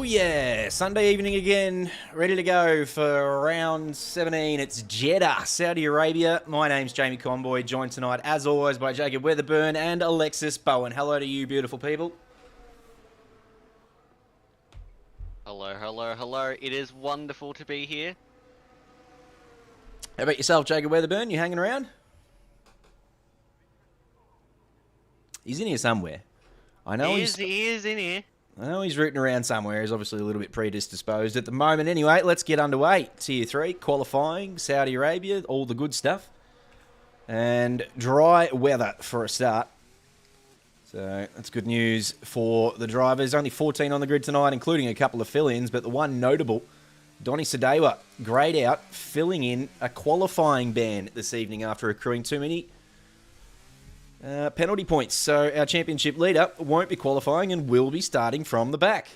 yeah, Sunday evening again, ready to go for round 17. It's Jeddah, Saudi Arabia. My name's Jamie Conboy, joined tonight, as always, by Jacob Weatherburn and Alexis Bowen. Hello to you, beautiful people. Hello, hello, hello. It is wonderful to be here. How about yourself, Jacob Weatherburn? You hanging around? He's in here somewhere. I know he is in here. I know he's rooting around somewhere. He's obviously a little bit predisposed at the moment. Anyway, let's get underway. Tier 3, qualifying, Saudi Arabia, all the good stuff. And dry weather for a start. So that's good news for the drivers. Only 14 on the grid tonight, including a couple of fill-ins. But the one notable, Donny Sadewa, grayed out, filling in a qualifying ban this evening after accruing too many penalty points. So our championship leader won't be qualifying and will be starting from the back.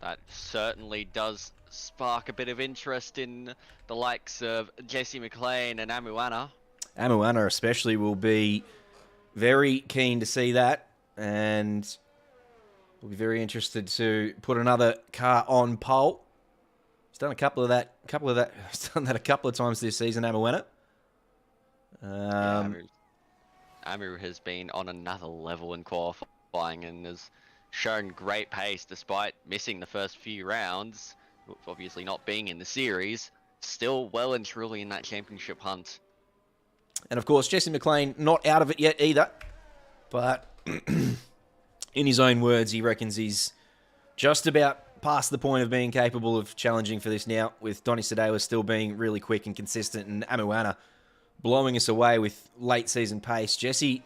That certainly does spark a bit of interest in the likes of Jesse McLean and Amuana. Amuana especially will be very keen to see that, and we'll be very interested to put another car on pole. He's done he's done that a couple of times this season, Amuana. Amu has been on another level in qualifying and has shown great pace despite missing the first few rounds, obviously not being in the series, still well and truly in that championship hunt. And of course, Jesse McLean not out of it yet either, but in his own words, he reckons he's just about past the point of being capable of challenging for this now, with Donny Sadewa still being really quick and consistent, and Amuana blowing us away with late season pace. Jesse,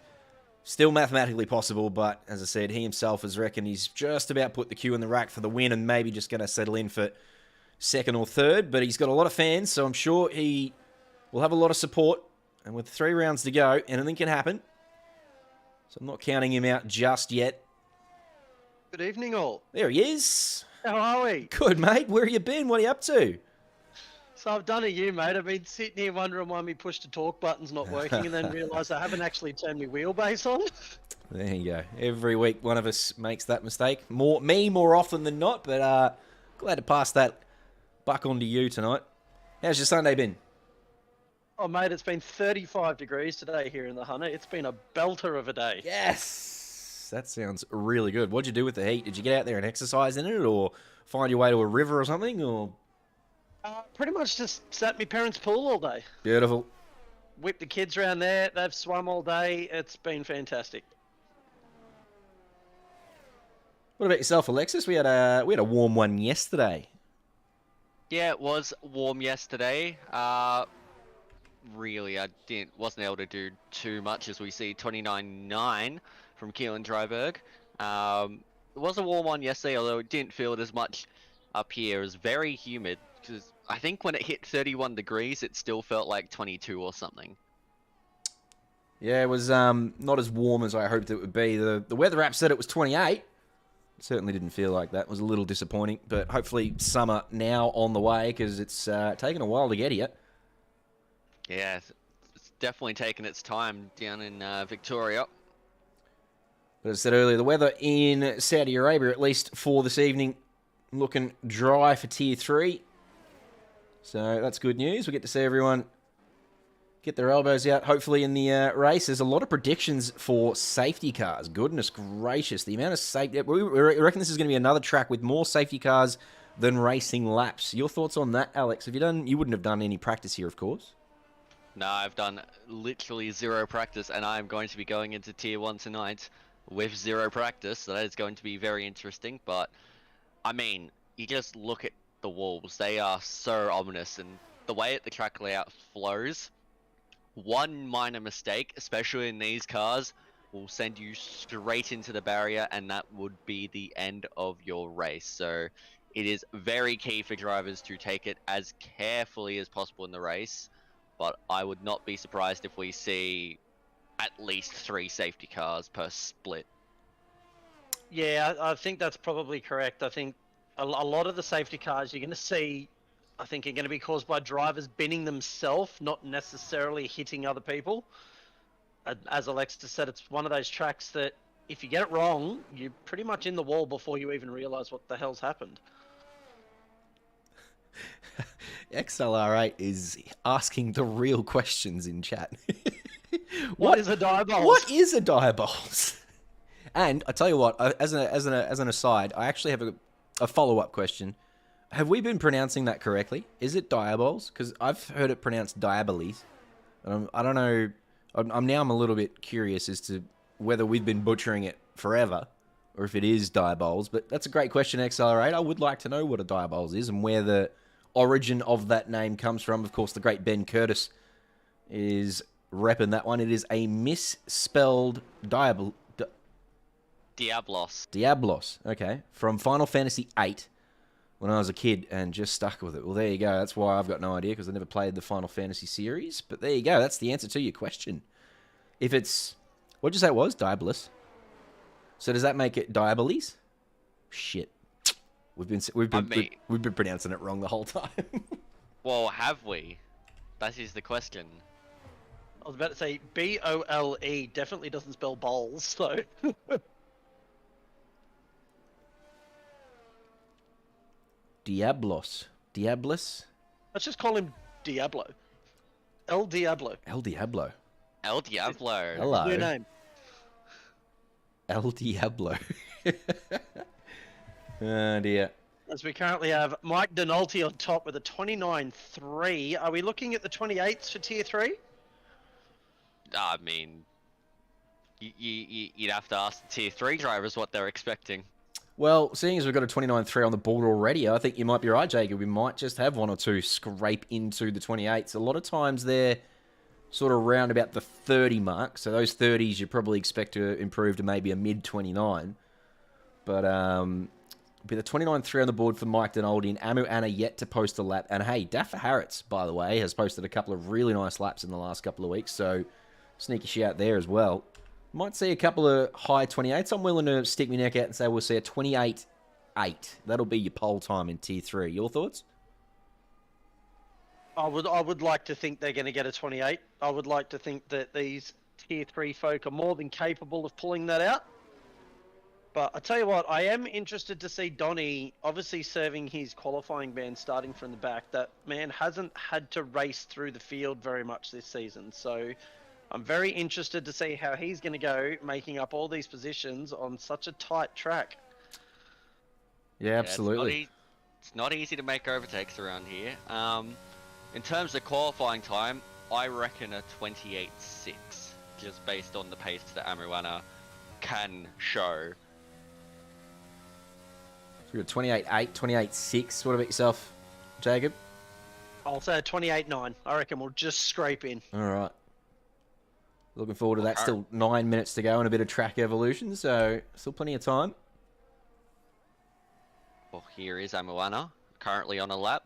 still mathematically possible, but as I said, he himself has reckoned he's just about put the cue in the rack for the win and maybe just going to settle in for second or third. But he's got a lot of fans, so I'm sure he will have a lot of support. And with 3 rounds to go, anything can happen. So I'm not counting him out just yet. Good evening, all. There he is. How are we? Good, mate. Where have you been? What are you up to? So I've done a year, mate. I've been sitting here wondering why my push-to-talk button's not working, and then realised I haven't actually turned my wheelbase on. There you go. Every week, one of us makes that mistake. Me more often than not, but glad to pass that buck on to you tonight. How's your Sunday been? Oh, mate, it's been 35 degrees today here in the Hunter. It's been a belter of a day. Yes! That sounds really good. What'd you do with the heat? Did you get out there and exercise in it, or find your way to a river or something, or...? Pretty much just sat at my parents' pool all day. Beautiful. Whipped the kids around there. They've swum all day. It's been fantastic. What about yourself, Alexis? We had a warm one yesterday. Yeah, it was warm yesterday. Really, I wasn't able to do too much as we see 29.9 from Keelan Dryberg. It was a warm one yesterday, although it didn't feel it as much up here. It was very humid, because I think when it hit 31 degrees, it still felt like 22 or something. Yeah, it was not as warm as I hoped it would be. The weather app said it was 28. It certainly didn't feel like that. It was a little disappointing, but hopefully summer now on the way, because it's taken a while to get here. Yeah, it's definitely taken its time down in Victoria. But as I said earlier, the weather in Saudi Arabia, at least for this evening, looking dry for Tier 3. So that's good news. We get to see everyone get their elbows out, hopefully, in the race. There's a lot of predictions for safety cars. Goodness gracious. The amount of safety... We reckon this is going to be another track with more safety cars than racing laps. Your thoughts on that, Alex? You wouldn't have done any practice here, of course. No, I've done literally 0 practice, and I'm going to be going into Tier 1 tonight with 0 practice. So that is going to be very interesting. But, I mean, you just look at the walls. They are so ominous, and the way that the track layout flows, one minor mistake, especially in these cars, will send you straight into the barrier, and that would be the end of your race. So it is very key for drivers to take it as carefully as possible in the race. But I would not be surprised if we see at least 3 safety cars per split. Yeah, I think that's probably correct. I think a lot of the safety cars you're going to see, I think, are going to be caused by drivers binning themselves, not necessarily hitting other people. As Alexa said, it's one of those tracks that if you get it wrong, you're pretty much in the wall before you even realise what the hell's happened. XLR8 is asking the real questions in chat. What is a diabolos? What is a diabolos? And I tell you what, as an aside, I actually have a follow-up question. Have we been pronouncing that correctly? Is it diabols? Because I've heard it pronounced diaboles. I don't know. I'm a little bit curious as to whether we've been butchering it forever or if it is diabols. But that's a great question, XLR8. I would like to know what a diabols is and where the origin of that name comes from. Of course, the great Ben Curtis is repping that one. It is a misspelled Diablos. Okay. From Final Fantasy VIII when I was a kid and just stuck with it. Well, there you go. That's why I've got no idea because I never played the Final Fantasy series. But there you go. That's the answer to your question. If it's... What'd you say it was? Diabolus. So does that make it Diaboles? Shit. We've been pronouncing it wrong the whole time. Well, have we? That is the question. I was about to say B-O-L-E definitely doesn't spell bowls, so... Diablos. Diabolus? Let's just call him Diablo. El Diablo. El Diablo. El Diablo. Hello. New name. El Diablo. Oh dear. As we currently have Mike Donalty on top with a 29.3. Are we looking at the 28s for Tier 3? I mean, you'd have to ask the Tier 3 drivers what they're expecting. Well, seeing as we've got a 29.3 on the board already, I think you might be right, Jacob. We might just have one or two scrape into the 28s. A lot of times they're sort of round about the 30 mark. So those 30s you probably expect to improve to maybe a mid-29. But the 29.3 on the board for Mike Donaldi and Amu Anna yet to post a lap. And hey, Daffa Harritz, by the way, has posted a couple of really nice laps in the last couple of weeks. So sneaky shout there as well. Might see a couple of high 28s. I'm willing to stick my neck out and say we'll see a 28.8. That'll be your pole time in Tier 3. Your thoughts? I would like to think they're going to get a 28. I would like to think that these Tier 3 folk are more than capable of pulling that out. But I tell you what, I am interested to see Donny obviously serving his qualifying ban starting from the back. That man hasn't had to race through the field very much this season. So I'm very interested to see how he's going to go making up all these positions on such a tight track. Yeah, absolutely. It's not easy to make overtakes around here. In terms of qualifying time, I reckon a 28.6, just based on the pace that Amuana can show. So we've got 28.8, 28.6. What about yourself, Jacob? I'll say a 28.9. I reckon we'll just scrape in. All right. Looking forward to that. Still 9 minutes to go and a bit of track evolution, so still plenty of time. Well, here is Amuana, currently on a lap.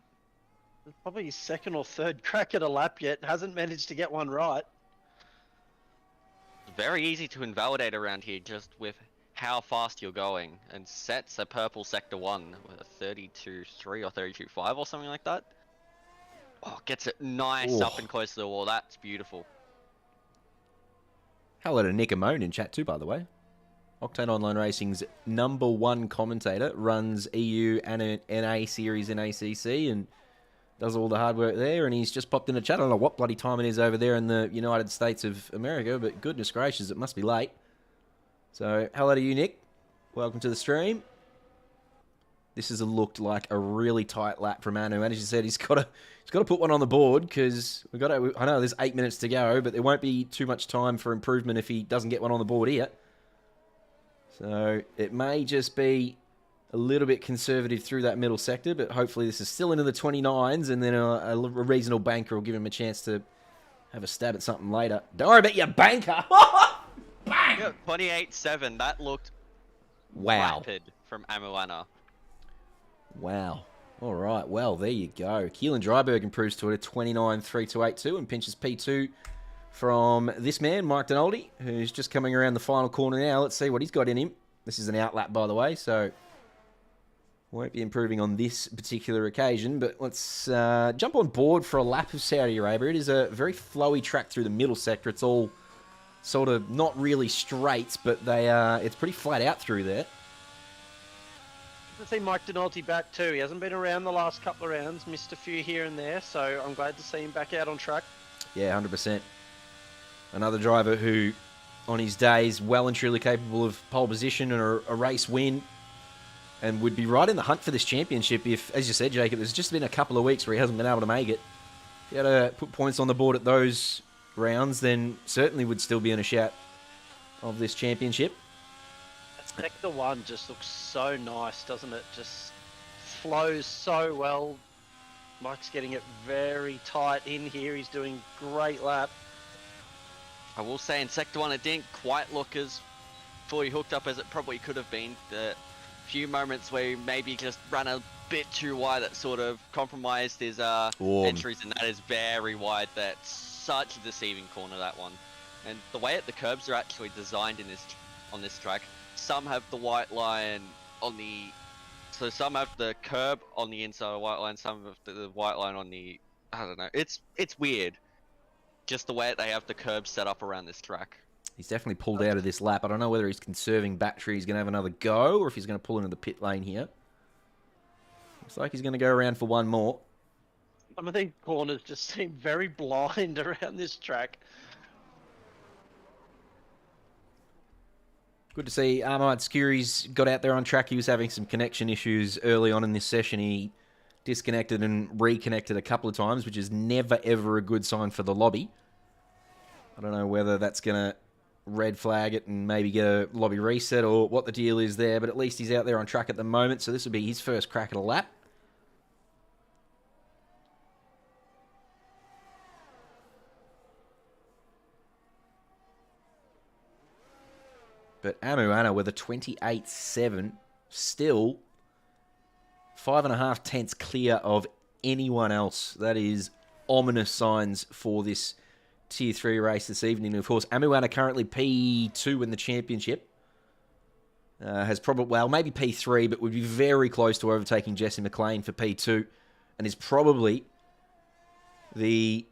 Probably his second or third crack at a lap yet. Hasn't managed to get one right. Very easy to invalidate around here just with how fast you're going. And sets a purple sector 1 with a 32.3 or 32.5 or something like that. Oh, gets it nice up and close to the wall. That's beautiful. Hello to Nick Amone in chat too, by the way. Octane Online Racing's #1 commentator, runs EU and NA series in ACC and does all the hard work there, and he's just popped in a chat. I don't know what bloody time it is over there in the United States of America, but goodness gracious, it must be late. So, hello to you, Nick. Welcome to the stream. This has looked like a really tight lap from Anu, and as you said, he's got to put one on the board because I know there's 8 minutes to go, but there won't be too much time for improvement if he doesn't get one on the board here. So it may just be a little bit conservative through that middle sector, but hopefully this is still into the 29s, and then a reasonable banker will give him a chance to have a stab at something later. Don't worry about your banker. Bang! Yeah, 28.7. That looked rapid from Amuana. Wow. All right. Well, there you go. Keelan Dryberg improves to it a 29.3282 and pinches P2 from this man, Mike Donaldi, who's just coming around the final corner now. Let's see what he's got in him. This is an outlap, by the way, so won't be improving on this particular occasion. But let's jump on board for a lap of Saudi Arabia. It is a very flowy track through the middle sector. It's all sort of not really straights, but it's pretty flat out through there. Good to see Mike Donalty back too. He hasn't been around the last couple of rounds, missed a few here and there, so I'm glad to see him back out on track. Yeah, 100%. Another driver who, on his day, is well and truly capable of pole position and a race win, and would be right in the hunt for this championship if, as you said, Jacob, there's just been a couple of weeks where he hasn't been able to make it. If he had to put points on the board at those rounds, then certainly would still be in a shout of this championship. Sector 1 just looks so nice, doesn't it? Just flows so well. Mike's getting it very tight in here. He's doing great lap. I will say in Sector 1 it didn't quite look as fully hooked up as it probably could have been. The few moments where he maybe just ran a bit too wide that sort of compromised his entries, and that is very wide. That's such a deceiving corner, that one. And the way that the curbs are actually designed on this track, some have the white line on the... So some have the curb on the inside of the white line, some have the white line on the... I don't know. It's weird. Just the way that they have the curbs set up around this track. He's definitely pulled out of this lap. I don't know whether he's conserving battery, he's going to have another go, or if he's going to pull into the pit lane here. Looks like he's going to go around for one more. Some of these corners just seem very blind around this track. Good to see Armite Skuri's got out there on track. He was having some connection issues early on in this session. He disconnected and reconnected a couple of times, which is never, ever a good sign for the lobby. I don't know whether that's going to red flag it and maybe get a lobby reset or what the deal is there, but at least he's out there on track at the moment, so this will be his first crack at a lap. But Amuana with a 28.7, still 5.5 tenths clear of anyone else. That is ominous signs for this Tier 3 race this evening. And of course, Amuana currently P2 in the championship. Has probably, well, maybe P3, but would be very close to overtaking Jesse McLean for P2. And is probably the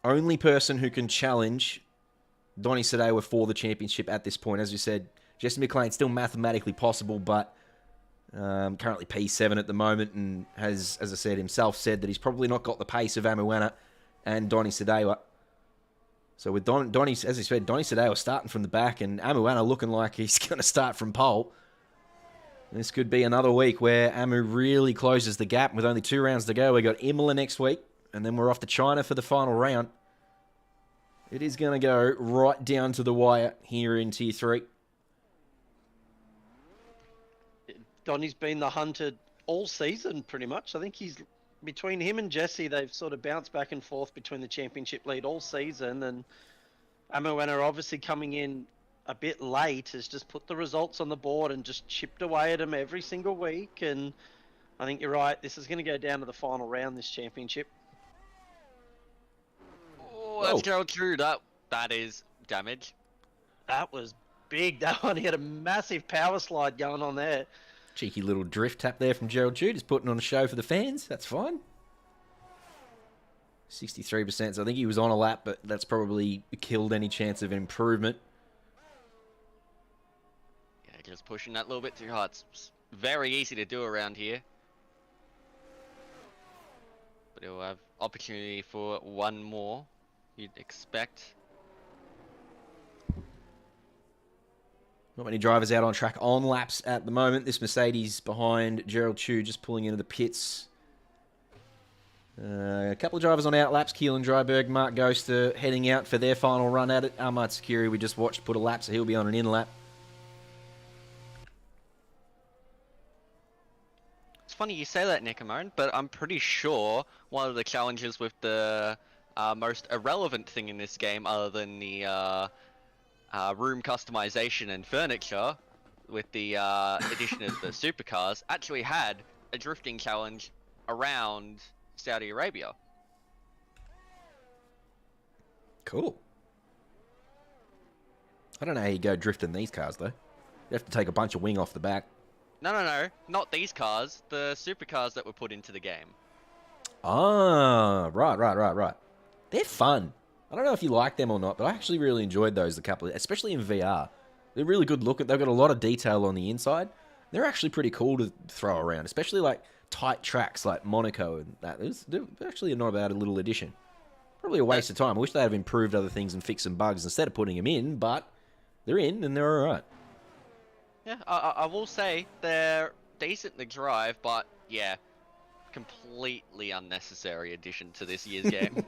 only person who can challenge Donny Sadewa for the championship at this point. As you said, Jesse McLean still mathematically possible, but currently P7 at the moment, and has, as I said, himself said that he's probably not got the pace of Amuana and Donny Sadewa. So with Donny, as he said, Donny Sadewa starting from the back, and Amuana looking like he's going to start from pole. This could be another week where Amu really closes the gap with only 2 rounds to go. We got Imola next week, and then we're off to China for the final round. It is going to go right down to the wire here in Tier 3. Donny's been the hunted all season, pretty much. I think he's... Between him and Jesse, they've sort of bounced back and forth between the championship lead all season. And Amuana obviously coming in a bit late has just put the results on the board and just chipped away at him every single week. And I think you're right. This is going to go down to the final round, this championship. Oh, that's Gerald True. That is damage. That was big. That one, he had a massive power slide going on there. Cheeky little drift tap there from Gerald Jude. He's putting on a show for the fans. That's fine. 63%. So I think he was on a lap, but that's probably killed any chance of improvement. Yeah, just pushing that little bit too hard. It's very easy to do around here. But he'll have opportunity for one more, you'd expect. Not many drivers out on track on laps at the moment. This Mercedes behind Gerald Chu just pulling into the pits. A couple of drivers on out laps. Keelan Dryberg, Mark Ghoster heading out for their final run at it. Ahmad Sakiri we just watched put a lap, so he'll be on an in lap. It's funny you say that, Nikamone, but I'm pretty sure one of the challenges with the most irrelevant thing in this game, other than the room customization and furniture, with the addition of the supercars, actually had a drifting challenge around Saudi Arabia. Cool. I don't know how you go drifting these cars, though. You have to take a bunch of wing off the back. No, not these cars. The supercars that were put into the game. Ah, right. They're fun. I don't know if you like them or not, but I actually really enjoyed those especially in VR. They're really good looking. They've got a lot of detail on the inside. They're actually pretty cool to throw around, especially like tight tracks like Monaco and that. They're actually not a bad little addition. Probably a waste of time. I wish they'd have improved other things and fixed some bugs instead of putting them in, but they're in and they're alright. Yeah, I will say they're decent to drive, but yeah, completely unnecessary addition to this year's game.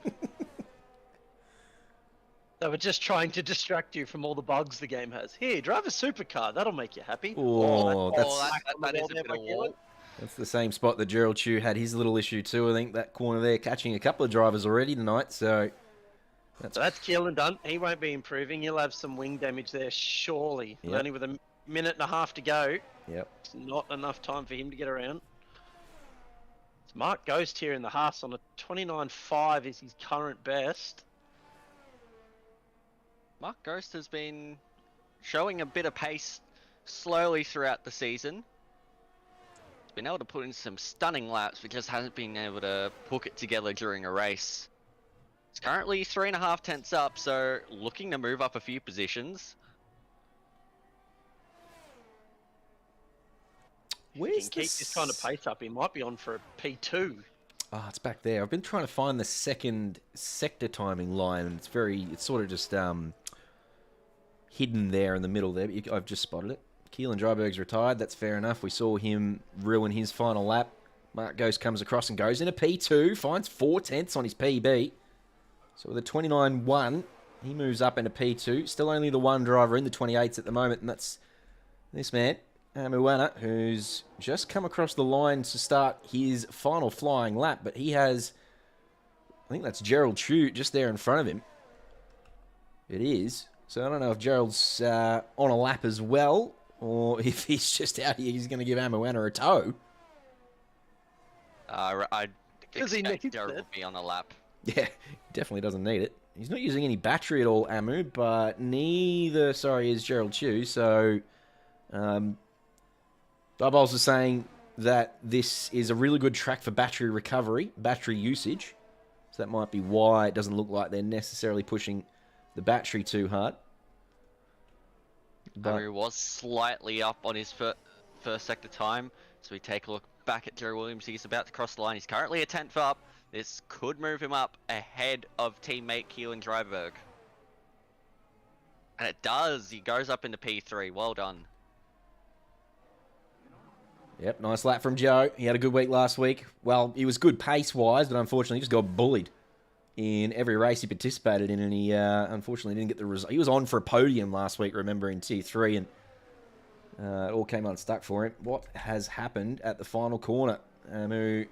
They were just trying to distract you from all the bugs the game has. Here, drive a supercar. That'll make you happy. That is a bit of wall. That's the same spot that Gerald Chew had his little issue too. I think that corner there catching a couple of drivers already tonight. So that's Keelan done. He won't be improving. He'll have some wing damage there, surely. Yep. Only with a minute and a half to go. Yep. It's not enough time for him to get around. It's Mark Ghost here in the Haas on a 29.5 is his current best. Mark Ghost has been showing a bit of pace slowly throughout the season. He's been able to put in some stunning laps, but just hasn't been able to hook it together during a race. It's currently 3.5 tenths up, so looking to move up a few positions. If he can keep this kind of pace up, he might be on for a P2. Oh, it's back there. I've been trying to find the second sector timing line, and it's sort of just hidden there in the middle there, but I've just spotted it. Keelan Dryberg's retired. That's fair enough. We saw him ruin his final lap. Mark Ghost comes across and goes in a P2, finds 4 tenths on his PB. So with a 29.1, he moves up into P2. Still only the one driver in the 28s at the moment, and that's this man, Amuana, who's just come across the line to start his final flying lap, but he has, I think that's Gerald Chew just there in front of him. It is. So I don't know if Gerald's on a lap as well, or if he's just out here, he's going to give Amuana a tow. I'd expect Gerald to be on a lap. Yeah, definitely doesn't need it. He's not using any battery at all, Amu, but neither, is Gerald Chew. So, Bubbles was saying that this is a really good track for battery recovery, battery usage. So that might be why it doesn't look like they're necessarily pushing the battery too hard. Amu was slightly up on his first sector time. So we take a look back at Jerry Williams. He's about to cross the line. He's currently a 10th up. This could move him up ahead of teammate Keelan Dryberg. And it does. He goes up into P3. Well done. Yep, nice lap from Joe. He had a good week last week. Well, he was good pace-wise, but unfortunately he just got bullied in every race he participated in, and he unfortunately didn't get the result. He was on for a podium last week, remember, in Tier 3, and it all came unstuck for him. What has happened at the final corner? Amu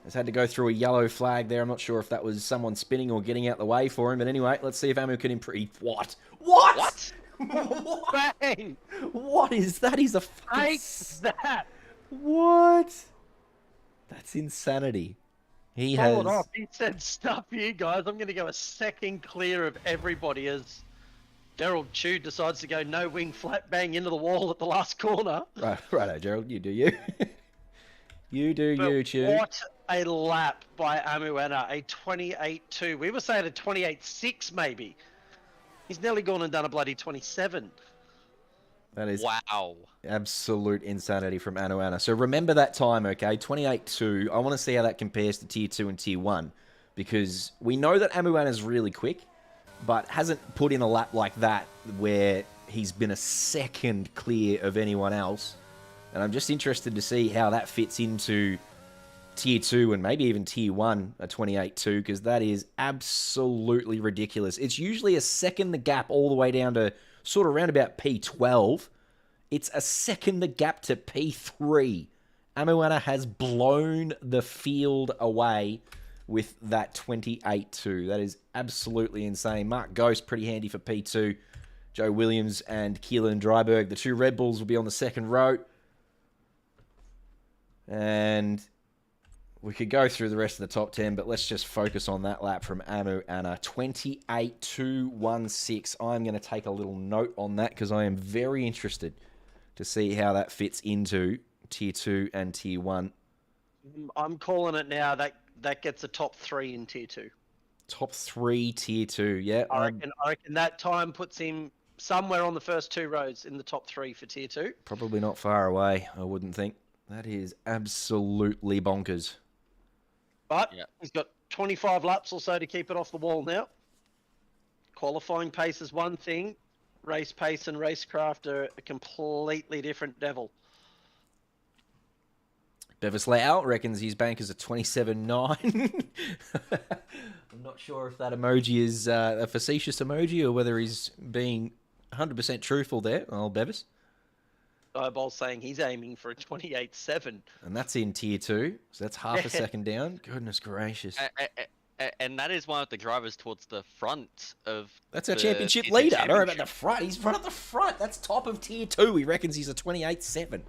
has had to go through a yellow flag there. I'm not sure if that was someone spinning or getting out the way for him, but anyway, let's see if Amu can improve. What? What? Bang! What is that? He's a Take that! What? That's insanity. He Followed has... off. He said, "Stuff you guys. I'm going to go a second clear of everybody." As Gerald Chew decides to go no wing flat bang into the wall at the last corner. Righto, Gerald. You do you. You do But you, Chew. what a lap by Amuana. A 28.2. We were saying a 28.6 maybe. He's nearly gone and done a bloody 27. That is wow. Absolute insanity from Anuana. So remember that time, okay? 28.2. I want to see how that compares to Tier 2 and Tier 1. Because we know that Amuana's really quick, but hasn't put in a lap like that where he's been a second clear of anyone else. And I'm just interested to see how that fits into Tier 2 and maybe even Tier 1, a 28.2, because that is absolutely ridiculous. It's usually a second the gap all the way down to sort of around about P12. It's a second the gap to P3. Amuana has blown the field away with that 28.2. That is absolutely insane. Mark Ghost, pretty handy for P2. Joe Williams and Keelan Dryberg, the two Red Bulls, will be on the second row. And we could go through the rest of the top 10, but let's just focus on that lap from Amuana. 28.216. I'm going to take a little note on that because I am very interested to see how that fits into Tier 2 and Tier 1. I'm calling it now. That gets a top 3 in Tier 2. Top 3 tier 2. Yeah. I reckon that time puts him somewhere on the first 2 rows in the top 3 for tier 2. Probably not far away, I wouldn't think. That is absolutely bonkers. But he's got 25 laps or so to keep it off the wall now. Qualifying pace is one thing. Race pace and racecraft are a completely different devil. Bevis Lau reckons his bank is a 27.9. I'm not sure if that emoji is a facetious emoji or whether he's being 100% truthful there. Oh, Bevis. Eyebol's saying he's aiming for a 28.7. And that's in tier 2, so that's half a second down. Goodness gracious. And that is one of the drivers towards the front of. That's our championship leader. I don't know about the front. He's right at the front. That's top of tier 2. He reckons he's a 28.7.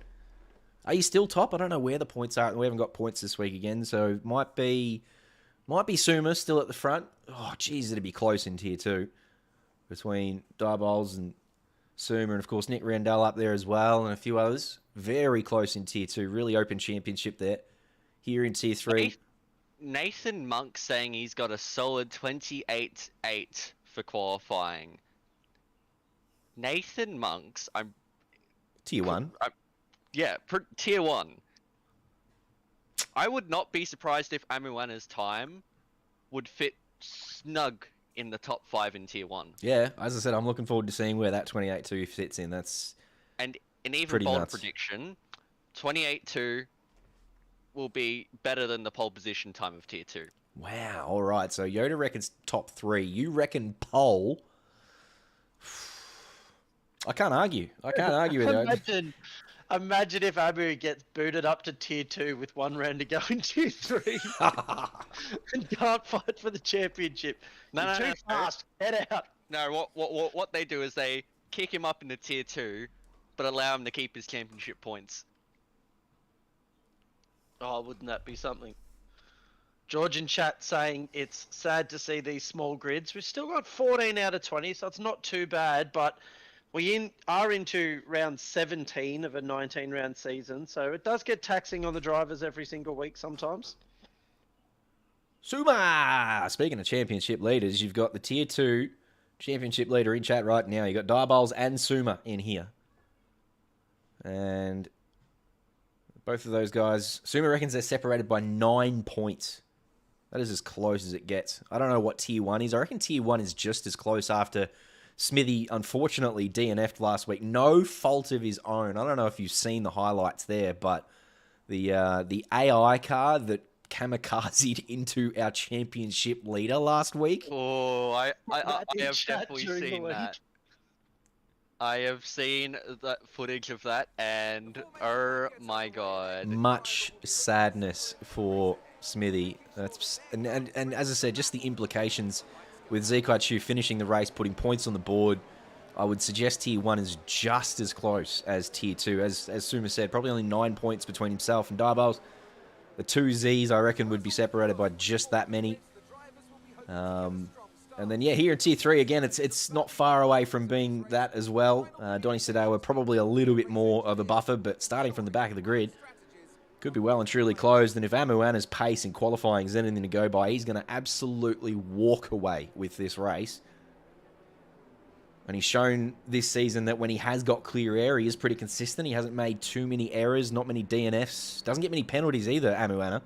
Are you still top? I don't know where the points are. We haven't got points this week again, so might be Suma still at the front. Oh, geez, it'd be close in tier 2 between Diabols and Suma, and of course Nick Randall up there as well, and a few others. Very close in tier 2. Really open championship there. Here in tier 3. Nathan Monk saying he's got a solid 28.8 for qualifying. Nathan Monk's, Tier 1. tier 1. I would not be surprised if Amuana's time would fit snug in the top 5 in tier 1. Yeah, as I said, I'm looking forward to seeing where that 28.2 fits in. That's and an even pretty bold nuts. prediction, 28.2 will be better than the pole position time of tier 2. Wow. All right. So Yoda reckons top 3. You reckon pole. I can't argue. with that. Imagine if Abu gets booted up to tier 2 with 1 round to go in tier 3 and can't fight for the championship. No, Too fast. Head out. No, what they do is they kick him up into tier 2, but allow him to keep his championship points. Oh, wouldn't that be something? George in chat saying it's sad to see these small grids. We've still got 14 out of 20, so it's not too bad, but we are into round 17 of a 19-round season, so it does get taxing on the drivers every single week sometimes. Suma! Speaking of championship leaders, you've got the tier 2 championship leader in chat right now. You've got Diabols and Suma in here. And both of those guys, Suma reckons they're separated by 9 points. That is as close as it gets. I don't know what tier 1 is. I reckon tier 1 is just as close after Smithy, unfortunately, DNF'd last week. No fault of his own. I don't know if you've seen the highlights there, but the AI car that kamikazed into our championship leader last week. Oh, I have definitely seen that. I have seen that footage of that, and oh my god. Much sadness for Smithy. And as I said, just the implications with Zikachu finishing the race, putting points on the board. I would suggest tier 1 is just as close as tier 2. As Suma said, probably only 9 points between himself and Diabols. The 2 Zs, I reckon, would be separated by just that many. And then, yeah, here in tier 3, again, it's not far away from being that as well. Donny Sedawa probably a little bit more of a buffer, but starting from the back of the grid, could be well and truly closed. And if Amuana's pace in qualifying is anything to go by, he's going to absolutely walk away with this race. And he's shown this season that when he has got clear air, he is pretty consistent. He hasn't made too many errors, not many DNFs. Doesn't get many penalties either, Amuana.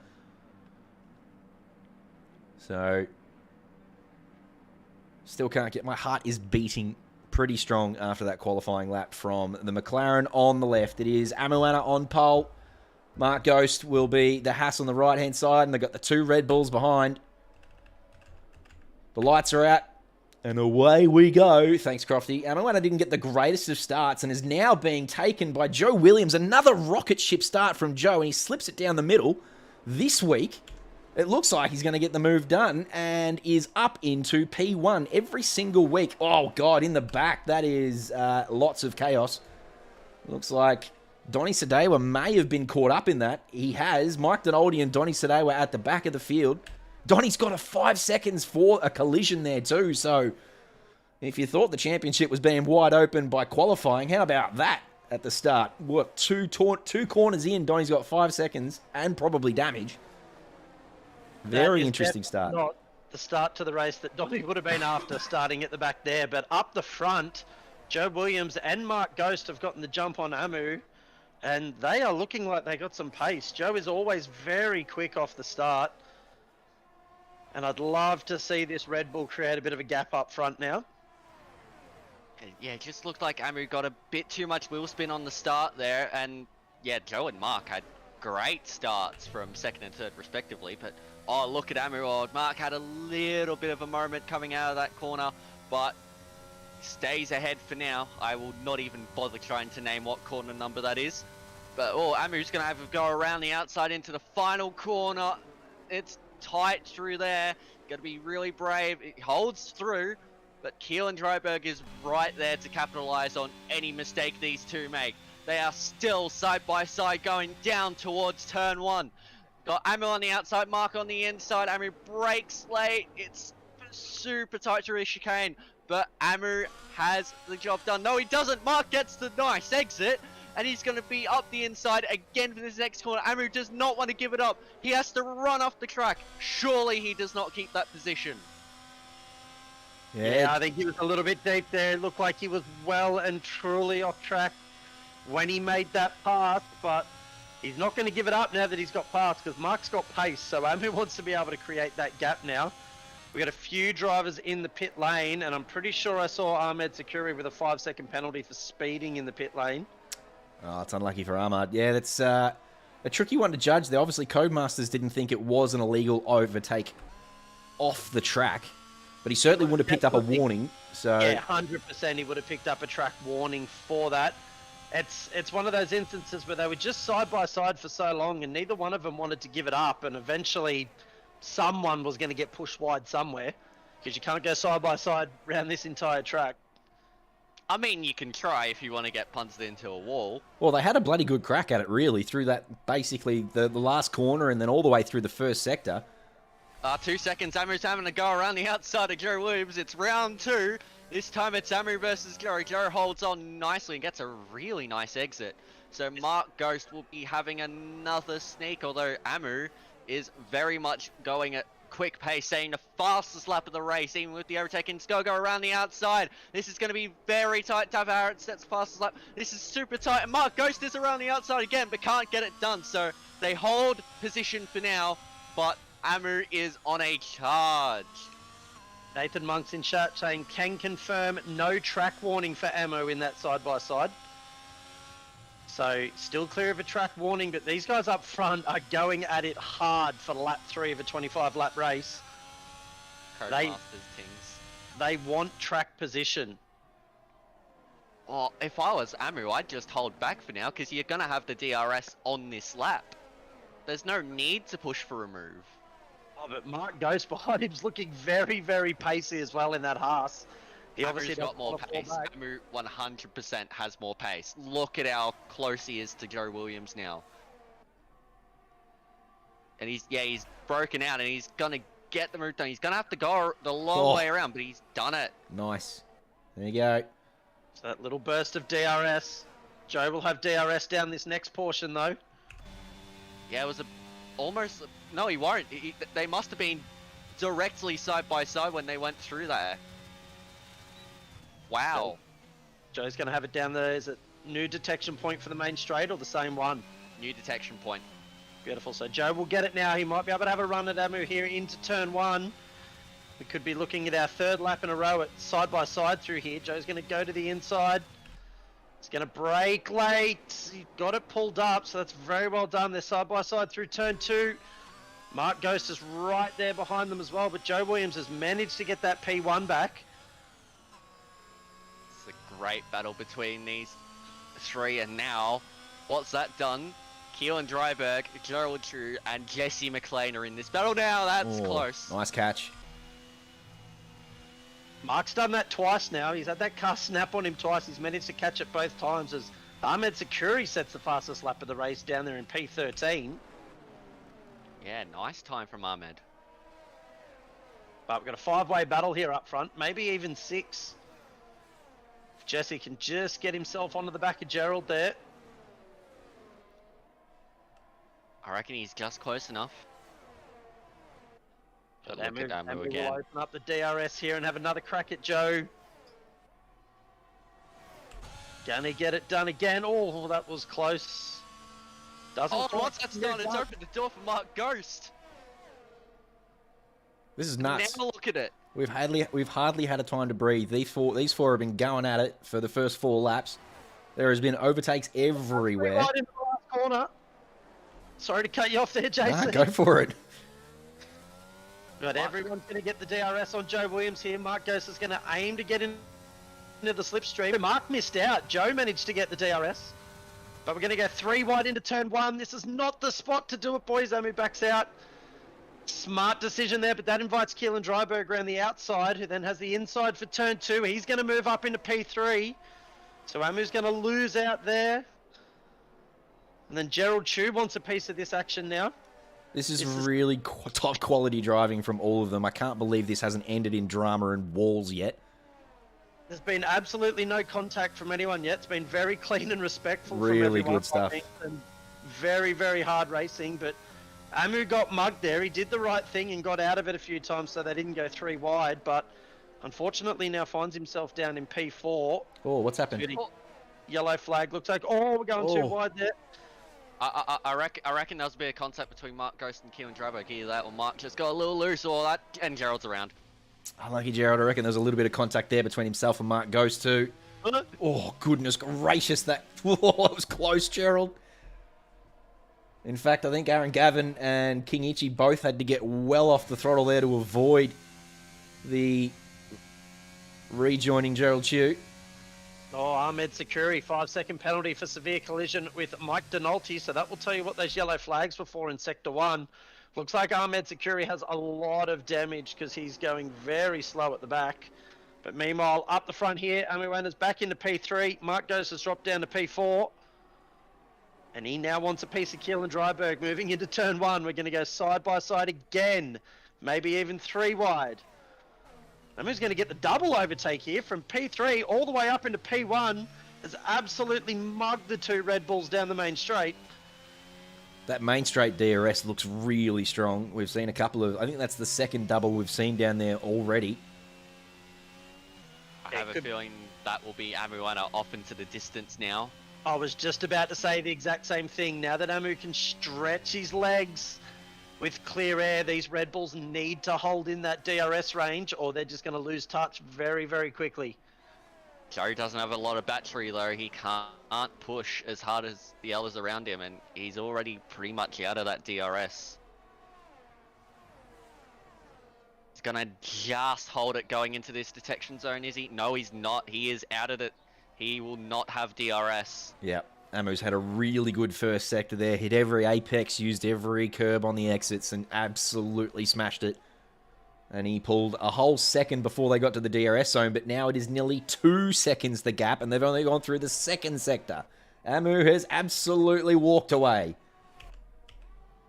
So still can't get... My heart is beating pretty strong after that qualifying lap from the McLaren on the left. It is Amuana on pole. Mark Ghost will be the Haas on the right-hand side, and they've got the 2 Red Bulls behind. The lights are out, and away we go. Thanks, Crofty. Amuana didn't get the greatest of starts and is now being taken by Joe Williams. Another rocket ship start from Joe, and he slips it down the middle. This week, it looks like he's going to get the move done and is up into P1 every single week. Oh, God, in the back, that is lots of chaos. Looks like Donny Sedawa may have been caught up in that. He has. Mike Donaldi and Donny Sedawa at the back of the field. Donny's got a 5 seconds for a collision there too, so if you thought the championship was being wide open by qualifying, how about that at the start? What, two corners in, Donny's got 5 seconds and probably damage. Very interesting start. Not the start to the race that Donny would have been after starting at the back there. But up the front, Joe Williams and Mark Ghost have gotten the jump on Amu, and they are looking like they got some pace. Joe is always very quick off the start, and I'd love to see this Red Bull create a bit of a gap up front now. Yeah, it just looked like Amu got a bit too much wheel spin on the start there, and yeah, Joe and Mark had great starts from second and third respectively, but oh, look at Amu. Oh, Mark had a little bit of a moment coming out of that corner, but stays ahead for now. I will not even bother trying to name what corner number that is. But oh, Amu's going to have a go around the outside into the final corner. It's tight through there. Got to be really brave. It holds through, but Keelan Dryberg is right there to capitalize on any mistake these two make. They are still side by side going down towards turn one. Got Amu on the outside, Mark on the inside. Amu breaks late. It's super tight through his chicane, but Amu has the job done. No, he doesn't. Mark gets the nice exit, and he's going to be up the inside again for this next corner. Amu does not want to give it up. He has to run off the track. Surely he does not keep that position. Yeah, I think he was a little bit deep there. It looked like he was well and truly off track when he made that pass, but he's not going to give it up now that he's got past, because Mark's got pace, so Amu wants to be able to create that gap now. We've got a few drivers in the pit lane, and I'm pretty sure I saw Ahmed Sakuri with a 5-second penalty for speeding in the pit lane. Oh, it's unlucky for Ahmad. Yeah, that's a tricky one to judge there. Obviously, Codemasters didn't think it was an illegal overtake off the track, but he certainly would have picked up a warning. So yeah, 100% he would have picked up a track warning for that. It's one of those instances where they were just side by side for so long, and neither one of them wanted to give it up, and eventually someone was going to get pushed wide somewhere, because you can't go side by side around this entire track. I mean, you can try if you want to get punted into a wall. Well, they had a bloody good crack at it, really, through that, basically, the last corner and then all the way through the first sector. 2 seconds, Amu's having to go around the outside of Joe Williams. It's round two. This time it's Amu versus Joe. Joe holds on nicely and gets a really nice exit. So Mark Ghost will be having another sneak, although Amu is very much going at quick pace, saying the fastest lap of the race, even with the overtaking. Go around the outside. This is going to be very tight. Tavares sets fastest lap. This is super tight, and Mark Ghost is around the outside again, but can't get it done. So they hold position for now, but Amu is on a charge. Nathan Monk's in chat saying, can confirm no track warning for Amu in that side-by-side. So, still clear of a track warning, but these guys up front are going at it hard for lap 3 of a 25-lap race. Codemasters things. They want track position. Well, if I was Amu, I'd just hold back for now, because you're going to have the DRS on this lap. There's no need to push for a move. Oh, but Mark Ghost behind him's looking very, very pacey as well in that Haas. He Amu's obviously got more pace. Amu 100% has more pace. Look at how close he is to Joe Williams now. And he's broken out, and he's gonna get the move done. He's gonna have to go the long way around, but he's done it. Nice. There you go. So that little burst of DRS. Joe will have DRS down this next portion though. Yeah, it was almost... No, he won't. They must have been directly side by side when they went through there. Wow. So Joe's going to have it down there. Is it new detection point for the main straight or the same one? New detection point. Beautiful. So Joe will get it now. He might be able to have a run at Amu here into turn one. We could be looking at our third lap in a row at side by side through here. Joe's going to go to the inside. He's going to brake late. He got it pulled up, so that's very well done. They're side by side through turn two. Mark Ghost is right there behind them as well, but Joe Williams has managed to get that P1 back. It's a great battle between these three, and now, what's that done? Keelan Dryberg, Gerald True, and Jesse McLean are in this battle now. That's close. Nice catch. Mark's done that twice now. He's had that car snap on him twice. He's managed to catch it both times as Ahmed Sakuri sets the fastest lap of the race down there in P13. Yeah, nice time from Ahmed. But we've got a five-way battle here up front, maybe even six. If Jesse can just get himself onto the back of Gerald there. I reckon he's just close enough. But look at Amu We'll again. open up the DRS here and have another crack at Joe. Gonna get it done again. Oh, that was close. Doesn't Oh, quite what's that get done? It's done. opened the door for Mark Ghost. This is nuts. Now look at it. We've hardly had a time to breathe. These four have been going at it for the first 4 laps. There has been overtakes everywhere. Right into the last corner. Sorry to cut you off there, Jason. Nah, go for it. But everyone's going to get the DRS on Joe Williams here. Mark Ghost is going to aim to get into the slipstream. Mark missed out. Joe managed to get the DRS. But we're going to go 3 wide into turn 1. This is not the spot to do it, boys. Amu backs out. Smart decision there, but that invites Keelan Dryberg around the outside, who then has the inside for turn 2. He's going to move up into P3. So Amu's going to lose out there. And then Gerald Chu wants a piece of this action now. This is really top quality driving from all of them. I can't believe this hasn't ended in drama and walls yet. There's been absolutely no contact from anyone yet. It's been very clean and respectful. Really from everyone. good stuff. And very, very hard racing. But Amu got mugged there. He did the right thing and got out of it a few times, so they didn't go 3 wide. But unfortunately now finds himself down in P4. Oh, what's happened? Yellow flag. Looks like, we're going too wide there. I reckon there was a bit of contact between Mark Ghost and Keelan Dryberg. Either that or Mark just got a little loose or that, and Gerald's around. Unlucky Gerald. I reckon there was a little bit of contact there between himself and Mark Ghost too. Oh, goodness gracious. That was close, Gerald. In fact, I think Aaron Gavin and King Ichi both had to get well off the throttle there to avoid the rejoining Gerald Chu. Oh, Ahmed Sakuri, 5-second penalty for severe collision with Mike Donalty. So that will tell you what those yellow flags were for in Sector 1. Looks like Ahmed Sakuri has a lot of damage because he's going very slow at the back. But meanwhile, up the front here, Amuana's back into P3. Mark Ghost has dropped down to P4. And he now wants a piece of Keelan Dryberg moving into turn 1. We're going to go side by side again. Maybe even 3 wide. Amu's going to get the double overtake here from P3 all the way up into P1. Has absolutely mugged the 2 Red Bulls down the main straight. That main straight DRS looks really strong. We've seen a couple of... I think that's the second double we've seen down there already. I have a feeling that will be Amuana off into the distance now. I was just about to say the exact same thing. Now that Amu can stretch his legs with clear air, these Red Bulls need to hold in that DRS range or they're just going to lose touch very, very quickly. Joe doesn't have a lot of battery though. He can't push as hard as the others around him, and he's already pretty much out of that DRS. He's gonna just hold it going into this detection zone, is he? No, he's not. He is out of it. He will not have DRS. Yep. Amu's had a really good first sector there. Hit every apex, used every curb on the exits, and absolutely smashed it. And he pulled a whole second before they got to the DRS zone, but now it is nearly 2 seconds the gap, and they've only gone through the second sector. Amu has absolutely walked away.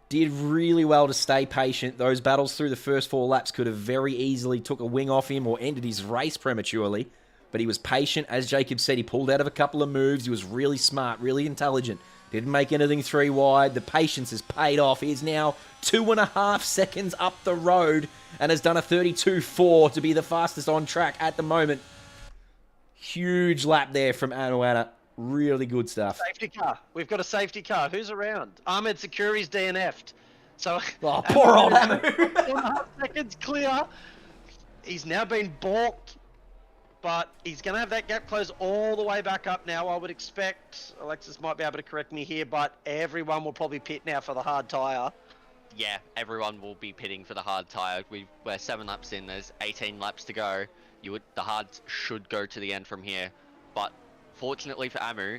Did really well to stay patient. Those battles through the first 4 laps could have very easily took a wing off him or ended his race prematurely. But he was patient. As Jacob said, he pulled out of a couple of moves. He was really smart, really intelligent. Didn't make anything 3 wide. The patience has paid off. He is now 2.5 seconds up the road and has done a 32.4 to be the fastest on track at the moment. Huge lap there from Anuana. Really good stuff. Safety car. We've got a safety car. Who's around? Ahmed Sakuri's DNF'd. So, oh, poor old Amu. 2.5 seconds clear. He's now been balked. But he's going to have that gap close all the way back up now. I would expect, Alexis might be able to correct me here, but everyone will probably pit now for the hard tyre. Yeah, everyone will be pitting for the hard tyre. We're 7 laps in, there's 18 laps to go. The hards should go to the end from here. But fortunately for Amu,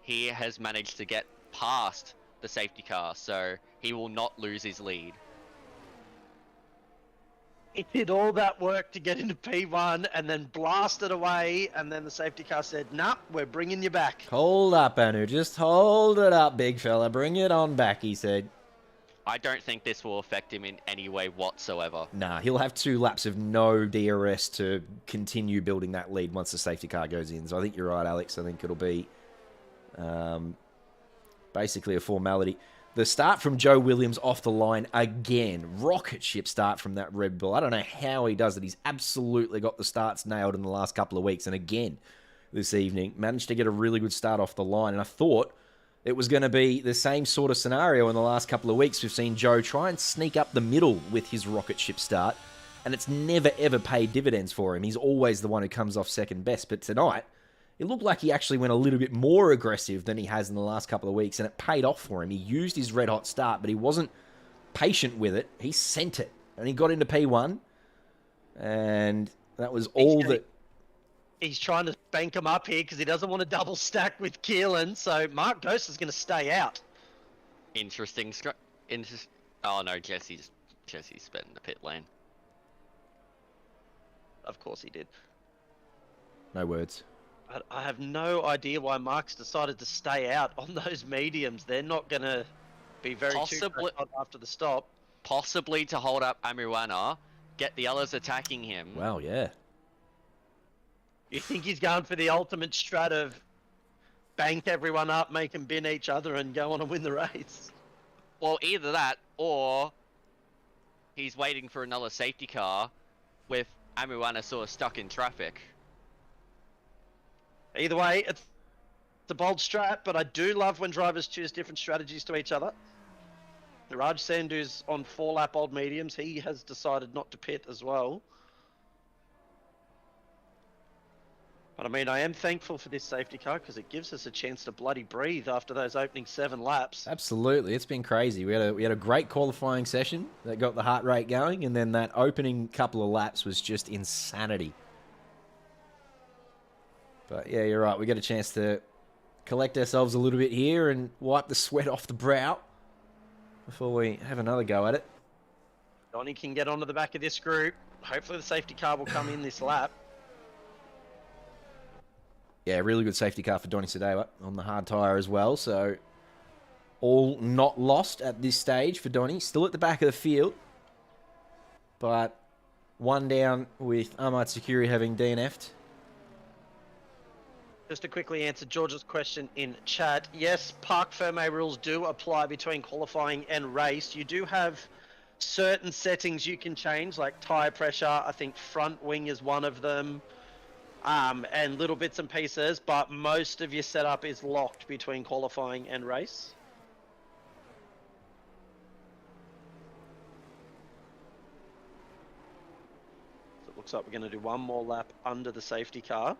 he has managed to get past the safety car, so he will not lose his lead. He did all that work to get into P1 and then blasted away, and then the safety car said, nah, we're bringing you back. Hold up, Anu. Just hold it up, big fella. Bring it on back, he said. I don't think this will affect him in any way whatsoever. Nah, he'll have 2 laps of no DRS to continue building that lead once the safety car goes in. So I think you're right, Alex. I think it'll be basically a formality. The start from Joe Williams off the line again. Rocket ship start from that Red Bull. I don't know how he does it. He's absolutely got the starts nailed in the last couple of weeks. And again, this evening, managed to get a really good start off the line. And I thought it was going to be the same sort of scenario in the last couple of weeks. We've seen Joe try and sneak up the middle with his rocket ship start. And it's never, ever paid dividends for him. He's always the one who comes off second best. But tonight, it looked like he actually went a little bit more aggressive than he has in the last couple of weeks, and it paid off for him. He used his red-hot start, but he wasn't patient with it. He sent it, and he got into P1, and that was all that... He's trying to bank him up here because he doesn't want to double stack with Keelan, so Mark Ghost is going to stay out. Interesting. Oh no, Jesse's spent in the pit lane. Of course he did. No words. I have no idea why Mark's decided to stay out on those mediums. They're not going to be very too after the stop. Possibly to hold up Amirwana, get the others attacking him. Wow, yeah. You think he's going for the ultimate strat of bank everyone up, make them bin each other, and go on and win the race? Well, either that, or he's waiting for another safety car with Amirwana sort of stuck in traffic. Either way, it's a bold strat, but I do love when drivers choose different strategies to each other. Raj Sandhu's on 4-lap old mediums. He has decided not to pit as well. But I mean, I am thankful for this safety car because it gives us a chance to bloody breathe after those opening 7 laps. Absolutely, it's been crazy. We had a great qualifying session that got the heart rate going, and then that opening couple of laps was just insanity. But yeah, you're right. We get a chance to collect ourselves a little bit here and wipe the sweat off the brow before we have another go at it. Donnie can get onto the back of this group. Hopefully the safety car will come in this lap. Yeah, really good safety car for Donny Sedewa on the hard tyre as well. So all not lost at this stage for Donny. Still at the back of the field. But one down with Ahmad Securi having DNF'd. Just to quickly answer George's question in chat, yes, Parc Ferme rules do apply between qualifying and race. You do have certain settings you can change, like tyre pressure. I think front wing is one of them, and little bits and pieces, but most of your setup is locked between qualifying and race. So it looks like we're going to do one more lap under the safety car.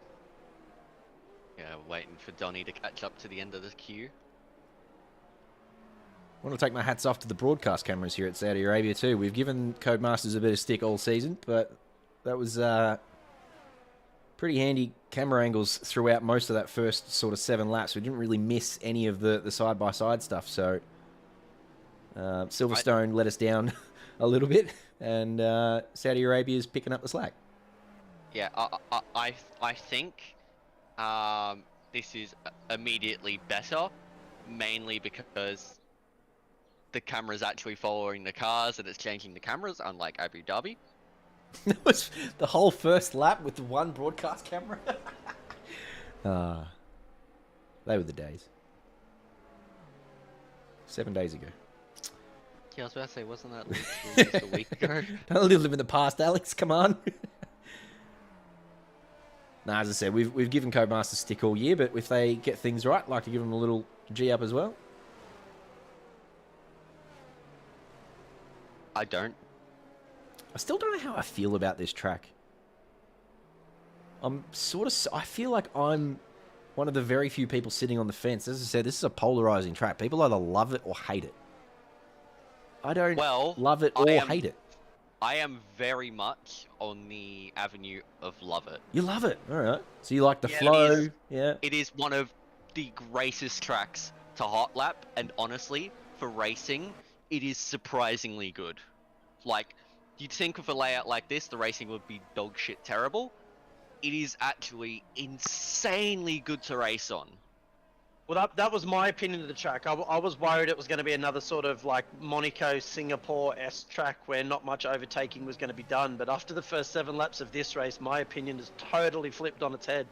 Yeah, waiting for Donny to catch up to the end of the queue. I want to take my hats off to the broadcast cameras here at Saudi Arabia too. We've given Codemasters a bit of stick all season, but that was pretty handy camera angles throughout most of that first sort of 7 laps. We didn't really miss any of the side-by-side stuff, so Silverstone let us down a little bit, and Saudi Arabia is picking up the slack. Yeah, I think this is immediately better, mainly because the camera's actually following the cars and it's changing the cameras, unlike Abu Dhabi. That was the whole first lap with the one broadcast camera. They were the days. 7 days ago. Yeah, I was about to say, wasn't that literally just a week ago? Don't live in the past, Alex. Come on. Nah, as I said, we've given Codemasters stick all year, but if they get things right, I'd like to give them a little G up as well. I don't. I still don't know how I feel about this track. I feel like I'm one of the very few people sitting on the fence. As I said, this is a polarizing track. People either love it or hate it. I don't love it or hate it. I am very much on the avenue of love it. You love it, all right. So you like the flow, yeah. It is one of the greatest tracks to hot lap, and honestly, for racing, it is surprisingly good. Like, you'd think of a layout like this, the racing would be dog shit terrible. It is actually insanely good to race on. Well, that was my opinion of the track. I was worried it was going to be another sort of like Monaco, Singapore-esque track where not much overtaking was going to be done. But after the first 7 laps of this race, my opinion is totally flipped on its head.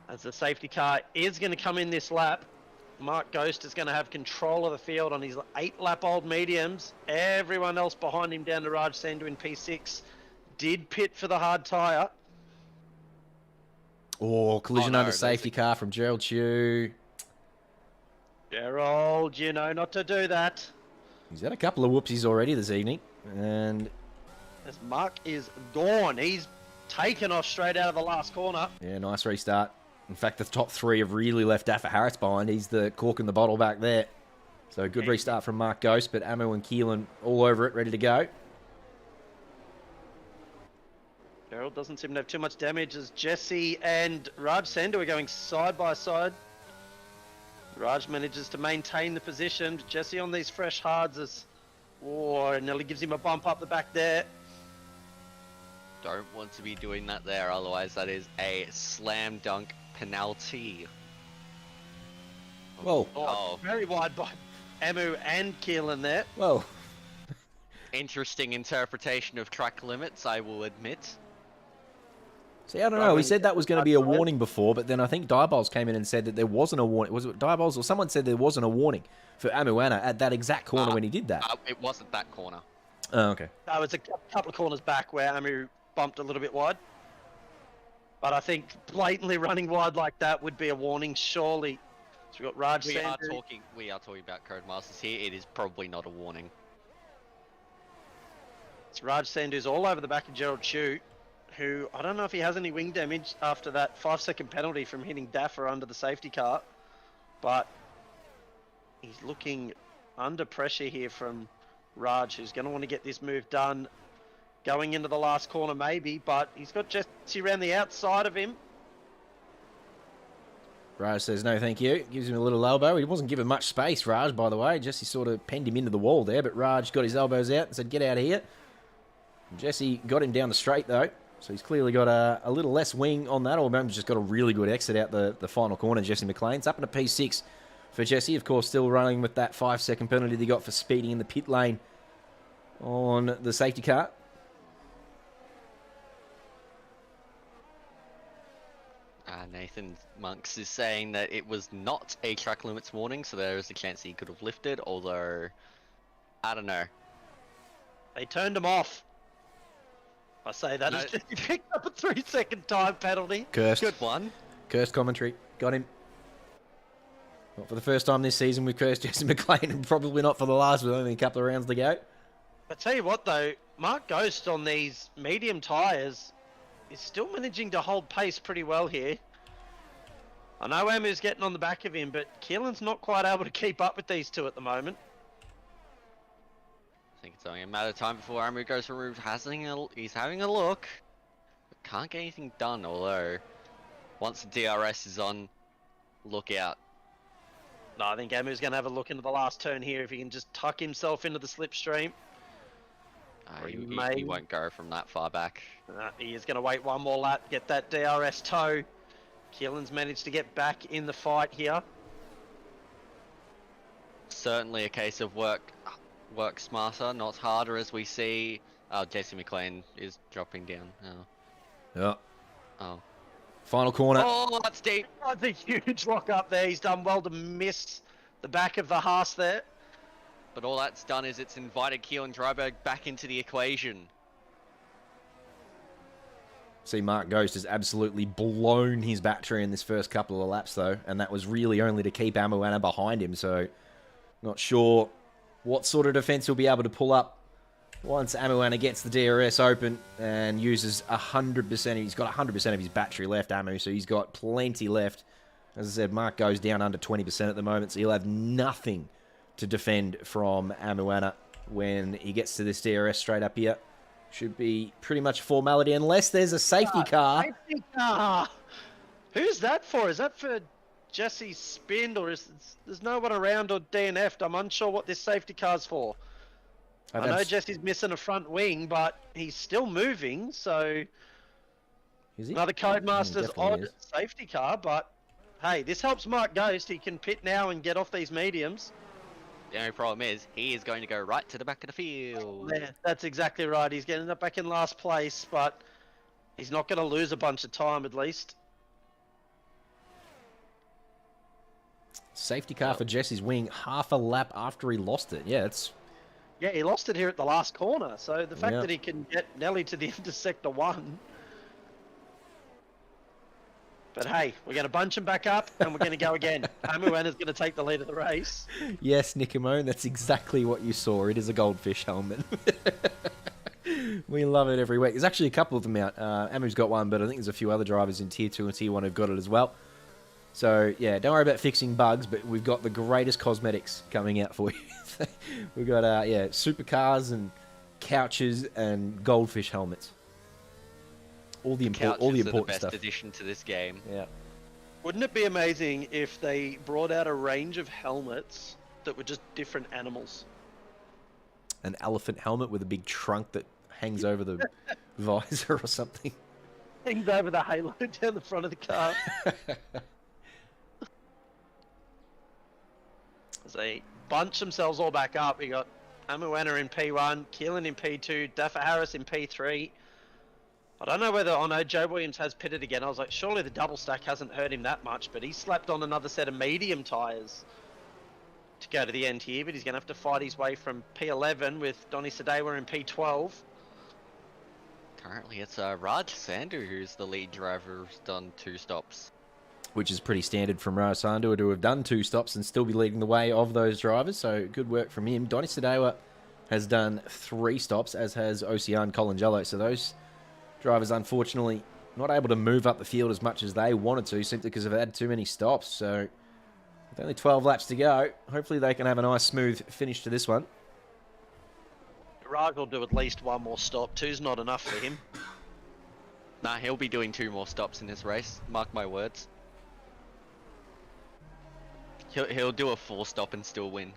As the safety car is going to come in this lap. Mark Ghost is going to have control of the field on his 8-lap-old mediums. Everyone else behind him down to Raj Sandhu in P6 did pit for the hard tyre. Oh, collision no, under there's safety car from Gerald Chew. Gerald, you know not to do that. He's had a couple of whoopsies already this evening. And As Mark is gone. He's taken off straight out of the last corner. yeah, nice restart. In fact, the top three have really left Daffa Harris behind. He's the cork in the bottle back there. So good restart from Mark Ghost, but Amu and Keelan all over it, ready to go. Gerald doesn't seem to have too much damage as Jesse and Raj Sandhu are going side by side. Raj manages to maintain the position. Jesse on these fresh hards is... Oh, nearly gives him a bump up the back there. Don't want to be doing that there, otherwise that is a slam dunk penalty. Whoa. Oh, very wide by Amu and Keelan there. Whoa. Interesting interpretation of track limits, I will admit. See, I don't know. We said that was going to be a warning before, but then I think Diabols came in and said that there wasn't a warning. Was it Diabols or someone said there wasn't a warning for Amuana at that exact corner when he did that? It wasn't that corner. Oh, okay. That was a couple of corners back where Amu bumped a little bit wide. But I think blatantly running wide like that would be a warning, surely. So we've got Raj We are Sandhu. talking about Codemasters here. It is probably not a warning. It's Raj Sandhu's all over the back of Gerald Chew, who I don't know if he has any wing damage after that 5-second penalty from hitting Daffer under the safety car, but he's looking under pressure here from Raj, who's going to want to get this move done going into the last corner maybe, but he's got Jesse around the outside of him. Raj says no thank you. Gives him a little elbow. He wasn't given much space, Raj, by the way. Jesse sort of penned him into the wall there, but Raj got his elbows out and said, get out of here. Jesse got him down the straight, though. So he's clearly got a little less wing on that, or maybe just got a really good exit out the final corner, Jesse McLean's up in a P6 for Jesse. Of course, still running with that 5-second penalty they got for speeding in the pit lane on the safety car. Nathan Monks is saying that it was not a track limits warning, so there is a chance he could have lifted, although, I don't know. They turned him off. I say that No. as Jesse picked up a 3-second time penalty. Cursed. Good one. Cursed commentary. Got him. Not for the first time this season we've cursed Jesse McLean, and probably not for the last, with only a couple of rounds to go. I tell you what though, Mark Ghost on these medium tyres is still managing to hold pace pretty well here. I know Amu's getting on the back of him, but Keelan's not quite able to keep up with these two at the moment. I think it's only a matter of time before Amu goes for move. He's having a look, but can't get anything done, although once the DRS is on, look out. No, I think Amu's going to have a look into the last turn here if he can just tuck himself into the slipstream. He won't go from that far back. He is going to wait one more lap, get that DRS toe. Keelan's managed to get back in the fight here. Certainly a case of work smarter, not harder, as we see. Jesse McLean is dropping down. Yeah. Oh. Final corner. Oh, that's deep. That's a huge lock up there. He's done well to miss the back of the Haas there. But all that's done is it's invited Keelan Dryberg back into the equation. See, Mark Ghost has absolutely blown his battery in this first couple of laps, though, and that was really only to keep Amuana behind him, so not sure what sort of defense he'll be able to pull up once Amuana gets the DRS open and uses 100%. He's got 100% of his battery left, Amu, so he's got plenty left. As I said, Mark goes down under 20% at the moment, so he'll have nothing to defend from Amuana when he gets to this DRS straight up here. Should be pretty much a formality unless there's a safety car. Safety car! Who's that for? Is that for Jesse's spin, or there's no one around or DNF'd? I'm unsure what this safety car's for. I know Jesse's missing a front wing, but he's still moving, so Is he? another Codemaster's Definitely odd is. safety car, but hey, this helps Mark Ghost. He can pit now and get off these mediums. The only problem is he is going to go right to the back of the field. Yeah, that's exactly right. He's getting up back in last place, but he's not going to lose a bunch of time at least. Safety car for Jesse's wing half a lap after he lost it. Yeah, it's... Yeah, he lost it here at the last corner. So the fact Yeah. that he can get Nelly to the end of sector 1. But hey, we're going to bunch him back up and we're going to go again. Amuana's going to take the lead of the race. Yes, Nickamone, that's exactly what you saw. It is a goldfish helmet. We love it every week. There's actually a couple of them out. Amu's got one, but I think there's a few other drivers in Tier 2 and Tier 1 who've got it as well. So, yeah, don't worry about fixing bugs, but we've got the greatest cosmetics coming out for you. We've got, supercars and couches and goldfish helmets. All the important best stuff. addition to this game. Yeah. Wouldn't it be amazing if they brought out a range of helmets that were just different animals? An elephant helmet with a big trunk that hangs over the visor or something. Hangs over the halo down the front of the car. As they bunch themselves all back up, you got Amuana in P1, Keelan in P2, Daffa Harris in P3. I don't know whether... Oh no, Joe Williams has pitted again. I was like, surely the double stack hasn't hurt him that much, but he slapped on another set of medium tyres to go to the end here, but he's going to have to fight his way from P11 with Donny Sadewa in P12. Currently, it's Raj Sander who's the lead driver who's done 2 stops. Which is pretty standard from Raj Sander to have done 2 stops and still be leading the way of those drivers. So good work from him. Donny Sadewa has done 3 stops, as has Ocean Colangello. So those drivers, unfortunately, not able to move up the field as much as they wanted to, simply because they've had too many stops. So with only 12 laps to go, hopefully they can have a nice, smooth finish to this one. Raj will do at least 1 more stop. 2's not enough for him. Nah, he'll be doing 2 more stops in this race. Mark my words. He'll do a 4 stop and still win.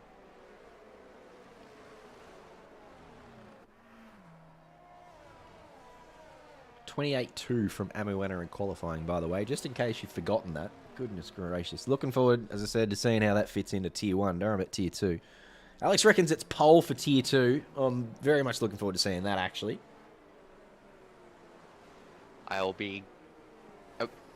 .28.2 from Amuana in qualifying, by the way, just in case you've forgotten that. Goodness gracious. Looking forward, as I said, to seeing how that fits into Tier 1. Don't worry about Tier 2. Alex reckons it's pole for Tier 2. I'm very much looking forward to seeing that, actually. I'll be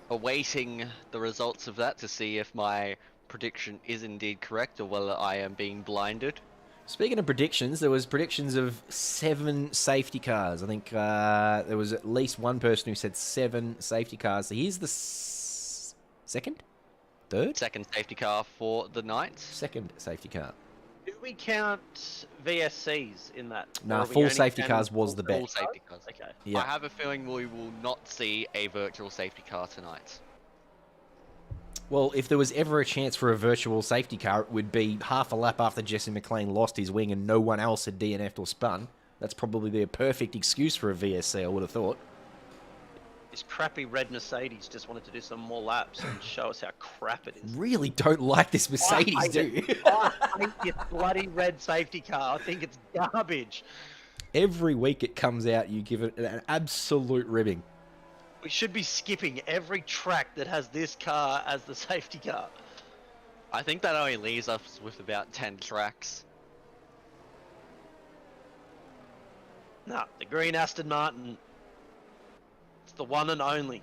awaiting the results of that to see if my prediction is indeed correct or whether I am being blinded. Speaking of predictions, there was predictions of 7 safety cars. I think there was at least one person who said 7 safety cars. So here's the second? Third? Second safety car for the night. Second safety car. Do we count VSCs in that? Or Nah, are we full only safety counting cars was the bet. Full safety cars. Okay. Yeah. I have a feeling we will not see a virtual safety car tonight. Well, if there was ever a chance for a virtual safety car, it would be half a lap after Jesse McLean lost his wing and no one else had DNF'd or spun. That's probably a perfect excuse for a VSC, I would have thought. This crappy red Mercedes just wanted to do some more laps and show us how crap it is. Really don't like this Mercedes, do you? I hate this bloody red safety car. I think it's garbage. Every week it comes out, you give it an absolute ribbing. We should be skipping every track that has this car as the safety car. I think that only leaves us with about 10 tracks. Nah, the green Aston Martin. It's the one and only.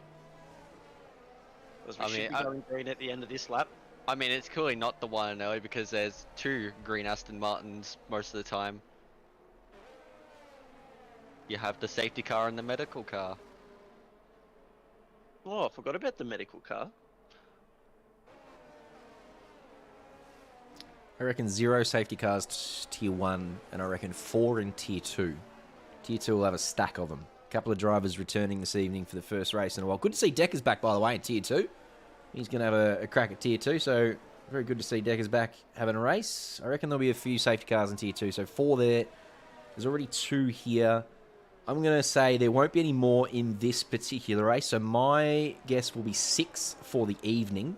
Because we should be going green at the end of this lap. I mean, it's clearly not the one and only because there's 2 green Aston Martins most of the time. You have the safety car and the medical car. Oh, I forgot about the medical car. I reckon 0 safety cars Tier 1, and I reckon 4 in Tier 2. Tier 2 will have a stack of them. A couple of drivers returning this evening for the first race in a while. Good to see Decker's back, by the way, in Tier 2. He's going to have a crack at Tier 2, so very good to see Decker's back having a race. I reckon there'll be a few safety cars in Tier 2, so 4 there. There's already 2 here. I'm going to say there won't be any more in this particular race, so my guess will be 6 for the evening.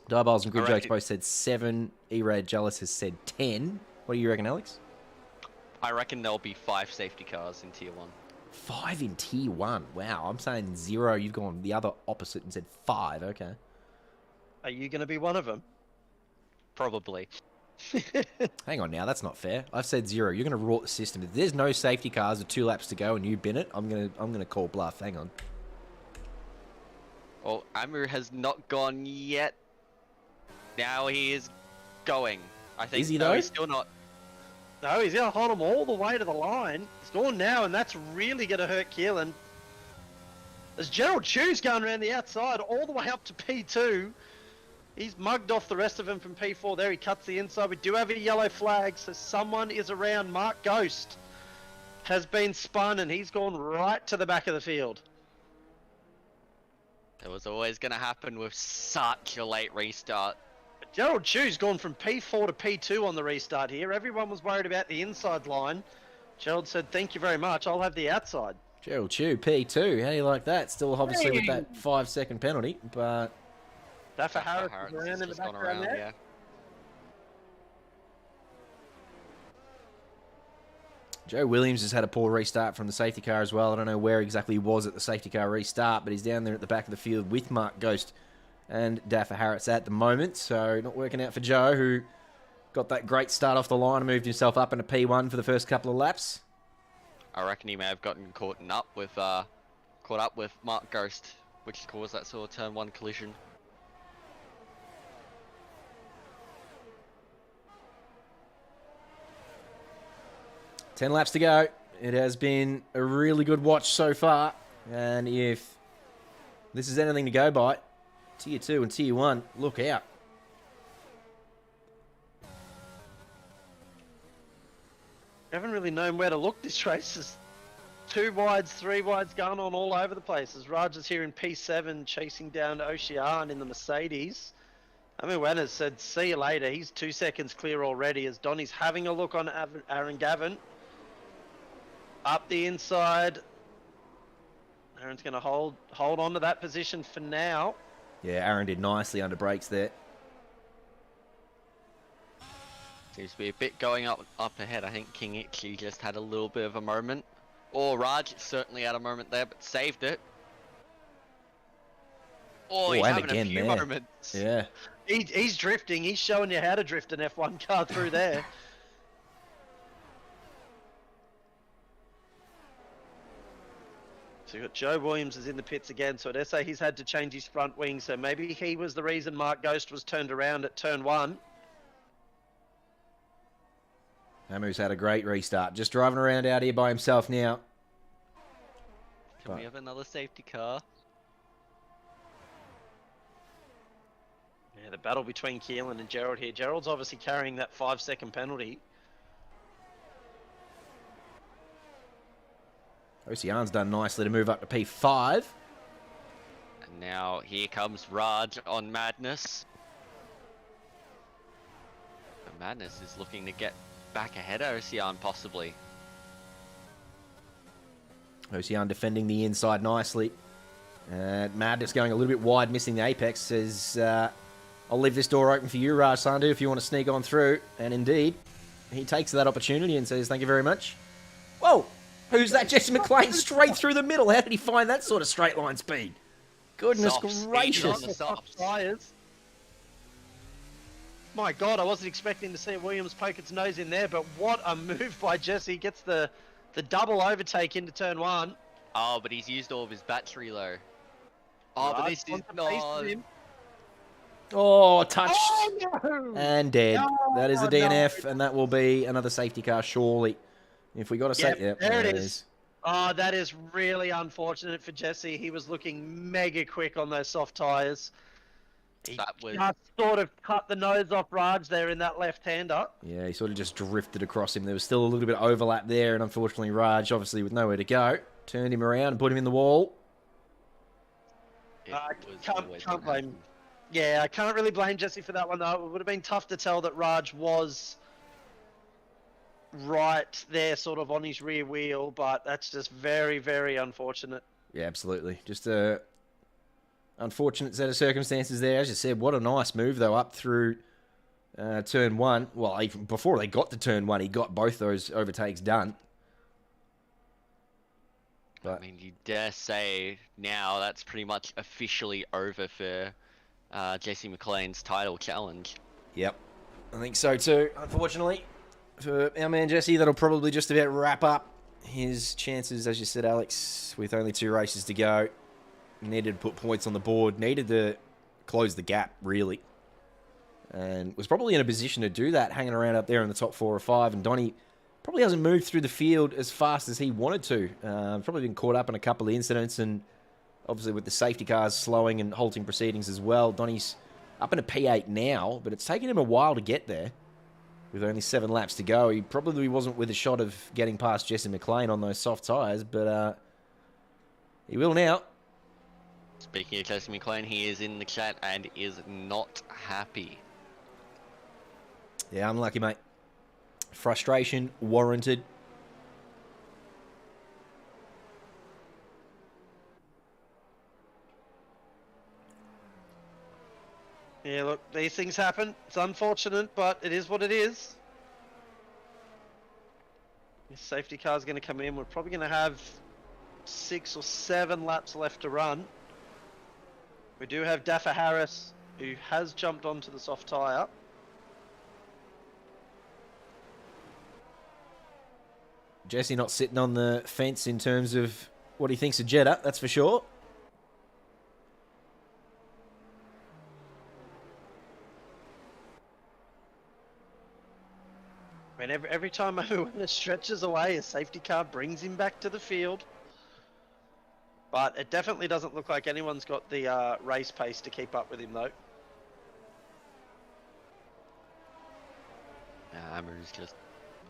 Diaboles and Grid Jokes both said 7. Erad Jealous has said 10. What do you reckon, Alex? I reckon there'll be 5 safety cars in Tier 1. 5 in Tier 1. Wow, I'm saying 0. You've gone the other opposite and said 5. Okay. Are you going to be one of them? Probably. Hang on now, that's not fair. I've said 0. You're going to rort the system. If there's no safety cars with 2 laps to go and you bin it, I'm gonna call bluff. Hang on. Well, Amir has not gone yet. Now he is going. I think. Is he no, though? he's still not. No, he's going to hold him all the way to the line. He's gone now, and that's really going to hurt Keelan. As Gerald Chew's going around the outside all the way up to P2. He's mugged off the rest of them from P4 there. He cuts the inside. We do have a yellow flag, so someone is around. Mark Ghost has been spun, and he's gone right to the back of the field. It was always going to happen with such a late restart. Gerald Chew's gone from P4 to P2 on the restart here. Everyone was worried about the inside line. Gerald said, thank you very much. I'll have the outside. Gerald Chew, P2. How do you like that? Still obviously with that 5-second penalty, but... Daffer Harris Harris is around has in the just gone background around, there. yeah. Joe Williams has had a poor restart from the safety car as well. I don't know where exactly he was at the safety car restart, but he's down there at the back of the field with Mark Ghost and Daffer Harris at the moment. So not working out for Joe, who got that great start off the line and moved himself up into P1 for the first couple of laps. I reckon he may have gotten caught up with Mark Ghost, which caused that sort of turn 1 collision. Ten laps to go. It has been a really good watch so far. And if this is anything to go by, Tier 2 and Tier 1, look out. I haven't really known where to look this race. There's 2 wides, 3 wides going on all over the place. As Raj is here in P7 chasing down Ocean in the Mercedes. Vengenance said, see you later. He's 2 seconds clear already as Donny's having a look on Aaron Gavin. Up the inside. Aaron's going to hold on to that position for now. Yeah, Aaron did nicely under brakes there. Seems to be a bit going up ahead. I think King actually just had a little bit of a moment. Or Raj certainly had a moment there, but saved it. Oh, he's having a few moments. Yeah. He's drifting. He's showing you how to drift an F1 car through there. So you've got Joe Williams is in the pits again. So at SA he's had to change his front wing. So maybe he was the reason Mark Ghost was turned around at turn 1. Hamu's had a great restart. Just driving around out here by himself now. Can we have another safety car? Yeah, the battle between Keelan and Gerald here. Gerald's obviously carrying that 5-second penalty. Ocean's done nicely to move up to P5. And now here comes Raj on Madness. And Madness is looking to get back ahead of Ocean possibly. Ocean defending the inside nicely. Madness going a little bit wide, missing the apex. Says, I'll leave this door open for you, Raj Sandhu, if you want to sneak on through. And indeed, he takes that opportunity and says, thank you very much. Whoa! Who's that? Jesse McLean straight through the middle. How did he find that sort of straight line speed? Goodness gracious. Soft tires. My God, I wasn't expecting to see Williams poke its nose in there, but what a move by Jesse. Gets the double overtake into turn 1. Oh, but he's used all of his battery low. Oh, but this is not... Oh, touched. Oh, no. And dead. No, that is a DNF, and that will be another safety car, surely. If we got a safety... Yep, there it is. Oh, that is really unfortunate for Jesse. He was looking mega quick on those soft tyres. He just sort of cut the nose off Raj there in that left-hander. Yeah, he sort of just drifted across him. There was still a little bit of overlap there, and unfortunately Raj, obviously with nowhere to go, turned him around and put him in the wall. Can't blame. Yeah, I can't really blame Jesse for that one, though. It would have been tough to tell that Raj was right there sort of on his rear wheel, but that's just very, very unfortunate. Yeah, absolutely. Just a unfortunate set of circumstances there. As you said, what a nice move, though, up through turn 1. Well, even before they got to turn 1, he got both those overtakes done. But, I mean, you dare say now that's pretty much officially over for Jesse McLean's title challenge. Yep, I think so too, unfortunately. For our man Jesse, that'll probably just about wrap up his chances, as you said, Alex, with only 2 races to go. Needed to put points on the board, needed to close the gap, really. and was probably in a position to do that, hanging around up there in the top 4 or 5. And Donny probably hasn't moved through the field as fast as he wanted to. Probably been caught up in a couple of incidents, and obviously with the safety cars slowing and halting proceedings as well. Donny's up in a P8 now, but it's taken him a while to get there. With only 7 laps to go, he probably wasn't with a shot of getting past Jesse McLean on those soft tyres, but he will now. Speaking of Jesse McLean, he is in the chat and is not happy. Yeah, unlucky, mate. Frustration warranted. Yeah, look, these things happen. It's unfortunate, but it is what it is. This safety car is going to come in. We're probably going to have 6 or 7 laps left to run. We do have Daffa Harris, who has jumped onto the soft tyre. Jesse not sitting on the fence in terms of what he thinks of Jeddah, that's for sure. I mean, every time Moana stretches away, a safety car brings him back to the field. But it definitely doesn't look like anyone's got the race pace to keep up with him, though. Amu's just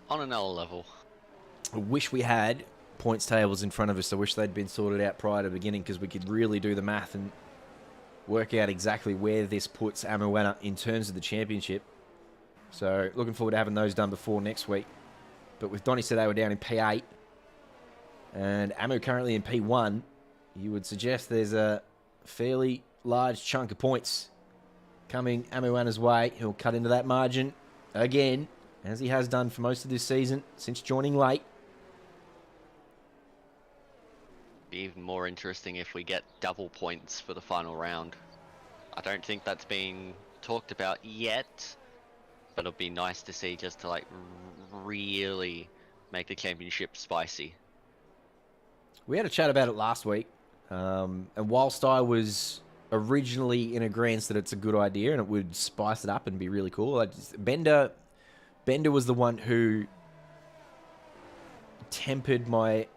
on another level. I wish we had points tables in front of us. I wish they'd been sorted out prior to the beginning, because we could really do the math and work out exactly where this puts Amoana in terms of the championship. So looking forward to having those done before next week. But with Donny today, we're down in P8 and Amu currently in P1. You would suggest there's a fairly large chunk of points coming Amoana's way. He'll cut into that margin again, as he has done for most of this season since joining late. Be even more interesting if we get double points for the final round. I don't think that's being talked about yet, but it'll be nice to see, just to like really make the championship spicy. We had a chat about it last week, and whilst I was originally in agreement that it's a good idea and it would spice it up and be really cool, Bender was the one who tempered my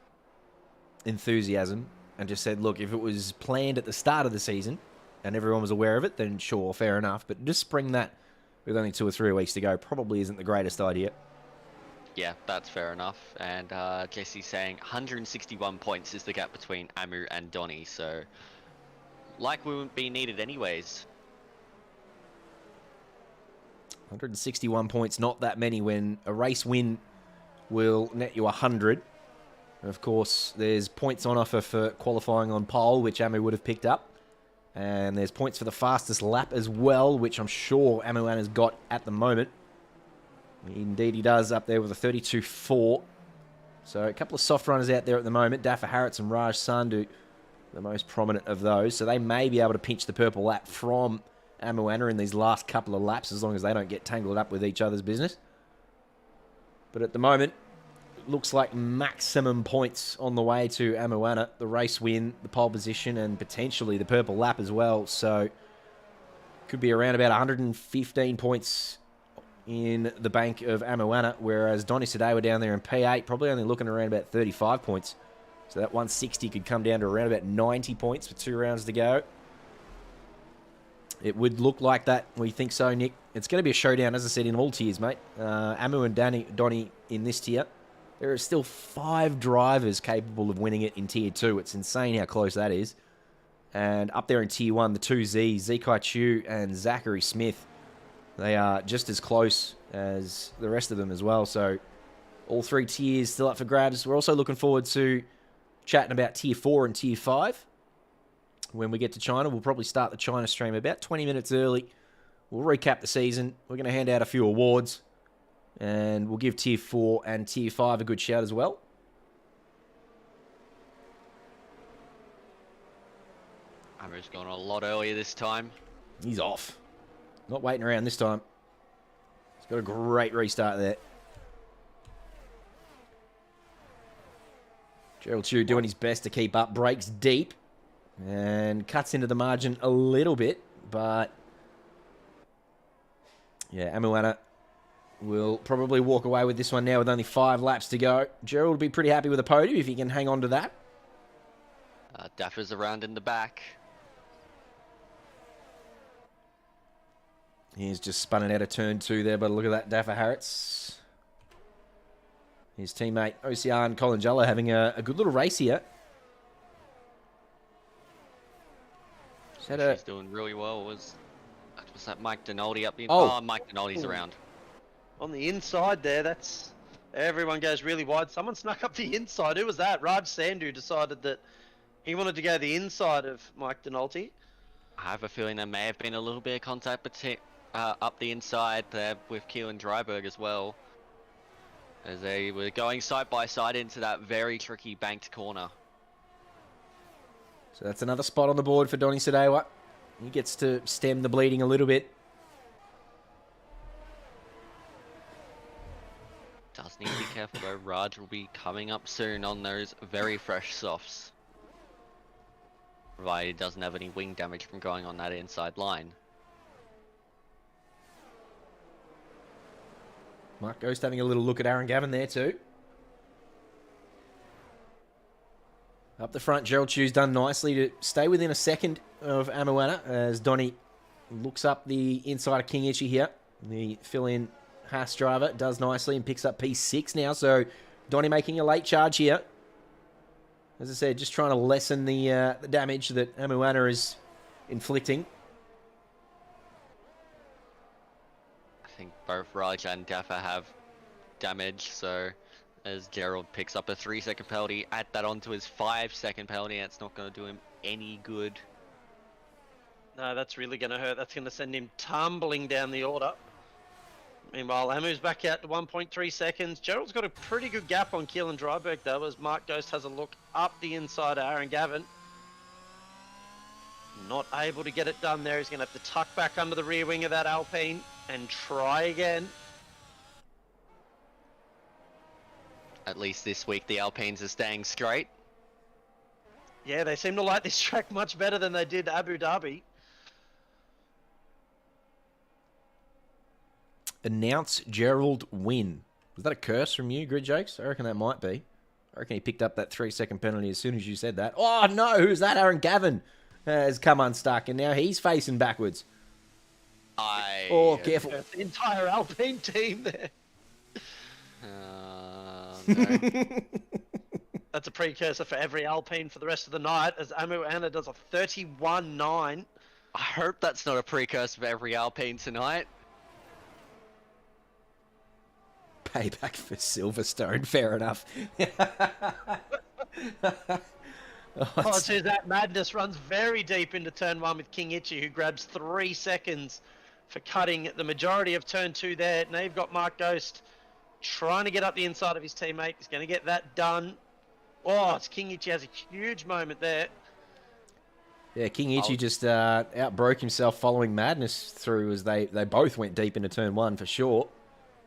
enthusiasm and just said, look, if it was planned at the start of the season and everyone was aware of it, then sure, fair enough. But just spring that with only 2 or 3 weeks to go probably isn't the greatest idea. Yeah, that's fair enough. And Jesse's saying 161 points is the gap between Amu and Donny, so like we wouldn't be needed anyways. 161 points, not that many, when a race win will net you 100. Of course, there's points on offer for qualifying on pole, which Amu would have picked up. And there's points for the fastest lap as well, which I'm sure Amuan has got at the moment. Indeed he does, up there with a 32.4. So a couple of soft runners out there at the moment. Daffa Harrits and Raj Sandhu, the most prominent of those. So they may be able to pinch the purple lap from Amuana in these last couple of laps, as long as they don't get tangled up with each other's business. But at the moment, looks like maximum points on the way to Amuana. The race win, the pole position, and potentially the purple lap as well. So could be around about 115 points in the bank of Amuana, whereas Donny today were down there in P8, probably only looking around about 35 points. So that 160 could come down to around about 90 points for 2 rounds to go. It would look like that. We think so, Nick. It's going to be a showdown, as I said, in all tiers, mate. Amu and Donny in this tier. There are still 5 drivers capable of winning it in Tier 2. It's insane how close that is. And up there in Tier 1, the 2 Z's, Zekai Chu and Zachary Smith, they are just as close as the rest of them as well. So all 3 tiers still up for grabs. We're also looking forward to chatting about Tier 4 and Tier 5. When we get to China, we'll probably start the China stream about 20 minutes early. We'll recap the season. We're going to hand out a few awards. And we'll give Tier 4 and Tier 5 a good shout as well. Amu's gone a lot earlier this time. He's off. Not waiting around this time. He's got a great restart there. Gerald Chu doing his best to keep up. Breaks deep. And cuts into the margin a little bit. But Yeah, Amuana will probably walk away with this one now with only 5 laps to go. Gerald will be pretty happy with a podium if he can hang on to that. Daffer's around in the back. He's just spun it out of turn 2 there, but look at that, Daffer Harris. His teammate OCR and Colin Jello having a good little race here. She's doing really well. Was that Mike Donaldi up the... Oh. Oh, Mike Donaldi's around. On the inside there, that's... Everyone goes really wide. Someone snuck up the inside. Who was that? Raj Sandhu decided that he wanted to go the inside of Mike Donaldi. I have a feeling there may have been a little bit of contact up the inside there with Keelan Dryberg as well. As they were going side by side into that very tricky banked corner. So that's another spot on the board for Donny Sadewa. He gets to stem the bleeding a little bit. Does need to be careful though. Raj will be coming up soon on those very fresh softs. Provided he doesn't have any wing damage from going on that inside line. Mark Ghost having a little look at Aaron Gavin there too. Up the front, Gerald Chu's done nicely to stay within a second of Amuana as Donny looks up the inside of King Itchy here. The fill-in Haas driver does nicely and picks up P6 now. So Donny making a late charge here. As I said, just trying to lessen the damage that Amuana is inflicting. I think both Raj and Daffer have damage, so as Gerald picks up a 3-second penalty, add that onto his 5-second penalty, it's not going to do him any good. No, that's really going to hurt. That's going to send him tumbling down the order. Meanwhile, Amu's back out to 1.3 seconds. Gerald's got a pretty good gap on Keelan Dryberg, though, as Mark Ghost has a look up the inside of Aaron Gavin. Not able to get it done there. He's going to have to tuck back under the rear wing of that Alpine and try again. At least this week the Alpines are staying straight. Yeah, they seem to like this track much better than they did Abu Dhabi. Announce Gerald win. Was that a curse from you, Grid Jokes? I reckon that might be. I reckon he picked up that 3-second penalty as soon as you said that. Oh, no, who's that? Aaron Gavin has come unstuck, and now he's facing backwards. Oh, careful. The entire Alpine team there. No. That's a precursor for every Alpine for the rest of the night, as Amuana does a 31-9. I hope that's not a precursor for every Alpine tonight. Payback for Silverstone, fair enough. Oh, geez, that madness runs very deep into turn 1 with King Itchy, who grabs 3 seconds for cutting the majority of turn 2 there. Now you've got Mark Ghost trying to get up the inside of his teammate. He's going to get that done. Oh, it's King Itchy has a huge moment there. Yeah, King Itchy just outbroke himself following madness through as they both went deep into turn 1 for sure.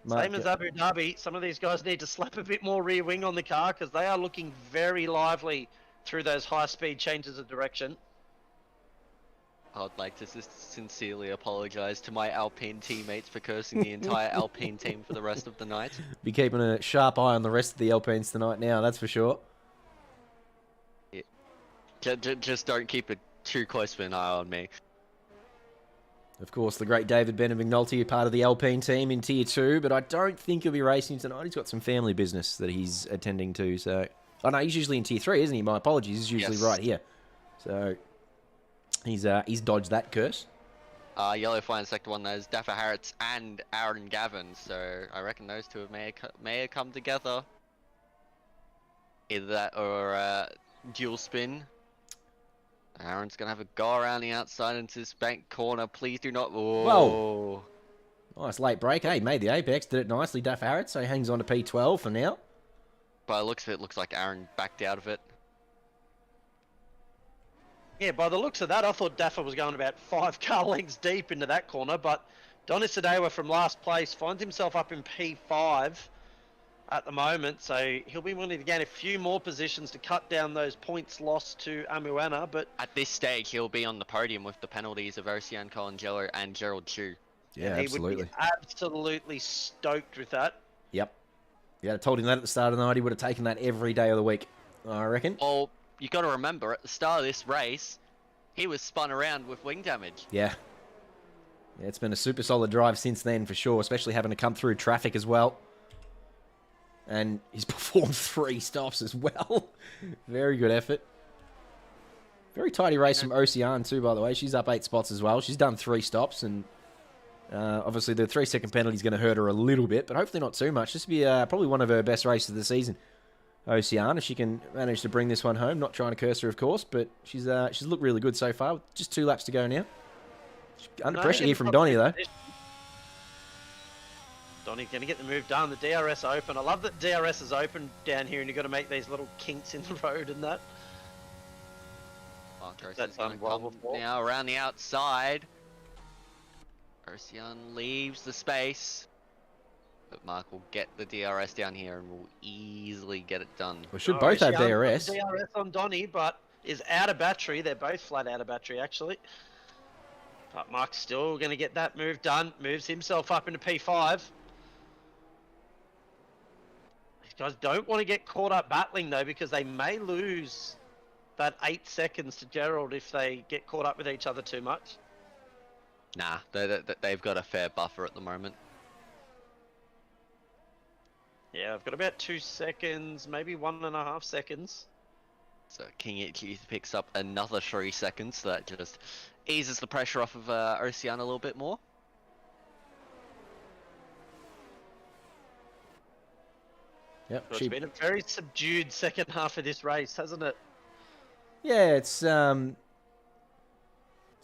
Same as Abu Dhabi, some of these guys need to slap a bit more rear wing on the car because they are looking very lively through those high-speed changes of direction. I'd like to sincerely apologise to my Alpine teammates for cursing the entire Alpine team for the rest of the night. Be keeping a sharp eye on the rest of the Alpines tonight now, that's for sure. Yeah. Just don't keep it too close of an eye on me. Of course, the great David Bennett McNulty, part of the Alpine team in Tier 2, but I don't think he'll be racing tonight. He's got some family business that he's attending to, so... Oh, no, he's usually in Tier 3, isn't he? My apologies, he's usually right here. So, he's dodged that curse. Yellow flying sector 1, there's Daffer Harris and Aaron Gavin, so I reckon those two may have come together. Either that or dual spin. Aaron's going to have a go around the outside into this bank corner. Please do not... Whoa. Nice late break. Hey, made the apex. Did it nicely, Daff Harris. So he hangs on to P12 for now. By the looks of it, looks like Aaron backed out of it. Yeah, by the looks of that, I thought Daffer was going about 5 car lengths deep into that corner, but Donny Sadewa from last place finds himself up in P5 at the moment, so he'll be wanting to gain a few more positions to cut down those points lost to Amuana, but... At this stage, he'll be on the podium with the penalties of Ocean Colangelo and Gerald Chu. Yeah, and he absolutely. would be absolutely stoked with that. Yep. Yeah, I told him that at the start of the night. He would have taken that every day of the week, I reckon. Well, you got to remember, at the start of this race, he was spun around with wing damage. Yeah. Yeah, it's been a super solid drive since then, for sure, especially having to come through traffic as well. And he's performed 3 stops as well. Very good effort. Very tidy race from Ocean too, by the way. She's up 8 spots as well. She's done 3 stops, and obviously the 3-second penalty is going to hurt her a little bit, but hopefully not too much. This will be probably one of her best races of the season. Ocean, if she can manage to bring this one home. Not trying to curse her, of course, but she's looked really good so far. Just 2 laps to go now. Under pressure here from Donnie, though. Donnie's going to get the move done. The DRS open. I love that DRS is open down here, and you've got to make these little kinks in the road and that. Marcos That's is going to done well come before. now around the outside. Ocean leaves the space. But Mark will get the DRS down here and will easily get it done. We should both have Ocean DRS. got DRS on Donnie, but is out of battery. They're both flat out of battery, actually. But Mark's still going to get that move done. Moves himself up into P5. These guys don't want to get caught up battling, though, because they may lose that 8 seconds to Gerald if they get caught up with each other too much. Nah, they've got a fair buffer at the moment. Yeah, I've got about 2 seconds, maybe 1.5 seconds. So King Itchy picks up another 3 seconds. So that just eases the pressure off of Ocean a little bit more. Yep. So it's been a very subdued second half of this race, hasn't it? Yeah, it's been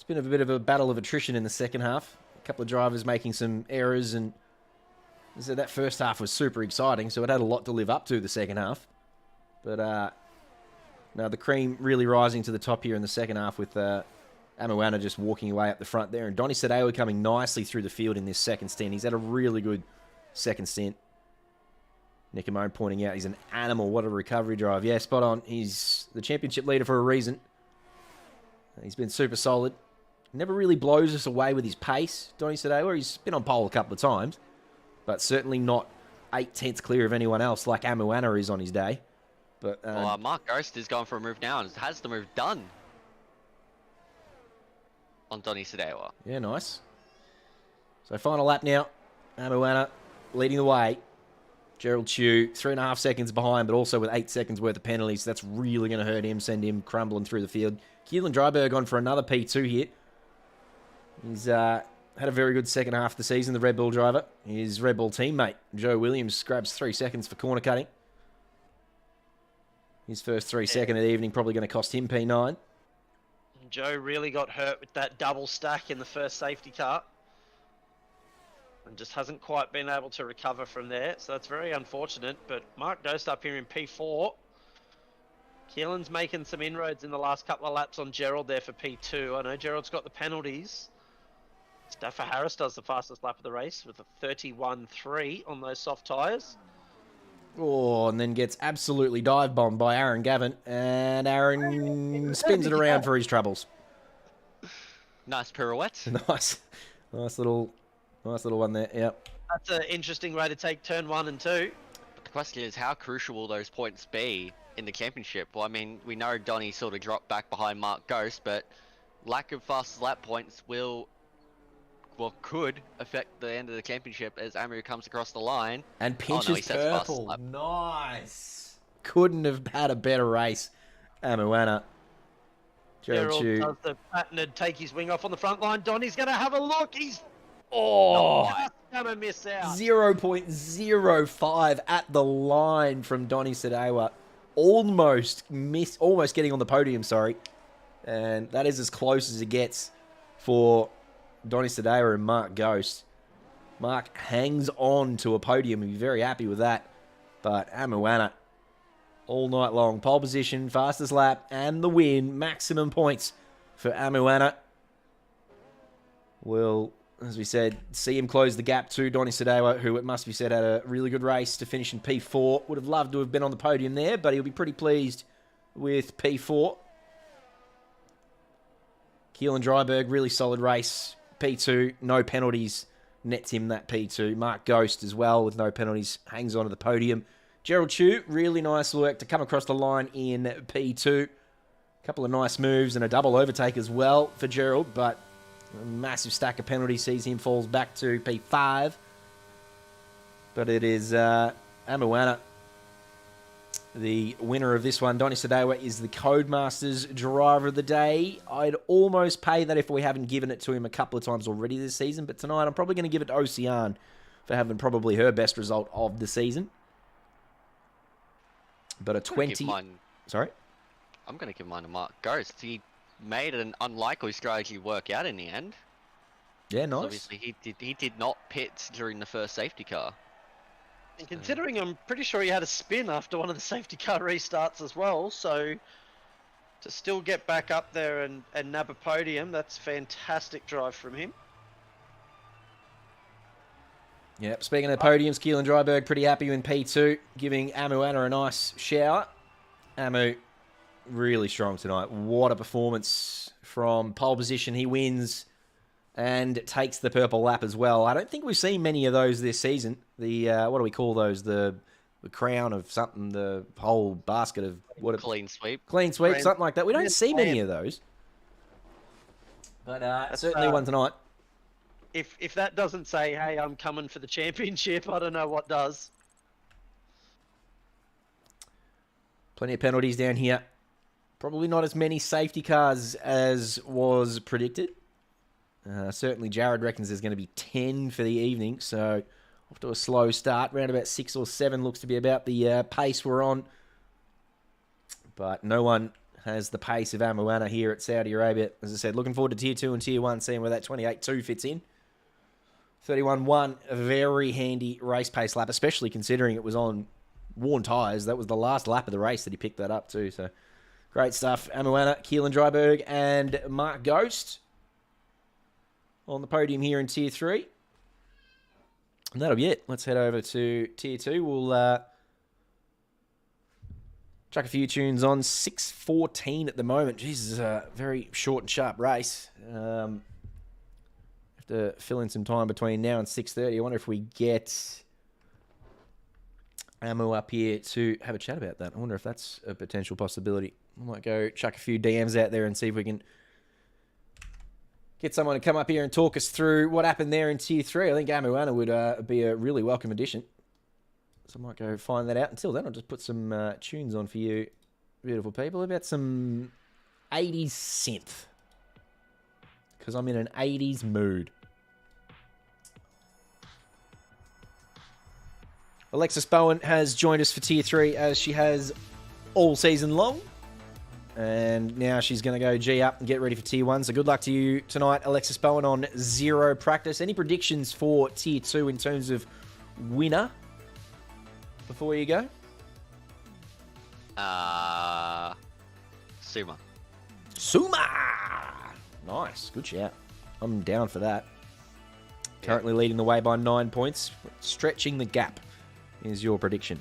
a bit of a battle of attrition in the second half. A couple of drivers making some errors, and so that first half was super exciting, so it had a lot to live up to the second half. But now the cream really rising to the top here in the second half with Amuana just walking away up the front there, and Donny Sadeo coming nicely through the field in this second stint. He's had a really good second stint. Nick Amone pointing out he's an animal. What a recovery drive. Yeah, spot on. He's the championship leader for a reason. He's been super solid. Never really blows us away with his pace, Donny Sadeo. He's been on pole a couple of times, but certainly not 8/10 clear of anyone else like Amuana is on his day. But Mark Ghost is going for a move now and has the move done on Donny Sadeo. Yeah, nice. So final lap now. Amuana leading the way. Gerald Chew, 3.5 seconds behind, but also with 8 seconds worth of penalties. That's really going to hurt him, send him crumbling through the field. Keelan Dryberg on for another P2 here. He's had a very good second half of the season, the Red Bull driver. His Red Bull teammate, Joe Williams, grabs 3 seconds for corner cutting. His first 3 second of the evening probably going to cost him P9. Joe really got hurt with that double stack in the first safety car. And just hasn't quite been able to recover from there. So that's very unfortunate. But Mark Ghost up here in P4. Keelan's making some inroads in the last couple of laps on Gerald there for P2. I know Gerald's got the penalties. Stafford Harris does the fastest lap of the race with a 31.3 on those soft tyres. Oh, and then gets absolutely dive bombed by Aaron Gavin. And Aaron spins it around for his troubles. Nice pirouette. Nice little one there. Yep. That's an interesting way to take turn 1 and 2. But the question is, how crucial will those points be in the championship? Well, I mean, we know Donny sort of dropped back behind Mark Ghost, but lack of fastest lap points could affect the end of the championship as Amu comes across the line. And pinches purple. Nice. Couldn't have had a better race, Amuana. Gerald does the patented take his wing off on the front line. Donny's going to have a look. He's just going to miss out. 0.05 at the line from Donny Sadewa. Almost getting on the podium, sorry. And that is as close as it gets for Donny Sadewa and Mark Ghost. Mark hangs on to a podium. He'll be very happy with that. But Amuana, all night long. Pole position, fastest lap, and the win. Maximum points for Amuana. We'll, as we said, see him close the gap to Donny Sadewa, who, it must be said, had a really good race to finish in P4. Would have loved to have been on the podium there, but he'll be pretty pleased with P4. Keelan Dryberg, really solid race. P2, no penalties nets him that P2. Mark Ghost as well, with no penalties, hangs on to the podium. Gerald Chu, really nice work to come across the line in P2. Couple of nice moves and a double overtake as well for Gerald, but a massive stack of penalties sees him falls back to P5. But it is Amuana, the winner of this one. Donny Sadewa is the Codemasters driver of the day. I'd almost pay that if we haven't given it to him a couple of times already this season, but tonight I'm probably going to give it to Ocean for having probably her best result of the season. But a 20... Sorry? I'm going to give mine to Mark Ghost. He made an unlikely strategy work out in the end. Yeah, nice. Obviously, he did not pit during the first safety car. And considering I'm pretty sure he had a spin after one of the safety car restarts as well, so to still get back up there and nab a podium, that's fantastic drive from him. Yep, speaking of podiums, Keelan Dryberg pretty happy in P2, giving Amuana a nice shower. Amu, really strong tonight. What a performance from pole position. He wins and takes the purple lap as well. I don't think we've seen many of those this season. The, what do we call those? The crown of something, the whole basket of... what? Clean sweep. Clean sweep, something like that. We don't see many of those. But certainly one tonight. If that doesn't say, hey, I'm coming for the championship, I don't know what does. Plenty of penalties down here. Probably not as many safety cars as was predicted. Certainly Jared reckons there's going to be 10 for the evening, so off to a slow start. Round about 6 or 7 looks to be about the pace we're on. But no one has the pace of Amuana here at Saudi Arabia. As I said, looking forward to Tier 2 and Tier 1, seeing where that 28.2 fits in. 31.1, a very handy race pace lap, especially considering it was on worn tyres. That was the last lap of the race that he picked that up too. So great stuff. Amuana, Keelan Dryberg, and Mark Ghost on the podium here in Tier 3. And that'll be it. Let's head over to Tier 2. We'll chuck a few tunes on. 6:14 at the moment. Jesus, a very short and sharp race. To fill in some time between now and 6:30. I wonder if we get Amu up here to have a chat about that. I wonder if that's a potential possibility. I might go chuck a few DMs out there and see if we can get someone to come up here and talk us through what happened there in Tier 3. I think Amuana would be a really welcome addition. So I might go find that out. Until then, I'll just put some tunes on for you, beautiful people, about some 80s synth. Because I'm in an 80s mood. Alexis Bowen has joined us for Tier 3 as she has all season long. And now she's going to go G up and get ready for Tier 1. So good luck to you tonight, Alexis Bowen, on 0 practice. Any predictions for Tier 2 in terms of winner before you go? Suma. Suma! Nice. Good shout. I'm down for that. Currently leading the way by 9 points. Stretching the gap is your prediction.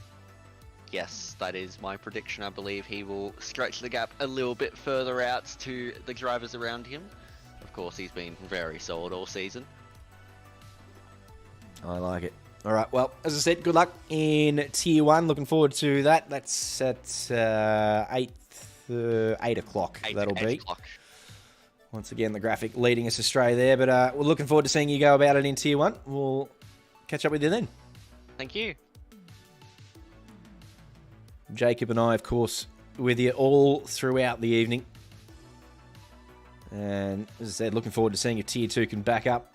Yes, that is my prediction. I believe he will stretch the gap a little bit further out to the drivers around him. Of course, he's been very solid all season. I like it. All right, well, as I said, good luck in Tier 1. Looking forward to that. That's at 8 o'clock. That'll be. 8 o'clock. Once again, the graphic leading us astray there. But we're looking forward to seeing you go about it in Tier 1. We'll catch up with you then. Thank you. Jacob and I, of course, with you all throughout the evening. And as I said, looking forward to seeing if Tier 2 can back up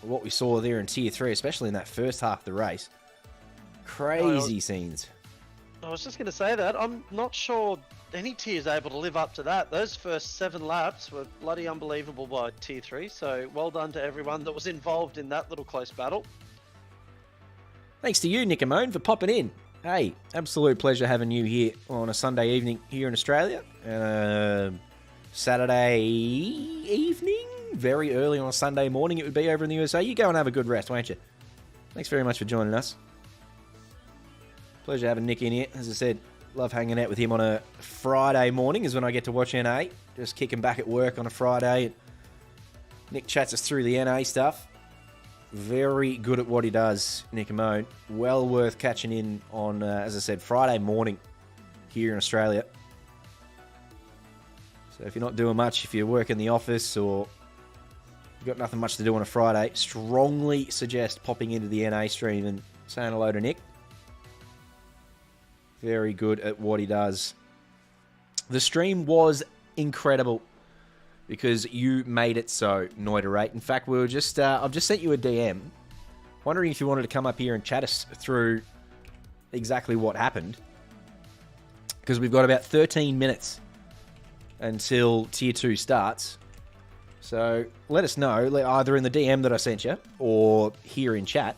what we saw there in Tier 3, especially in that first half of the race. Crazy scenes. I was just going to say that. I'm not sure any tier is able to live up to that. Those first 7 laps were bloody unbelievable by Tier 3, so well done to everyone that was involved in that little close battle. Thanks to you, Nick Amone, for popping in. Hey, absolute pleasure having you here on a Sunday evening here in Australia. Saturday evening, very early on a Sunday morning it would be over in the USA. You go and have a good rest, won't you? Thanks very much for joining us. Pleasure having Nick in here. As I said, love hanging out with him on a Friday morning is when I get to watch NA. Just kicking back at work on a Friday. Nick chats us through the NA stuff. Very good at what he does, Nick Amone. Well worth catching in on, as I said, Friday morning here in Australia. So if you're not doing much, if you work in the office or you've got nothing much to do on a Friday, strongly suggest popping into the NA stream and saying hello to Nick. Very good at what he does. The stream was incredible because you made it so, Noiterate. In fact, we were just I've just sent you a DM wondering if you wanted to come up here and chat us through exactly what happened. Because we've got about 13 minutes until Tier 2 starts. So let us know, either in the DM that I sent you or here in chat,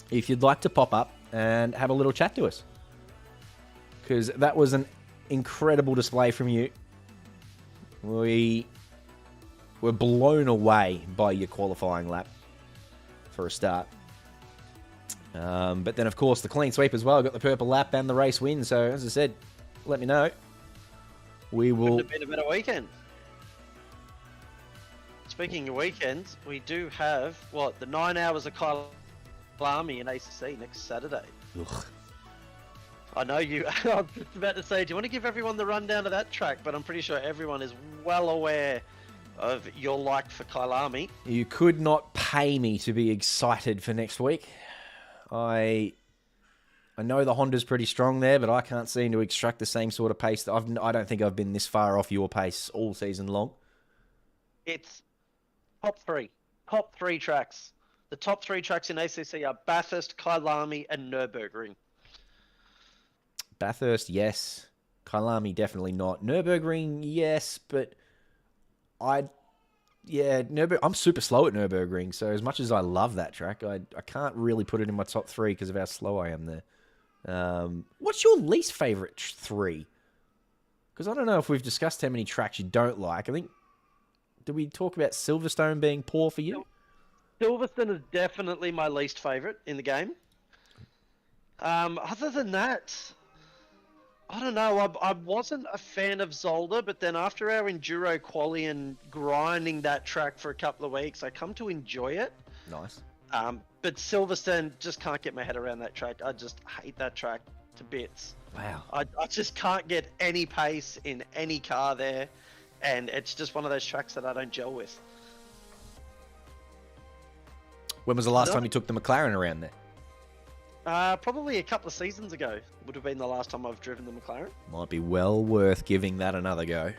if you'd like to pop up and have a little chat to us. Because that was an incredible display from you. We were blown away by your qualifying lap for a start. But then, of course, the clean sweep as well. Got the purple lap and the race win. So, as I said, let me know. We will... Couldn't have been a better weekend. Speaking of weekends, we do have, the 9 hours of Kyalami in ACC next Saturday. Ugh. I know you... I was just about to say, do you want to give everyone the rundown of that track? But I'm pretty sure everyone is well aware of your like for Kyalami. You could not pay me to be excited for next week. I know the Honda's pretty strong there, but I can't seem to extract the same sort of pace. I don't think I've been this far off your pace all season long. It's top three. Top three tracks. The top three tracks in ACC are Bathurst, Kyalami, and Nürburgring. Bathurst, yes. Kyalami, definitely not. Nürburgring, yes, but I'm super slow at Nürburgring, so as much as I love that track, I can't really put it in my top three because of how slow I am there. What's your least favourite three? Because I don't know if we've discussed how many tracks you don't like. I think, did we talk about Silverstone being poor for you? Silverstone is definitely my least favourite in the game. Other than that, I don't know. I wasn't a fan of Zolder, but then after our Enduro quali and grinding that track for a couple of weeks, I come to enjoy it. Nice. But Silverstone, just can't get my head around that track. I just hate that track to bits. Wow. I just can't get any pace in any car there, and it's just one of those tracks that I don't gel with. When was the last time you took the McLaren around there? Probably a couple of seasons ago would have been the last time I've driven the McLaren. Might be well worth giving that another go.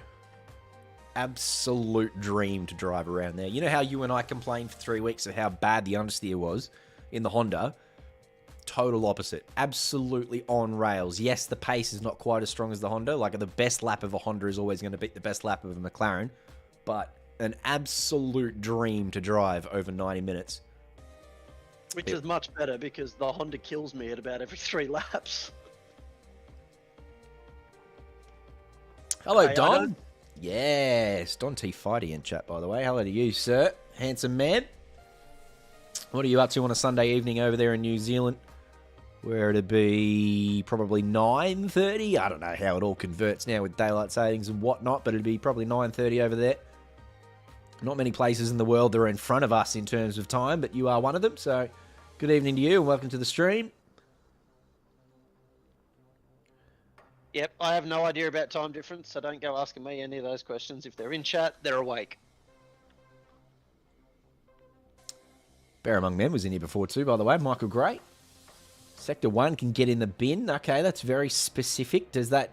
Absolute dream to drive around there. You know how you and I complained for 3 weeks of how bad the understeer was in the Honda? Total opposite. Absolutely on rails. Yes, the pace is not quite as strong as the Honda. Like, the best lap of a Honda is always going to beat the best lap of a McLaren. But an absolute dream to drive over 90 minutes. Which is much better because the Honda kills me at about every 3 laps. Hello, Don. Yes, Don T. Fighty in chat, by the way. Hello to you, sir. Handsome man. What are you up to on a Sunday evening over there in New Zealand? Where it'd be probably 9:30. I don't know how it all converts now with daylight savings and whatnot, but it'd be probably 9:30 over there. Not many places in the world that are in front of us in terms of time, but you are one of them, so good evening to you and welcome to the stream. Yep, I have no idea about time difference, so don't go asking me any of those questions. If they're in chat, they're awake. Bear Among Men was in here before too, by the way. Michael Gray. Sector 1 can get in the bin. Okay, that's very specific. Does that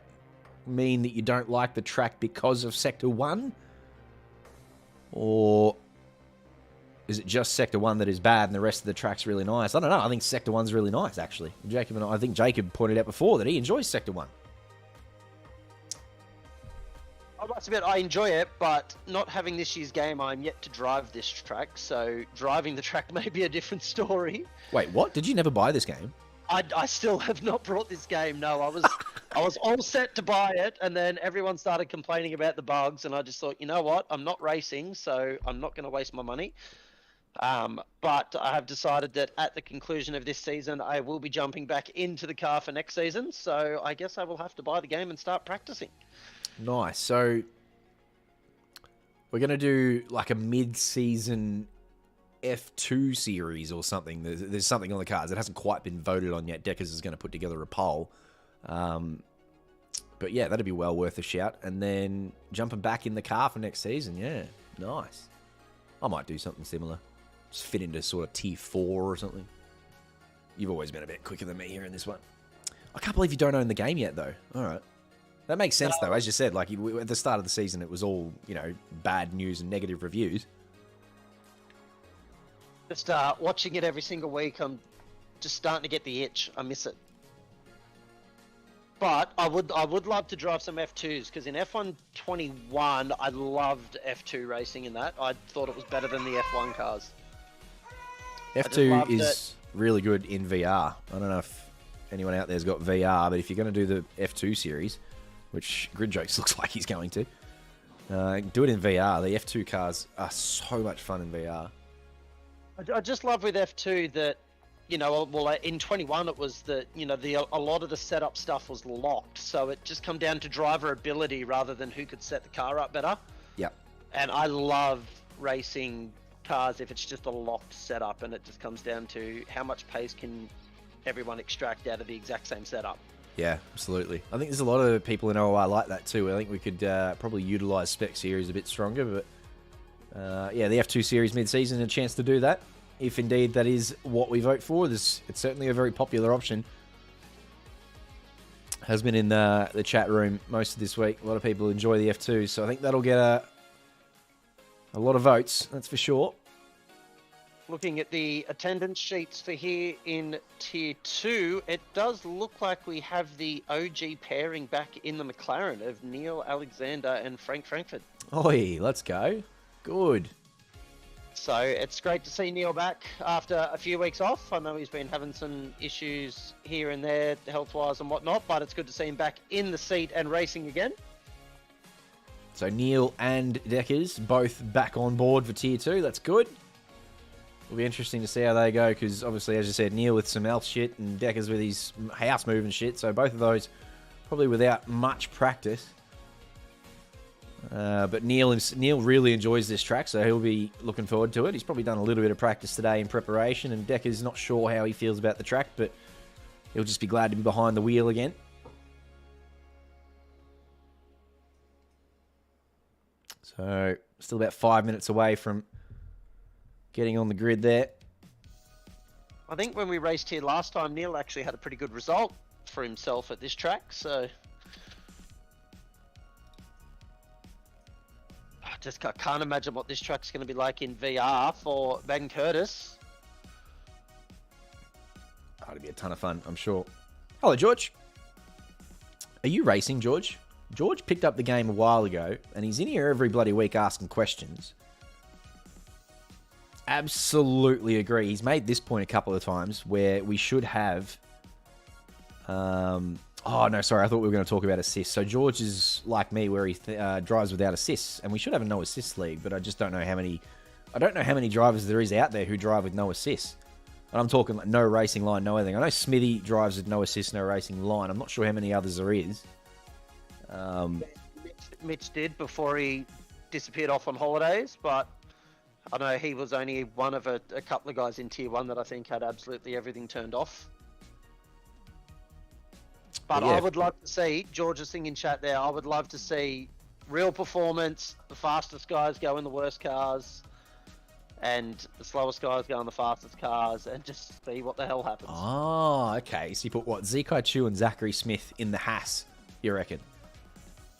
mean that you don't like the track because of Sector 1? Or is it just Sector 1 that is bad and the rest of the track's really nice? I don't know. I think Sector 1's really nice, actually. I think Jacob pointed out before that he enjoys Sector 1. I must admit, I enjoy it, but not having this year's game, I'm yet to drive this track, so driving the track may be a different story. Wait, what? Did you never buy this game? I still have not brought this game, no. I was all set to buy it, and then everyone started complaining about the bugs, and I just thought, you know what, I'm not racing, so I'm not going to waste my money. But I have decided that at the conclusion of this season, I will be jumping back into the car for next season, so I guess I will have to buy the game and start practicing. Nice. So we're going to do like a mid-season F2 series or something. There's something on the cards that hasn't quite been voted on yet. Deckers is going to put together a poll. But yeah, that'd be well worth a shout. And then jumping back in the car for next season. Yeah, nice. I might do something similar. Just fit into sort of tier 4 or something. You've always been a bit quicker than me here in this one. I can't believe you don't own the game yet, though. All right. That makes sense, though. As you said, like at the start of the season, it was all, you know, bad news and negative reviews. Just watching it every single week, I'm just starting to get the itch. I miss it. But I would love to drive some F2s, because in F1 21, I loved F2 racing in that. I thought it was better than the F1 cars. F2 is really good in VR. I don't know if anyone out there's got VR, but if you're going to do the F2 series, which Grid Jokes looks like he's going to, do it in VR. The F2 cars are so much fun in VR. I just love with F2 that, you know, well, in 21 it was that, you know, a lot of the setup stuff was locked, so it just come down to driver ability rather than who could set the car up better. Yep. And I love racing cars if it's just a locked setup, and it just comes down to how much pace can everyone extract out of the exact same setup. Yeah, absolutely. I think there's a lot of people in OI like that too. I think we could probably utilise Spec Series a bit stronger, but yeah, the F2 Series mid-season, a chance to do that. If indeed that is what we vote for, it's certainly a very popular option. Has been in the chat room most of this week. A lot of people enjoy the F2, so I think that'll get a lot of votes, that's for sure. Looking at the attendance sheets for here in Tier 2, it does look like we have the OG pairing back in the McLaren of Neil Alexander and Frank Frankfurt. Oi, let's go. Good. So it's great to see Neil back after a few weeks off. I know he's been having some issues here and there, health-wise and whatnot, but it's good to see him back in the seat and racing again. So Neil and Deckers both back on board for Tier 2. That's good. It'll be interesting to see how they go, because obviously, as you said, Neil with some health shit and Deckers with his house moving shit. So both of those probably without much practice. But Neil really enjoys this track, so he'll be looking forward to it. He's probably done a little bit of practice today in preparation, and Decker's not sure how he feels about the track, but he'll just be glad to be behind the wheel again. So, still about 5 minutes away from getting on the grid there. I think when we raced here last time, Neil actually had a pretty good result for himself at this track, so I can't imagine what this track's going to be like in VR for Ben Curtis. Oh, it'll be a ton of fun, I'm sure. Hello, George. Are you racing, George? George picked up the game a while ago, and he's in here every bloody week asking questions. Absolutely agree. He's made this point a couple of times where we should have... Oh, no, sorry. I thought we were going to talk about assists. So George is like me, where he drives without assists, and we should have a no assist league, but I just don't know how many... I don't know how many drivers there is out there who drive with no assists. And I'm talking like no racing line, no anything. I know Smithy drives with no assist, no racing line. I'm not sure how many others there is. Mitch did before he disappeared off on holidays, but I know he was only one of a couple of guys in Tier 1 that I think had absolutely everything turned off. But yeah. I would love to see, George's thing in chat there, I would love to see real performance, the fastest guys go in the worst cars, and the slowest guys go in the fastest cars, and just see what the hell happens. Oh, okay. So you put what, Zekai Chu and Zachary Smith in the Haas, you reckon?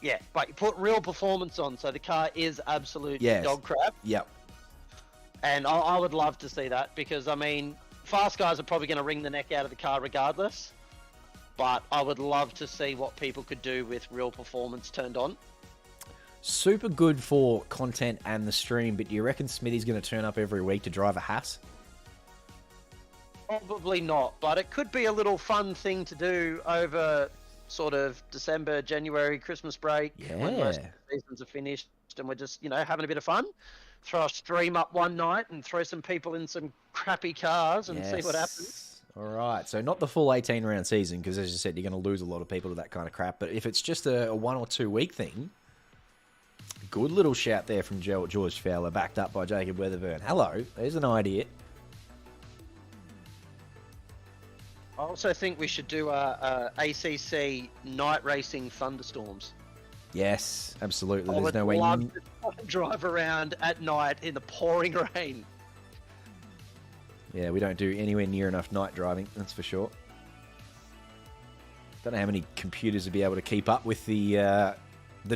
Yeah, but you put real performance on, so the car is absolute dog crap. Yep. And I would love to see that, because, I mean, fast guys are probably going to wring the neck out of the car regardless. But I would love to see what people could do with real performance turned on. Super good for content and the stream, but do you reckon Smithy's going to turn up every week to drive a Haas? Probably not, but it could be a little fun thing to do over sort of December, January, Christmas break, when most of the seasons are finished and we're just, you know, having a bit of fun. Throw a stream up one night and throw some people in some crappy cars and see what happens. All right, so not the full 18-round season, because as you said, you're going to lose a lot of people to that kind of crap. But if it's just a 1 or 2 week thing, Good little shout there from George Fowler, backed up by Jacob Weatherburn. Hello, there's an idea. I also think we should do a ACC night racing thunderstorms. Yes, absolutely. I There's would no way. love to drive around at night in the pouring rain. Yeah, we don't do anywhere near enough night driving, that's for sure. Don't know how many computers would be able to keep up with the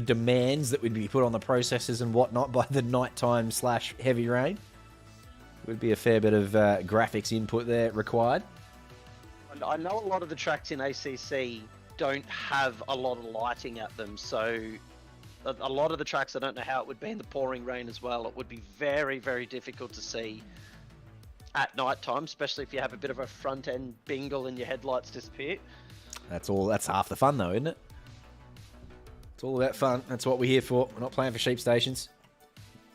demands that would be put on the processors and whatnot by the nighttime / heavy rain. Would be a fair bit of graphics input there required. I know a lot of the tracks in ACC don't have a lot of lighting at them, so a lot of the tracks, I don't know how it would be in the pouring rain as well. It would be very, very difficult to see at night time, especially if you have a bit of a front end bingle and your headlights disappear. That's half the fun though, isn't it? It's all about fun. That's what we're here for. We're not playing for sheep stations.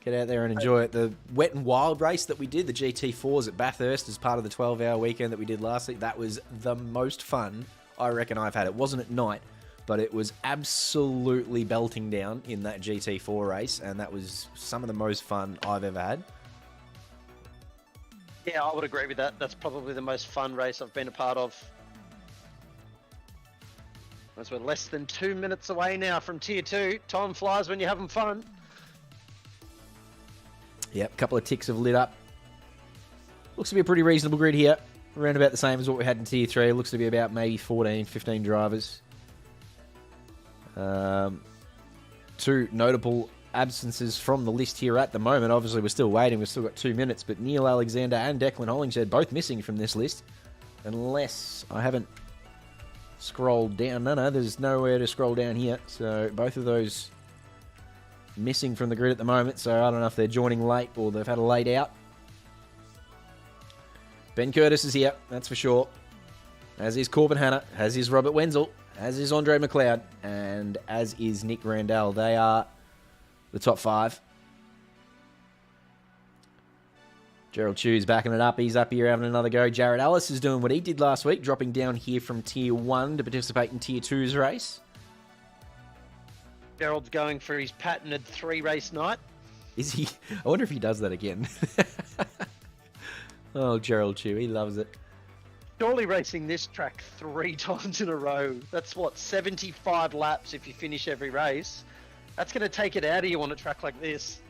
Get out there and enjoy it. The wet and wild race that we did, the GT4s at Bathurst, as part of the 12-hour weekend that we did last week, that was the most fun I reckon I've had. It wasn't at night, but it was absolutely belting down in that GT4 race, and that was some of the most fun I've ever had. Yeah, I would agree with that. That's probably the most fun race I've been a part of. As we're less than 2 minutes away now from Tier 2. Time flies when you're having fun. Yep, a couple of ticks have lit up. Looks to be a pretty reasonable grid here. Around about the same as what we had in Tier 3. Looks to be about maybe 14, 15 drivers. Two notable absences from the list here at the moment. Obviously, we're still waiting. We've still got 2 minutes. But Neil Alexander and Declan Hollingshead both missing from this list. Unless I haven't scrolled down. No, there's nowhere to scroll down here. So both of those missing from the grid at the moment. So I don't know if they're joining late or they've had a late out. Ben Curtis is here, that's for sure. As is Corbin Hanna, as is Robert Wenzel, as is Andre McLeod, and as is Nick Randall. They are the top 5. Gerald Chew's backing it up. He's up here having another go. Jared Ellis is doing what he did last week, dropping down here from Tier 1 to participate in Tier 2's race. Gerald's going for his patented 3-race night. Is he? I wonder if he does that again. Oh, Gerald Chew, he loves it. Surely racing this track 3 times in a row. That's what, 75 laps if you finish every race. That's going to take it out of you on a track like this.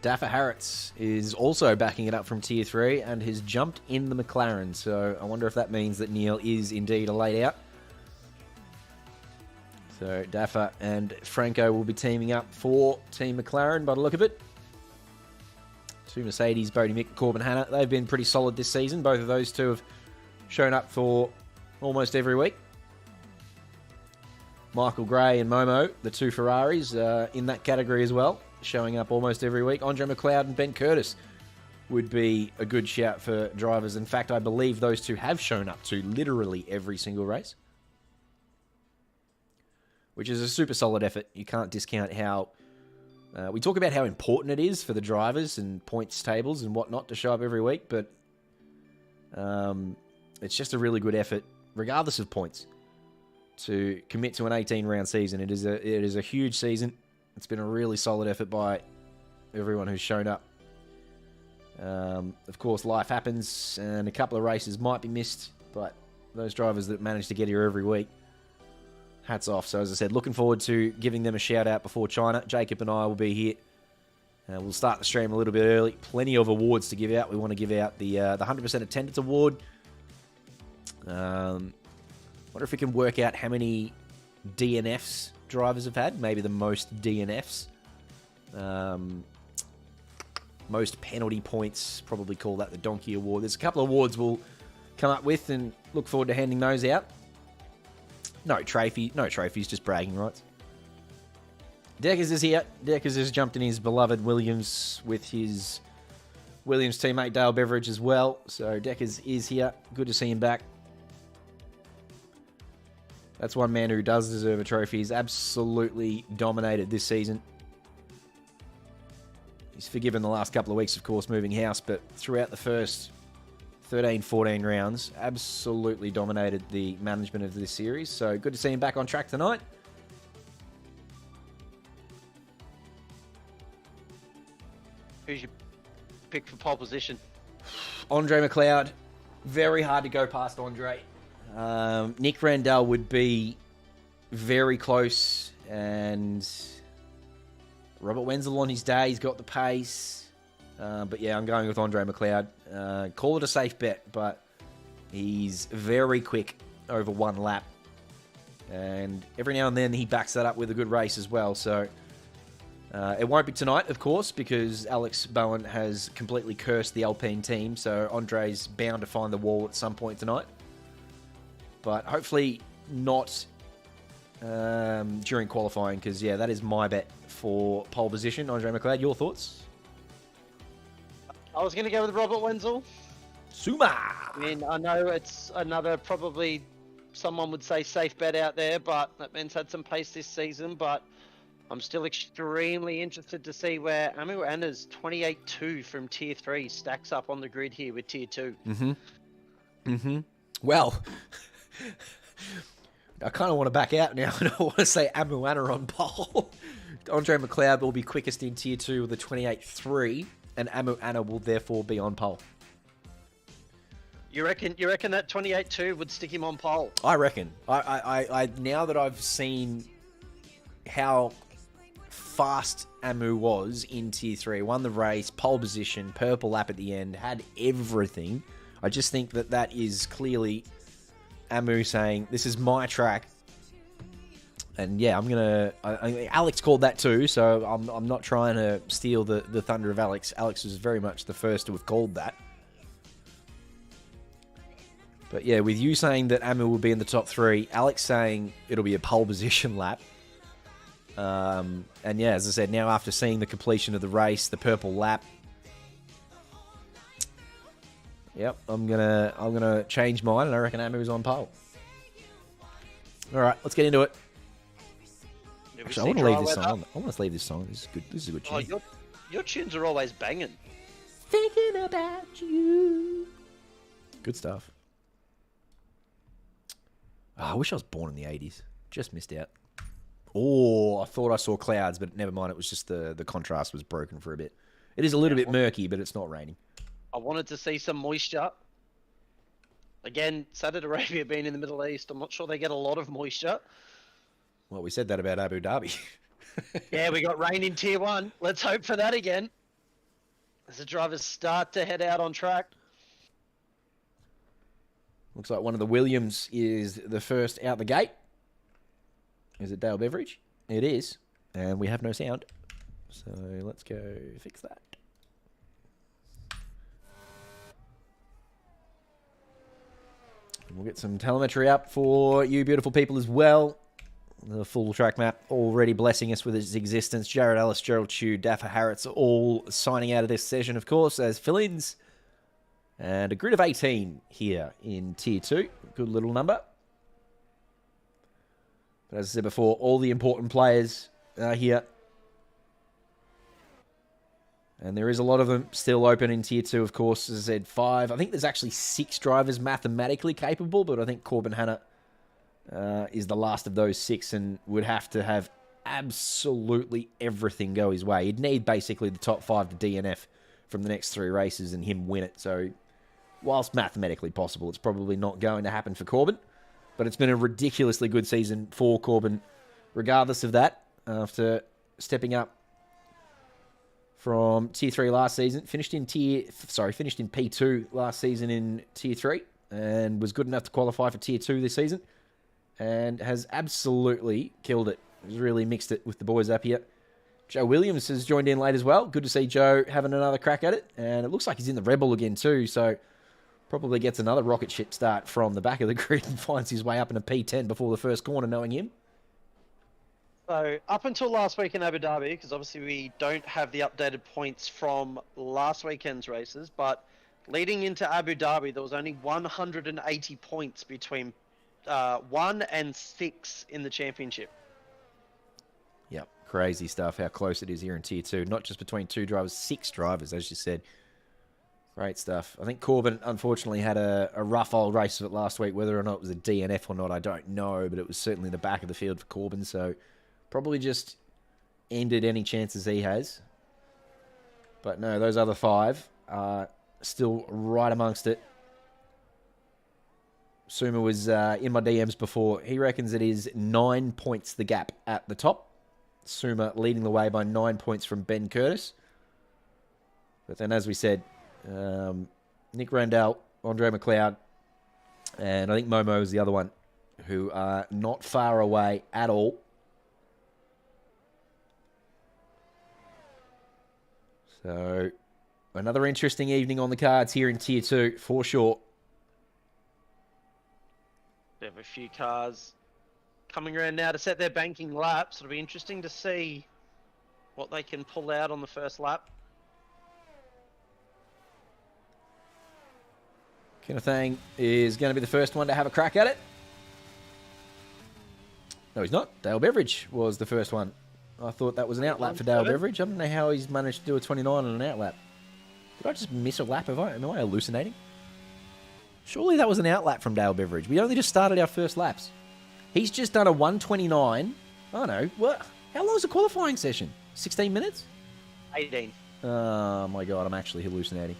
Daffer Harritz is also backing it up from Tier 3 and has jumped in the McLaren. So I wonder if that means that Neil is indeed a late out. So Daffer and Franco will be teaming up for Team McLaren by the look of it. 2 Mercedes, Bodie Mick, Corbin Hanna. They've been pretty solid this season. Both of those two have shown up for almost every week. Michael Gray and Momo, the 2 Ferraris, in that category as well, showing up almost every week. Andre McLeod and Ben Curtis would be a good shout for drivers. In fact, I believe those two have shown up to literally every single race, which is a super solid effort. You can't discount how... we talk about how important it is for the drivers and points tables and whatnot to show up every week, but it's just a really good effort, regardless of points, to commit to an 18-round season. It is a huge season. It's been a really solid effort by everyone who's shown up. Of course, life happens, and a couple of races might be missed, but those drivers that manage to get here every week, hats off. So as I said, looking forward to giving them a shout out before China. Jacob and I will be here. We'll start the stream a little bit early. Plenty of awards to give out. We want to give out the 100% attendance award. Wonder if we can work out how many DNFs drivers have had. Maybe the most DNFs. Most penalty points. Probably call that the Donkey Award. There's a couple of awards we'll come up with and look forward to handing those out. No trophies, just bragging rights. Deckers is here. Deckers has jumped in his beloved Williams with his Williams teammate Dale Beveridge as well. So Deckers is here. Good to see him back. That's one man who does deserve a trophy. He's absolutely dominated this season. He's forgiven the last couple of weeks, of course, moving house, but throughout the first 13, 14 rounds, absolutely dominated the management of this series. So good to see him back on track tonight. Who's your pick for pole position? Andre McLeod. Very hard to go past Andre. Nick Randall would be very close, and Robert Wenzel on his day, he's got the pace. But yeah, I'm going with Andre McLeod. Call it a safe bet, but he's very quick over one lap. And every now and then he backs that up with a good race as well. So it won't be tonight, of course, because Alex Bowen has completely cursed the Alpine team. So Andre's bound to find the wall at some point tonight. But hopefully not during qualifying, because, yeah, that is my bet for pole position. Andre McLeod, your thoughts? I was going to go with Robert Wenzel. Suma! I mean, I know it's another probably someone would say safe bet out there, but that man's had some pace this season. But I'm still extremely interested to see where Amu Anna's 28.2 from Tier 3 stacks up on the grid here with Tier 2. Well, I kind of want to back out now, and I want to say Amu Anna on pole. Andre McLeod will be quickest in Tier 2 with a 28.3, and Amu Anna will therefore be on pole. You reckon that 28.2 would stick him on pole? I reckon. I now that I've seen how fast Amu was in Tier 3, won the race, pole position, purple lap at the end, had everything. I just think that is clearly Amu saying, this is my track. And yeah, I'm going to... Alex called that too, so I'm not trying to steal the thunder of Alex. Alex was very much the first to have called that. But yeah, with you saying that Amu will be in the top 3, Alex saying it'll be a pole position lap. And yeah, as I said, now after seeing the completion of the race, the purple lap, yep, I'm gonna change mine, and I reckon Amu's on pole. All right, let's get into it. Actually, I want to leave this song. I want to leave this song. This is good. This is a good tune. Oh, your tunes are always banging. Thinking about you. Good stuff. Oh, I wish I was born in the 80s. Just missed out. Oh, I thought I saw clouds, but never mind. It was just the contrast was broken for a bit. It is a little bit murky, but it's not raining. I wanted to see some moisture. Again, Saudi Arabia being in the Middle East, I'm not sure they get a lot of moisture. Well, we said that about Abu Dhabi. Yeah, we got rain in Tier 1. Let's hope for that again. As the drivers start to head out on track. Looks like one of the Williams is the first out the gate. Is it Dale Beveridge? It is. And we have no sound. So let's go fix that. And we'll get some telemetry up for you beautiful people as well. The full track map already blessing us with its existence. Jared Ellis, Gerald Chew, Daffer Harrods all signing out of this session, of course, as fill-ins. And a grid of 18 here in Tier 2. Good little number. But as I said before, all the important players are here. And there is a lot of them still open in Tier 2, of course. As I said, 5. I think there's actually 6 drivers mathematically capable, but I think Corbin Hanna is the last of those 6 and would have to have absolutely everything go his way. He'd need basically the top 5 to DNF from the next 3 races and him win it. So whilst mathematically possible, it's probably not going to happen for Corbin. But it's been a ridiculously good season for Corbin, regardless of that. After stepping up from Tier 3 last season, finished in P2 last season in Tier 3, and was good enough to qualify for Tier 2 this season, and has absolutely killed it. He's really mixed it with the boys up here. Joe Williams has joined in late as well. Good to see Joe having another crack at it, and it looks like he's in the Rebel again too, so probably gets another rocket ship start from the back of the grid and finds his way up in a P10 before the first corner, knowing him. So, up until last week in Abu Dhabi, because obviously we don't have the updated points from last weekend's races, but leading into Abu Dhabi, there was only 180 points between 1 and 6 in the championship. Yep, crazy stuff, how close it is here in Tier 2. Not just between 2 drivers, 6 drivers, as you said. Great stuff. I think Corbin, unfortunately, had a rough old race of it last week. Whether or not it was a DNF or not, I don't know, but it was certainly the back of the field for Corbin, so probably just ended any chances he has. But no, those other 5 are still right amongst it. Suma was in my DMs before. He reckons it is 9 points the gap at the top. Suma leading the way by 9 points from Ben Curtis. But then, as we said, Nick Randall, Andre McLeod, and I think Momo is the other one, who are not far away at all. So, another interesting evening on the cards here in Tier 2, for sure. We have a few cars coming around now to set their banking laps. It'll be interesting to see what they can pull out on the first lap. Kennethang is going to be the first one to have a crack at it. No, he's not. Dale Beveridge was the first one. I thought that was an outlap for Dale Beveridge. I don't know how he's managed to do a 29 on an outlap. Did I just miss a lap? Am I hallucinating? Surely that was an outlap from Dale Beveridge. We only just started our first laps. He's just done a 129. Oh no. What? How long is a qualifying session? 16 minutes? 18. Oh my god, I'm actually hallucinating.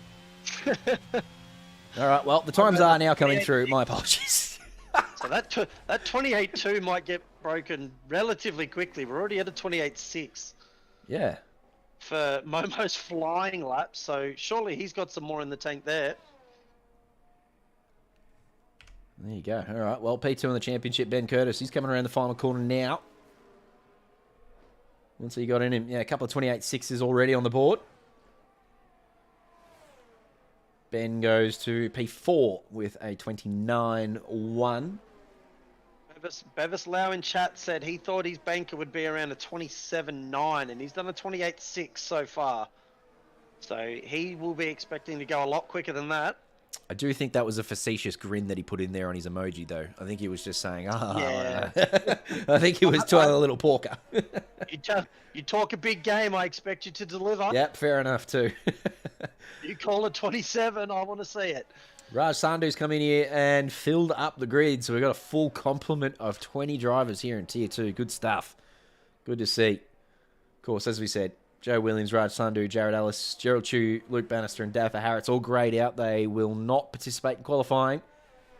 All right, well, the times are now coming through. My apologies. So that 28.2 might get broken relatively quickly. We're already at a 28.6 Yeah. for Momo's flying lap, so surely he's got some more in the tank there. There you go. All right, well, P2 in the championship, Ben Curtis. He's coming around the final corner now. Once he got in him, yeah, a couple of 28.6s already on the board. Ben goes to P4 with a 29.1. Bevis Lau in chat said he thought his banker would be around a 27.9, and he's done a 28.6 so far. So he will be expecting to go a lot quicker than that. I do think that was a facetious grin that he put in there on his emoji, though. I think he was just saying, Yeah. I think he was trying a little porker. You talk a big game, I expect you to deliver. Yep, fair enough, too. You call it 27, I want to see it. Raj Sandhu's come in here and filled up the grid, so we've got a full complement of 20 drivers here in Tier 2. Good stuff. Good to see. Of course, as we said, Joe Williams, Raj Sandhu, Jared Ellis, Gerald Chu, Luke Bannister, and Daffer Harris all greyed out. They will not participate in qualifying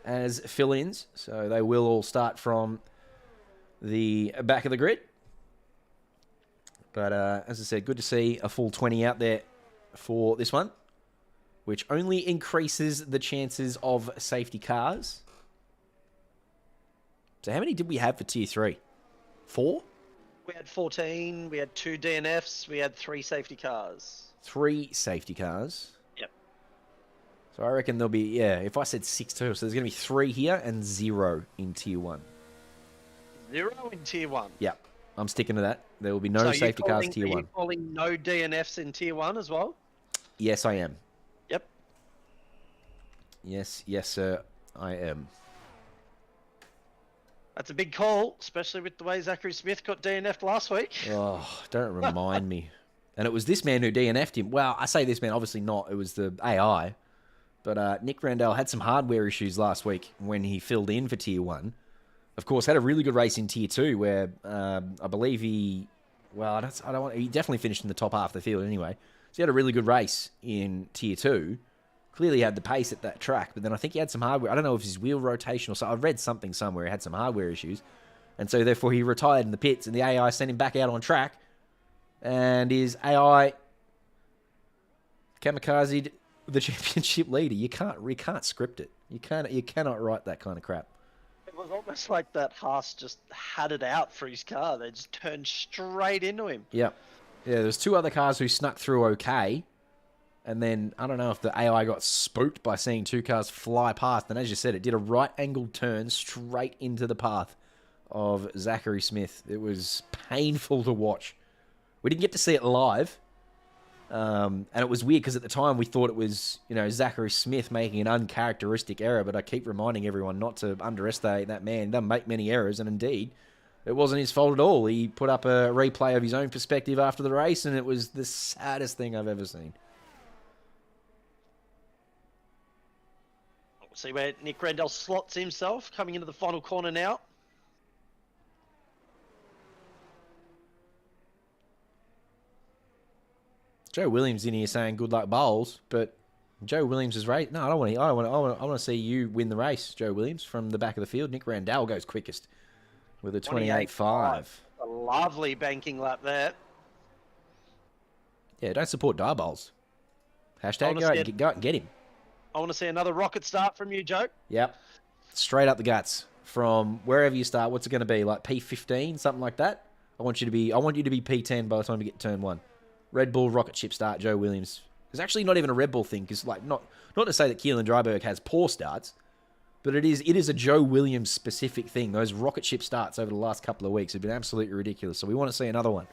as fill-ins, so they will all start from the back of the grid. But as I said, good to see a full 20 out there for this one, which only increases the chances of safety cars. So how many did we have for Tier 3? 4? We had 14, we had 2 DNFs, we had 3 safety cars. 3 safety cars. Yep. So I reckon there'll be, yeah, if I said 6 total, so there's going to be 3 here and 0 in Tier 1. 0 in Tier 1. Yep, I'm sticking to that. There will be no safety cars Tier 1. Are you calling no DNFs in Tier 1 as well? Yes, I am. Yep. Yes, sir, I am. That's a big call, especially with the way Zachary Smith got DNF'd last week. Oh, don't remind me. And it was this man who DNF'd him. Well, I say this man, obviously not. It was the AI. But Nick Randall had some hardware issues last week when he filled in for Tier 1. Of course, had a really good race in Tier 2 where I believe he... Well, he definitely finished in the top half of the field anyway. So he had a really good race in Tier 2. Clearly had the pace at that track, but then I think he had some hardware. I don't know if his wheel rotation or so. I read something somewhere. He had some hardware issues. And so therefore he retired in the pits and the AI sent him back out on track. And his AI kamikazed the championship leader. You can't script it. You cannot write that kind of crap. It was almost like that Haas just had it out for his car. They just turned straight into him. Yep. Yeah, there's 2 other cars who snuck through okay. And then, I don't know if the AI got spooked by seeing 2 cars fly past. And as you said, it did a right-angled turn straight into the path of Zachary Smith. It was painful to watch. We didn't get to see it live. And it was weird because at the time we thought it was, Zachary Smith making an uncharacteristic error. But I keep reminding everyone not to underestimate that man. He doesn't make many errors. And indeed, it wasn't his fault at all. He put up a replay of his own perspective after the race. And it was the saddest thing I've ever seen. See where Nick Randall slots himself, coming into the final corner now. Joe Williams in here saying good luck bowls, but Joe Williams is race. No, I don't want to. I want to see you win the race, Joe Williams, from the back of the field. Nick Randall goes quickest with a 28.5. A lovely banking lap there. Yeah, don't support die bowls. Hashtag go out and get him. I want to see another rocket start from you, Joe. Yep. Straight up the guts from wherever you start. What's it going to be? Like P15, something like that? I want you to be P10 by the time you get to turn 1. Red Bull rocket ship start, Joe Williams. It's actually not even a Red Bull thing, because like not to say that Keelan Dryberg has poor starts, but it is a Joe Williams specific thing. Those rocket ship starts over the last couple of weeks have been absolutely ridiculous. So we want to see another one.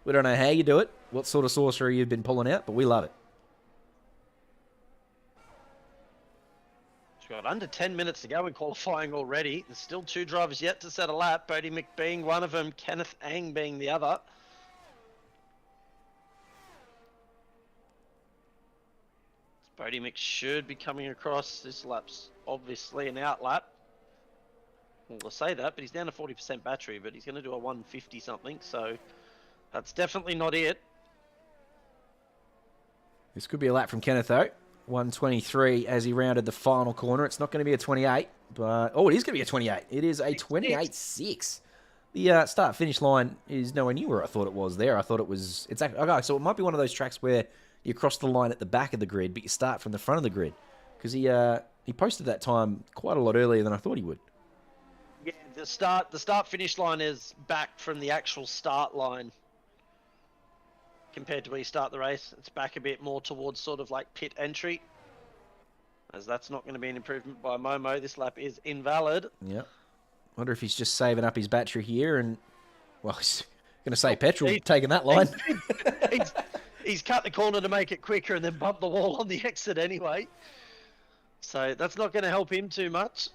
We don't know how you do it, what sort of sorcery you've been pulling out, but we love it. We've got under 10 minutes to go in qualifying already. There's still 2 drivers yet to set a lap. Bodie Mick being one of them, Kenneth Ang being the other. Bodie Mick should be coming across. This lap's obviously an out lap. Well, we'll say that, but he's down to 40% battery, but he's going to do a 150 something, so that's definitely not it. This could be a lap from Kenneth, though. 123 as he rounded the final corner. It's not going to be a 28, but... Oh, it is going to be a 28. It is a 28.6. The start-finish line is nowhere near where I thought it was there. I thought it was... It's actually, okay, so it might be one of those tracks where you cross the line at the back of the grid, but you start from the front of the grid. Because he posted that time quite a lot earlier than I thought he would. Yeah, the start-finish line is back from the actual start line. Compared to where you start the race, it's back a bit more towards sort of like pit entry. As that's not going to be an improvement by Momo. This lap is invalid. Yeah. Wonder if he's just saving up his battery here and... Well, he's going to say petrol, taking that line. He's cut the corner to make it quicker and then bumped the wall on the exit anyway. So that's not going to help him too much.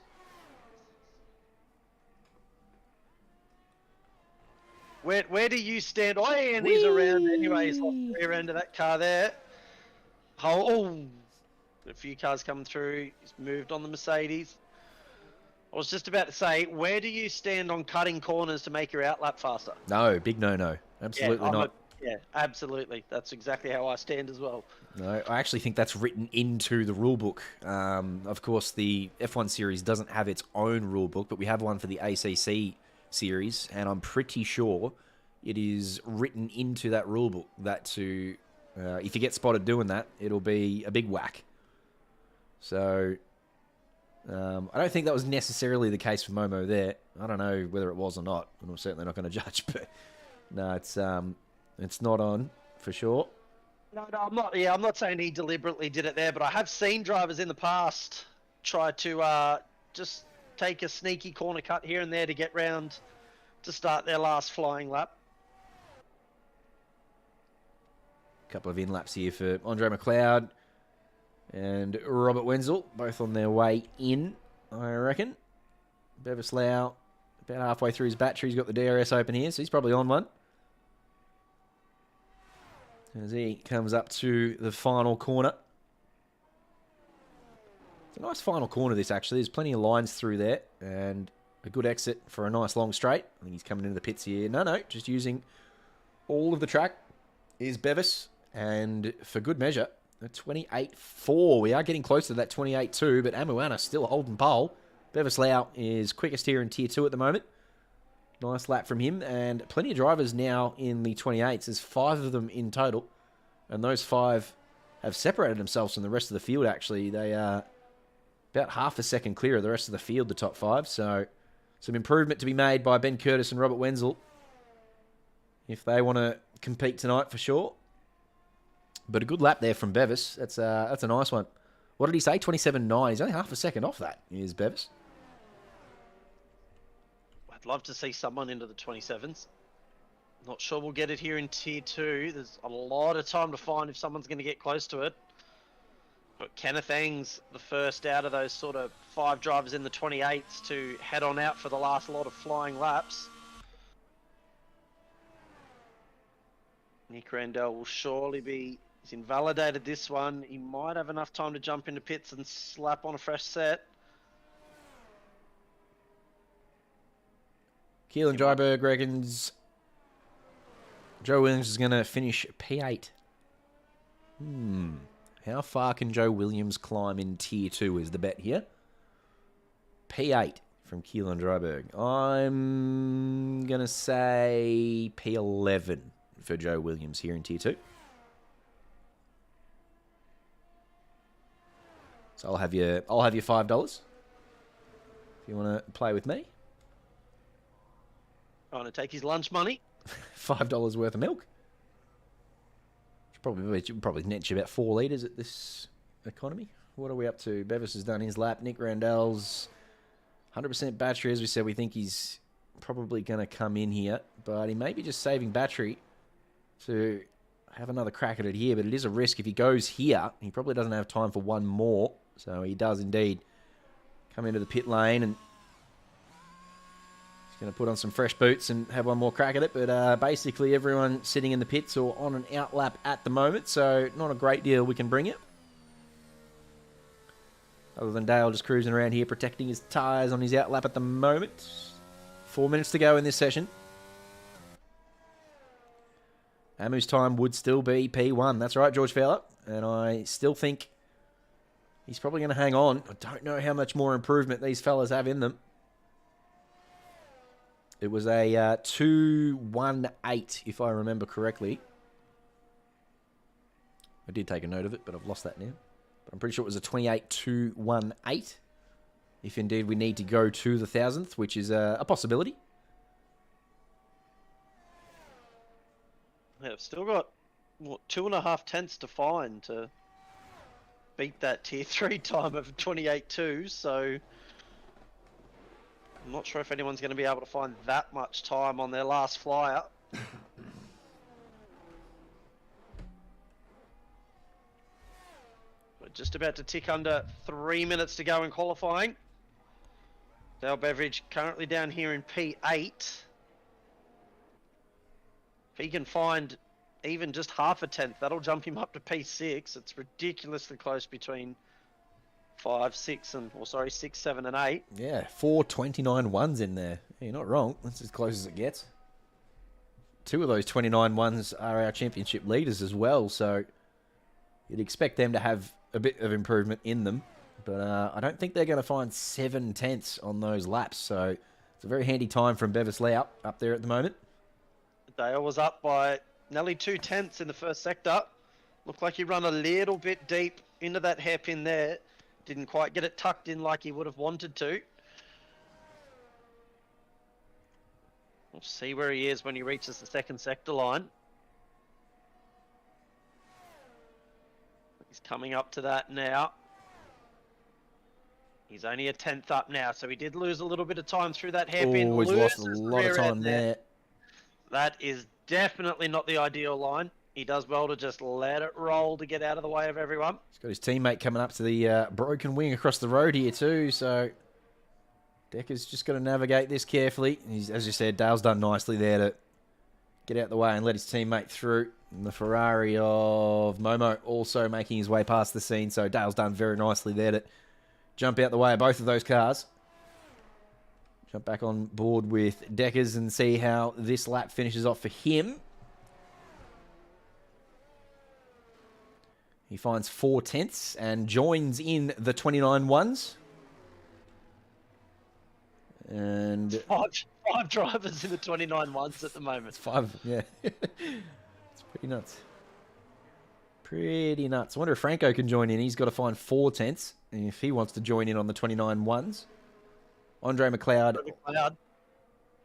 Where do you stand? Oh, and he's around anyway. He's off the rear end of that car there. Oh, a few cars coming through. He's moved on the Mercedes. I was just about to say, where do you stand on cutting corners to make your outlap faster? No, big no. Absolutely not. Yeah, absolutely. That's exactly how I stand as well. No, I actually think that's written into the rule book. Of course, the F1 series doesn't have its own rule book, but we have one for the ACC series, and I'm pretty sure it is written into that rule book that to if you get spotted doing that, it'll be a big whack. So I don't think that was necessarily the case for Momo there. I don't know whether it was or not, and I'm certainly not going to judge, but no, it's not on for sure. No, I'm not. Yeah, I'm not saying he deliberately did it there, but I have seen drivers in the past try to just take a sneaky corner cut here and there to get round to start their last flying lap. A couple of in-laps here for Andre McLeod and Robert Wenzel, both on their way in, I reckon. Bevis Lau, about halfway through his battery. He's got the DRS open here, so he's probably on one. As he comes up to the final corner. It's a nice final corner, this, actually. There's plenty of lines through there, and a good exit for a nice long straight. I think he's coming into the pits here. No, just using all of the track is Bevis, and for good measure, a 28.4. We are getting close to that 28.2, but Amuana still holding pole. Bevis Lau is quickest here in Tier 2 at the moment. Nice lap from him, and plenty of drivers now in the 28s. There's 5 of them in total, and those 5 have separated themselves from the rest of the field, actually. They are about half a second clear of the rest of the field, the top 5, so some improvement to be made by Ben Curtis and Robert Wenzel if they want to compete tonight for sure. But a good lap there from Bevis. That's a nice one. What did he say? 27.9. He's only half a second off that, is Bevis. I'd love to see someone into the 27s. Not sure we'll get it here in Tier 2. There's a lot of time to find if someone's going to get close to it. But Kenneth Ang's the first out of those sort of 5 drivers in the 28s to head on out for the last lot of flying laps. Nick Randall will surely be... He's invalidated this one. He might have enough time to jump into pits and slap on a fresh set. Keelan Dryberg reckons Joe Williams is going to finish P8. How far can Joe Williams climb in Tier 2 is the bet here. P8 from Keelan Dryberg. I'm going to say P11 for Joe Williams here in Tier 2. So I'll have you $5 if you want to play with me. Trying to take his lunch money. $5 worth of milk. Probably net you about 4 litres at this economy. What are we up to? Bevis has done his lap. Nick Randall's 100% battery. As we said, we think he's probably going to come in here, but he may be just saving battery to have another crack at it here. But it is a risk. If he goes here, he probably doesn't have time for one more. So he does indeed come into the pit lane and going to put on some fresh boots and have one more crack at it. But basically everyone sitting in the pits or on an out lap at the moment, so not a great deal we can bring it. Other than Dale just cruising around here protecting his tyres on his out lap at the moment. 4 minutes to go in this session. Amu's time would still be P1. That's right, George Fowler. And I still think he's probably going to hang on. I don't know how much more improvement these fellas have in them. It was a 2:18, if I remember correctly. I did take a note of it, but I've lost that now. But I'm pretty sure it was a 28.218. If indeed we need to go to the 1,000th, which is a possibility. Yeah, I've still got, what, 2.5 tenths to find to beat that Tier 3 time of 28.2, so I'm not sure if anyone's going to be able to find that much time on their last flyer. We're just about to tick under 3 minutes to go in qualifying. Dale Beveridge currently down here in P8. If he can find even just half a tenth, that'll jump him up to P6. It's ridiculously close between 6, 7, and 8. Yeah, 4:29.1s in there. Yeah, you're not wrong. That's as close as it gets. 2 of those 29.1s are our championship leaders as well, so you'd expect them to have a bit of improvement in them. But I don't think they're going to find 7 tenths on those laps, so it's a very handy time from Bevis Lau up there at the moment. Dale was up by nearly 2 tenths in the first sector. Looked like he run a little bit deep into that hairpin there. Didn't quite get it tucked in like he would have wanted to. We'll see where he is when he reaches the second sector line. He's coming up to that now. He's only a tenth up now, so he did lose a little bit of time through that hairpin. Oh, he's lost a lot of time there. That is definitely not the ideal line. He does well to just let it roll to get out of the way of everyone. He's got his teammate coming up to the broken wing across the road here too, so Decker's just got to navigate this carefully. As you said, Dale's done nicely there to get out the way and let his teammate through. And the Ferrari of Momo also making his way past the scene, so Dale's done very nicely there to jump out the way of both of those cars. Jump back on board with Deckers and see how this lap finishes off for him. He finds 4 tenths and joins in the 29.1s. And five drivers in the 29.1s at the moment. It's 5, yeah. It's pretty nuts. Pretty nuts. I wonder if Franco can join in. He's got to find 4 tenths. And if he wants to join in on the 29.1s. Andre McLeod.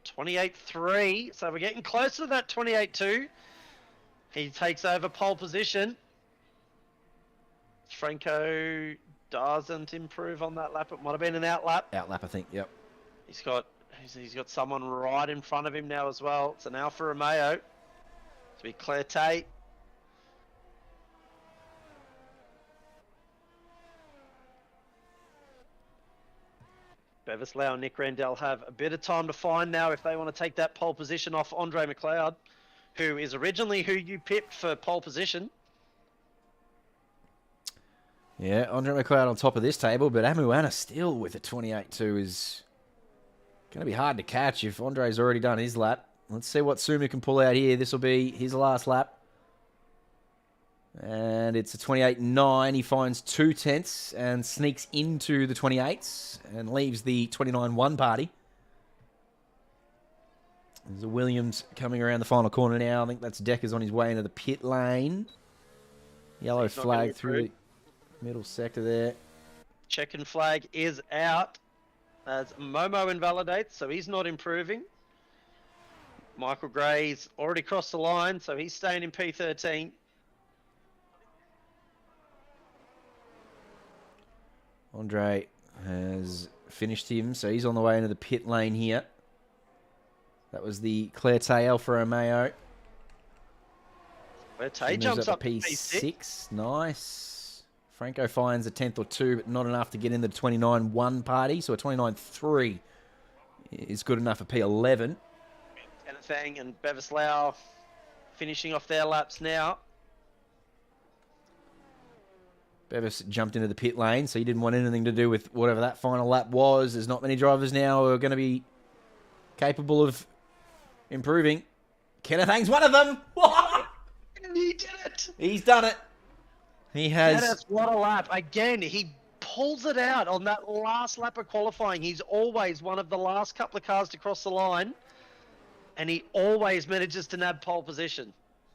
28.3. So we're getting closer to that 28.2. He takes over pole position. Franco doesn't improve on that lap. It might have been an out lap. Out lap, I think. Yep. He's got someone right in front of him now as well. It's an Alfa Romeo. It's be Claire Tate. Bevis Lau and Nick Randell have a bit of time to find now if they want to take that pole position off Andre McLeod, who is originally who you picked for pole position. Yeah, Andre McLeod on top of this table, but Amuana still with a 28.2 is going to be hard to catch if Andre's already done his lap. Let's see what Sumu can pull out here. This will be his last lap. And it's a 28.9. He finds 2/10 and sneaks into the 28s and leaves the 29.1 party. There's a Williams coming around the final corner now. I think that's Decker's on his way into the pit lane. Yellow flag through the middle sector there. Checking flag is out as Momo invalidates, so he's not improving. Michael Gray's already crossed the line, so he's staying in P13. Andre has finished him, so he's on the way into the pit lane here. That was the Clarté Alfa Romeo. Clarté jumps up to P6. Nice. Franco finds a 10th or 2, but not enough to get in the 29.1 party. So a 29.3 is good enough for P11. Anything and Bevislau finishing off their laps now. Bevis jumped into the pit lane, so he didn't want anything to do with whatever that final lap was. There's not many drivers now who are going to be capable of improving. Kenneth Hang's one of them. He did it. He's done it. He has. Kenneth, what a lap. Again, he pulls it out on that last lap of qualifying. He's always one of the last couple of cars to cross the line, and he always manages to nab pole position.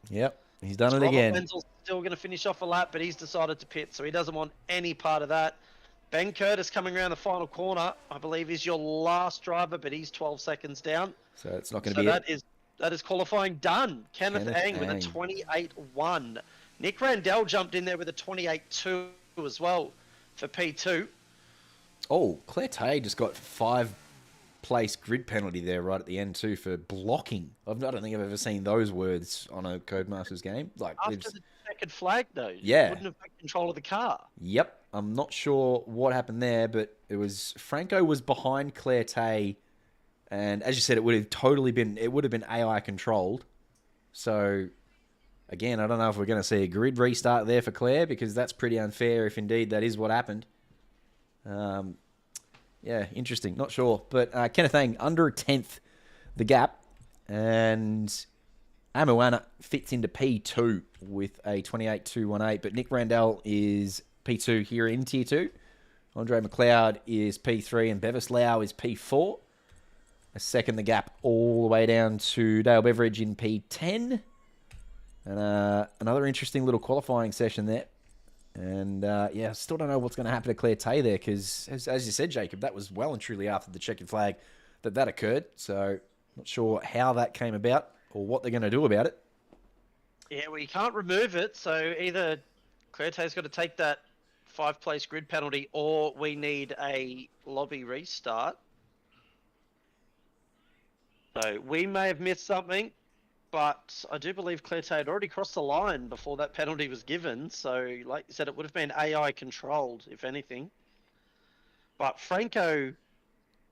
Yep, he's done it Robert again. Wenzel's still going to finish off a lap, but he's decided to pit, so he doesn't want any part of that. Ben Curtis coming around the final corner, I believe, is your last driver, but he's 12 seconds down. So it's not going to be it. That is qualifying done. Kenneth Ang with a 28.1. Nick Randell jumped in there with a 28.2 as well for P2. Oh, Clarté just got 5-place grid penalty there right at the end too for blocking. I don't think I've ever seen those words on a Codemasters game. Like After the checkered flag, though. Yeah. Wouldn't have had control of the car. Yep. I'm not sure what happened there, but it was Franco was behind Clarté, and as you said, it would have been AI controlled. So again, I don't know if we're going to see a grid restart there for Claire, because that's pretty unfair if indeed that is what happened. Yeah, interesting. Not sure, but Kenneth Ang under a 10th the gap, and Amuana fits into P2 with a 28.218, but Nick Randell is P2 here in Tier 2. Andre McLeod is P3 and Bevis Lau is P4. A second the gap all the way down to Dale Beveridge in P10. And another interesting little qualifying session there. And yeah, still don't know what's going to happen to Clarté there, because as you said, Jacob, that was well and truly after the checkered flag that occurred. So not sure how that came about or what they're going to do about it. Yeah, well, you can't remove it, so either Clarté's got to take that 5-place grid penalty, or we need a lobby restart. So we may have missed something, but I do believe Clarté had already crossed the line before that penalty was given. So, like you said, it would have been AI controlled, if anything. But Franco,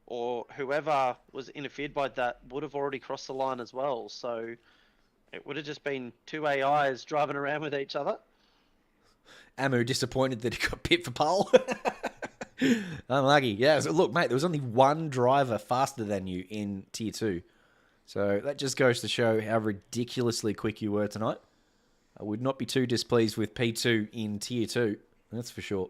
or whoever was interfered by that, would have already crossed the line as well. So it would have just been two AIs driving around with each other. Amu disappointed that he got pit for pole. Unlucky. Yeah, so look, mate, there was only one driver faster than you in Tier 2. So that just goes to show how ridiculously quick you were tonight. I would not be too displeased with P2 in Tier 2, that's for sure.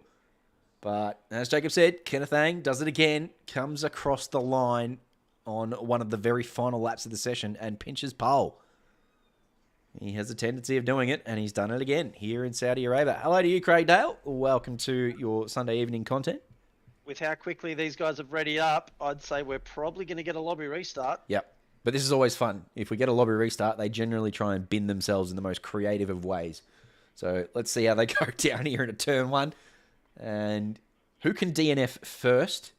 But as Jacob said, Kenneth Ang does it again, comes across the line on one of the very final laps of the session and pinches pole. He has a tendency of doing it, and he's done it again here in Saudi Arabia. Hello to you, Craig Dale. Welcome to your Sunday evening content. With how quickly these guys have readied up, I'd say we're probably going to get a lobby restart. Yep. But this is always fun. If we get a lobby restart, they generally try and bin themselves in the most creative of ways. So let's see how they go down here in a turn one. And who can DNF first?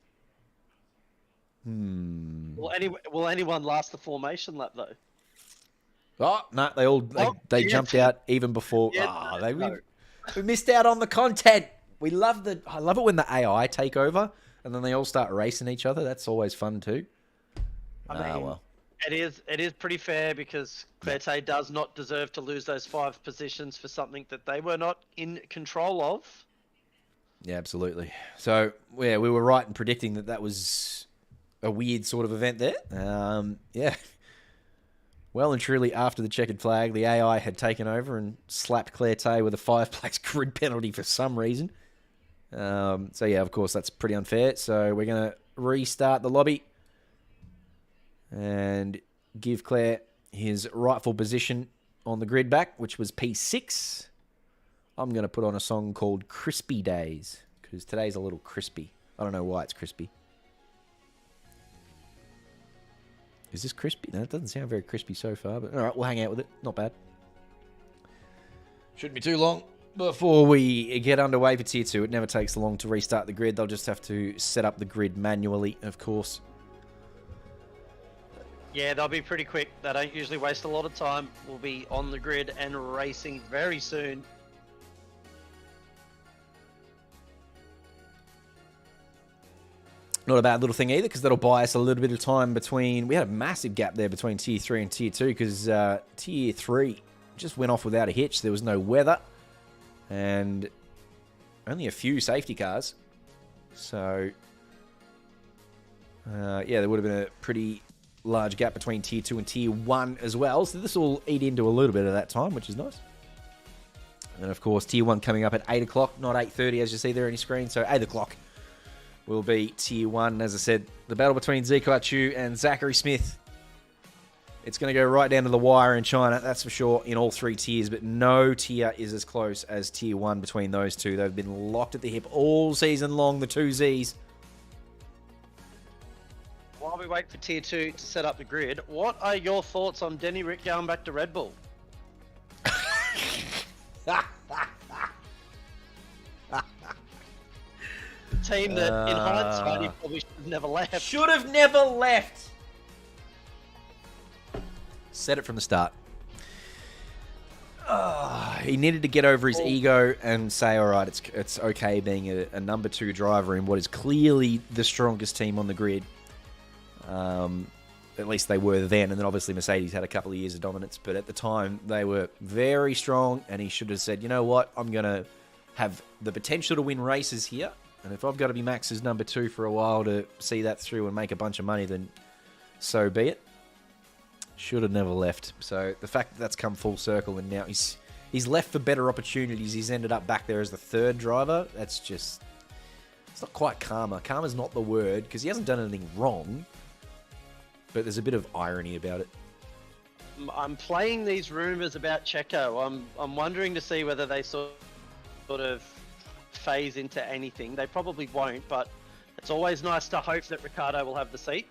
Will anyone last the formation lap, though? Oh, no, they jumped out even before. Yeah, we missed out on the content. I love it when the AI take over and then they all start racing each other. That's always fun too. Well. It is pretty fair, because Clarté does not deserve to lose those 5 positions for something that they were not in control of. Yeah, absolutely. So, yeah, we were right in predicting that was a weird sort of event there. Yeah. Well and truly after the checkered flag, the AI had taken over and slapped Claire Tay with a 5-place grid penalty for some reason. So yeah, of course, that's pretty unfair. So we're going to restart the lobby and give Claire his rightful position on the grid back, which was P6. I'm going to put on a song called Crispy Days, because today's a little crispy. I don't know why it's crispy. Is this crispy? No, it doesn't sound very crispy so far, but alright, we'll hang out with it. Not bad. Shouldn't be too long before we get underway for Tier 2. It never takes long to restart the grid. They'll just have to set up the grid manually, of course. Yeah, they'll be pretty quick. They don't usually waste a lot of time. We'll be on the grid and racing very soon. Not a bad little thing either, because that'll buy us a little bit of time between... We had a massive gap there between Tier 3 and Tier 2, because Tier 3 just went off without a hitch. There was no weather, and only a few safety cars. So, yeah, there would have been a pretty large gap between Tier 2 and Tier 1 as well. So this will eat into a little bit of that time, which is nice. And, of course, Tier 1 coming up at 8 o'clock, not 8:30, as you see there on your screen. So 8 o'clock will be Tier 1. As I said, the battle between Zikai Chu and Zachary Smith. It's going to go right down to the wire in China, that's for sure, in all three tiers. But no tier is as close as Tier 1 between those two. They've been locked at the hip all season long, the two Zs. While we wait for Tier 2 to set up the grid, what are your thoughts on Denny Rick going back to Red Bull? Team that, in hindsight, he probably should have never left. Should have never left. Said it from the start. He needed to get over his ego and say, all right, it's okay being a number 2 driver in what is clearly the strongest team on the grid. At least they were then, and then obviously Mercedes had a couple of years of dominance, but at the time they were very strong, and he should have said, you know what, I'm going to have the potential to win races here, and if I've got to be Max's number 2 for a while to see that through and make a bunch of money, then so be it. Should have never left. So the fact that that's come full circle and now he's left for better opportunities, he's ended up back there as the 3rd driver, that's just... It's not quite karma. Karma's not the word, because he hasn't done anything wrong, but there's a bit of irony about it. I'm playing these rumours about Checo. I'm wondering to see whether they sort of phase into anything. They probably won't, but it's always nice to hope that Ricciardo will have the seat.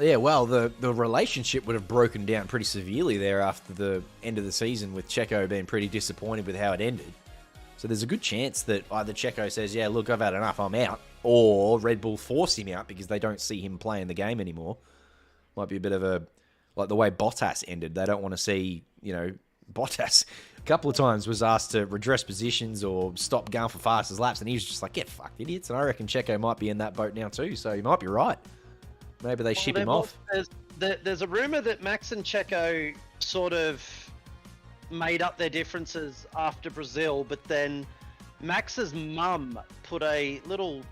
Yeah, well, the relationship would have broken down pretty severely there after the end of the season, with Checo being pretty disappointed with how it ended. So there's a good chance that either Checo says, yeah, look, I've had enough, I'm out, or Red Bull force him out because they don't see him playing the game anymore. Might be a bit of a... Like the way Bottas ended. They don't want to see, Bottas a couple of times was asked to redress positions or stop going for fastest laps, and he was just like, get fucked, idiots. And I reckon Checo might be in that boat now too, so you might be right. Maybe they ship him off. There's a rumour that Max and Checo sort of made up their differences after Brazil, but then Max's mum put a little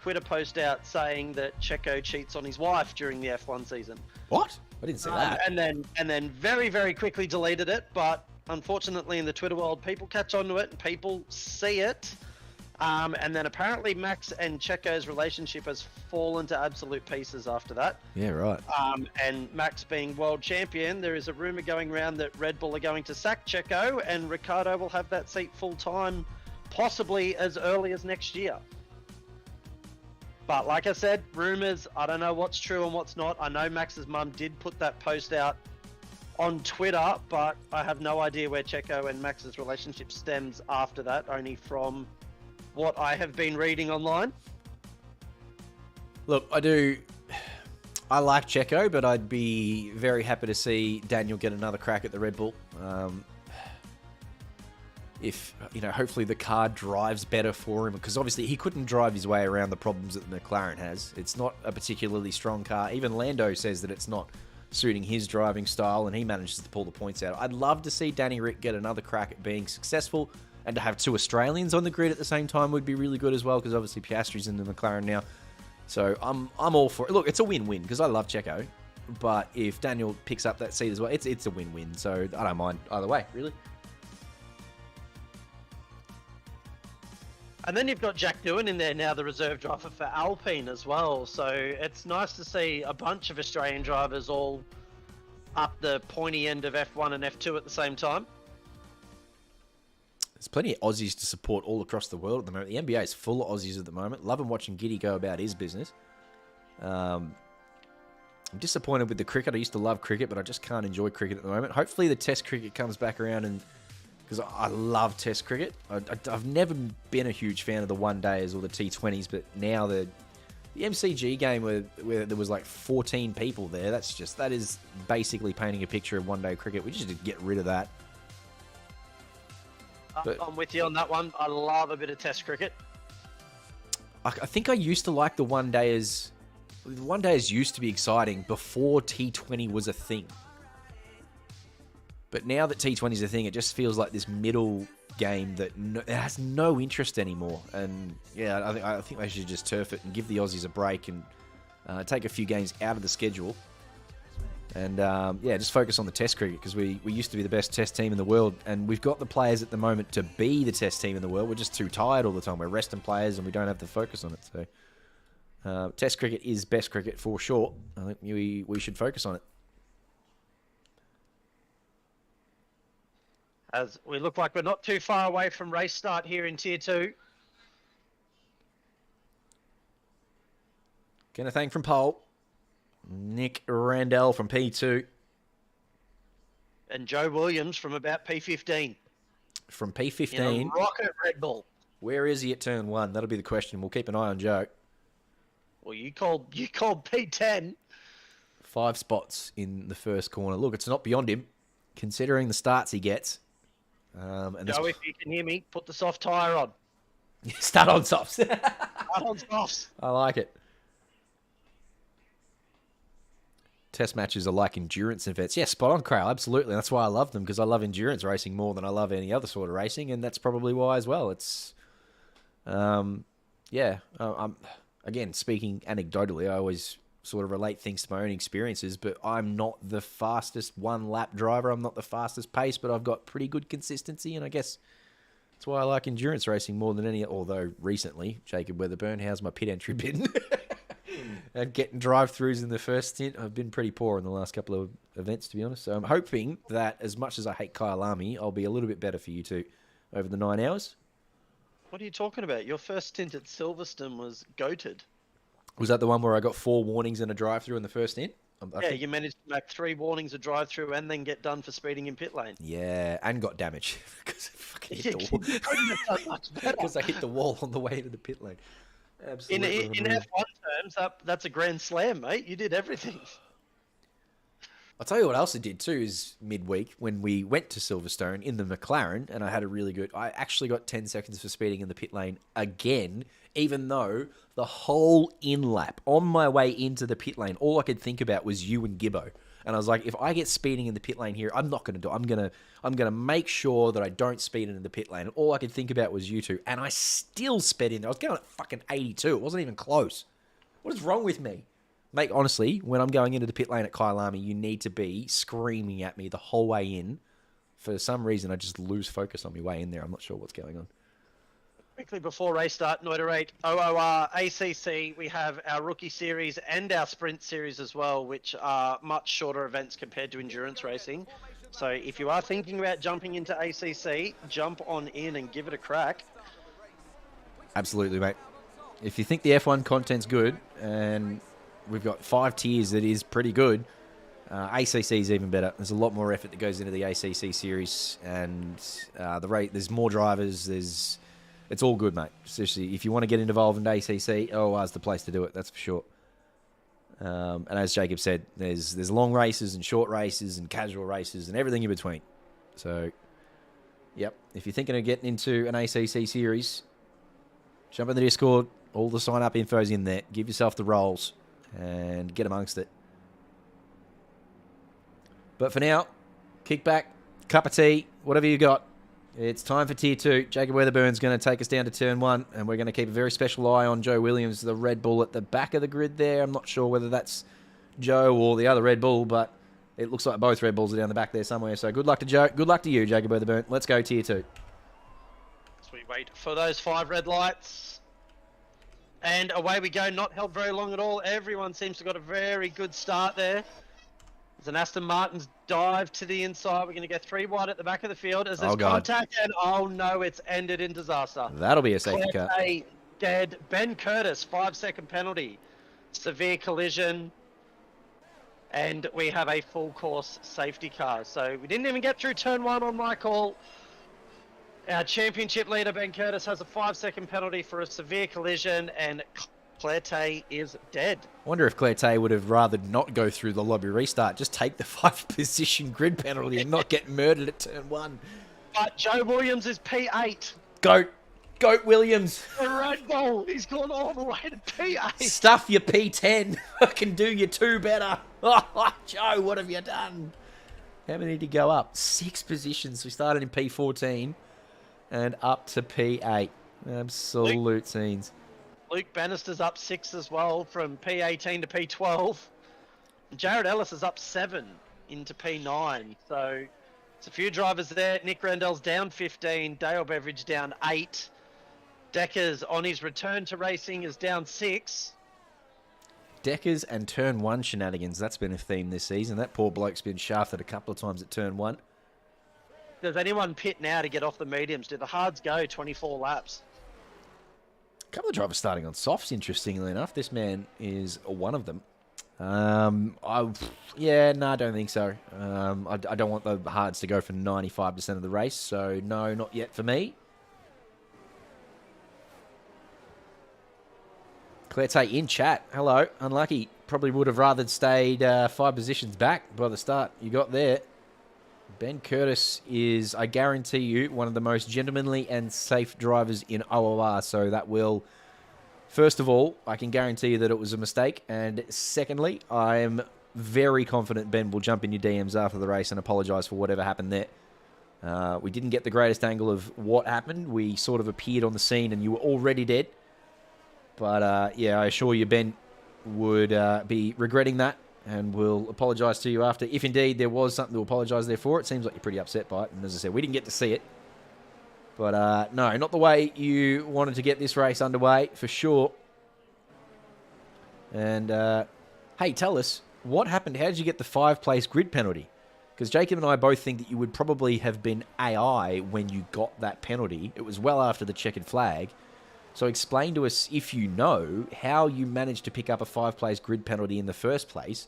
Twitter post out saying that Checo cheats on his wife during the F1 season. What? I didn't see that. And then very, very quickly deleted it, but unfortunately in the Twitter world, people catch on to it and people see it. And then apparently Max and Checo's relationship has fallen to absolute pieces after that. Yeah, right. And Max being world champion, there is a rumour going around that Red Bull are going to sack Checo and Ricciardo will have that seat full time, possibly as early as next year. But like I said, rumours, I don't know what's true and what's not. I know Max's mum did put that post out on Twitter, but I have no idea where Checo and Max's relationship stems after that, only from what I have been reading online. Look, I like Checo, but I'd be very happy to see Daniel get another crack at the Red Bull. If, hopefully the car drives better for him, because obviously he couldn't drive his way around the problems that the McLaren has. It's not a particularly strong car. Even Lando says that it's not suiting his driving style, and he manages to pull the points out. I'd love to see Danny Rick get another crack at being successful, and to have 2 Australians on the grid at the same time would be really good as well, because obviously Piastri's in the McLaren now. So I'm all for it. Look, it's a win-win, because I love Checo. But if Daniel picks up that seat as well, it's a win-win. So I don't mind either way, really. And then you've got Jack Doohan in there now, the reserve driver for Alpine as well. So it's nice to see a bunch of Australian drivers all up the pointy end of F1 and F2 at the same time. There's plenty of Aussies to support all across the world at the moment. The NBA is full of Aussies at the moment. Loving watching Giddy go about his business. I'm disappointed with the cricket. I used to love cricket, but I just can't enjoy cricket at the moment. Hopefully the Test cricket comes back around, and because I love Test cricket. I've never been a huge fan of the one-dayers or the T20s, but now the MCG game where there was like 14 people there, that is basically painting a picture of one-day cricket. We just need to get rid of that. But I'm with you on that one. I love a bit of Test cricket. I think I used to like the one-dayers. The one-dayers used to be exciting before T20 was a thing. But now that T20 is a thing, it just feels like this middle game that it has no interest anymore. And yeah, I think they should just turf it and give the Aussies a break and take a few games out of the schedule. And just focus on the Test cricket, because we used to be the best Test team in the world, and we've got the players at the moment to be the Test team in the world. We're just too tired all the time. We're resting players and we don't have the focus on it. So Test cricket is best cricket for sure. I think we should focus on it. As we look like we're not too far away from race start here in Tier 2. Kennethang from pole. Nick Randell from P2. And Joe Williams from about P15. From P15. In a rocket Red Bull. Where is he at turn 1? That'll be the question. We'll keep an eye on Joe. Well, you called P10. 5 spots in the first corner. Look, it's not beyond him, considering the starts he gets. Joe, if you can hear me, put the soft tyre on. Start on softs. Start on softs. I like it. Test matches are like endurance events. Yeah, spot on, Crail. Absolutely. That's why I love them, because I love endurance racing more than I love any other sort of racing, and that's probably why as well. It's, I'm again, speaking anecdotally, I always sort of relate things to my own experiences, but I'm not the fastest one-lap driver. I'm not the fastest pace, but I've got pretty good consistency, and I guess that's why I like endurance racing more than any. Although recently, Jacob Weatherburn, how's my pit entry been? And getting drive-throughs in the first stint, I've been pretty poor in the last couple of events, to be honest. So I'm hoping that, as much as I hate Kyalami, I'll be a little bit better for you two over the 9 hours. What are you talking about? Your first stint at Silverstone was goated. Was that the one where I got 4 warnings and a drive-through in the first stint? You managed to make 3 warnings, a drive-through, and then get done for speeding in pit lane. Yeah, and got damage because I fucking hit the wall. Couldn't have done much better. Because I hit the wall on the way into the pit lane. Absolutely. In F1 terms, that's a grand slam, mate. You did everything. I'll tell you what else I did too is midweek when we went to Silverstone in the McLaren, and I had a really good... I actually got 10 seconds for speeding in the pit lane again, even though the whole in-lap on my way into the pit lane, all I could think about was you and Gibbo. And I was like, if I get speeding in the pit lane here, I'm not going to do it. I'm gonna make sure that I don't speed into the pit lane. And all I could think about was you two. And I still sped in there. I was going at fucking 82. It wasn't even close. What is wrong with me? Mate, honestly, when I'm going into the pit lane at Kyalami, you need to be screaming at me the whole way in. For some reason, I just lose focus on my way in there. I'm not sure what's going on. Quickly before race start, Noiterate, OOR, ACC, we have our Rookie Series and our Sprint Series as well, which are much shorter events compared to endurance racing. So if you are thinking about jumping into ACC, jump on in and give it a crack. Absolutely, mate. If you think the F1 content's good, and we've got 5 tiers that is pretty good, ACC is even better. There's a lot more effort that goes into the ACC series, and there's more drivers, it's all good, mate. Seriously, if you want to get involved in ACC, OOR's the place to do it, that's for sure. And as Jacob said, there's long races and short races and casual races and everything in between. So, yep, if you're thinking of getting into an ACC series, jump in the Discord. All the sign-up info's in there. Give yourself the roles and get amongst it. But for now, kick back, cup of tea, whatever you got. It's time for Tier 2. Jacob Weatherburn's going to take us down to Turn 1, and we're going to keep a very special eye on Joe Williams, the Red Bull at the back of the grid there. I'm not sure whether that's Joe or the other Red Bull, but it looks like both Red Bulls are down the back there somewhere. So good luck to Joe. Good luck to you, Jacob Burn. Let's go tier 2. As we wait for those 5 red lights. And away we go, not held very long at all. Everyone seems to have got a very good start there. There's an Aston Martin's dive to the inside. We're going to get 3 wide at the back of the field as there's contact. And oh no, it's ended in disaster. That'll be a safety car. Dead. Ben Curtis, 5-second penalty. Severe collision. And we have a full course safety car. So we didn't even get through turn 1 on my call. Our championship leader, Ben Curtis, has a 5-second penalty for a severe collision, and Clerté is dead. I wonder if Clerté would have rather not go through the lobby restart, just take the 5-position grid penalty and not get murdered at turn 1. But Joe Williams is P8. Goat Williams. The Red Bull, he's gone all the way to P8. Stuff your P10. I can do you 2 better. Oh, Joe, what have you done? How many did you go up? 6 positions. We started in P14 and up to P8. Absolute scenes. Luke Bannister's up 6 as well from P18 to P12. Jared Ellis is up 7 into P9. So it's a few drivers there. Nick Randell's down 15. Dale Beveridge down 8. Deckers on his return to racing is down 6. Deckers and turn 1 shenanigans. That's been a theme this season. That poor bloke's been shafted a couple of times at turn 1. Does anyone pit now to get off the mediums? Do the hards go 24 laps? A couple of drivers starting on softs, interestingly enough. This man is one of them. Yeah, no, I don't think so. I don't want the hards to go for 95% of the race, so no, not yet for me. Clerté in chat. Hello, unlucky. Probably would have rather stayed 5 positions back by the start you got there. Ben Curtis is, I guarantee you, one of the most gentlemanly and safe drivers in OOR. So that will, first of all, I can guarantee you that it was a mistake. And secondly, I am very confident Ben will jump in your DMs after the race and apologise for whatever happened there. We didn't get the greatest angle of what happened. We sort of appeared on the scene and you were already dead. But yeah, I assure you Ben would be regretting that. And we'll apologise to you after, if indeed there was something to apologise there for. It seems like you're pretty upset by it. And as I said, we didn't get to see it. But no, not the way you wanted to get this race underway, for sure. And hey, tell us, what happened? How did you get the 5-place grid penalty? Because Jacob and I both think that you would probably have been AI when you got that penalty. It was well after the checkered flag. So explain to us, if you know, how you managed to pick up a 5-place grid penalty in the first place.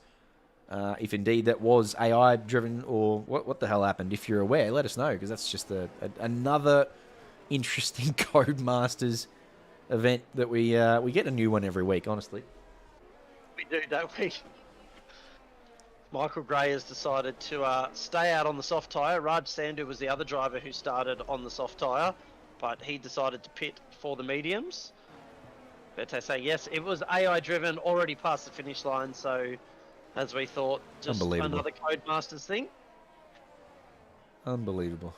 If indeed that was AI-driven, or what the hell happened. If you're aware, let us know, because that's just another interesting Codemasters event that we get a new one every week, honestly. We do, don't we? Michael Gray has decided to stay out on the soft tyre. Raj Sandhu was the other driver who started on the soft tyre, but he decided to pit for the mediums. But I say, yes, it was AI-driven, already past the finish line, so as we thought, just another Codemasters thing. Unbelievable.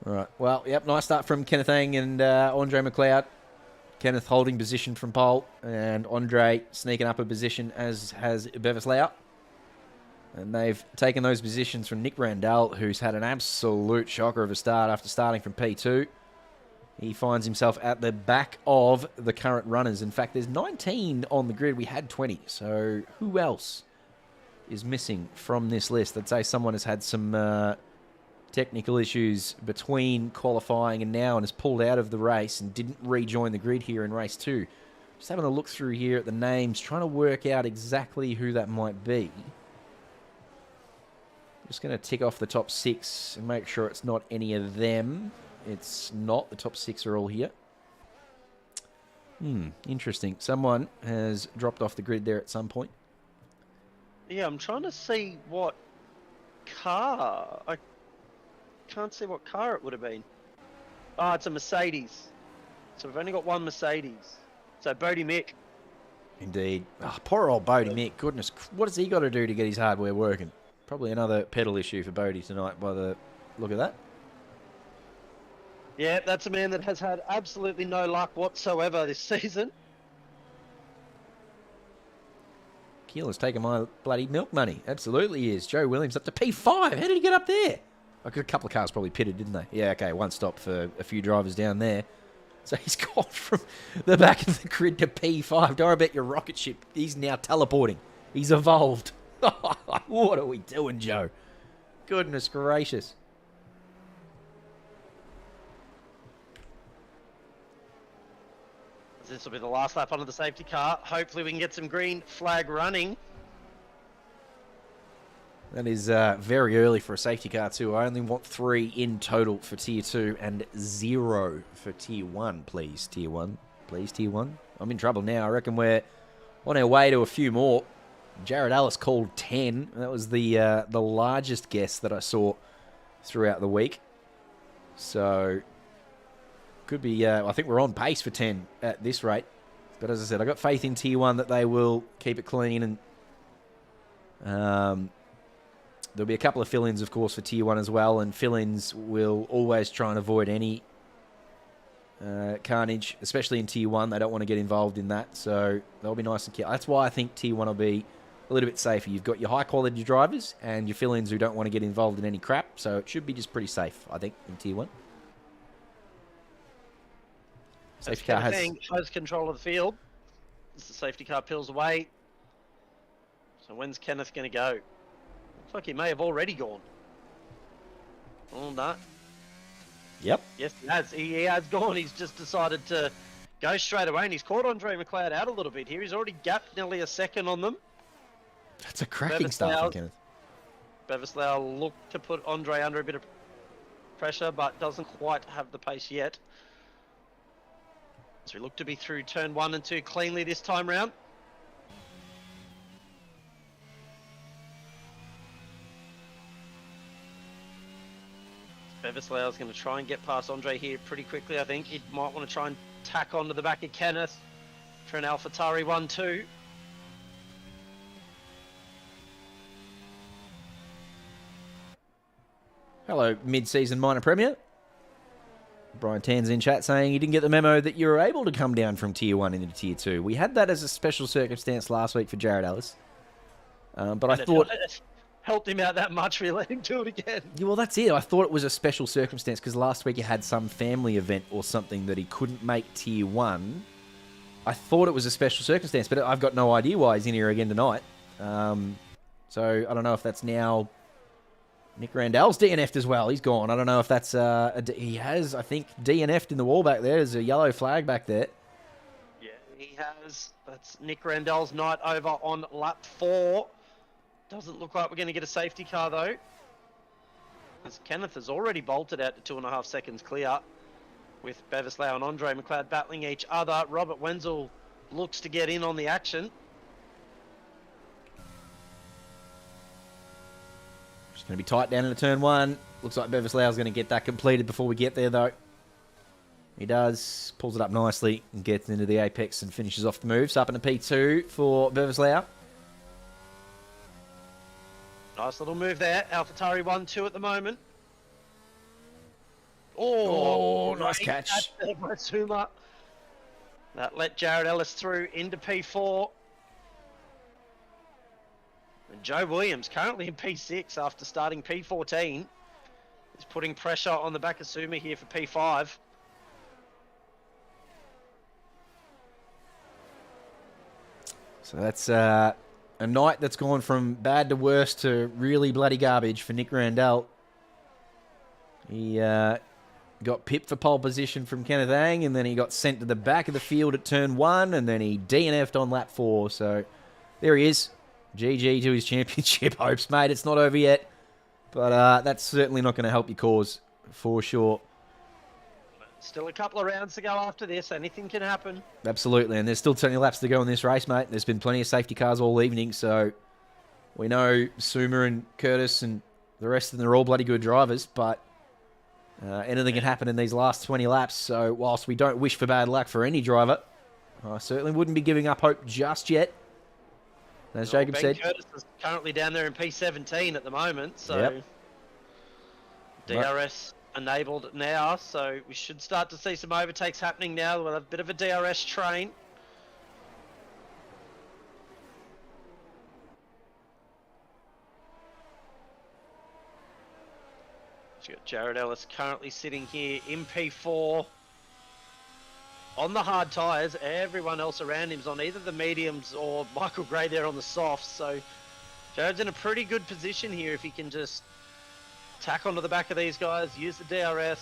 All right. Well, yep, nice start from Kenneth Ang and Andre McLeod. Kenneth holding position from pole, and Andre sneaking up a position, as has Bevis Lau. And they've taken those positions from Nick Randall, who's had an absolute shocker of a start after starting from P2. He finds himself at the back of the current runners. In fact, there's 19 on the grid. We had 20. So who else is missing from this list? I'd say someone has had some technical issues between qualifying and now and has pulled out of the race and didn't rejoin the grid here in race 2. Just having a look through here at the names, trying to work out exactly who that might be. Just going to tick off the top 6 and make sure it's not any of them. It's not. The top 6 are all here. Interesting. Someone has dropped off the grid there at some point. Yeah, I'm trying to see what car. I can't see what car it would have been. Oh, it's a Mercedes. So we've only got one Mercedes. So Bodie Mick. Indeed. Oh, poor old Bodie Mick. Goodness, what has he got to do to get his hardware working? Probably another pedal issue for Bodie tonight by the look of that. Yeah, that's a man that has had absolutely no luck whatsoever this season. Keelan's taking my bloody milk money. Absolutely he is. Joe Williams up to P5. How did he get up there? A couple of cars probably pitted, didn't they? Yeah, okay, one stop for a few drivers down there. So he's gone from the back of the grid to P5. Don't worry about your rocket ship. He's now teleporting. He's evolved. What are we doing, Joe? Goodness gracious. This will be the last lap onto the safety car. Hopefully we can get some green flag running. That is very early for a safety car too. I only want 3 in total for Tier 2 and 0 for Tier 1, please. Tier 1. Please, Tier 1. I'm in trouble now. I reckon we're on our way to a few more. Jared Ellis called 10. That was the largest guess that I saw throughout the week. So, could be, I think we're on pace for 10 at this rate. But as I said, I got faith in Tier 1 that they will keep it clean. And there'll be a couple of fill-ins, of course, for Tier 1 as well. And fill-ins will always try and avoid any carnage, especially in Tier 1. They don't want to get involved in that. So they'll be nice and careful. That's why I think Tier 1 will be a little bit safer. You've got your high-quality drivers and your fill-ins who don't want to get involved in any crap. So it should be just pretty safe, I think, in Tier 1. Safety car has control of the field. As the safety car peels away. So when's Kenneth going to go? Looks like he may have already gone. Oh, no. Yep. Yes, he has. He has gone. He's just decided to go straight away, and he's caught Andre McLeod out a little bit here. He's already gapped nearly a second on them. That's a cracking start from Kenneth. Bevislau looked to put Andre under a bit of pressure, but doesn't quite have the pace yet. So we look to be through turn 1 and 2 cleanly this time round. Bevislau is going to try and get past Andre here pretty quickly, I think. He might want to try and tack onto the back of Kenneth for an AlphaTauri 1-2. Hello, mid-season minor premier. Brian Tan's in chat saying he didn't get the memo that you were able to come down from Tier 1 into Tier 2. We had that as a special circumstance last week for Jared Ellis. But I thought... It helped him out that much, we let him do it again. Yeah, well, that's it. I thought it was a special circumstance because last week he had some family event or something that he couldn't make Tier 1. I thought it was a special circumstance, but I've got no idea why he's in here again tonight. So I don't know if that's now... Nick Randall's DNF'd as well. He's gone. I don't know if that's... he has, I think, DNF'd in the wall back there. There's a yellow flag back there. Yeah, he has. That's Nick Randall's night over on lap 4. Doesn't look like we're going to get a safety car, though. As Kenneth has already bolted out to 2.5 seconds clear. With Bevislau and Andre McLeod battling each other. Robert Wenzel looks to get in on the action. It's going to be tight down into turn 1. Looks like Bevislau's going to get that completed before we get there, though. He does. Pulls it up nicely and gets into the apex and finishes off the moves. Up into P2 for Bevislau. Nice little move there. AlphaTauri 1-2 at the moment. Oh, nice catch. That let Jared Ellis through into P4. And Joe Williams, currently in P6 after starting P14, is putting pressure on the back of Suma here for P5. So that's a night that's gone from bad to worse to really bloody garbage for Nick Randall. He got pipped for pole position from Kenneth Ang, and then he got sent to the back of the field at turn 1, and then he DNF'd on lap 4. So there he is. GG to his championship hopes, mate. It's not over yet, but that's certainly not going to help your cause, for sure. Still a couple of rounds to go after this. Anything can happen. Absolutely, and there's still 20 laps to go in this race, mate. There's been plenty of safety cars all evening, so we know Suma and Curtis and the rest of them are all bloody good drivers, but anything can happen in these last 20 laps. So whilst we don't wish for bad luck for any driver, I certainly wouldn't be giving up hope just yet. As Jacob said, Curtis is currently down there in P17 at the moment, so yep. DRS enabled now, so we should start to see some overtakes happening now. We'll have a bit of a DRS train. So you got Jared Ellis currently sitting here in P4 on the hard tyres. Everyone else around him's on either the mediums or Michael Gray there on the softs. So Jared's in a pretty good position here if he can just tack onto the back of these guys, use the DRS.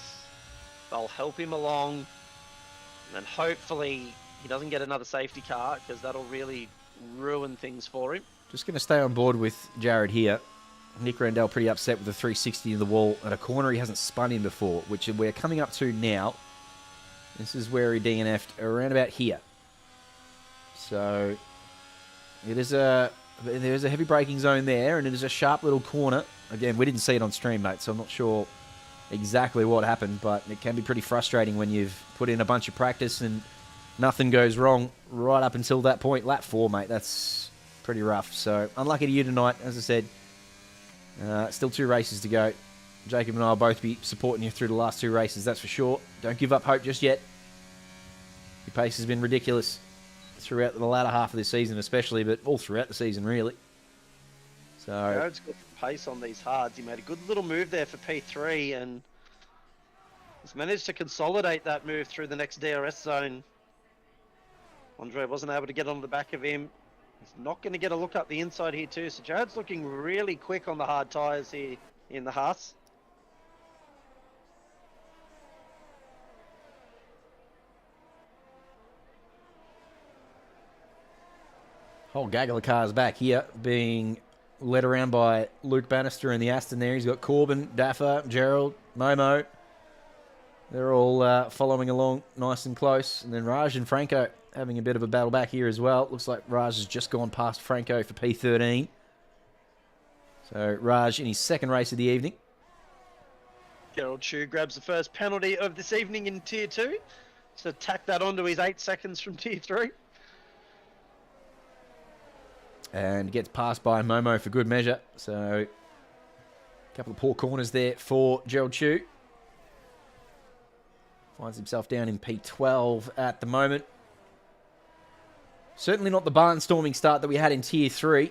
They'll help him along. And then hopefully he doesn't get another safety car because that'll really ruin things for him. Just going to stay on board with Jared here. Nick Randell pretty upset with the 360 in the wall at a corner he hasn't spun in before, which we're coming up to now. This is where he DNF'd around about here. So there's a heavy braking zone there, and it is a sharp little corner. Again, we didn't see it on stream, mate, so I'm not sure exactly what happened, but it can be pretty frustrating when you've put in a bunch of practice and nothing goes wrong right up until that point. Lap 4, mate, that's pretty rough. So unlucky to you tonight, as I said. Still 2 races to go. Jacob and I will both be supporting you through the last 2 races, that's for sure. Don't give up hope just yet. Your pace has been ridiculous throughout the latter half of this season especially, but all throughout the season, really. So Jared's got pace on these hards. He made a good little move there for P3 and he's managed to consolidate that move through the next DRS zone. Andre wasn't able to get on the back of him. He's not going to get a look up the inside here too. So Jared's looking really quick on the hard tyres here in the Haas. whole gaggle of cars back here being led around by Luke Bannister in the Aston there. He's got Corbin, Daffer, Gerald, Momo. They're all following along nice and close. And then Raj and Franco having a bit of a battle back here as well. Looks like Raj has just gone past Franco for P13. So Raj in his second race of the evening. Gerald Chu grabs the first penalty of this evening in Tier 2. So tack that onto his 8 seconds from Tier 3. And gets passed by Momo for good measure. So a couple of poor corners there for Gerald Chu. Finds himself down in P12 at the moment. Certainly not the barnstorming start that we had in Tier 3.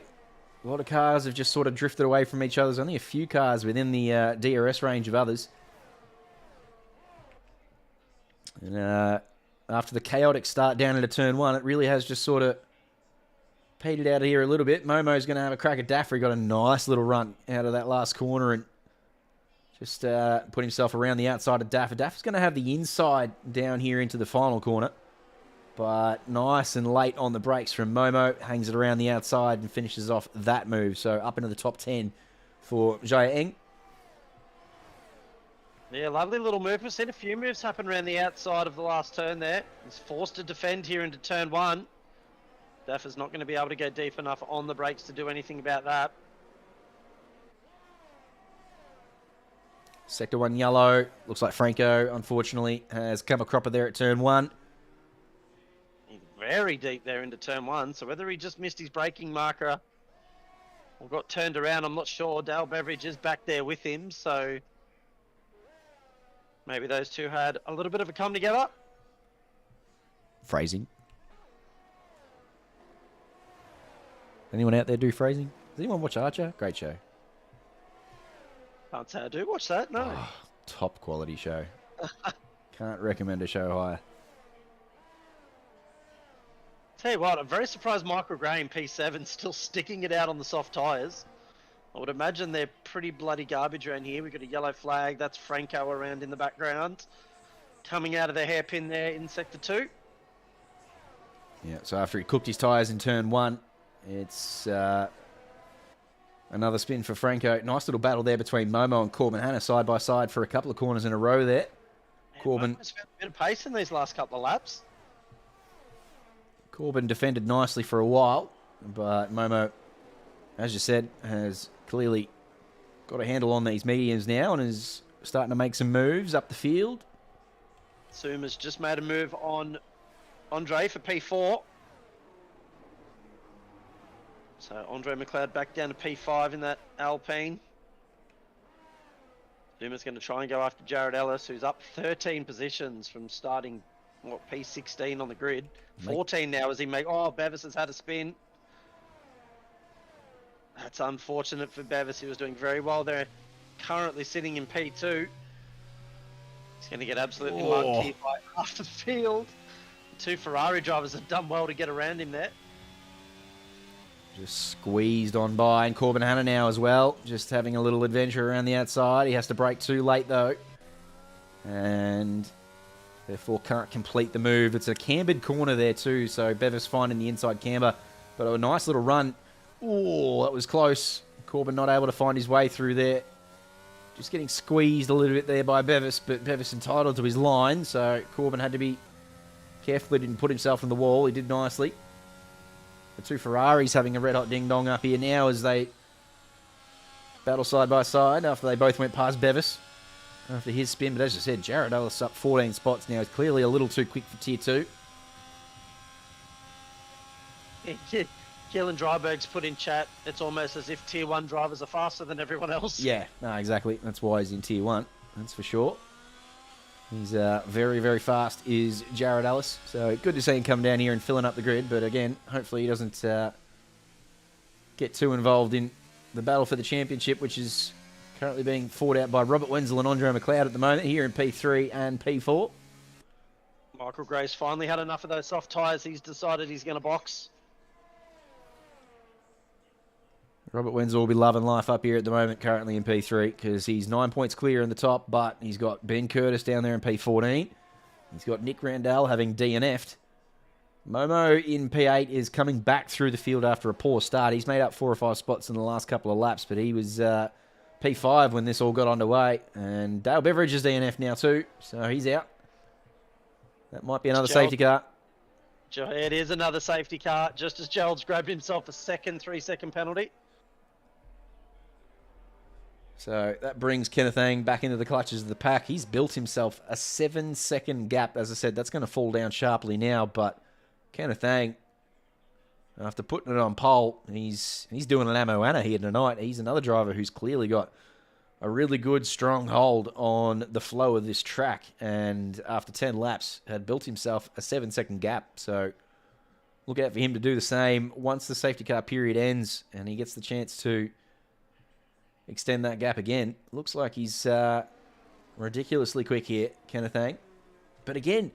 A lot of cars have just sort of drifted away from each other. There's only a few cars within the DRS range of others. And after the chaotic start down into Turn 1, it really has just sort of petered out here a little bit. Momo's going to have a crack at Daffer. He got a nice little run out of that last corner and just put himself around the outside of Daffer. Daffer's going to have the inside down here into the final corner. But nice and late on the brakes from Momo. Hangs it around the outside and finishes off that move. So up into the top 10 for Jaya Eng. Yeah, lovely little move. We've seen a few moves happen around the outside of the last turn there. He's forced to defend here into Turn 1. Daffer's not going to be able to go deep enough on the brakes to do anything about that. Sector 1 yellow. Looks like Franco, unfortunately, has come a cropper there at Turn 1. He's very deep there into Turn 1. So whether he just missed his braking marker or got turned around, I'm not sure. Dale Beveridge is back there with him. So maybe those two had a little bit of a come together. Phrasing. Anyone out there do phrasing? Does anyone watch Archer? Great show. Can't say I do watch that, no. Oh, top quality show. Can't recommend a show higher. Tell you what, I'm very surprised Michael Gray in P7 still sticking it out on the soft tyres. I would imagine they're pretty bloody garbage around here. We've got a yellow flag. That's Franco around in the background. Coming out of the hairpin there in Sector 2. Yeah, so after he cooked his tyres in Turn 1, it's another spin for Franco. Nice little battle there between Momo and Corbin Hanna side by side for a couple of corners in a row there. Corbin Momo's found a bit of pace in these last couple of laps. Corbin defended nicely for a while, but Momo, as you said, has clearly got a handle on these mediums now and is starting to make some moves up the field. Suma's just made a move on Andre for P4. So Andre McLeod back down to P5 in that Alpine. Zuma's going to try and go after Jared Ellis, who's up 13 positions from starting, what, P16 on the grid. 14 now as he make... Oh, Bevis has had a spin. That's unfortunate for Bevis. He was doing very well there. currently sitting in P2. He's going to get absolutely mugged here by half the field. The 2 Ferrari drivers have done well to get around him there. Just squeezed on by, and Corbin Hanna now as well. Just having a little adventure around the outside. He has to brake too late though. And therefore can't complete the move. It's a cambered corner there too, so Bevis finding the inside camber. But a nice little run. Oh, that was close. Corbin not able to find his way through there. Just getting squeezed a little bit there by Bevis, but Bevis entitled to his line, so Corbin had to be careful he didn't put himself on the wall. He did nicely. The 2 Ferraris having a red-hot ding-dong up here now as they battle side by side after they both went past Bevis after his spin. But as I said, Jared Ellis up 14 spots now. He's clearly a little too quick for Tier 2. Keelan Dryberg's put in chat, it's almost as if Tier 1 drivers are faster than everyone else. Yeah, no, exactly. That's why he's in Tier 1. That's for sure. He's very, very fast, is Jared Ellis. So good to see him come down here and filling up the grid. But again, hopefully he doesn't get too involved in the battle for the championship, which is currently being fought out by Robert Wenzel and Andre McLeod at the moment here in P3 and P4. Michael Gray's finally had enough of those soft tyres. He's decided he's going to box. Robert Wenzel will be loving life up here at the moment, currently in P3, because he's 9 points clear in the top, but he's got Ben Curtis down there in P14. He's got Nick Randall having DNF'd. Momo in P8 is coming back through the field after a poor start. He's made up 4 or 5 spots in the last couple of laps, but he was P5 when this all got underway. And Dale Beveridge is DNF'd now too, so he's out. That might be another safety car. It is another safety car, just as Gerald's grabbed himself a second 3-second penalty. So that brings Kenneth Ang back into the clutches of the pack. He's built himself a 7-second gap. As I said, that's going to fall down sharply now, but Kenneth Ang, after putting it on pole, he's doing an ammo Anna here tonight. He's another driver who's clearly got a really good, strong hold on the flow of this track, and after 10 laps, had built himself a 7-second gap. So look out for him to do the same once the safety car period ends and he gets the chance to extend that gap again. Looks like he's ridiculously quick here, Kenneth Ang. But again,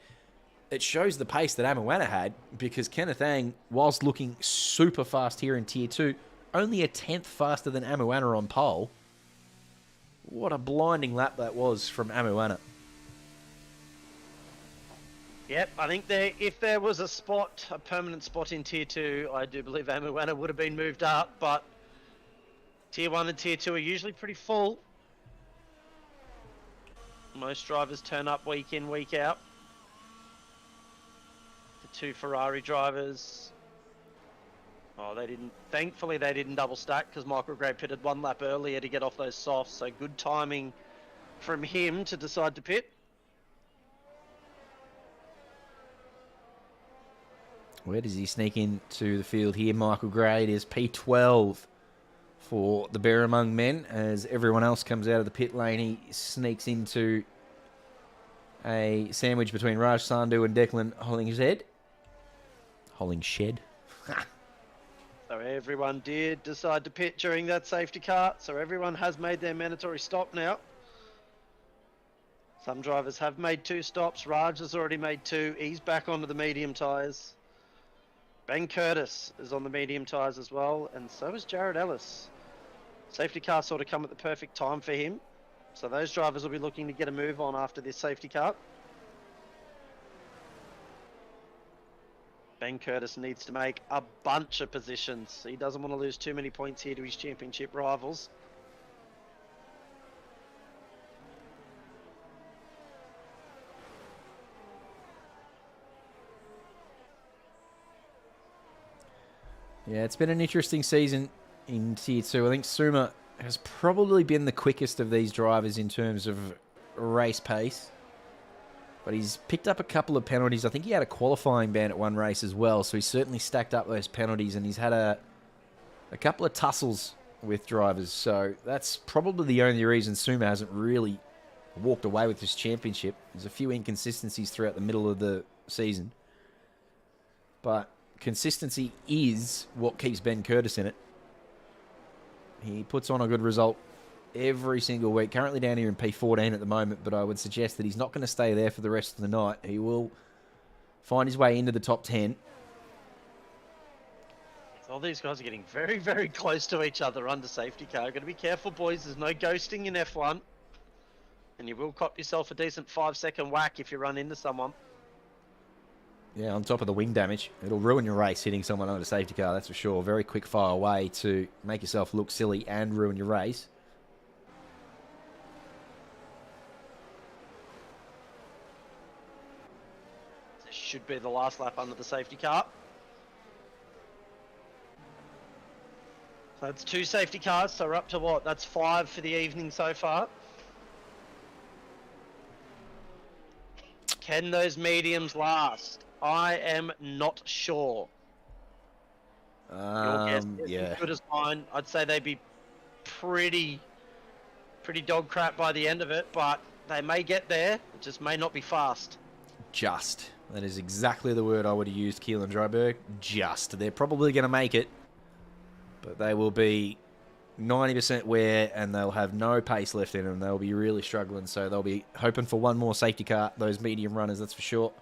it shows the pace that Amawana had, because Kenneth Ang, whilst looking super fast here in Tier 2, only a 10th faster than Amawana on pole. What a blinding lap that was from Amawana. Yep, I think if there was a spot, a permanent spot in Tier 2, I do believe Amawana would have been moved up, but Tier 1 and Tier 2 are usually pretty full. Most drivers turn up week in, week out. The 2 Ferrari drivers, thankfully they didn't double stack, because Michael Gray pitted 1 lap earlier to get off those softs, so good timing from him to decide to pit. Where does he sneak into the field here, Michael Gray? It is P12 for the Bear Among Men. As everyone else comes out of the pit lane, he sneaks into a sandwich between Raj Sandhu and Declan Hollingshead. So everyone did decide to pit during that safety car, so everyone has made their mandatory stop now. Some drivers have made 2 stops. Raj has already made 2. He's back onto the medium tyres. Ben Curtis is on the medium tyres as well, and so is Jared Ellis. Safety car sort of come at the perfect time for him, so those drivers will be looking to get a move on after this safety car. Ben Curtis needs to make a bunch of positions. He doesn't want to lose too many points here to his championship rivals. Yeah, it's been an interesting season in Tier 2. I think Suma has probably been the quickest of these drivers in terms of race pace. But he's picked up a couple of penalties. I think he had a qualifying ban at one race as well, so he's certainly stacked up those penalties, and he's had a couple of tussles with drivers. So that's probably the only reason Suma hasn't really walked away with this championship. There's a few inconsistencies throughout the middle of the season. But consistency is what keeps Ben Curtis in it. He puts on a good result every single week. Currently down here in P14 at the moment, but I would suggest that he's not going to stay there for the rest of the night. He will find his way into the top 10. All these guys are getting very, very close to each other under safety car. Got to be careful, boys. There's no ghosting in F1. And you will cop yourself a decent 5-second whack if you run into someone. Yeah, on top of the wing damage. It'll ruin your race hitting someone under safety car, that's for sure. Very quick fire way to make yourself look silly and ruin your race. This should be the last lap under the safety car. So that's 2 safety cars, so we're up to what? That's 5 for the evening so far. Can those mediums last? I am not sure. Your guess is Yeah. as good as mine. I'd say they'd be pretty dog crap by the end of it, but they may get there. It just may not be fast. Just. That is exactly the word I would have used, Keelan Dryberg. Just. They're probably going to make it, but they will be 90% wear and they'll have no pace left in them. They'll be really struggling, so they'll be hoping for one more safety car, those medium runners, that's for sure.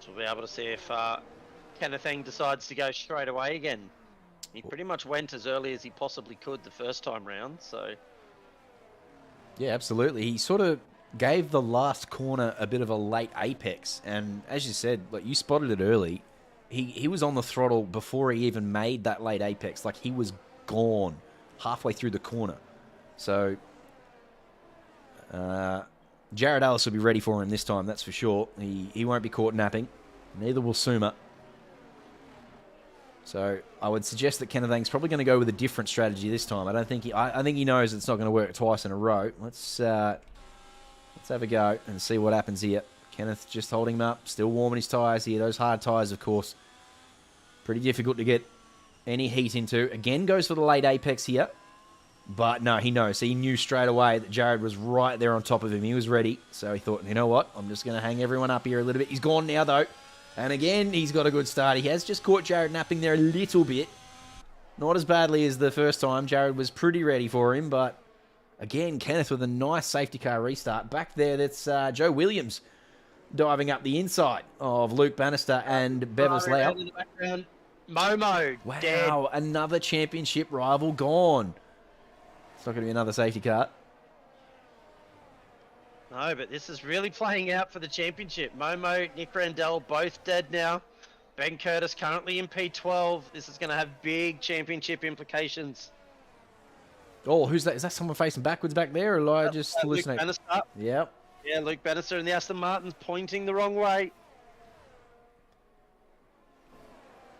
So we'll be able to see if Kenneth Eng decides to go straight away again. He pretty much went as early as he possibly could the first time round, so... Yeah, absolutely. He sort of gave the last corner a bit of a late apex, and as you said, like you spotted it early, he was on the throttle before he even made that late apex. Like he was gone halfway through the corner. So Jared Ellis will be ready for him this time, that's for sure. He won't be caught napping. Neither will Suma. So I would suggest that Kenneth Eng's probably going to go with a different strategy this time. I think he knows it's not going to work twice in a row. Let's have a go and see what happens here. Kenneth just holding him up, still warming his tyres here. Those hard tyres, of course, pretty difficult to get any heat into. Again, goes for the late apex here. But no, he knows. He knew straight away that Jared was right there on top of him. He was ready. So he thought, you know what? I'm just going to hang everyone up here a little bit. He's gone now, though. And again, he's got a good start. He has just caught Jared napping there a little bit. Not as badly as the first time. Jared was pretty ready for him. But again, Kenneth with a nice safety car restart. Back there, that's Joe Williams diving up the inside of Luke Bannister and Bevis Lau. In the background, Momo, Wow, dead. another championship rival gone. It's not going to be another safety car. No, but this is really playing out for the championship. Momo, Nick Randell, both dead now. Ben Curtis currently in P12. This is going to have big championship implications. Oh, who's that? Is that someone facing backwards back there, or am I just Luke hallucinating? Bannister. Yep. Yeah, Luke Bannister and the Aston Martin's pointing the wrong way.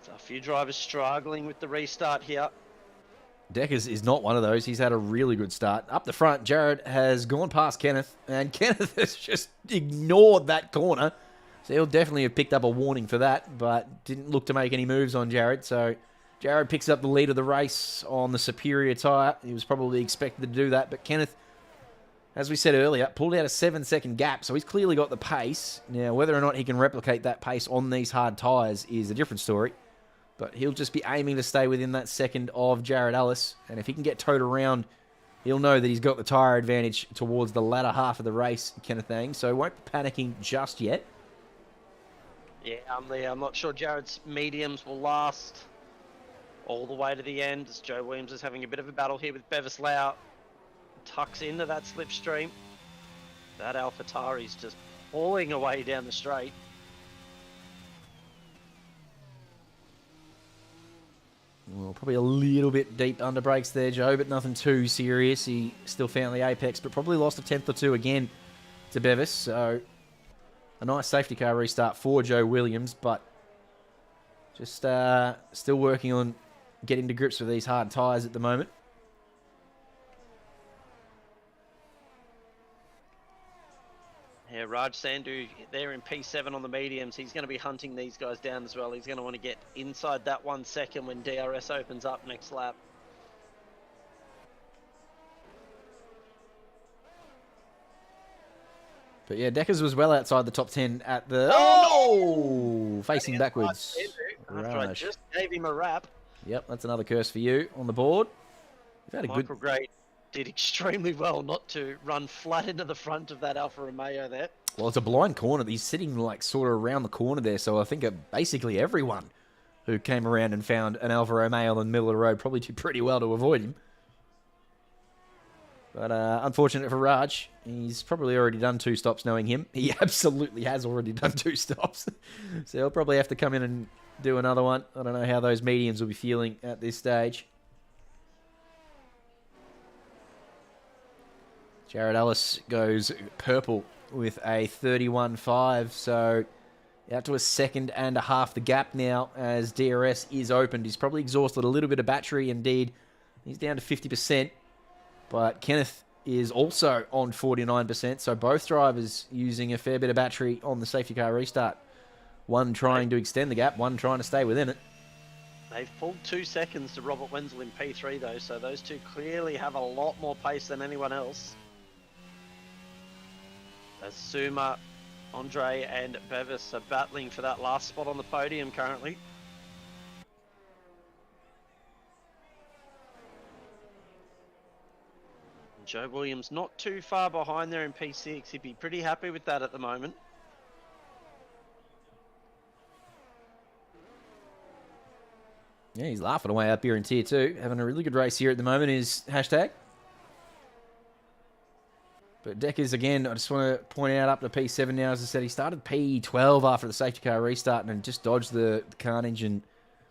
So a few drivers struggling with the restart here. Deckers is not one of those. He's had a really good start. Up the front, Jared has gone past Kenneth, and Kenneth has just ignored that corner. So he'll definitely have picked up a warning for that, but didn't look to make any moves on Jared. So Jared picks up the lead of the race on the superior tyre. He was probably expected to do that, but Kenneth, as we said earlier, pulled out a 7-second gap, so he's clearly got the pace. Now, whether or not he can replicate that pace on these hard tyres is a different story. But he'll just be aiming to stay within that second of Jared Ellis. And if he can get towed around, he'll know that he's got the tyre advantage towards the latter half of the race, Kenneth Eng. So won't be panicking just yet. Yeah, I'm not sure Jared's mediums will last all the way to the end, as Joe Williams is having a bit of a battle here with Bevis Lau. Tucks into that slipstream. That AlphaTauri's just pulling away down the straight. Well, probably a little bit deep under brakes there, Joe, but nothing too serious. He still found the apex, but probably lost a tenth or two again to Bevis. So a nice safety car restart for Joe Williams, but just still working on getting to grips with these hard tyres at the moment. Yeah, Raj Sandhu there in P7 on the mediums. He's going to be hunting these guys down as well. He's going to want to get inside that 1 second when DRS opens up next lap. But yeah, Deckers was well outside the top 10 at the... Facing backwards. After I just gave him a wrap. Yep, that's another curse for you on the board. You've had a Michael Gray did extremely well not to run flat into the front of that Alfa Romeo there. Well, it's a blind corner. He's sitting like sort of around the corner there, so I think basically everyone who came around and found an Alfa Romeo in the middle of the road probably did pretty well to avoid him. But unfortunate for Raj, he's probably already done 2 stops knowing him. He absolutely has already done 2 stops. So he'll probably have to come in and do another one. I don't know how those mediums will be feeling at this stage. Jared Ellis goes purple with a 31.5. So out to a second and a half the gap now as DRS is opened. He's probably exhausted a little bit of battery. Indeed, he's down to 50%. But Kenneth is also on 49%, so both drivers using a fair bit of battery on the safety car restart. One trying to extend the gap, one trying to stay within it. They've pulled 2 seconds to Robert Wenzel in P3 though, so those two clearly have a lot more pace than anyone else. As Suma, Andre and Bevis are battling for that last spot on the podium currently. Joe Williams not too far behind there in P6. He'd be pretty happy with that at the moment. Yeah, he's laughing away up here in Tier 2. Having a really good race here at the moment is hashtag. But Deckers, again, I just want to point out up to P7 now. As I said, he started P12 after the safety car restart and just dodged the carnage and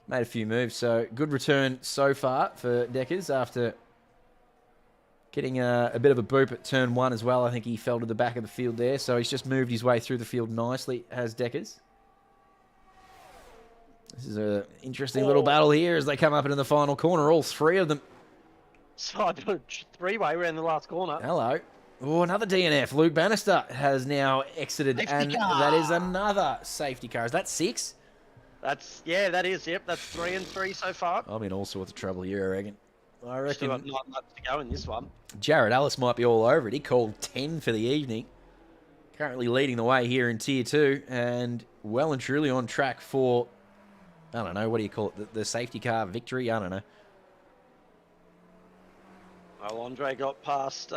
made a few moves. So good return so far for Deckers after getting a bit of a boop at turn 1 as well. I think he fell to the back of the field there. So he's just moved his way through the field nicely, has Deckers. This is an interesting little battle here as they come up into the final corner, all 3 of them. So 3-way, we're in the last corner. Hello. Oh, another DNF. Luke Bannister has now exited, and that is another safety car. Is that 6? Yeah, that is. Yep, that's 3 and 3 so far. I'm in all sorts of trouble here, I reckon. Still got 9 laps to go in this one. Jared Ellis might be all over it. He called 10 for the evening. Currently leading the way here in Tier 2 and well and truly on track for, I don't know, what do you call it? The safety car victory? I don't know. Well, Andre got past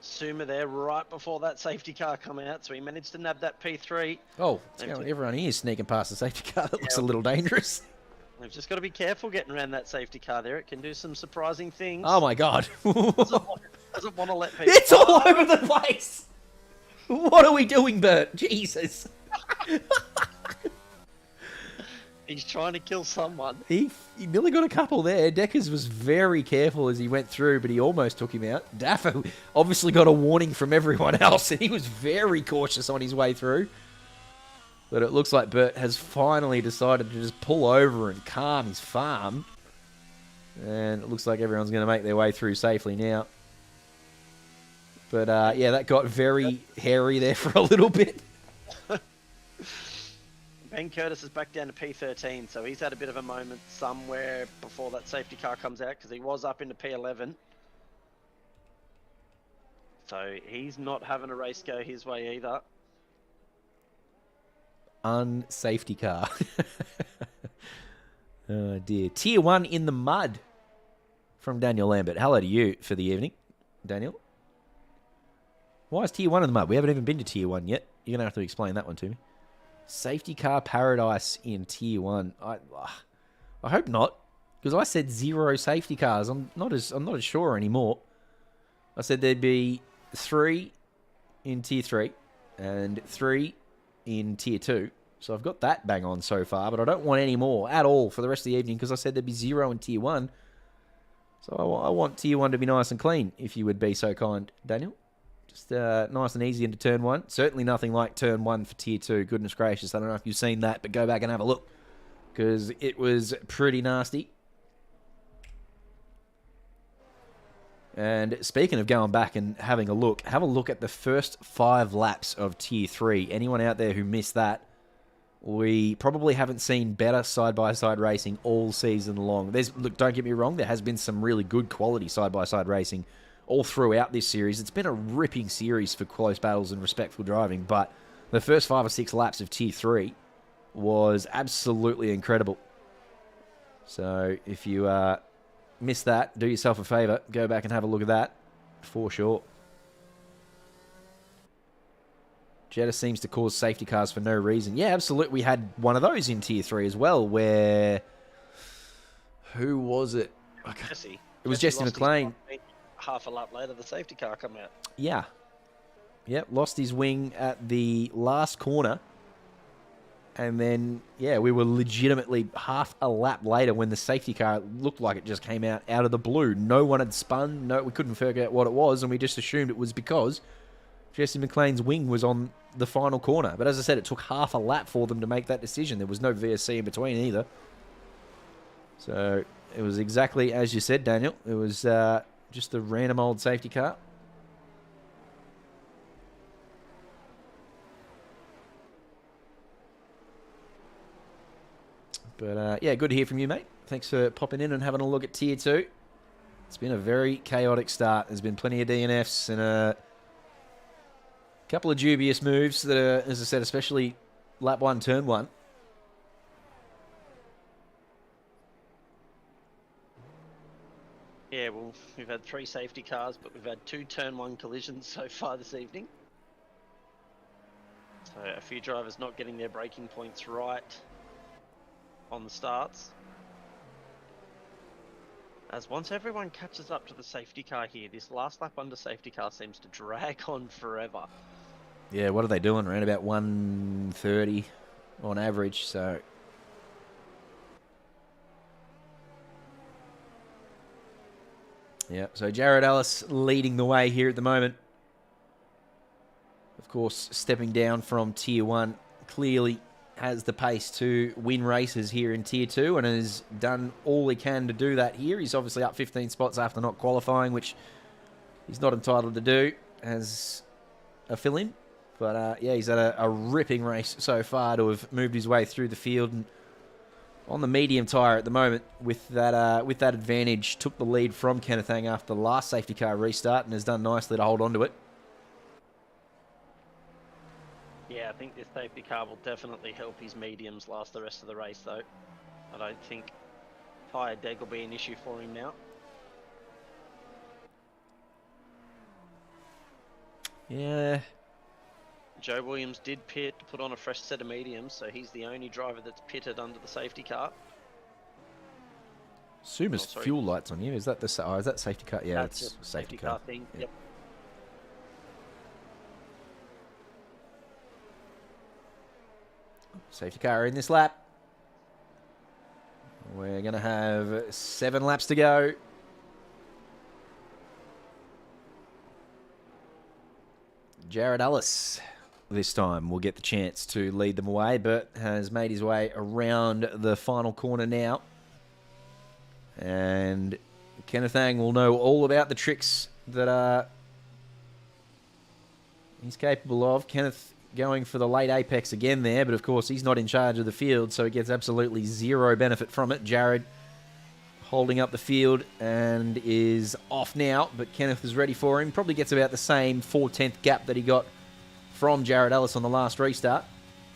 Suma there right before that safety car come out, so he managed to nab that P3. Oh, everyone here is sneaking past the safety car. That looks a little dangerous. They've just got to be careful getting around that safety car there. It can do some surprising things. Oh my god. Doesn't want to let people... It's all over the place! What are we doing, Bert? Jesus. He's trying to kill someone. He nearly got a couple there. Deckers was very careful as he went through, but he almost took him out. Daffer obviously got a warning from everyone else, and he was very cautious on his way through. But it looks like Bert has finally decided to just pull over and calm his farm. And it looks like everyone's going to make their way through safely now. But yeah, that got very hairy there for a little bit. Ben Curtis is back down to P13, so he's had a bit of a moment somewhere before that safety car comes out, because he was up into P11. So he's not having a race go his way either. Unsafety car. Oh dear. Tier 1 in the mud from Daniel Lambert. Hello to you for the evening, Daniel. Why is Tier 1 in the mud? We haven't even been to Tier 1 yet. You're going to have to explain that one to me. Safety car paradise in Tier 1. I hope not, because I said 0 safety cars. I'm not as sure anymore. I said there'd be 3 in Tier 3 and 3 in Tier 2. So I've got that bang on so far, but I don't want any more at all for the rest of the evening, because I said there'd be 0 in Tier 1. So I want Tier 1 to be nice and clean, if you would be so kind, Daniel. Just nice and easy into Turn 1. Certainly nothing like Turn 1 for Tier 2. Goodness gracious, I don't know if you've seen that, but go back and have a look, because it was pretty nasty. And speaking of going back and having a look, have a look at the first 5 laps of Tier 3. Anyone out there who missed that, we probably haven't seen better side-by-side racing all season long. Look, don't get me wrong, there has been some really good quality side-by-side racing all throughout this series. It's been a ripping series for close battles and respectful driving, but the first 5 or 6 laps of Tier 3 was absolutely incredible. So if you missed that, do yourself a favour. Go back and have a look at that for sure. Jetta seems to cause safety cars for no reason. Yeah, absolutely. We had one of those in Tier 3 as well, where... Who was it? Jesse. It was Jesse McLean. Half a lap later, the safety car come out. Yeah. Yep, lost his wing at the last corner. And then, yeah, we were legitimately half a lap later when the safety car looked like it just came out of the blue. No one had spun. No, we couldn't figure out what it was, and we just assumed it was because Jesse McLean's wing was on the final corner. But as I said, it took half a lap for them to make that decision. There was no VSC in between either. So it was exactly as you said, Daniel. It was just a random old safety car. But, yeah, good to hear from you, mate. Thanks for popping in and having a look at Tier 2. It's been a very chaotic start. There's been plenty of DNFs and a couple of dubious moves that are, as I said, especially lap 1, turn 1. Yeah, well, we've had 3 safety cars, but we've had 2 turn 1 collisions so far this evening. So a few drivers not getting their braking points right on the starts. As once everyone catches up to the safety car here, this last lap under safety car seems to drag on forever. Yeah, what are they doing? Around about 1:30 on average, so... Yeah, so Jared Ellis leading the way here at the moment. Of course, stepping down from Tier 1, clearly has the pace to win races here in Tier 2 and has done all he can to do that here. He's obviously up 15 spots after not qualifying, which he's not entitled to do as a fill-in. But, yeah, he's had a ripping race so far to have moved his way through the field and on the medium tyre at the moment with that advantage. Took the lead from Kenneth Ang after the last safety car restart and has done nicely to hold on to it. Yeah, I think this safety car will definitely help his mediums last the rest of the race, though. I don't think tyre deg will be an issue for him now. Yeah. Joe Williams did pit to put on a fresh set of mediums, so he's the only driver that's pitted under the safety car. Suma's fuel lights on you. Is that the is that safety car? Yeah, that's it's safety car thing. Yeah. Yep. Safety car in this lap. We're going to have 7 laps to go. Jared Ellis this time will get the chance to lead them away, but has made his way around the final corner now. And Kenneth Ang will know all about the tricks that he's capable of. Kenneth going for the late apex again there, but of course he's not in charge of the field, so he gets absolutely zero benefit from it. Jared holding up the field and is off now, but Kenneth is ready for him. Probably gets about the same 4/10 gap that he got from Jared Ellis on the last restart.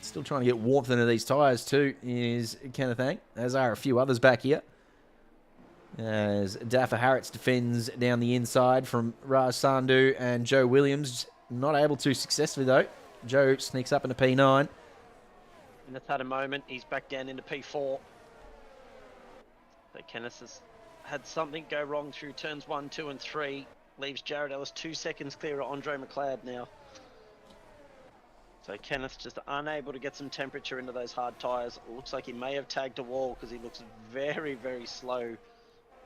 Still trying to get warmth into these tyres too is Kenneth Ang, as are a few others back here. As Daffa Harritz defends down the inside from Raj Sandhu and Joe Williams. Not able to successfully though. Joe sneaks up into P9. And that's had a moment. He's back down into P4. So Kenneth has had something go wrong through turns 1, 2 and 3. Leaves Jared Ellis 2 seconds clear of Andre McLeod now. So Kenneth just unable to get some temperature into those hard tyres. It looks like he may have tagged a wall because he looks very, very slow,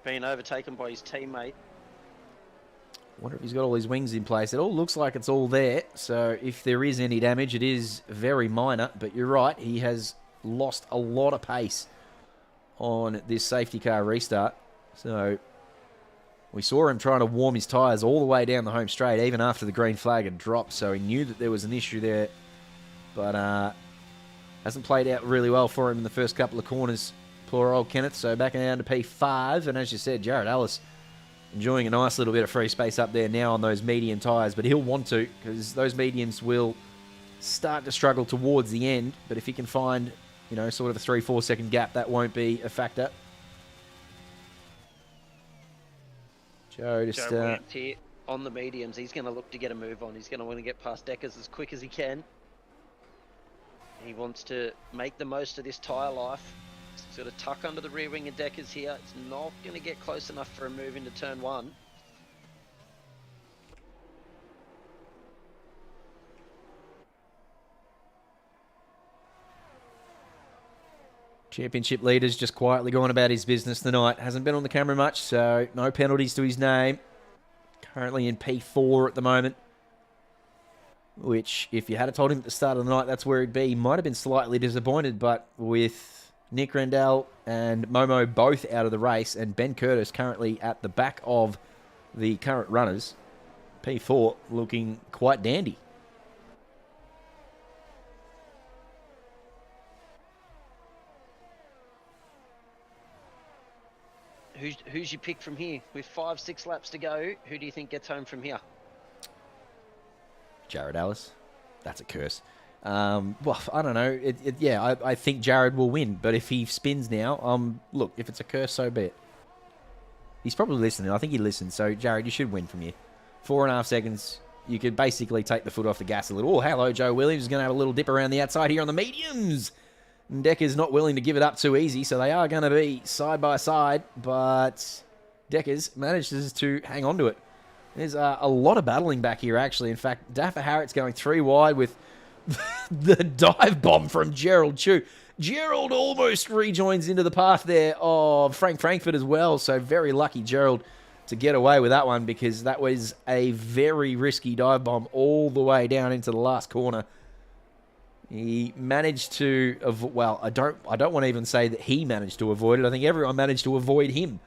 being overtaken by his teammate. Wonder if he's got all his wings in place. It all looks like it's all there. So if there is any damage, it is very minor. But you're right, he has lost a lot of pace on this safety car restart. So we saw him trying to warm his tyres all the way down the home straight, even after the green flag had dropped. So he knew that there was an issue there. But hasn't played out really well for him in the first couple of corners. Poor old Kenneth. So back down to P5. And as you said, Jared Ellis enjoying a nice little bit of free space up there now on those medium tyres, but he'll want to, because those mediums will start to struggle towards the end. But if he can find, you know, sort of a 3-4 second gap, that won't be a factor. Joe just... here on the mediums, he's going to look to get a move on. He's going to want to get past Deckers as quick as he can. He wants to make the most of this tyre life. Sort of tuck under the rear wing of Deckers here. It's not going to get close enough for a move into turn 1. Championship leader's just quietly going about his business tonight. Hasn't been on the camera much, so no penalties to his name. Currently in P4 at the moment. Which, if you had told him at the start of the night that's where he'd be, he might have been slightly disappointed. But with Nick Rendell and Momo both out of the race, and Ben Curtis currently at the back of the current runners, P4 looking quite dandy. Who's your pick from here? With 5-6 laps to go, who do you think gets home from here? Jared Ellis. That's a curse. Well, I don't know. I think Jared will win. But if he spins now, look, if it's a curse, so be it. He's probably listening. I think he listens. So, Jared, you should win from here. 4.5 seconds. You could basically take the foot off the gas a little. Oh, hello, Joe Williams is going to have a little dip around the outside here on the mediums. And Decker's not willing to give it up too easy, so they are going to be side by side. But Decker's manages to hang on to it. There's a lot of battling back here, actually. In fact, Daffer Harriet's going 3 wide with the dive bomb from Gerald Chu. Gerald almost rejoins into the path there of Frank Frankfurt as well. So very lucky Gerald to get away with that one, because that was a very risky dive bomb all the way down into the last corner. He managed to, well, I don't want to even say that he managed to avoid it. I think everyone managed to avoid him.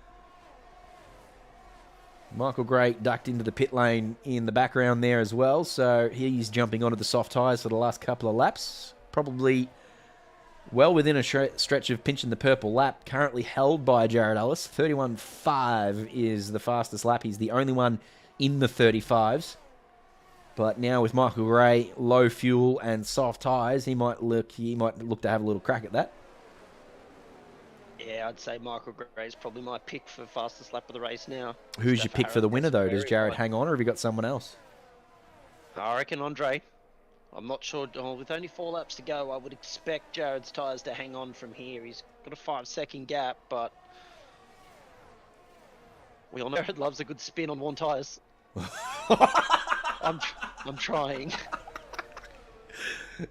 Michael Gray ducked into the pit lane in the background there as well, so he's jumping onto the soft tyres for the last couple of laps. Probably well within a stretch of pinching the purple lap, currently held by Jared Ellis. 31.5 is the fastest lap. He's the only one in the 35s. But now with Michael Gray, low fuel and soft tyres, he might look to have a little crack at that. Yeah, I'd say Michael Gray is probably my pick for fastest lap of the race now. Who's your pick for the winner, though? Does Jared hang on, or have you got someone else? I reckon Andre. I'm not sure. With only 4 laps to go, I would expect Jared's tyres to hang on from here. He's got a 5-second gap, but we all know Jared loves a good spin on 1 tyres. I'm trying.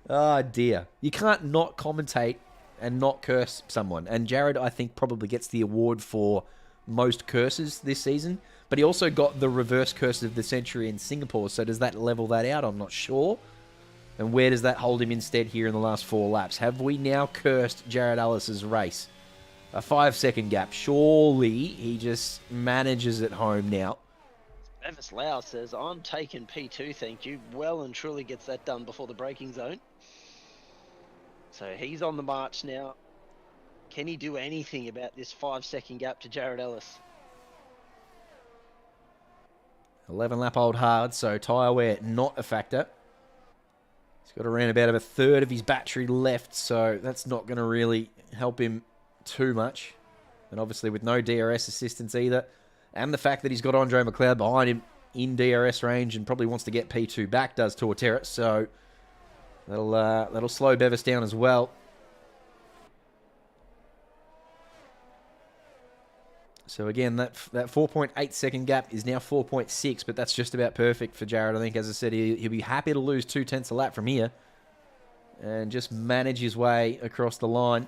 Oh, dear. You can't not commentate and not curse someone. And Jared, I think, probably gets the award for most curses this season. But he also got the reverse curse of the century in Singapore. So does that level that out? I'm not sure. And where does that hold him instead here in the last 4 laps? Have we now cursed Jared Ellis's race? A 5-second gap. Surely he just manages it home now. Evis Lau says, I'm taking P2, thank you. Well and truly gets that done before the braking zone. So he's on the march now. Can he do anything about this 5-second gap to Jared Ellis? 11 lap old hard, so tyre wear not a factor. He's got around about a third of his battery left, so that's not going to really help him too much. And obviously with no DRS assistance either, and the fact that he's got Andre McLeod behind him in DRS range and probably wants to get P2 back does Torterra, so that'll slow Bevis down as well. So again, that 4.8 second gap is now 4.6, but that's just about perfect for Jared. I think, as I said, he'll be happy to lose 0.2 a lap from here and just manage his way across the line.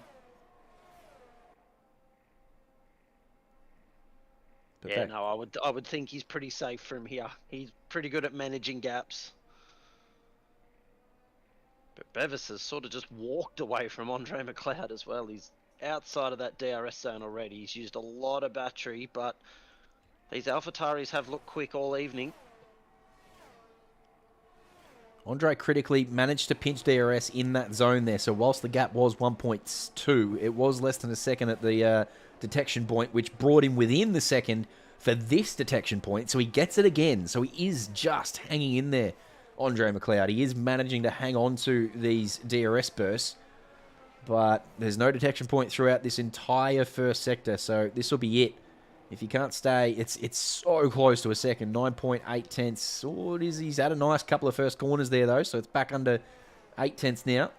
But yeah, no, I would think he's pretty safe from here. He's pretty good at managing gaps. But Bevis has sort of just walked away from Andre McLeod as well. He's outside of that DRS zone already. He's used a lot of battery, but these AlphaTauris have looked quick all evening. Andre critically managed to pinch DRS in that zone there. So whilst the gap was 1.2, it was less than a second at the detection point, which brought him within the second for this detection point. So he gets it again. So he is just hanging in there, Andre McLeod. He is managing to hang on to these DRS bursts. But there's no detection point throughout this entire first sector. So this will be it. If he can't stay, it's so close to a second. 9.8 tenths. Oh, it is. He's had a nice couple of first corners there, though. So it's back under 8 tenths now.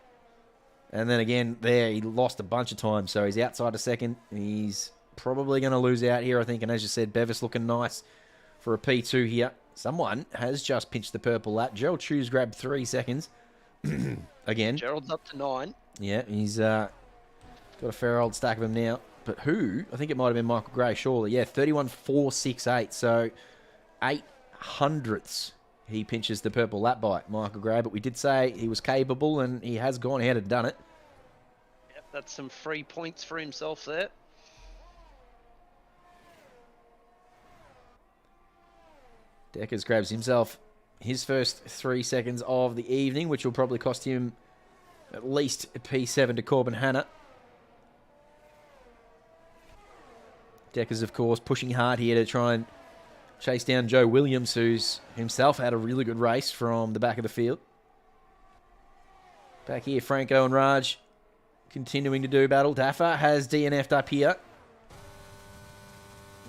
And then again, there, he lost a bunch of times. So he's outside a second. He's probably going to lose out here, I think. And as you said, Bevis looking nice for a P2 here. Someone has just pinched the purple lap. Gerald Chu's grabbed 3 seconds. Again. Gerald's up to 9. Yeah, he's got a fair old stack of them now. But who? I think it might have been Michael Gray, surely. Yeah, 31.468. So 8 hundredths he pinches the purple lap by Michael Gray. But we did say he was capable, and he has gone ahead and done it. Yep, that's some free points for himself there. Deckers grabs himself his first 3 seconds of the evening, which will probably cost him at least a P7 to Corbin Hanna. Deckers, of course, pushing hard here to try and chase down Joe Williams, who's himself had a really good race from the back of the field. Back here, Franco and Raj continuing to do battle. Daffa has DNF'd up here.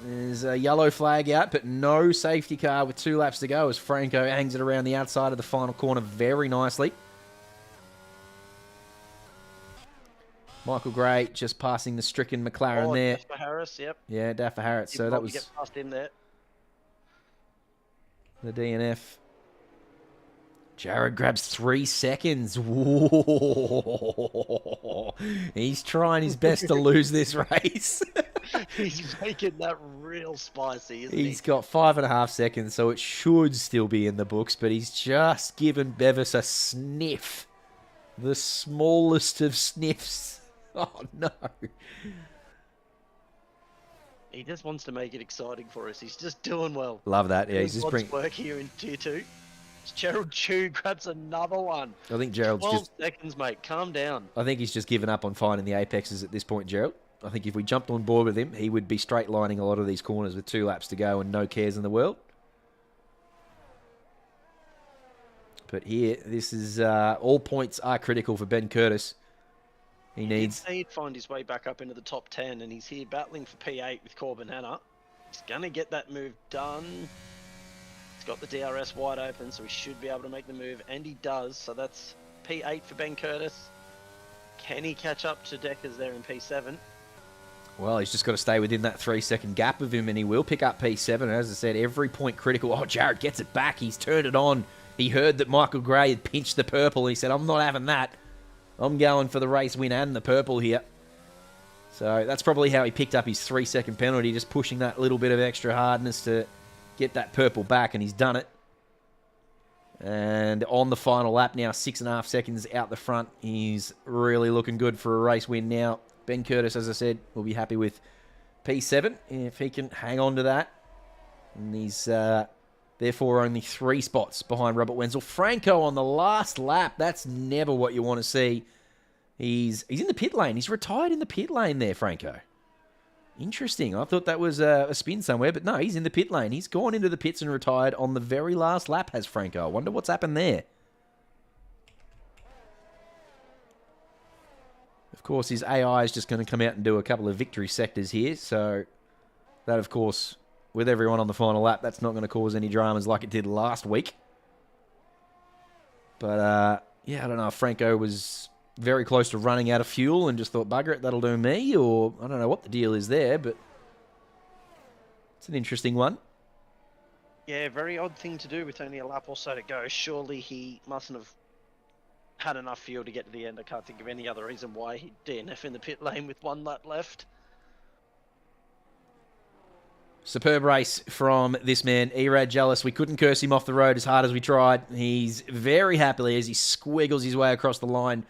There's a yellow flag out, but no safety car with 2 laps to go as Franco hangs it around the outside of the final corner very nicely. Michael Gray just passing the stricken McLaren there. Daffa Harris, yep. Yeah, Daffa Harris. So that was get past him there. The DNF. Jared grabs 3 seconds. Whoa. He's trying his best to lose this race. He's making that real spicy, isn't he? He's got 5.5 seconds, so it should still be in the books, but he's just given Bevis a sniff. The smallest of sniffs. Oh, no. He just wants to make it exciting for us. He's just doing well. Love that. Yeah, he's just bringing work here in Tier 2. Gerald Chu grabs another one. I think Gerald's 12 just... seconds, mate. Calm down. I think he's just given up on finding the apexes at this point, Gerald. I think if we jumped on board with him, he would be straight lining a lot of these corners with 2 laps to go and no cares in the world. But here, this is... all points are critical for Ben Curtis. He needs... He'd find his way back up into the top 10, and he's here battling for P8 with Corbin Hanna. He's going to get that move done. He's got the DRS wide open, so he should be able to make the move, and he does. So that's P8 for Ben Curtis. Can he catch up to Deckers there in P7? Well, he's just got to stay within that 3-second gap of him, and he will pick up P7. As I said, every point critical. Oh, Jared gets it back. He's turned it on. He heard that Michael Gray had pinched the purple. He said, I'm not having that. I'm going for the race win and the purple here. So that's probably how he picked up his 3-second penalty, just pushing that little bit of extra hardness to get that purple back, and he's done it. And on the final lap now, 6.5 seconds out the front. He's really looking good for a race win now. Ben Curtis, as I said, will be happy with P7 if he can hang on to that. And he's therefore only 3 spots behind Robert Wenzel. Franco on the last lap. That's never what you want to see. He's in the pit lane. He's retired in the pit lane there, Franco. Interesting. I thought that was a spin somewhere, but no, he's in the pit lane. He's gone into the pits and retired on the very last lap, has Franco. I wonder what's happened there. Of course, his AI is just going to come out and do a couple of victory sectors here. So that, of course, with everyone on the final lap, that's not going to cause any dramas like it did last week. But, yeah, I don't know if Franco was very close to running out of fuel and just thought, bugger it, that'll do me, or I don't know what the deal is there, but it's an interesting one. Yeah, very odd thing to do with only a lap or so to go. Surely he mustn't have had enough fuel to get to the end. I can't think of any other reason why he'd DNF in the pit lane with 1 lap left. Superb race from this man, Erad Jealous. We couldn't curse him off the road as hard as we tried. He's very happily as he squiggles his way across the line.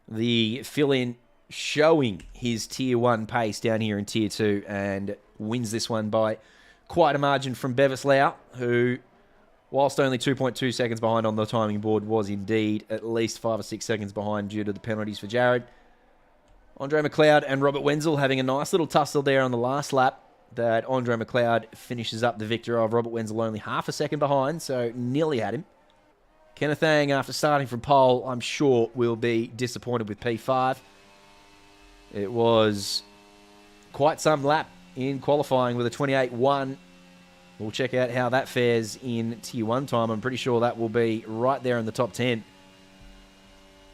The fill-in showing his Tier 1 pace down here in Tier 2 and wins this one by quite a margin from Bevis Lau, who, whilst only 2.2 seconds behind on the timing board, was indeed at least 5 or 6 seconds behind due to the penalties for Jared. Andre McLeod and Robert Wenzel having a nice little tussle there on the last lap. that Andre McLeod finishes up the victor of Robert Wenzel only half a second behind, so nearly had him. Kenneth Ang, after starting from pole, I'm sure will be disappointed with P5. It was quite some lap in qualifying with a 28.1. We'll check out how that fares in Tier 1 time. I'm pretty sure that will be right there in the top 10.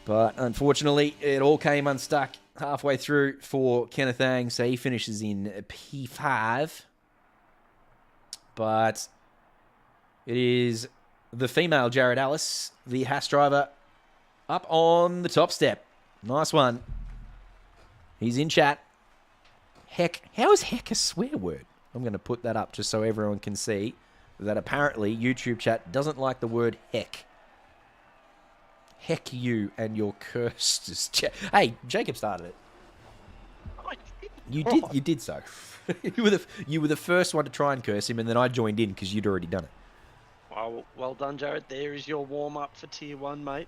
But unfortunately, it all came unstuck halfway through for Kenneth Ang, so he finishes in P5. But it is the female Jared Ellis, the Haas driver, up on the top step. Nice one. He's in chat. Heck, how is heck a swear word? I'm going to put that up just so everyone can see that apparently YouTube chat doesn't like the word heck. Heck you and your cursed chat. Hey, Jacob started it. You did so. you were the first one to try and curse him, and then I joined in because you'd already done it. Well done, Jared. There is your warm-up for Tier 1, mate.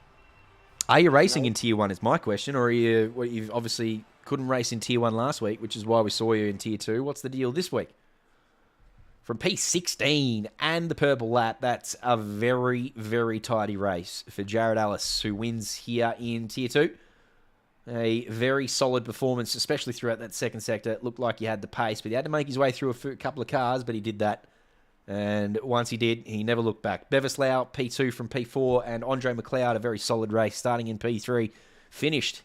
Are you racing in Tier 1 is my question, or are you've obviously couldn't race in Tier 1 last week, which is why we saw you in Tier 2. What's the deal this week? From P16 and the purple lap, that's a very, very tidy race for Jared Ellis, who wins here in Tier 2. A very solid performance, especially throughout that second sector. It looked like he had the pace, but he had to make his way through a couple of cars, but he did that. And once he did, he never looked back. Bevislau, P2 from P4, and Andre McLeod, a very solid race, starting in P3, finished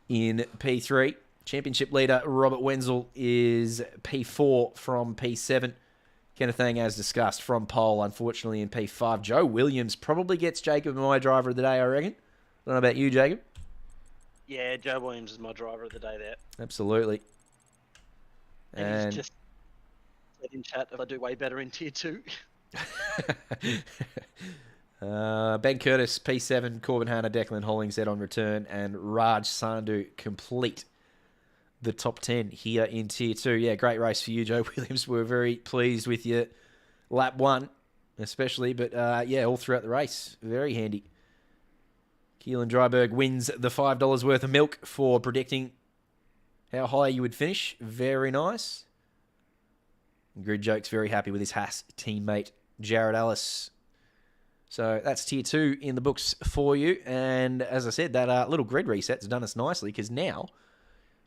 in P3. Championship leader Robert Wenzel is P4 from P7. Kenneth Ang, as discussed, from pole, unfortunately, in P5. Joe Williams probably gets Jacob my driver of the day, I reckon. I don't know about you, Jacob. Yeah, Joe Williams is my driver of the day there. Absolutely. And he's just said in chat if I do way better in Tier 2. Ben Curtis, P7, Corbin Hanna, Declan Hollingshead on return, and Raj Sandhu complete the top 10 here in Tier 2. Yeah, great race for you, Joe Williams. We're very pleased with you. Lap 1, especially, but yeah, all throughout the race. Very handy. Keelan Dryberg wins the $5 worth of milk for predicting how high you would finish. Very nice. Grid Joke's very happy with his Haas teammate, Jared Ellis. So that's Tier 2 in the books for you. And as I said, that little grid reset's done us nicely because now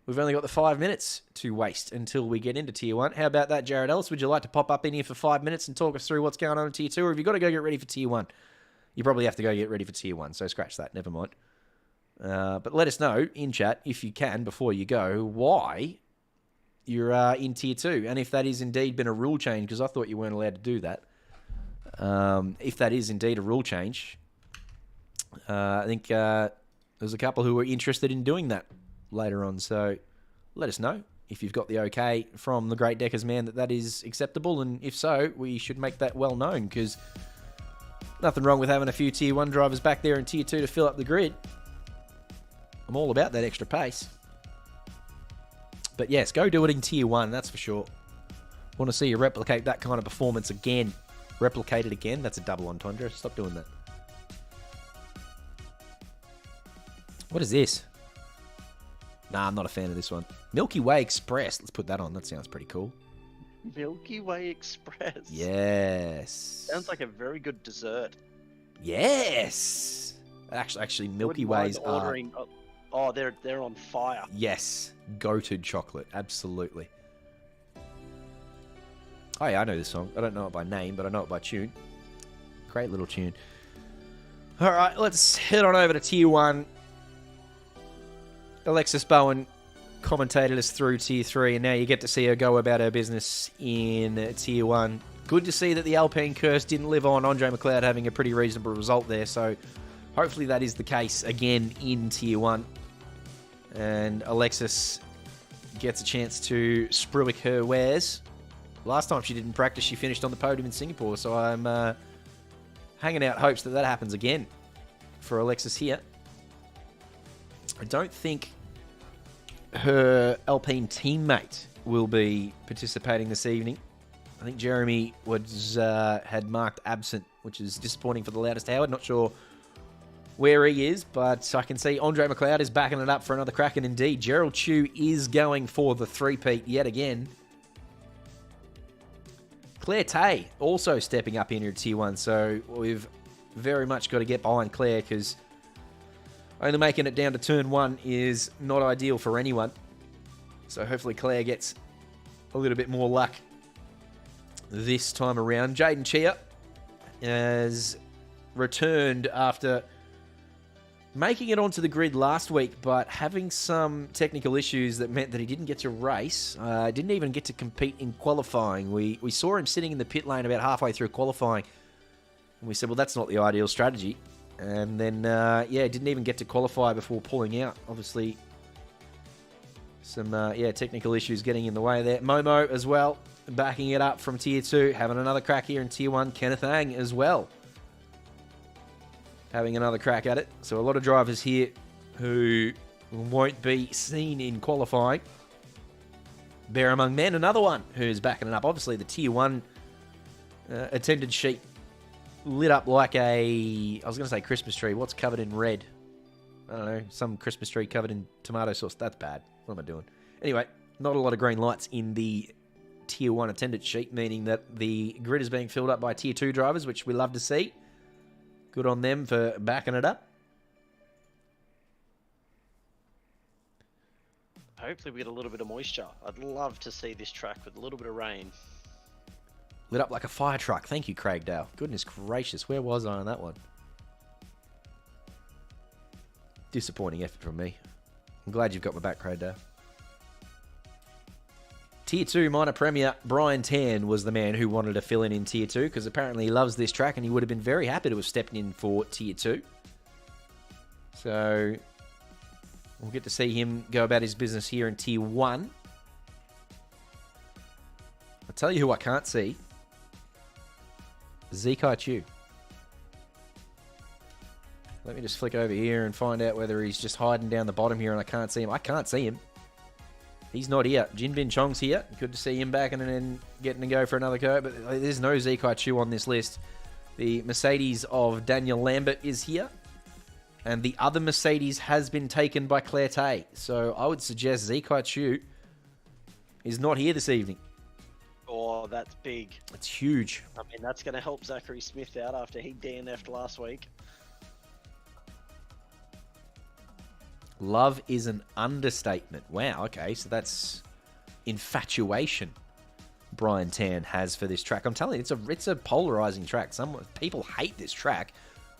we've only got the 5 minutes to waste until we get into Tier 1. How about that, Jared Ellis? Would you like to pop up in here for 5 minutes and talk us through what's going on in Tier 2? Or have you got to go get ready for Tier 1? You probably have to go get ready for Tier 1, so scratch that. Never mind. But let us know in chat, if you can, before you go, why you're in Tier 2. And if that is indeed been a rule change, because I thought you weren't allowed to do that. If that is indeed a rule change, I think there's a couple who were interested in doing that later on. So let us know if you've got the okay from the Great Deckers man that is acceptable. And if so, we should make that well known, because nothing wrong with having a few Tier 1 drivers back there in Tier 2 to fill up the grid. I'm all about that extra pace. But yes, go do it in Tier 1, that's for sure. Want to see you replicate that kind of performance again. Replicate it again? That's a double entendre. Stop doing that. What is this? Nah, I'm not a fan of this one. Milky Way Express. Let's put that on. That sounds pretty cool. Milky Way Express. Yes. Sounds like a very good dessert. Yes. Actually, Milky Ways are... ordering. Oh, they're on fire. Yes. Goated chocolate. Absolutely. Oh yeah, I know this song. I don't know it by name, but I know it by tune. Great little tune. Alright, let's head on over to Tier 1. Alexis Bowen commentated us through Tier 3, and now you get to see her go about her business in Tier 1. Good to see that the Alpine curse didn't live on. Andre McLeod having a pretty reasonable result there, so hopefully that is the case again in Tier 1. And Alexis gets a chance to Spruick her wares. Last time she didn't practice, she finished on the podium in Singapore, so I'm hanging out hopes that that happens again for Alexis here. I don't think her Alpine teammate will be participating this evening. I think Jeremy had marked absent, which is disappointing for the Loudest Howard. Not sure where he is, but I can see Andre McLeod is backing it up for another crack, and indeed, Gerald Chew is going for the three-peat yet again. Claire Tay also stepping up into Tier 1. So we've very much got to get behind Claire because only making it down to turn 1 is not ideal for anyone. So hopefully Claire gets a little bit more luck this time around. Jaden Chia has returned after making it onto the grid last week, but having some technical issues that meant that he didn't get to race. Didn't even get to compete in qualifying. We saw him sitting in the pit lane about halfway through qualifying, and we said, well, that's not the ideal strategy. And then, didn't even get to qualify before pulling out. Obviously, some technical issues getting in the way there. Momo as well, backing it up from Tier 2, having another crack here in Tier 1. Kenneth Ang as well, having another crack at it. So a lot of drivers here who won't be seen in qualifying. Bear Among Men, another one who's backing it up. Obviously, the Tier 1 attended sheet lit up like I was going to say Christmas tree. What's covered in red? I don't know. Some Christmas tree covered in tomato sauce. That's bad. What am I doing? Anyway, not a lot of green lights in the Tier 1 attendance sheet, meaning that the grid is being filled up by Tier 2 drivers, which we love to see. Good on them for backing it up. Hopefully we get a little bit of moisture. I'd love to see this track with a little bit of rain. Lit up like a fire truck. Thank you, Craig Dale. Goodness gracious, where was I on that one? Disappointing effort from me. I'm glad you've got my back, Craig Dale. Tier 2 minor premier Brian Tan was the man who wanted to fill in Tier 2 because apparently he loves this track and he would have been very happy to have stepped in for Tier 2. So we'll get to see him go about his business here in Tier 1. I'll tell you who I can't see. Zekai Chu. Let me just flick over here and find out whether he's just hiding down the bottom here and I can't see him. I can't see him. He's not here. Jinbin Chong's here. Good to see him back and then getting to go for another go. But there's no Zekai Chu on this list. The Mercedes of Daniel Lambert is here. And the other Mercedes has been taken by Claire Tay. So I would suggest Zekai Chu is not here this evening. Oh, that's big. It's huge. I mean, that's going to help Zachary Smith out after he DNF'd last week. Love is an understatement. Wow, okay, so that's infatuation Brian Tan has for this track. I'm telling you, it's a polarizing track. Some people hate this track,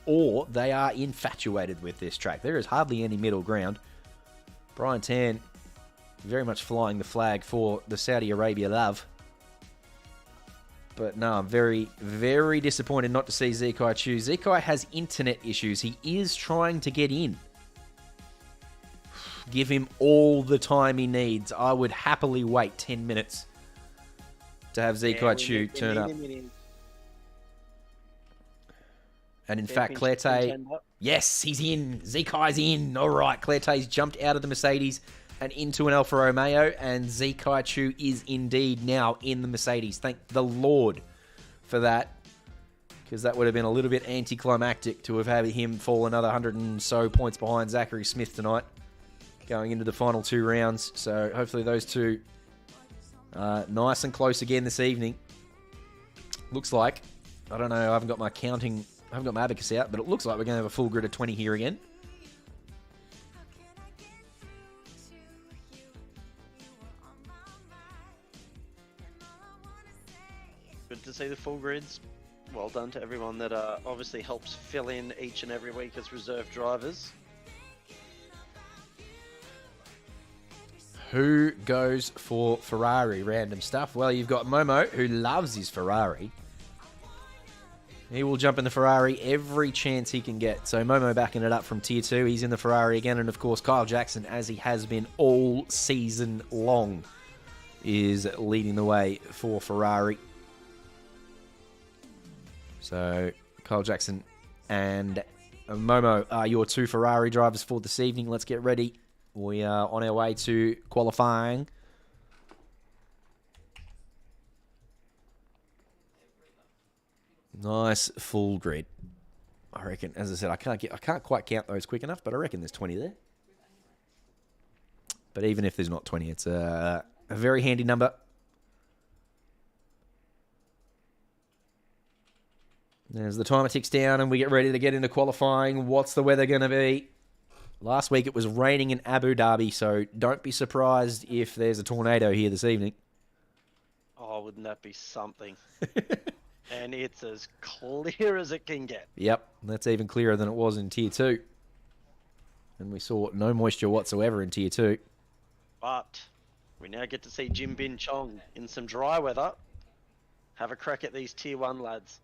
or they are infatuated with this track. There is hardly any middle ground. Brian Tan very much flying the flag for the Saudi Arabia love. But no, I'm very, very disappointed not to see Zekai Chu. Zekai has internet issues. He is trying to get in. Give him all the time he needs. I would happily wait 10 minutes to have Zekai Chu turn up. And in fact, Claire Tay... Yes, he's in. Zekai's in. All right, Claire Tay's jumped out of the Mercedes and into an Alfa Romeo. And Zekai Chu is indeed now in the Mercedes. Thank the Lord for that. Because that would have been a little bit anticlimactic to have had him fall another 100 and so points behind Zachary Smith tonight, going into the final 2 rounds. So hopefully those two are nice and close again this evening. Looks like, I don't know, I haven't got my abacus out, but it looks like we're going to have a full grid of 20 here again. Good to see the full grids. Well done to everyone that obviously helps fill in each and every week as reserve drivers. Who goes for Ferrari? Random stuff. Well, you've got Momo, who loves his Ferrari. He will jump in the Ferrari every chance he can get. So Momo backing it up from Tier 2. He's in the Ferrari again. And, of course, Kyle Jackson, as he has been all season long, is leading the way for Ferrari. So Kyle Jackson and Momo are your 2 Ferrari drivers for this evening. Let's get ready. We are on our way to qualifying. Nice full grid. I reckon, as I said, I can't quite count those quick enough, but I reckon there's 20 there. But even if there's not 20, it's a very handy number. As the timer ticks down and we get ready to get into qualifying, what's the weather going to be? Last week it was raining in Abu Dhabi, so don't be surprised if there's a tornado here this evening. Oh, wouldn't that be something? And it's as clear as it can get. Yep, that's even clearer than it was in Tier 2. And we saw no moisture whatsoever in Tier 2. But we now get to see Jim Bin Chong in some dry weather have a crack at these Tier 1 lads.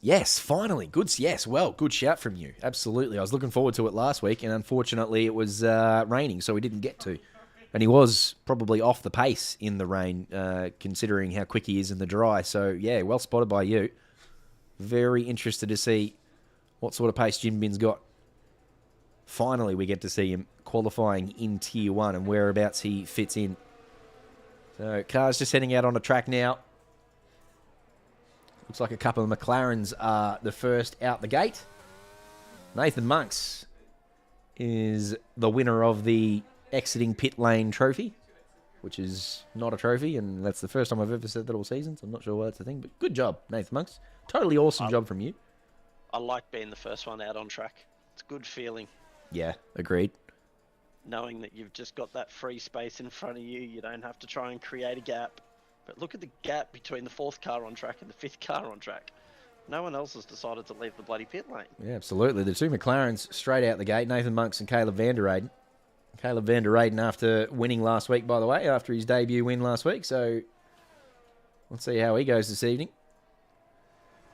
Yes, finally. Good. Yes, well, good shout from you. Absolutely. I was looking forward to it last week, and unfortunately it was raining, so we didn't get to. And he was probably off the pace in the rain, considering how quick he is in the dry. So, yeah, well spotted by you. Very interested to see what sort of pace Jim Bin's got. Finally, we get to see him qualifying in Tier 1 and whereabouts he fits in. So, cars just heading out on the track now. Looks like a couple of McLarens are the first out the gate. Nathan Monks is the winner of the exiting pit lane trophy, which is not a trophy, and that's the first time I've ever said that all season, so I'm not sure why that's a thing, but good job, Nathan Monks. Totally awesome job from you. I like being the first one out on track. It's a good feeling. Yeah, agreed. Knowing that you've just got that free space in front of you, you don't have to try and create a gap. But look at the gap between the 4th car on track and the 5th car on track. No one else has decided to leave the bloody pit lane. Yeah, absolutely. The two McLarens straight out the gate, Nathan Monks and Caleb van der Eyden. Caleb van der Eyden after winning last week, by the way, after his debut win last week. So let's see how he goes this evening.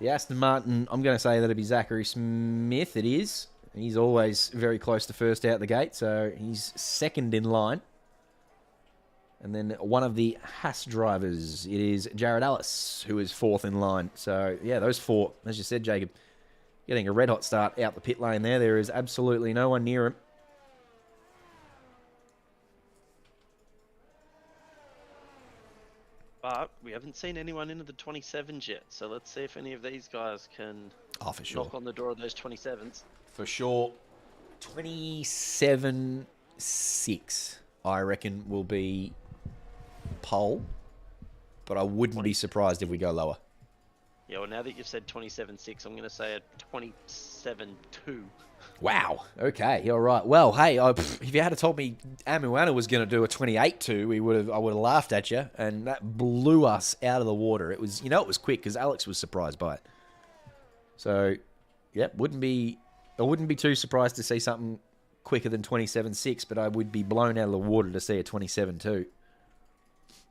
The Aston Martin, I'm going to say that'll be Zachary Smith. It is. He's always very close to first out the gate, so he's second in line. And then one of the Haas drivers, it is Jared Ellis, who is 4th in line. So, yeah, those 4, as you said, Jacob, getting a red-hot start out the pit lane there. There is absolutely no one near him. But we haven't seen anyone into the 27s yet, so let's see if any of these guys can for sure. knock on the door of those 27s. For sure. 27-6, I reckon, will be pole, but I wouldn't be surprised if we go lower. Yeah, well, now that you've said 27-6, I'm going to say a 27-2. Wow. Okay. All right. Well, hey, if you had told me Amuana was going to do a 28-2, I would have laughed at you, and that blew us out of the water. It was, it was quick because Alex was surprised by it. So, yep, I wouldn't be too surprised to see something quicker than 27-6, but I would be blown out of the water to see a 27-2.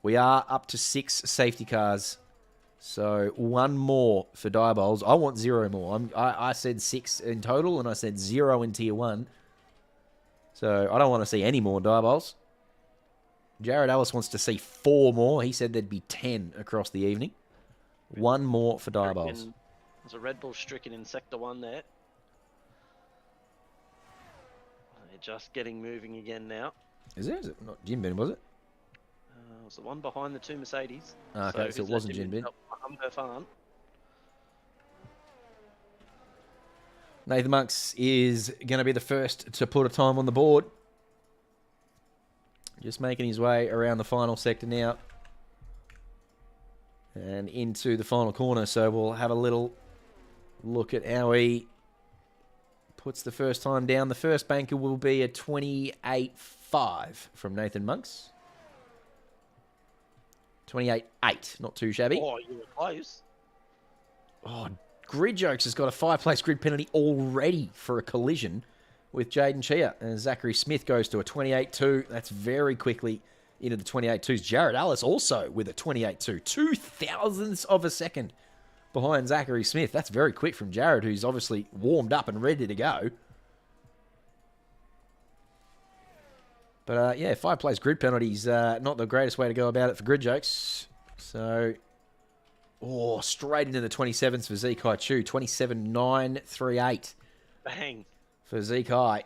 We are up to 6 safety cars. So 1 more for Diabolds. I want 0 more. I said 6 in total, and I said 0 in Tier 1. So I don't want to see any more Diabolds. Jared Ellis wants to see 4 more. He said there'd be 10 across the evening. 1 more for Diabolds. There's a Red Bull stricken in Sector 1 there. They're just getting moving again now. Is it not Jim Bin, was it? It was the one behind the 2 Mercedes. Okay, so it wasn't Jim Bin. Nathan Monks is going to be the first to put a time on the board. Just making his way around the final sector now. And into the final corner. So we'll have a little look at how he puts the first time down. The first banker will be a 28.5 from Nathan Monks. 28.8, not too shabby. Oh, you were close. Oh, Grid Jokes has got a 5-place grid penalty already for a collision with Jaden Chia. And Zachary Smith goes to a 28.2. That's very quickly into the 28.2s. Jared Ellis also with a 28.2. 2 thousandths of a second behind Zachary Smith. That's very quick from Jared, who's obviously warmed up and ready to go. But, yeah, 5-place grid penalties, not the greatest way to go about it for Grid Jokes. So, straight into the 27s for Zekai Chu. 27.938. Bang. For Zekai.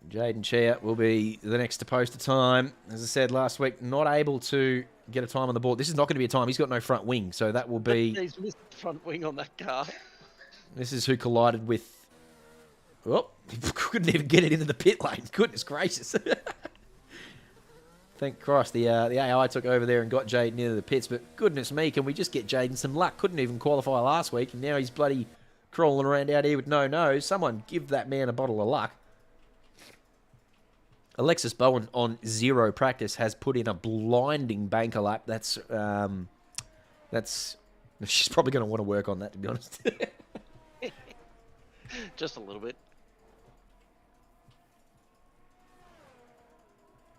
Jaden Chia will be the next to post a time. As I said last week, not able to get a time on the board. This is not going to be a time. He's got no front wing, so that will be... He's missed the front wing on that car. This is who collided with... Oh, he couldn't even get it into the pit lane. Goodness gracious. Thank Christ the AI took over there and got Jaden into the pits. But goodness me, can we just get Jaden some luck? Couldn't even qualify last week, and now he's bloody crawling around out here with no nose. Someone give that man a bottle of luck. Alexis Bowen on 0 practice has put in a blinding banker lap. That's she's probably going to want to work on that, to be honest. Just a little bit.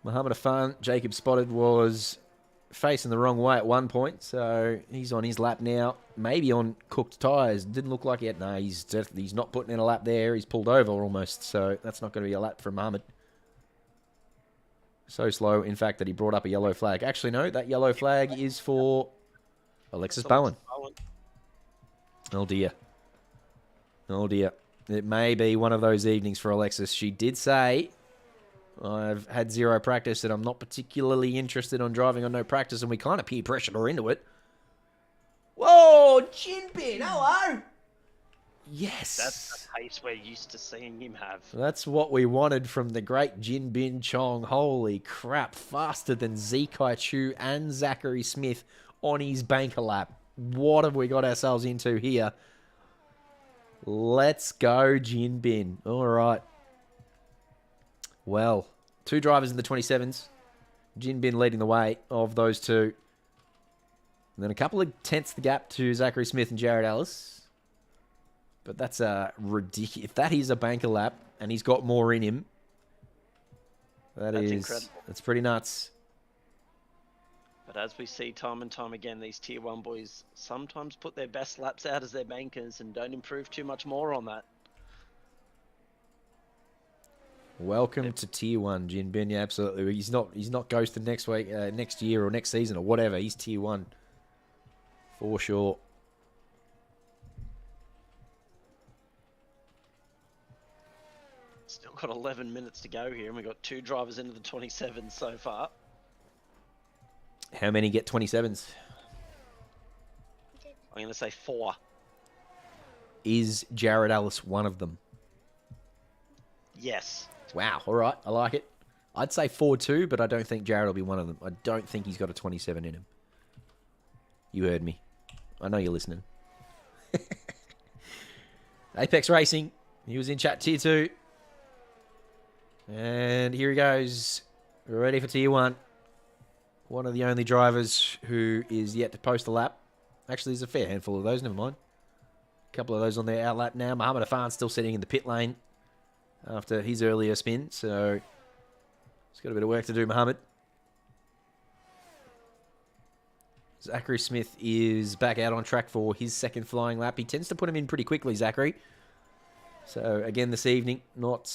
Muhammad Afan, Jacob spotted, was facing the wrong way at one point, so he's on his lap now. Maybe on cooked tyres. Didn't look like it. No, he's not putting in a lap there. He's pulled over almost, so that's not going to be a lap for Muhammad. So slow, in fact, that he brought up a yellow flag. Actually, no, that yellow flag is for Alexis Bowen. Oh, dear. Oh, dear. It may be one of those evenings for Alexis. She did say, I've had 0 practice and I'm not particularly interested on driving on no practice, and we kind of peer pressured her into it. Whoa, Jinbin, hello! Yes. That's the pace we're used to seeing him have. That's what we wanted from the great Jinbin Chong. Holy crap, faster than Zekai Chu and Zachary Smith on his banker lap. What have we got ourselves into here? Let's go, Jinbin. All right. Well, 2 drivers in the 27s. Jinbin leading the way of those 2. And then a couple of tenths the gap to Zachary Smith and Jared Ellis. But that's a ridiculous. If that is a banker lap and he's got more in him, that's incredible. That's pretty nuts. But as we see time and time again, these Tier 1 boys sometimes put their best laps out as their bankers and don't improve too much more on that. Welcome to Tier 1, Jinbin. Yeah, absolutely. He's not ghosted next week, next year or next season or whatever. He's Tier 1 for sure. Still got 11 minutes to go here, and we've got 2 drivers into the 27s so far. How many get 27s? I'm going to say 4. Is Jared Ellis one of them? Yes. Wow, all right, I like it. I'd say 4 too, but I don't think Jared will be one of them. I don't think he's got a 27 in him. You heard me. I know you're listening. Apex Racing. He was in chat Tier 2. And here he goes. We're ready for Tier 1. One of the only drivers who is yet to post a lap. Actually, there's a fair handful of those, never mind. A couple of those on their outlap now. Muhammad Afan still sitting in the pit lane after his earlier spin, so he's got a bit of work to do, Muhammad. Zachary Smith is back out on track for his second flying lap. He tends to put him in pretty quickly, Zachary. So, again, this evening, not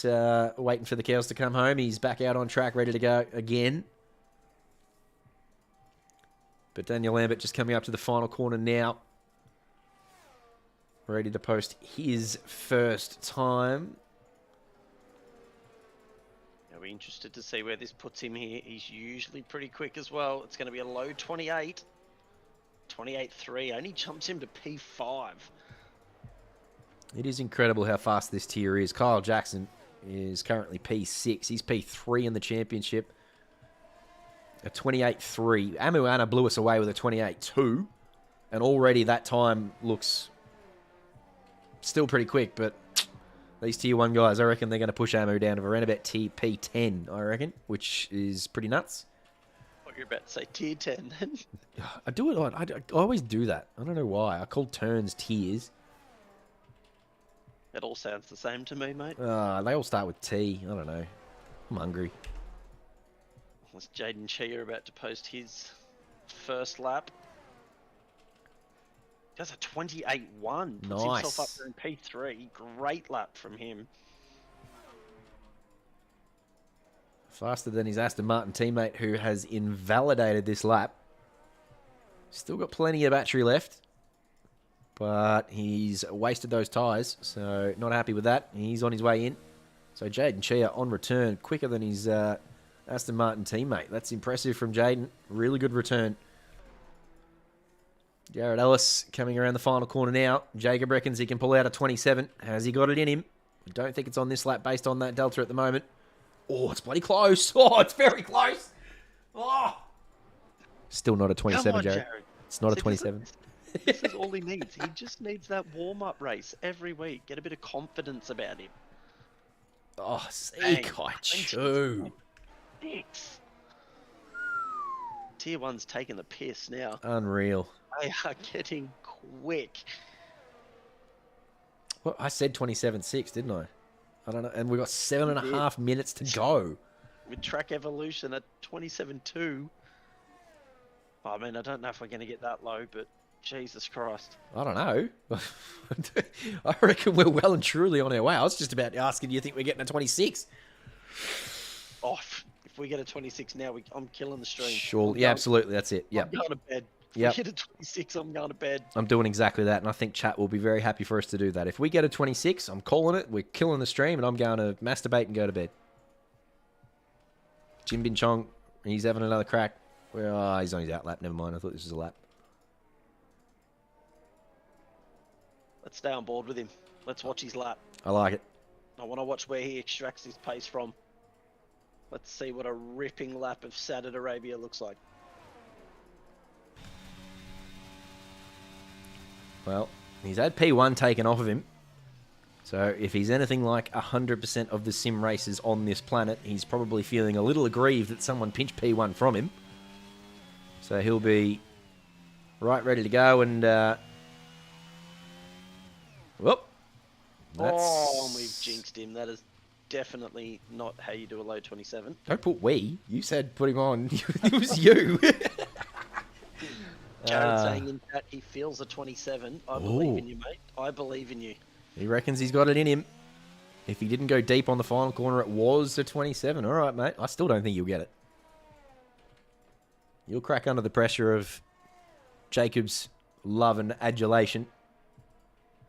waiting for the cows to come home. He's back out on track, ready to go again. But Daniel Lambert just coming up to the final corner now. Ready to post his first time. I'll be interested to see where this puts him here. He's usually pretty quick as well. It's going to be a low 28. 28.3. Only jumps him to P5. It is incredible how fast this tier is. Kyle Jackson is currently P6. He's P3 in the championship. A 28.3. Amu Anna blew us away with a 28.2. And already that time looks still pretty quick. But these tier 1 guys, I reckon they're going to push Amu down to around about P10, I reckon. Which is pretty nuts. What you're about to say, tier 10 then? I do it. I always do that. I don't know why. I call turns tiers. It all sounds the same to me, mate. They all start with T. I don't know. I'm hungry. Was Jaden Chia about to post his first lap? Does a 28.1. Puts himself up there in P3. Great lap from him. Faster than his Aston Martin teammate who has invalidated this lap. Still got plenty of battery left. But he's wasted those tyres, so not happy with that. He's on his way in. So Jaden Chia on return, quicker than his Aston Martin teammate. That's impressive from Jaden. Really good return. Jared Ellis coming around the final corner now. Jacob reckons he can pull out a 27. Has he got it in him? I don't think it's on this lap based on that delta at the moment. Oh, it's bloody close. Oh, it's very close. Oh! Still not a 27, Come on, Jared. Jared. It's not a See, 27. This is all he needs. He just needs that warm-up race every week. Get a bit of confidence about him. Oh, Bang. Seikaichu. Six. Tier 1's taking the piss now. Unreal. They are getting quick. Well, I said 27.6, didn't I? I don't know. And we've got 7.5 minutes to go. With track evolution at 27.2. I mean, I don't know if we're going to get that low, but Jesus Christ. I don't know. I reckon we're well and truly on our way. I was just about asking, do you think we're getting a 26? Oh, if we get a 26 now, I'm killing the stream. Sure. Yeah, absolutely. That's it. I'm Yep. going to bed. If Yep. we get a 26, I'm going to bed. I'm doing exactly that, and I think chat will be very happy for us to do that. If we get a 26, I'm calling it. We're killing the stream, and I'm going to masturbate and go to bed. Jim Bin Chong, he's having another crack. Well, he's on his out lap. Never mind. I thought this was a lap. Let's stay on board with him. Let's watch his lap. I like it. I want to watch where he extracts his pace from. Let's see what a ripping lap of Saudi Arabia looks like. Well, he's had P1 taken off of him. So if he's anything like 100% of the sim races on this planet, he's probably feeling a little aggrieved that someone pinched P1 from him. So he'll be right ready to go and... whoop. Oh, and we've jinxed him. That is definitely not how you do a low 27. Don't put we. You said put him on. It was you. Jared saying in chat he feels a 27. I believe in you, mate. I believe in you. He reckons he's got it in him. If he didn't go deep on the final corner, it was a 27. All right, mate. I still don't think you'll get it. You'll crack under the pressure of Jacob's love and adulation.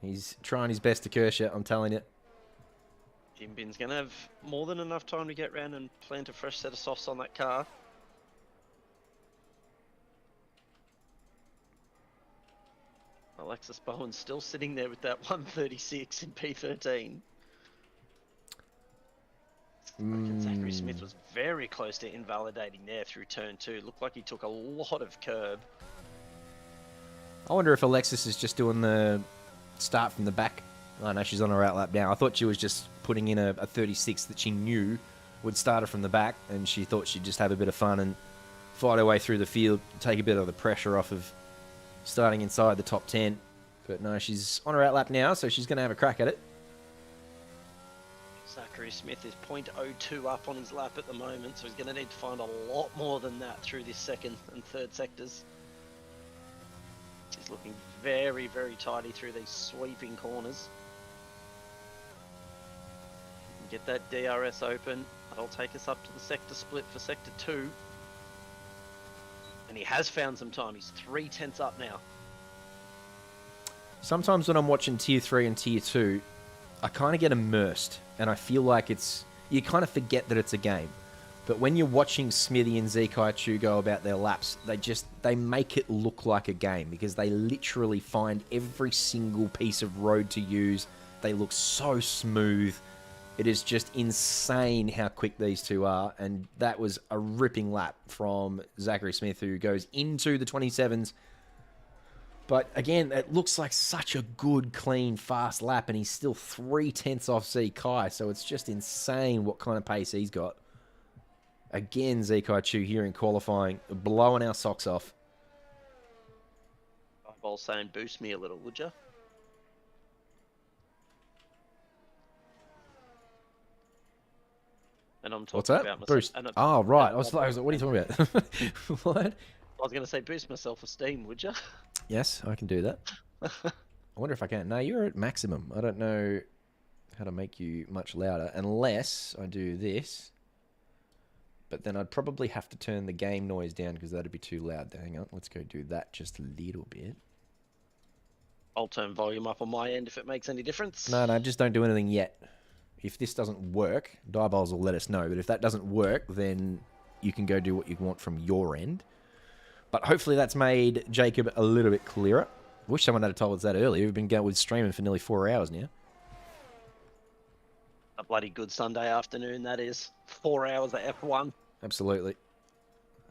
He's trying his best to curse you, I'm telling you. Jim Bin's going to have more than enough time to get round and plant a fresh set of softs on that car. Alexis Bowen's still sitting there with that 136 in P13. Zachary Smith was very close to invalidating there through turn 2. Looked like he took a lot of curb. I wonder if Alexis is just doing the start from the back. Oh, no, she's on her outlap now. I thought she was just putting in a 36 that she knew would start her from the back, and she thought she'd just have a bit of fun and fight her way through the field, take a bit of the pressure off of starting inside the top 10. But no, she's on her outlap now, so she's going to have a crack at it. Zachary Smith is 0.02 up on his lap at the moment, so he's going to need to find a lot more than that through this second and third sectors. He's looking very, very tidy through these sweeping corners. Get that DRS open. That'll take us up to the sector split for sector 2. And he has found some time. He's 3/10 up now. Sometimes when I'm watching Tier 3 and Tier 2, I kind of get immersed, and I feel like you kind of forget that it's a game. But when you're watching Smithy and Zekai go about their laps, they make it look like a game, because they literally find every single piece of road to use. They look so smooth. It is just insane how quick these two are, and that was a ripping lap from Zachary Smith, who goes into the 27s. But again, it looks like such a good, clean, fast lap, and he's still 3/10 off Zekai, so it's just insane what kind of pace he's got. Again, Zekai Chu here in qualifying, blowing our socks off. Ball saying, boost me a little, would you? And I'm talking What's that? about myself. Boost. Oh, right. I was like, what are you talking about? What? I was going to say, boost my self-esteem, would you? Yes, I can do that. I wonder if I can. No, you're at maximum. I don't know how to make you much louder, unless I do this. But then I'd probably have to turn the game noise down, because that'd be too loud. Hang on, let's go do that just a little bit. I'll turn volume up on my end if it makes any difference. No, just don't do anything yet. If this doesn't work, Diabols will let us know. But if that doesn't work, then you can go do what you want from your end. But hopefully that's made Jacob a little bit clearer. Wish someone had told us that earlier. We've been going with streaming for nearly 4 hours now. A bloody good Sunday afternoon, that is. 4 hours of F1. Absolutely.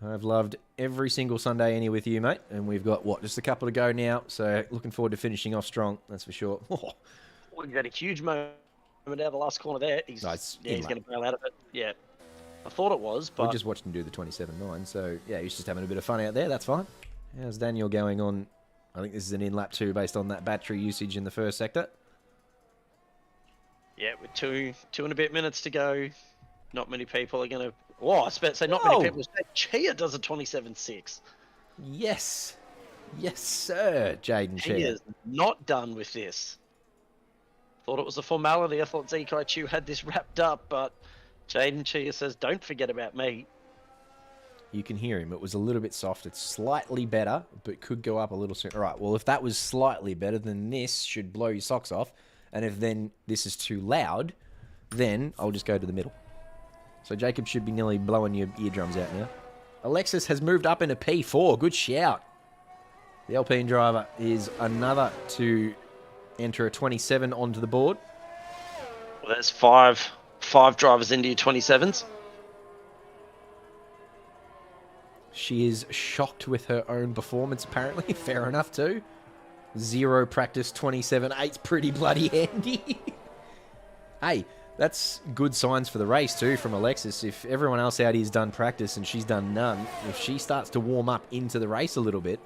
I've loved every single Sunday any with you, mate. And we've got, what, just a couple to go now. So looking forward to finishing off strong, that's for sure. Well, you had a huge moment out of the last corner there. He's going to bail out of it. Yeah. I thought it was, but... We just watched him do the 27.9, so yeah, he's just having a bit of fun out there. That's fine. How's Daniel going on? I think this is an in-lap 2 based on that battery usage in the first sector. Yeah, with two and a bit minutes to go, not many people are going to... Oh, I was about to say not many people. Chia does a 27.6. Yes. Yes, sir, Jaden Chia. He is not done with this. Thought it was a formality. I thought Zekai Chu had this wrapped up, but Jaden Chia says, don't forget about me. You can hear him. It was a little bit soft. It's slightly better, but could go up a little soon. All right, well, if that was slightly better, then this should blow your socks off. And if then this is too loud, then I'll just go to the middle. So Jacob should be nearly blowing your eardrums out now. Alexis has moved up into P4. Good shout. The Alpine driver is another to enter a 27 onto the board. Well, there's five drivers into your 27s. She is shocked with her own performance, apparently. Fair enough, too. 0 practice, 27.8's pretty bloody handy. Hey, that's good signs for the race, too, from Alexis. If everyone else out here's done practice and she's done none, if she starts to warm up into the race a little bit,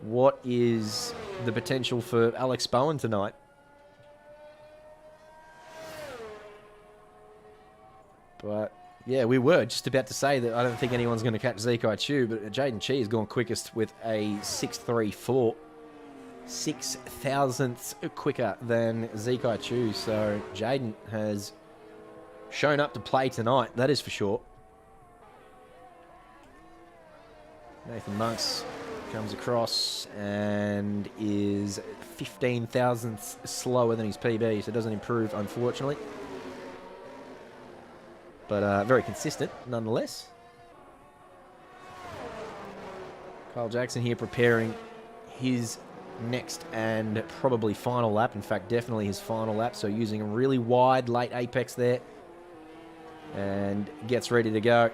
what is the potential for Alex Bowen tonight? But... yeah, we were just about to say that I don't think anyone's going to catch Zekai Chu, but Jaden Chi has gone quickest with a 6.34. 6 thousandths quicker than Zekai Chu. So Jaden has shown up to play tonight, that is for sure. Nathan Monks comes across and is 15 thousandths slower than his PB, so it doesn't improve, unfortunately. But very consistent, nonetheless. Kyle Jackson here preparing his next and probably final lap. In fact, definitely his final lap. So using a really wide late apex there. And gets ready to go.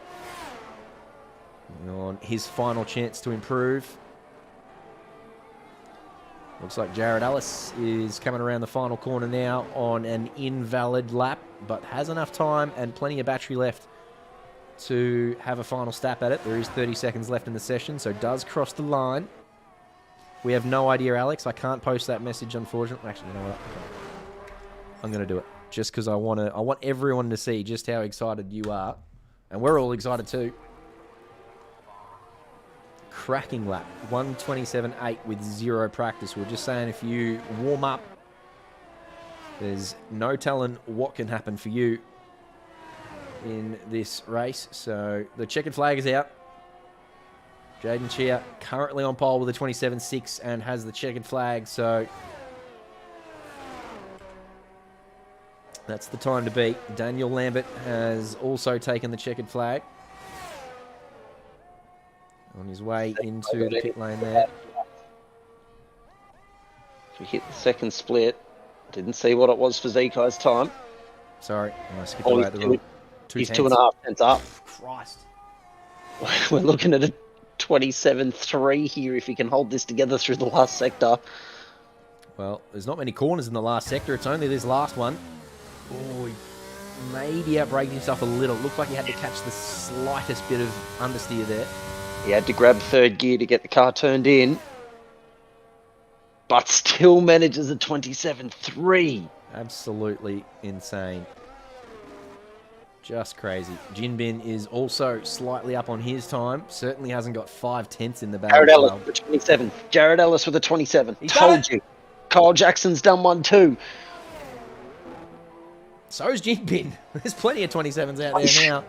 On his final chance to improve. Looks like Jared Ellis is coming around the final corner now on an invalid lap, but has enough time and plenty of battery left to have a final stab at it. There is 30 seconds left in the session, so does cross the line. We have no idea, Alex. I can't post that message, unfortunately. Actually, you know what? I'm going to do it just because I want everyone to see just how excited you are, and we're all excited too. Cracking lap, 1:27.8 with 0 practice. We're just saying if you warm up, there's no telling what can happen for you in this race. So the checkered flag is out. Jaden Chia currently on pole with a 27.6 and has the checkered flag. So that's the time to beat. Daniel Lambert has also taken the checkered flag. On his way into the pit lane there. If we hit the second split, didn't see what it was for Zekai's time. Sorry, I skipped away at the wrong. He's 2.5 tenths up. Christ. We're looking at a 27.3 here if he can hold this together through the last sector. Well, there's not many corners in the last sector. It's only this last one. Oh, he maybe outbraked himself a little. Looked like he had to catch the slightest bit of understeer there. He had to grab third gear to get the car turned in, but still manages a 27.3. Absolutely insane. Just crazy. Jinbin is also slightly up on his time. Certainly hasn't got 5 tenths in the bag. Jared Ellis with a 27. Jared Ellis with a 27. Told you. Kyle Jackson's done one too. So's Jinbin. There's plenty of 27s out there now.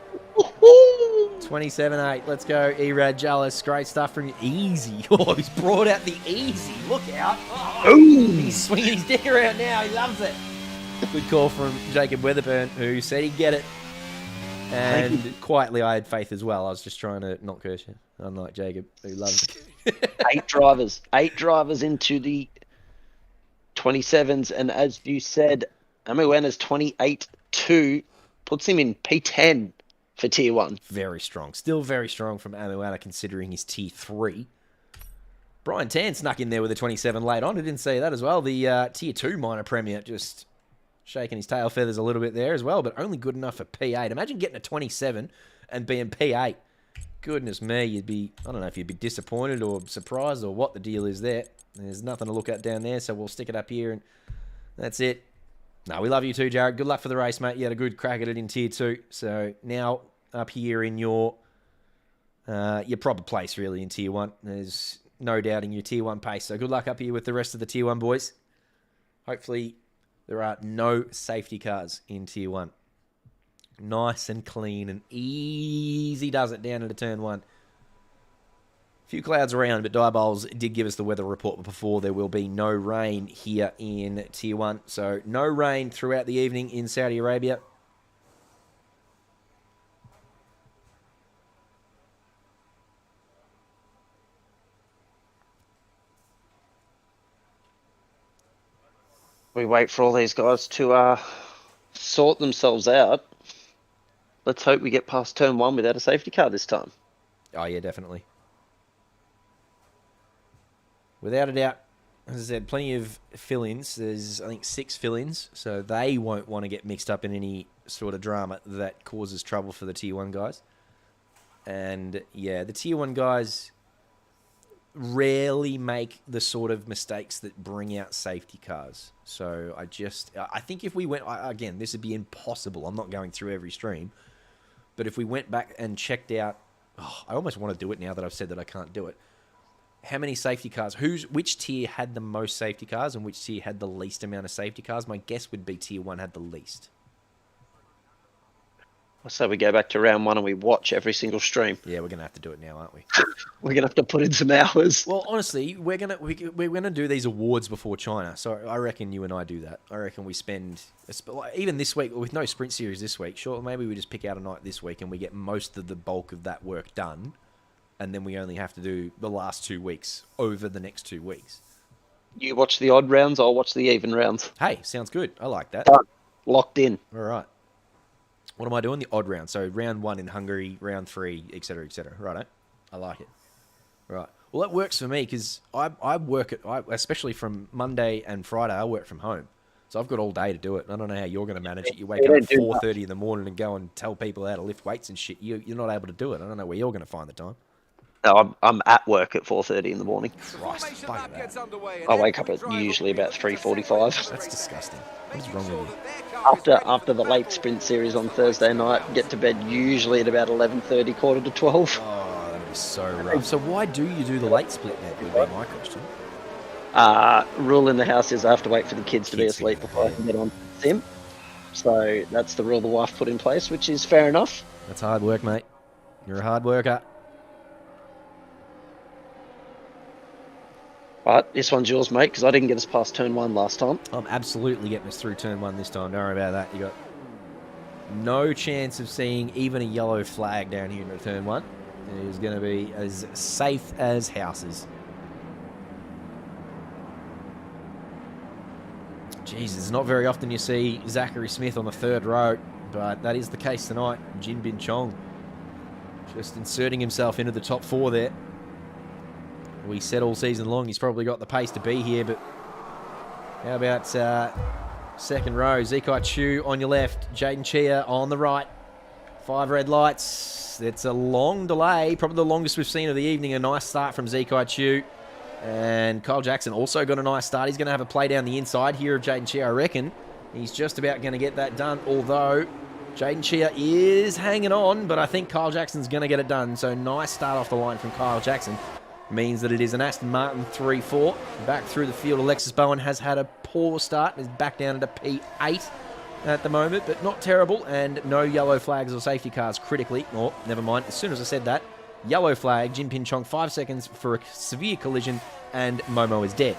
27.8. Let's go, Erad Jallis. Great stuff from you. Easy. Oh, he's brought out the easy. Look out. Oh, he's swinging his dick around now. He loves it. Good call from Jacob Weatherburn, who said he'd get it. And quietly, I had faith as well. I was just trying to not curse you, unlike Jacob, who loves it. 8 drivers. 8 drivers into the 27s. And as you said, Amuena's 28.2 puts him in P10. for Tier 1. Very strong. Still very strong from Amuana considering he's Tier 3. Brian Tan snuck in there with a 27 late on. I didn't see that as well. The Tier 2 minor premier just shaking his tail feathers a little bit there as well, but only good enough for P8. Imagine getting a 27 and being P8. Goodness me, you'd be, I don't know if you'd be disappointed or surprised or what the deal is there. There's nothing to look at down there, so we'll stick it up here and that's it. No, we love you too, Jared. Good luck for the race, mate. You had a good crack at it in Tier 2. So now up here in your proper place, really, in Tier 1. There's no doubting your Tier 1 pace. So good luck up here with the rest of the Tier 1 boys. Hopefully there are no safety cars in Tier 1. Nice and clean and easy does it down into Turn 1. Few clouds around, but Diabols did give us the weather report before. There will be no rain here in Tier 1. So no rain throughout the evening in Saudi Arabia. We wait for all these guys to sort themselves out. Let's hope we get past Turn 1 without a safety car this time. Oh, yeah, definitely. Without a doubt, as I said, plenty of fill-ins. There's, I think, 6 fill-ins, so they won't want to get mixed up in any sort of drama that causes trouble for the Tier 1 guys. And, yeah, the Tier 1 guys rarely make the sort of mistakes that bring out safety cars. So I think if we went, again, this would be impossible. I'm not going through every stream. But if we went back and checked out, I almost want to do it now that I've said that I can't do it. How many safety cars? Which tier had the most safety cars and which tier had the least amount of safety cars? My guess would be Tier 1 had the least. So we go back to round 1 and we watch every single stream. Yeah, we're gonna have to do it now, aren't we? We're gonna have to put in some hours. Well, honestly, we're gonna do these awards before China, so I reckon you and I do that. I reckon we spend even this week with no sprint series this week. Sure, maybe we just pick out a night this week and we get most of the bulk of that work done, and then we only have to do the last 2 weeks over the next 2 weeks. You watch the odd rounds, I'll watch the even rounds. Hey, sounds good. I like that. Done. Locked in. All right. What am I doing? The odd round. So round 1 in Hungary, round 3, etc., etc. Righto. I like it. Right. Well, that works for me because I work especially from Monday and Friday. I work from home, so I've got all day to do it. I don't know how you're going to manage it. You wake up at 4:30 in the morning and go and tell people how to lift weights and shit. You're not able to do it. I don't know where you're going to find the time. No, I'm at work at 4:30 in the morning. Christ, bugger that. I wake up at usually about 3:45. That's disgusting. What is wrong with you? After the late sprint series on Thursday night, get to bed usually at about 11:30, 11:45. Oh, that is so rough. So why do you do the late split then? Would be my question. Rule in the house is I have to wait for the kids to be asleep before I can get on sim. So that's the rule the wife put in place, which is fair enough. That's hard work, mate. You're a hard worker. But this one's yours, mate, because I didn't get us past Turn 1 last time. I'm absolutely getting us through Turn 1 this time. Don't worry about that. You got no chance of seeing even a yellow flag down here in Turn 1. It is going to be as safe as houses. Jesus, it's not very often you see Zachary Smith on the 3rd row, but that is the case tonight. Jin Bin Chong just inserting himself into the top 4 there. We said all season long he's probably got the pace to be here, but how about 2nd row? Zekai Chu on your left, Jaden Chia on the right. 5 red lights. It's a long delay, probably the longest we've seen of the evening. A nice start from Zekai Chu. And Kyle Jackson also got a nice start. He's going to have a play down the inside here of Jaden Chia, I reckon. He's just about going to get that done, although Jaden Chia is hanging on, but I think Kyle Jackson's going to get it done. So nice start off the line from Kyle Jackson. Means that it is an Aston Martin 3-4. Back through the field, Alexis Bowen has had a poor start and is back down into P8 at the moment, but not terrible, and no yellow flags or safety cars critically. Oh, never mind. As soon as I said that, yellow flag, Jin Pin Chong, 5 seconds for a severe collision, and Momo is dead.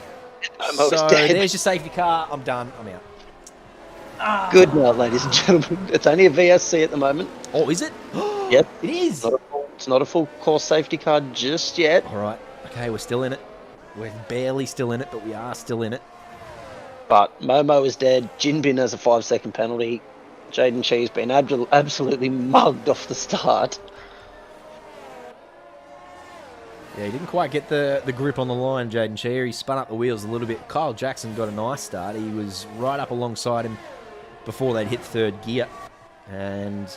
Momo is dead. There's your safety car. I'm done. I'm out. Good night, ladies and gentlemen. It's only a VSC at the moment. Oh, is it? Yep. It is. It's not a full course safety car just yet. All right. Okay, we're still in it. We're barely still in it, but we are still in it. But Momo is dead. Jinbin has a 5-second penalty. Jaden Chee's been absolutely mugged off the start. Yeah, he didn't quite get the grip on the line, Jaden Cheer. He spun up the wheels a little bit. Kyle Jackson got a nice start. He was right up alongside him before they'd hit third gear. And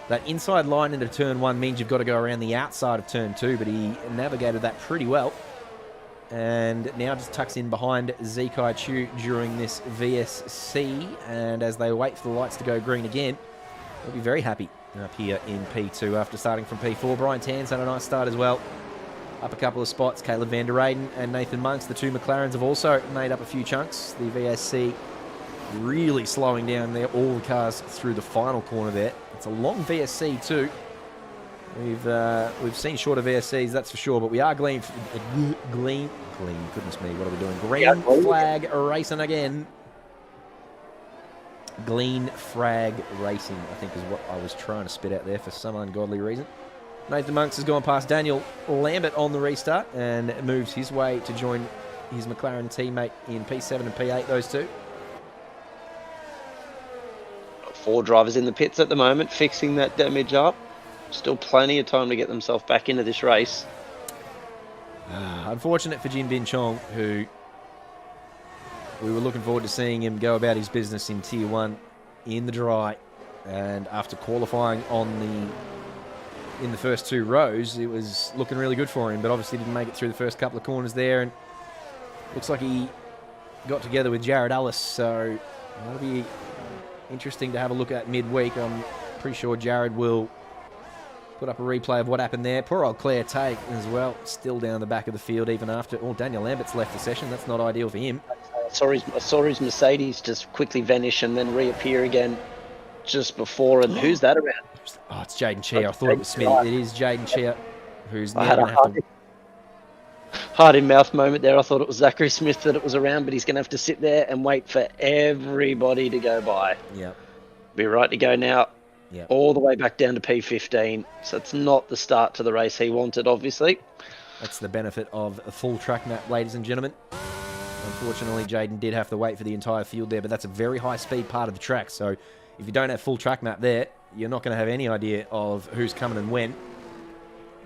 that inside line into turn 1 means you've got to go around the outside of turn 2, but he navigated that pretty well. And now just tucks in behind Zekai Chu during this VSC. And as they wait for the lights to go green again, they'll be very happy up here in P2 after starting from P4. Brian Tan's had a nice start as well. Up a couple of spots. Caleb van der Reyden and Nathan Monks, the two McLarens, have also made up a few chunks. The VSC really slowing down there, all the cars through the final corner there. It's a long VSC too. We've seen shorter VSCs, that's for sure, but we are goodness me, what are we doing? Green flag racing again. Green flag racing, I think is what I was trying to spit out there for some ungodly reason. Nathan Monks has gone past Daniel Lambert on the restart and moves his way to join his McLaren teammate in P7 and P8, those two. 4 drivers in the pits at the moment, fixing that damage up. Still plenty of time to get themselves back into this race. Unfortunate for Jin Bin Chong, who we were looking forward to seeing him go about his business in Tier 1 in the dry. And after qualifying in the first 2 rows, it was looking really good for him, but obviously didn't make it through the first couple of corners there, and looks like he got together with Jared Ellis, so that'll be interesting to have a look at midweek. I'm pretty sure Jared will put up a replay of what happened there. Poor old Claire Tate as well, still down the back of the field even after... Oh, Daniel Lambert's left the session. That's not ideal for him. I saw his Mercedes just quickly vanish and then reappear again just before. And who's that around? Oh, it's Jaden Chia. I thought it was Smith. It is Jaden Chia, who's now I had going a to have to... heart-in-mouth moment there. I thought it was Zachary Smith that it was around, but he's going to have to sit there and wait for everybody to go by. Yeah. Be right to go now. Yeah. All the way back down to P15. So it's not the start to the race he wanted, obviously. That's the benefit of a full track map, ladies and gentlemen. Unfortunately, Jaden did have to wait for the entire field there, but that's a very high-speed part of the track. So if you don't have full track map there, you're not going to have any idea of who's coming and when.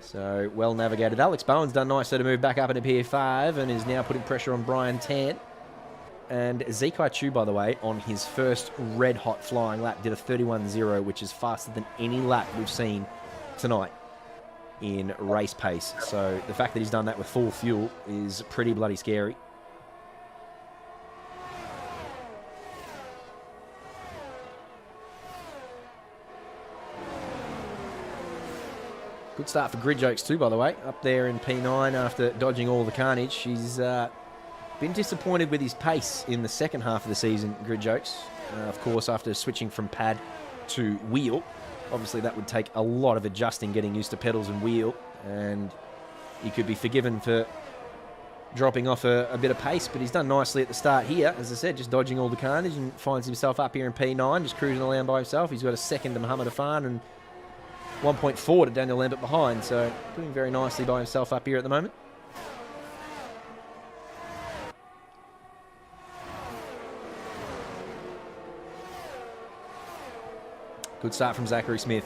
So, well navigated. Alex Bowen's done nicely to move back up into P5 and is now putting pressure on Brian Tan. And Zekai Chu, by the way, on his first red-hot flying lap, did a 31.0, which is faster than any lap we've seen tonight in race pace. So the fact that he's done that with full fuel is pretty bloody scary. Good start for Grid Jokes too, by the way. Up there in P9 after dodging all the carnage. He's been disappointed with his pace in the second half of the season, Grid Jokes. Of course, after switching from pad to wheel. Obviously, that would take a lot of adjusting, getting used to pedals and wheel. And he could be forgiven for dropping off a bit of pace, but he's done nicely at the start here. As I said, just dodging all the carnage and finds himself up here in P9, just cruising around by himself. He's got a second to Muhammad Afan and 1.4 to Daniel Lambert behind, so doing very nicely by himself up here at the moment. Good start from Zachary Smith.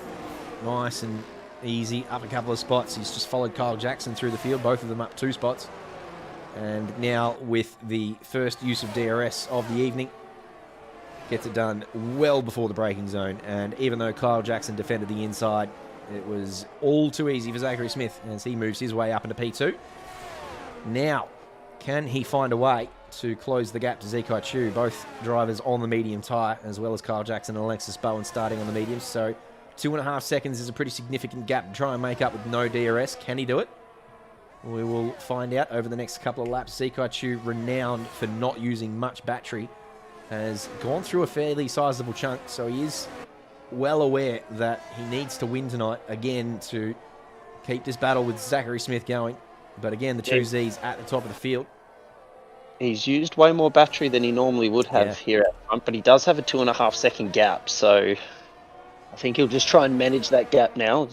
Nice and easy, up a couple of spots. He's just followed Kyle Jackson through the field, both of them up 2 spots. And now with the first use of DRS of the evening, gets it done well before the braking zone. And even though Kyle Jackson defended the inside, it was all too easy for Zachary Smith as he moves his way up into P2. Now, can he find a way to close the gap to Zekai Chu? Both drivers on the medium tyre, as well as Kyle Jackson and Alexis Bowen starting on the mediums. So 2.5 seconds is a pretty significant gap to try and make up with no DRS. Can he do it? We will find out over the next couple of laps. Zekai Chu, renowned for not using much battery, has gone through a fairly sizable chunk, so he is well aware that he needs to win tonight again to keep this battle with Zachary Smith going. But again, the two Zs at the top of the field. He's used way more battery than he normally would have here at front, but he does have a 2.5 second gap, so I think he'll just try and manage that gap now.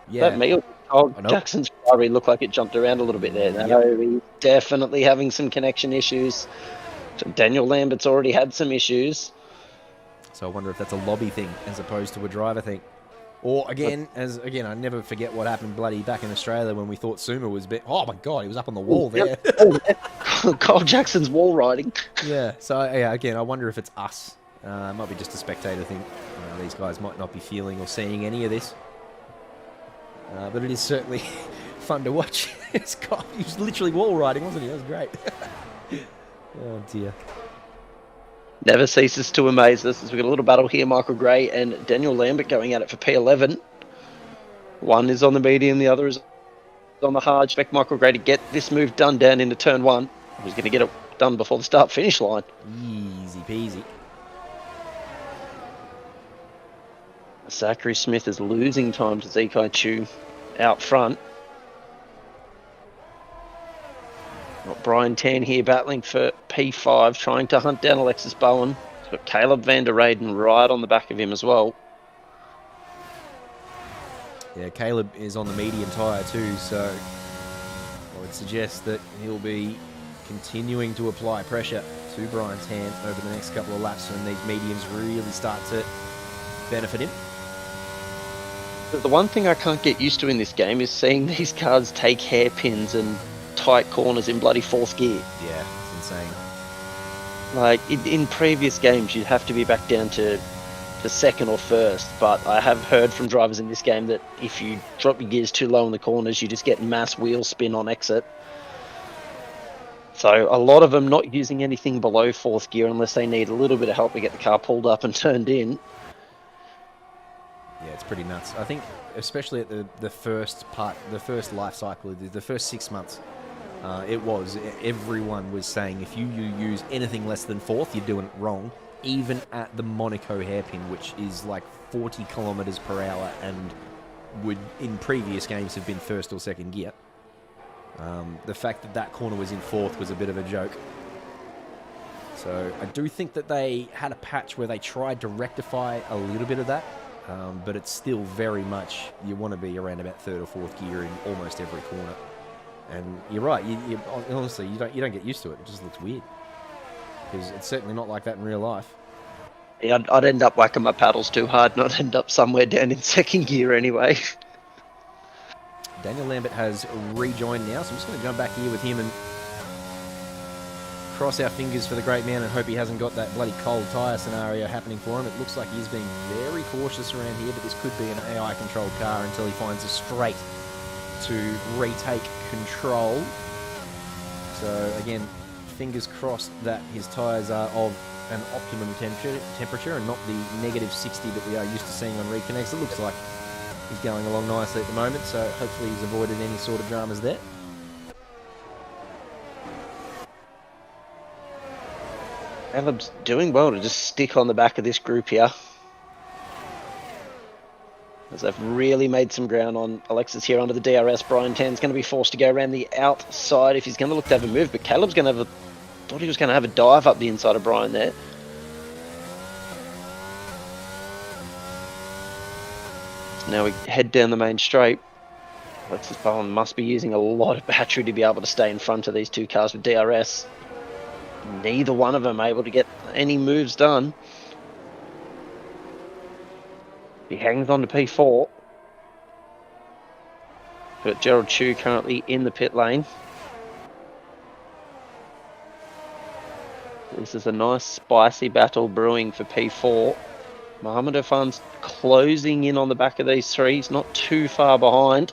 Yeah. Jackson's Ferrari looked like it jumped around a little bit there. No, he's definitely having some connection issues. So Daniel Lambert's already had some issues. So I wonder if that's a lobby thing as opposed to a driver thing. Or again, I never forget what happened bloody back in Australia when we thought Suma was oh my god, he was up on the wall there. Kyle Jackson's wall riding. Yeah, so yeah, again, I wonder if it's us. It might be just a spectator thing. These guys might not be feeling or seeing any of this. But it is certainly fun to watch. Scott, he was literally wall riding, wasn't he? That was great. Oh dear. Never ceases to amaze us as we've got a little battle here. Michael Gray and Daniel Lambert going at it for P11. One is on the medium, the other is on the hard. Expect Michael Gray to get this move done down into turn 1. He's going to get it done before the start-finish line. Easy peasy. Zachary Smith is losing time to Zekai Chu out front. Got Brian Tan here battling for P5, trying to hunt down Alexis Bowen. He's got Caleb van der Reyden right on the back of him as well. Yeah, Caleb is on the medium tyre too, so I would suggest that he'll be continuing to apply pressure to Brian Tan over the next couple of laps when these mediums really start to benefit him. The one thing I can't get used to in this game is seeing these cars take hairpins and tight corners in bloody 4th gear. Yeah, it's insane. Like, in previous games, you'd have to be back down to the 2nd or 1st, but I have heard from drivers in this game that if you drop your gears too low in the corners, you just get mass wheel spin on exit. So a lot of them not using anything below 4th gear unless they need a little bit of help to get the car pulled up and turned in. Yeah, it's pretty nuts. I think, especially at the first part, the first life cycle, the first 6 months, everyone was saying if you use anything less than 4th, you're doing it wrong. Even at the Monaco hairpin, which is like 40 kilometers per hour and would in previous games have been 1st or 2nd gear. The fact that that corner was in 4th was a bit of a joke. So I do think that they had a patch where they tried to rectify a little bit of that. But it's still very much, you want to be around about 3rd or 4th gear in almost every corner. And you're right, honestly, you don't get used to it. It just looks weird. Because it's certainly not like that in real life. Yeah, I'd end up whacking my paddles too hard and I'd end up somewhere down in 2nd gear anyway. Daniel Lambert has rejoined now, so I'm just going to jump back here with him and cross our fingers for the great man and hope he hasn't got that bloody cold tyre scenario happening for him. It looks like he's being very cautious around here, but this could be an AI-controlled car until he finds a straight to retake control. So again, fingers crossed that his tyres are of an optimum temperature and not the negative 60 that we are used to seeing on reconnects. It looks like he's going along nicely at the moment, so hopefully he's avoided any sort of dramas there. Caleb's doing well to just stick on the back of this group here. As they've really made some ground on Alexis here under the DRS. Brian Tan's going to be forced to go around the outside if he's going to look to have a move, but Caleb's going to have thought he was going to have a dive up the inside of Brian there. So now we head down the main straight. Alexis Bowen must be using a lot of battery to be able to stay in front of these two cars with DRS. Neither one of them able to get any moves done. He hangs on to P4. Got Gerald Chu currently in the pit lane. This is a nice spicy battle brewing for P4. Mohamed Irfan's closing in on the back of these three. He's not too far behind.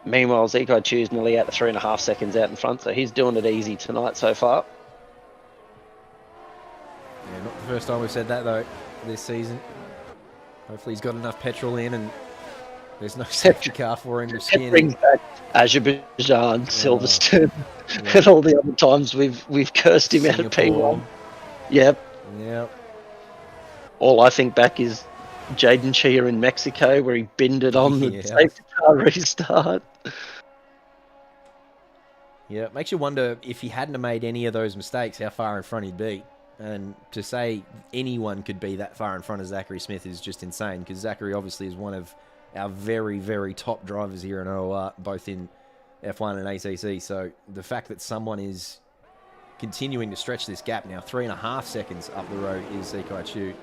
Meanwhile, Zekai Chu's nearly out to 3.5 seconds out in front, so he's doing it easy tonight so far. Yeah, not the first time we've said that, though, this season. Hopefully he's got enough petrol in and there's no safety car for him to skin. It brings back Azerbaijan, Silverstone, and all the other times we've cursed him out of P1. Yep. Yep. All I think back is Jaden Chia in Mexico, where he binned it on the safety car restart. Yeah, it makes you wonder if he hadn't have made any of those mistakes, how far in front he'd be. And to say anyone could be that far in front of Zachary Smith is just insane, because Zachary obviously is one of our very, very top drivers here in OR, both in F1 and ACC. So the fact that someone is continuing to stretch this gap now. 3.5 seconds up the road is Zekai Chu.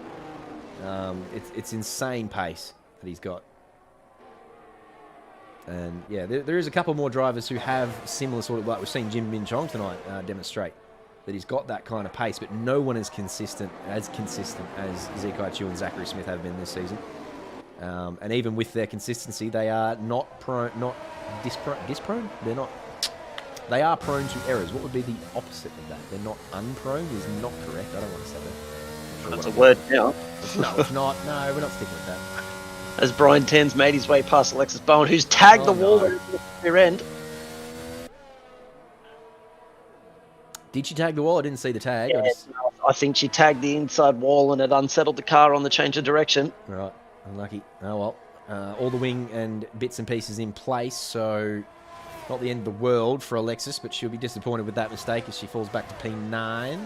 It's insane pace that he's got. And yeah, there is a couple more drivers who have similar sort of, like we've seen Jim Min Chong tonight demonstrate that he's got that kind of pace, but no one is consistent as Zekai Chu and Zachary Smith have been this season. And even with their consistency, they are not disprone. They are prone to errors. What would be the opposite of that? They're not unprone is not correct. I don't want to say that. That's a word now. No, it's not. No, we're not sticking with that. As Brian Ten's made his way past Alexis Bowen, who's tagged the wall at the rear end. Did she tag the wall? I didn't see the tag. Yeah, I think she tagged the inside wall and it unsettled the car on the change of direction. Right, unlucky. Oh well. All the wing and bits and pieces in place, so not the end of the world for Alexis, but she'll be disappointed with that mistake as she falls back to P9.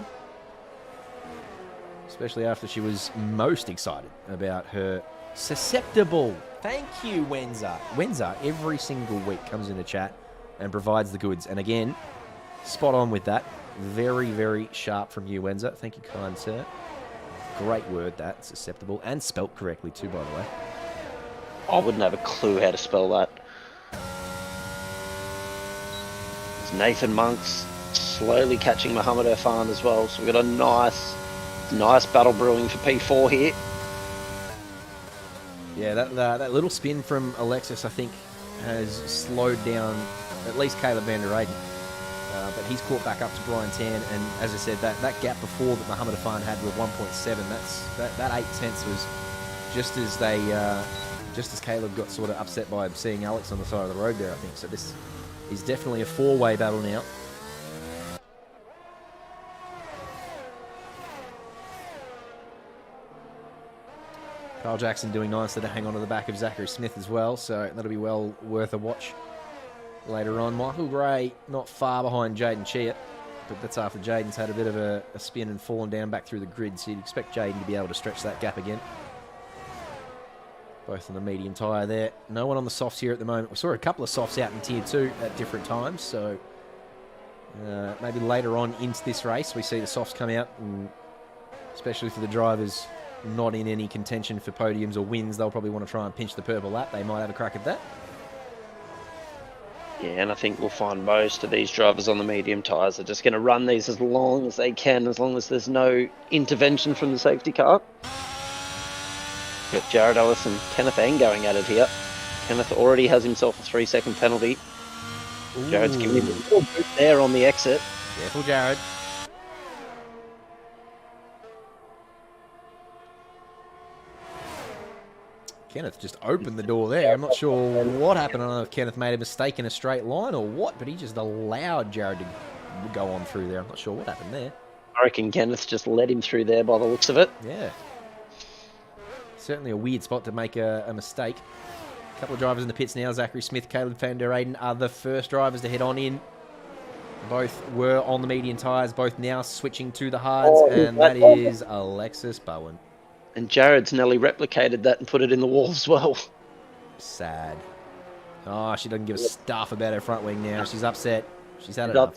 Especially after she was most excited about her susceptible. Thank you, Wenza. Wenza, every single week comes in the chat and provides the goods. And again, spot on with that. Very, very sharp from you, Wenza. Thank you, kind sir. Great word, that. Susceptible. And spelt correctly, too, by the way. I wouldn't have a clue how to spell that. There's Nathan Monks slowly catching Mohammed Irfan as well. So we've got a nice battle brewing for P4 here. Yeah, that little spin from Alexis, I think, has slowed down at least Caleb van der Eyden. But he's caught back up to Brian Tan, and as I said, that gap before that Mohammed Irfan had with 1.7, that 8 tenths was just as Caleb got sort of upset by seeing Alex on the side of the road there, I think. So this is definitely a four-way battle now. Kyle Jackson doing nicely to hang on to the back of Zachary Smith as well, so that'll be well worth a watch later on. Michael Gray not far behind Jaden Chia, but that's after Jaden's had a bit of a spin and fallen down back through the grid, so you'd expect Jaden to be able to stretch that gap again. Both on the medium tyre there. No one on the softs here at the moment. We saw a couple of softs out in Tier 2 at different times, so maybe later on into this race we see the softs come out, and especially for the drivers not in any contention for podiums or wins, they'll probably want to try and pinch the purple lap. They might have a crack at that. Yeah, and I think we'll find most of these drivers on the medium tyres are just going to run these as long as they can, as long as there's no intervention from the safety car. Got Jared Ellis and Kenneth Eng going at it here. Kenneth already has himself a 3-second penalty. Ooh. Jared's giving him a little boot there on the exit. Careful, Jared. Kenneth just opened the door there. I'm not sure what happened. I don't know if Kenneth made a mistake in a straight line or what, but he just allowed Jared to go on through there. I'm not sure what happened there. I reckon Kenneth just led him through there by the looks of it. Yeah. Certainly a weird spot to make a mistake. A couple of drivers in the pits now. Zachary Smith, Caleb van der Eyden are the first drivers to head on in. Both were on the medium tyres, both now switching to the hards, and that is Alexis Bowen. And Jared's nearly replicated that and put it in the wall as well. Sad. Oh, she doesn't give a stuff about her front wing now. She's upset. She's had enough.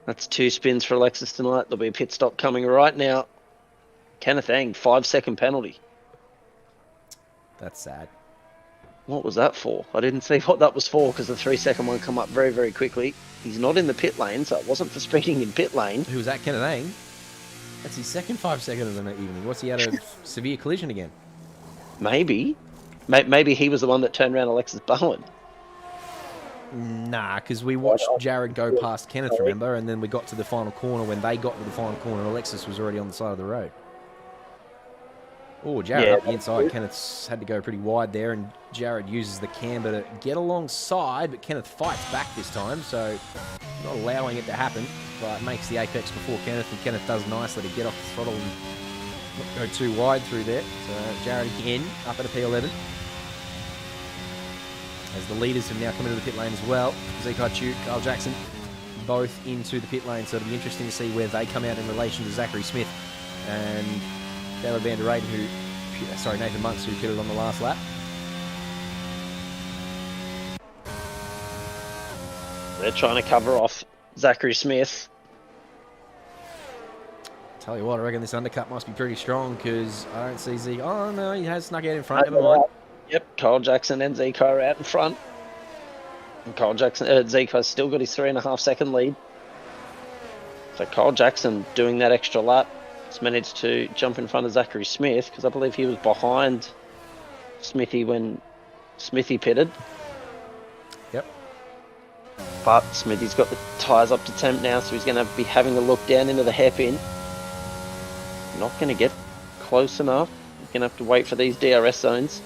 That's 2 spins for Alexis tonight. There'll be a pit stop coming right now. Kenneth Eng, 5-second penalty. That's sad. What was that for? I didn't see what that was for because the 3-second one come up very, very quickly. He's not in the pit lane, so it wasn't for speeding in pit lane. Who was that, Kenneth Eng? That's his second 5-second of the evening. What's he had a severe collision again? Maybe. Maybe he was the one that turned around Alexis Bowen. Nah, because we watched Jared go past Kenneth, remember? And then we got to the final corner. When they got to the final corner, Alexis was already on the side of the road. Oh, Jared up the inside. Kenneth's had to go pretty wide there, and Jared uses the camber to get alongside, but Kenneth fights back this time, so not allowing it to happen, but makes the apex before Kenneth, and Kenneth does nicely to get off the throttle and not go too wide through there. So Jared again up at a P11. As the leaders have now come into the pit lane as well. Zekai Chu, Kyle Jackson, both into the pit lane, so it'll be interesting to see where they come out in relation to Zachary Smith and Caleb van der Eyden, Nathan Monks, who pitted on the last lap. They're trying to cover off Zachary Smith. Tell you what, I reckon this undercut must be pretty strong because I don't see Zeke. Oh, no, he has snuck out in front. Never mind. Yep, Kyle Jackson and Zico are out in front. And Zico's still got his 3.5 second lead. So Kyle Jackson doing that extra lap has managed to jump in front of Zachary Smith because I believe he was behind Smithy when Smithy pitted. Yep. But Smithy's got the tyres up to temp now, so he's going to be having a look down into the hairpin. Not going to get close enough. He's going to have to wait for these DRS zones.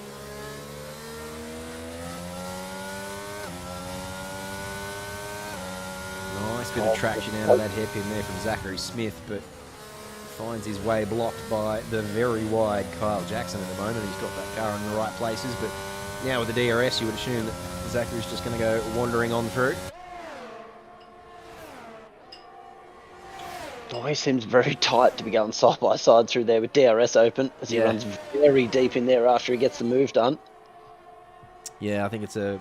Nice bit of traction out of that hairpin there from Zachary Smith, but finds his way blocked by the very wide Kyle Jackson at the moment. He's got that car in the right places, but now with the DRS, you would assume that Zachary's just going to go wandering on through. Oh, he seems very tight to be going side by side through there with DRS open as he runs very deep in there after he gets the move done. Yeah, I think it's a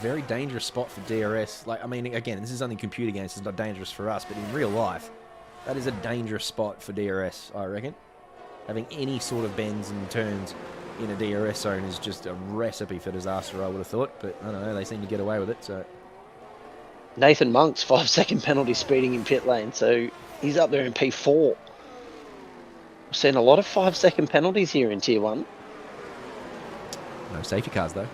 very dangerous spot for DRS. Like, I mean, again, this is only computer games, it's not dangerous for us, but in real life, that is a dangerous spot for DRS, I reckon. Having any sort of bends and turns in a DRS zone is just a recipe for disaster, I would have thought, but I don't know, they seem to get away with it, so... Nathan Monk's 5-second penalty speeding in pit lane, so he's up there in P4. We've seen a lot of 5-second penalties here in Tier 1. No safety cars, though.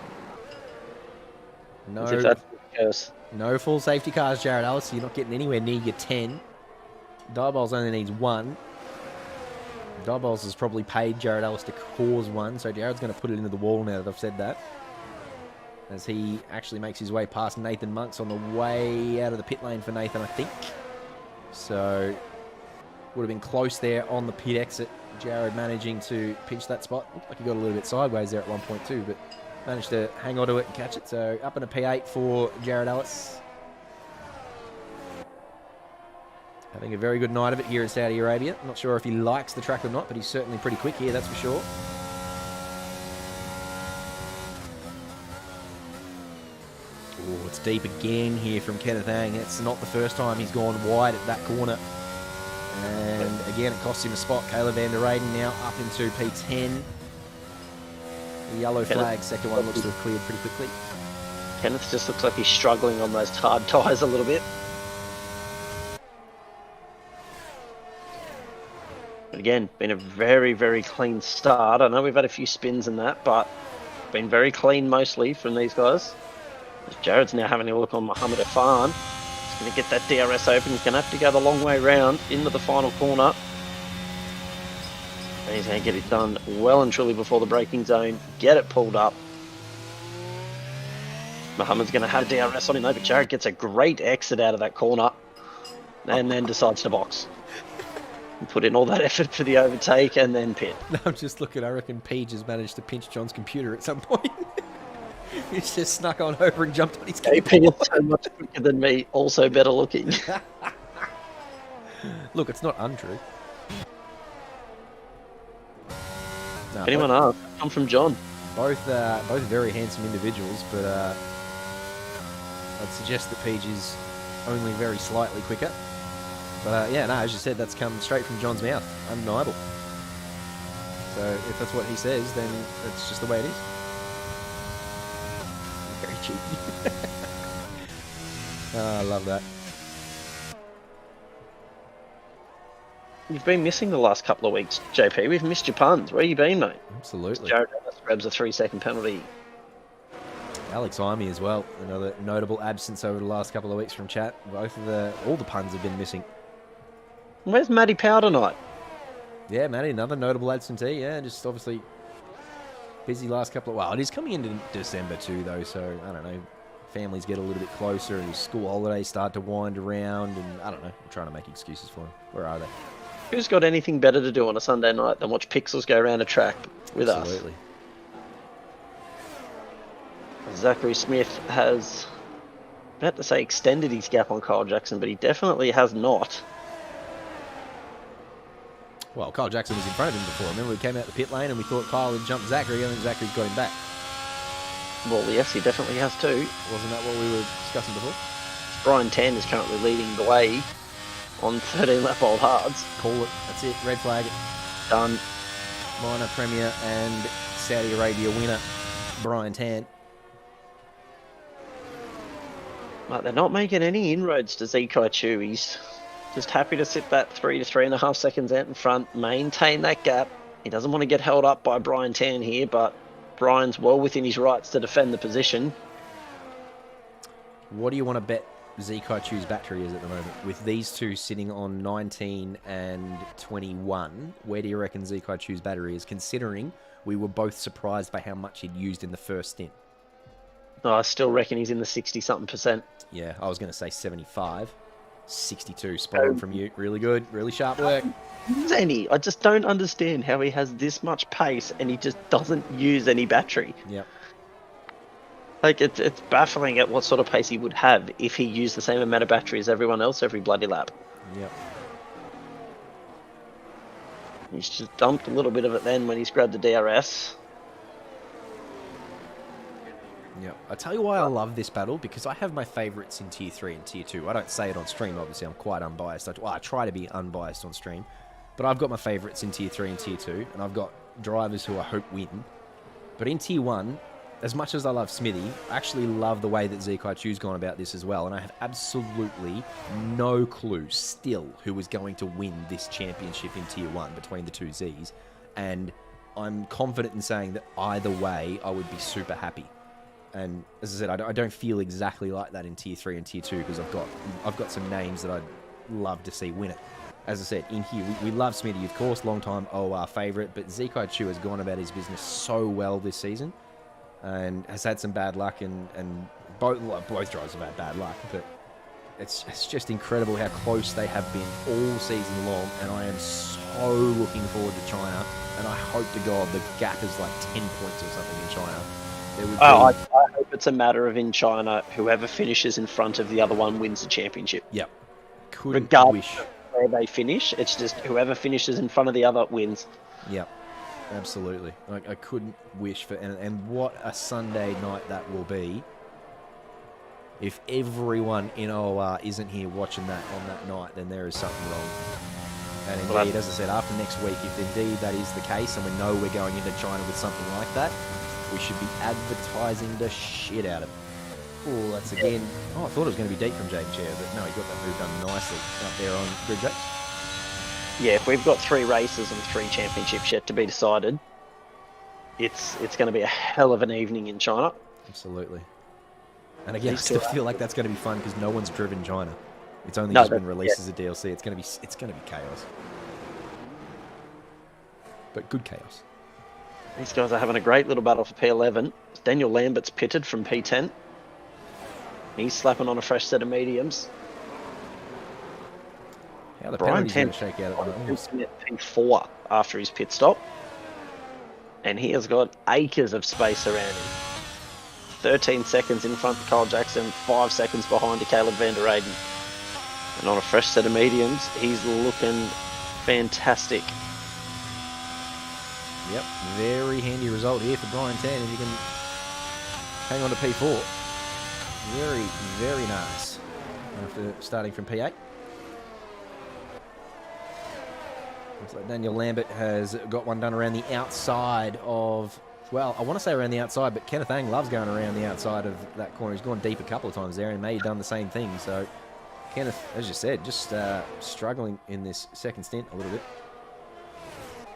No full safety cars, Jared Ellis. You're not getting anywhere near your 10. Diabol's only needs 1. Diabol's has probably paid Jared Ellis to cause 1, so Jared's going to put it into the wall now that I've said that. As he actually makes his way past Nathan Monks on the way out of the pit lane for Nathan, I think. So, would have been close there on the pit exit. Jared managing to pinch that spot. Looked like he got a little bit sideways there at 1.2, but managed to hang on to it and catch it. So, up in a P8 for Jared Ellis. Having a very good night of it here in Saudi Arabia. Not sure if he likes the track or not, but he's certainly pretty quick here, that's for sure. Oh, it's deep again here from Kenneth Ang. It's not the first time he's gone wide at that corner. And again, it costs him a spot. Caleb van der Reyden now up into P10. The yellow flag, second one looks to have cleared pretty quickly. Kenneth just looks like he's struggling on those hard tyres a little bit. But again, been a very, very clean start. I know we've had a few spins in that, but been very clean mostly from these guys. Jared's now having a look on Mohammed Afan. He's going to get that DRS open. He's going to have to go the long way round into the final corner. And he's going to get it done well and truly before the braking zone. Get it pulled up. Mohammed's going to have DRS on him though, but Jared gets a great exit out of that corner. And then decides to box. And put in all that effort for the overtake and then pit. No, I'm just looking. I reckon Peach has managed to pinch John's computer at some point. He's just snuck on over and jumped on his keyboard. AP is so much quicker than me, also better looking. Look, it's not untrue. No, anyone asks, come from John. Both very handsome individuals, but I'd suggest that Peach is only very slightly quicker. But yeah, no, as you said, that's come straight from John's mouth. Undeniable. So if that's what he says, then that's just the way it is. Very cheeky. Oh, I love that. You've been missing the last couple of weeks, JP. We've missed your puns. Where you been, mate? Absolutely. Jared Ellis grabs a 3-second penalty. Alex Imey as well. Another notable absence over the last couple of weeks from chat. All the puns have been missing. Where's Matty Power tonight? Yeah, Matty, another notable absentee. Yeah, just obviously busy last couple of... Well, it is coming into December too, though, so I don't know. Families get a little bit closer and school holidays start to wind around and I don't know. I'm trying to make excuses for him. Where are they? Who's got anything better to do on a Sunday night than watch pixels go around a track with us? Absolutely. Zachary Smith has, I had to say, extended his gap on Kyle Jackson, but he definitely has not. Well, Kyle Jackson was in front of him before. Remember, we came out the pit lane and we thought Kyle had jumped Zachary and then Zachary's got him back. Well, yes, he definitely has too. Wasn't that what we were discussing before? Brian Tan is currently leading the way on 13 lap old hards. Call it. That's it. Red flag it. Done. Minor Premier and Saudi Arabia winner, Brian Tan. But they're not making any inroads to Zikai Chu. He's just happy to sit that 3 to 3.5 seconds out in front, maintain that gap. He doesn't want to get held up by Brian Tan here, but Brian's well within his rights to defend the position. What do you want to bet Zikai Chu's battery is at the moment? With these two sitting on 19 and 21, where do you reckon Zikai Chu's battery is, considering we were both surprised by how much he'd used in the first stint? I still reckon he's in the 60-something%. Yeah, I was going to say 75. 62, spot on from you. Really good, really sharp work. Zanny, I just don't understand how he has this much pace and he just doesn't use any battery. Yep. Like, it's baffling at what sort of pace he would have if he used the same amount of battery as everyone else every bloody lap. Yep. He's just dumped a little bit of it then when he's grabbed the DRS. Yeah, I tell you why I love this battle, because I have my favourites in Tier 3 and Tier 2. I don't say it on stream, obviously, I'm quite unbiased. I try to be unbiased on stream. But I've got my favourites in Tier 3 and Tier 2, and I've got drivers who I hope win. But in Tier 1, as much as I love Smithy, I actually love the way that Zikai Chu's gone about this as well, and I have absolutely no clue still who is going to win this championship in Tier 1 between the two Zs. And I'm confident in saying that either way, I would be super happy. And as I said, I don't feel exactly like that in Tier 3 and Tier 2 because I've got some names that I'd love to see win it. As I said, in here, we love Smitty, of course, long-time OR favourite, but Zikai Chu has gone about his business so well this season and has had some bad luck, and both drivers have had bad luck, but it's just incredible how close they have been all season long, and I am so looking forward to China, and I hope to God the gap is like 10 points or something in China. I hope it's a matter of in China, whoever finishes in front of the other one wins the championship. Yep. Regardless of where they finish, it's just whoever finishes in front of the other wins. Yep. Absolutely. I couldn't wish for... And what a Sunday night that will be if everyone in OR isn't here watching that on that night, then there is something wrong. And indeed, as I said, after next week, if indeed that is the case and we know we're going into China with something like that, we should be advertising the shit out of it. Oh, that's again... Oh, I thought it was going to be deep from Jake Chair, but no, he got that move done nicely up there on Grid Jakes. Yeah, if we've got 3 races and 3 championships yet to be decided, it's going to be a hell of an evening in China. Absolutely. And again, I still feel like that's going to be fun because no one's driven China. It's only just been released as a DLC. It's going to be chaos. But good chaos. These guys are having a great little battle for P11. Daniel Lambert's pitted from P10. He's slapping on a fresh set of mediums. How the Brian penalties going to shake out at the moment? P4 after his pit stop. And he has got acres of space around him. 13 seconds in front of Kyle Jackson, 5 seconds behind to Caleb van der Eyden. And on a fresh set of mediums, he's looking fantastic. Yep, very handy result here for Brian Tan if he can hang on to P4. Very, very nice after starting from P8. Looks like Daniel Lambert has got one done around the outside of, well, I want to say around the outside, but Kenneth Ang loves going around the outside of that corner. He's gone deep a couple of times there and may have done the same thing. So Kenneth, as you said, just struggling in this second stint a little bit.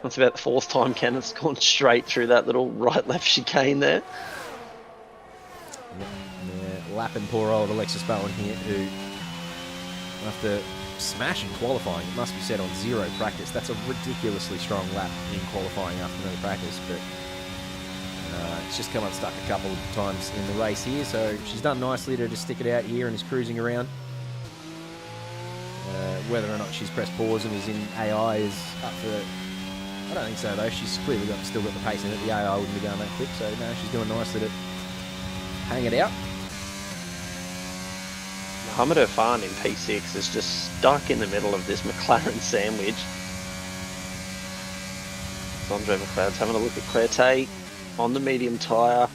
That's about the 4th time Kenneth's gone straight through that little right-left chicane there. Yeah, lapping poor old Alexis Bowen here, who, after smashing qualifying, it must be said, on 0 practice. That's a ridiculously strong lap in qualifying after no practice, but it's just come unstuck a couple of times in the race here, so she's done nicely to just stick it out here and is cruising around. Whether or not she's pressed pause and is in AI is up for... I don't think so, though. She's clearly still got the pace in it. The AI wouldn't be going that quick, so no, she's doing nicely to hang it out. Mohamed Irfan in P6 is just stuck in the middle of this McLaren sandwich. Andre McLeod's having a look at Crete on the medium tyre.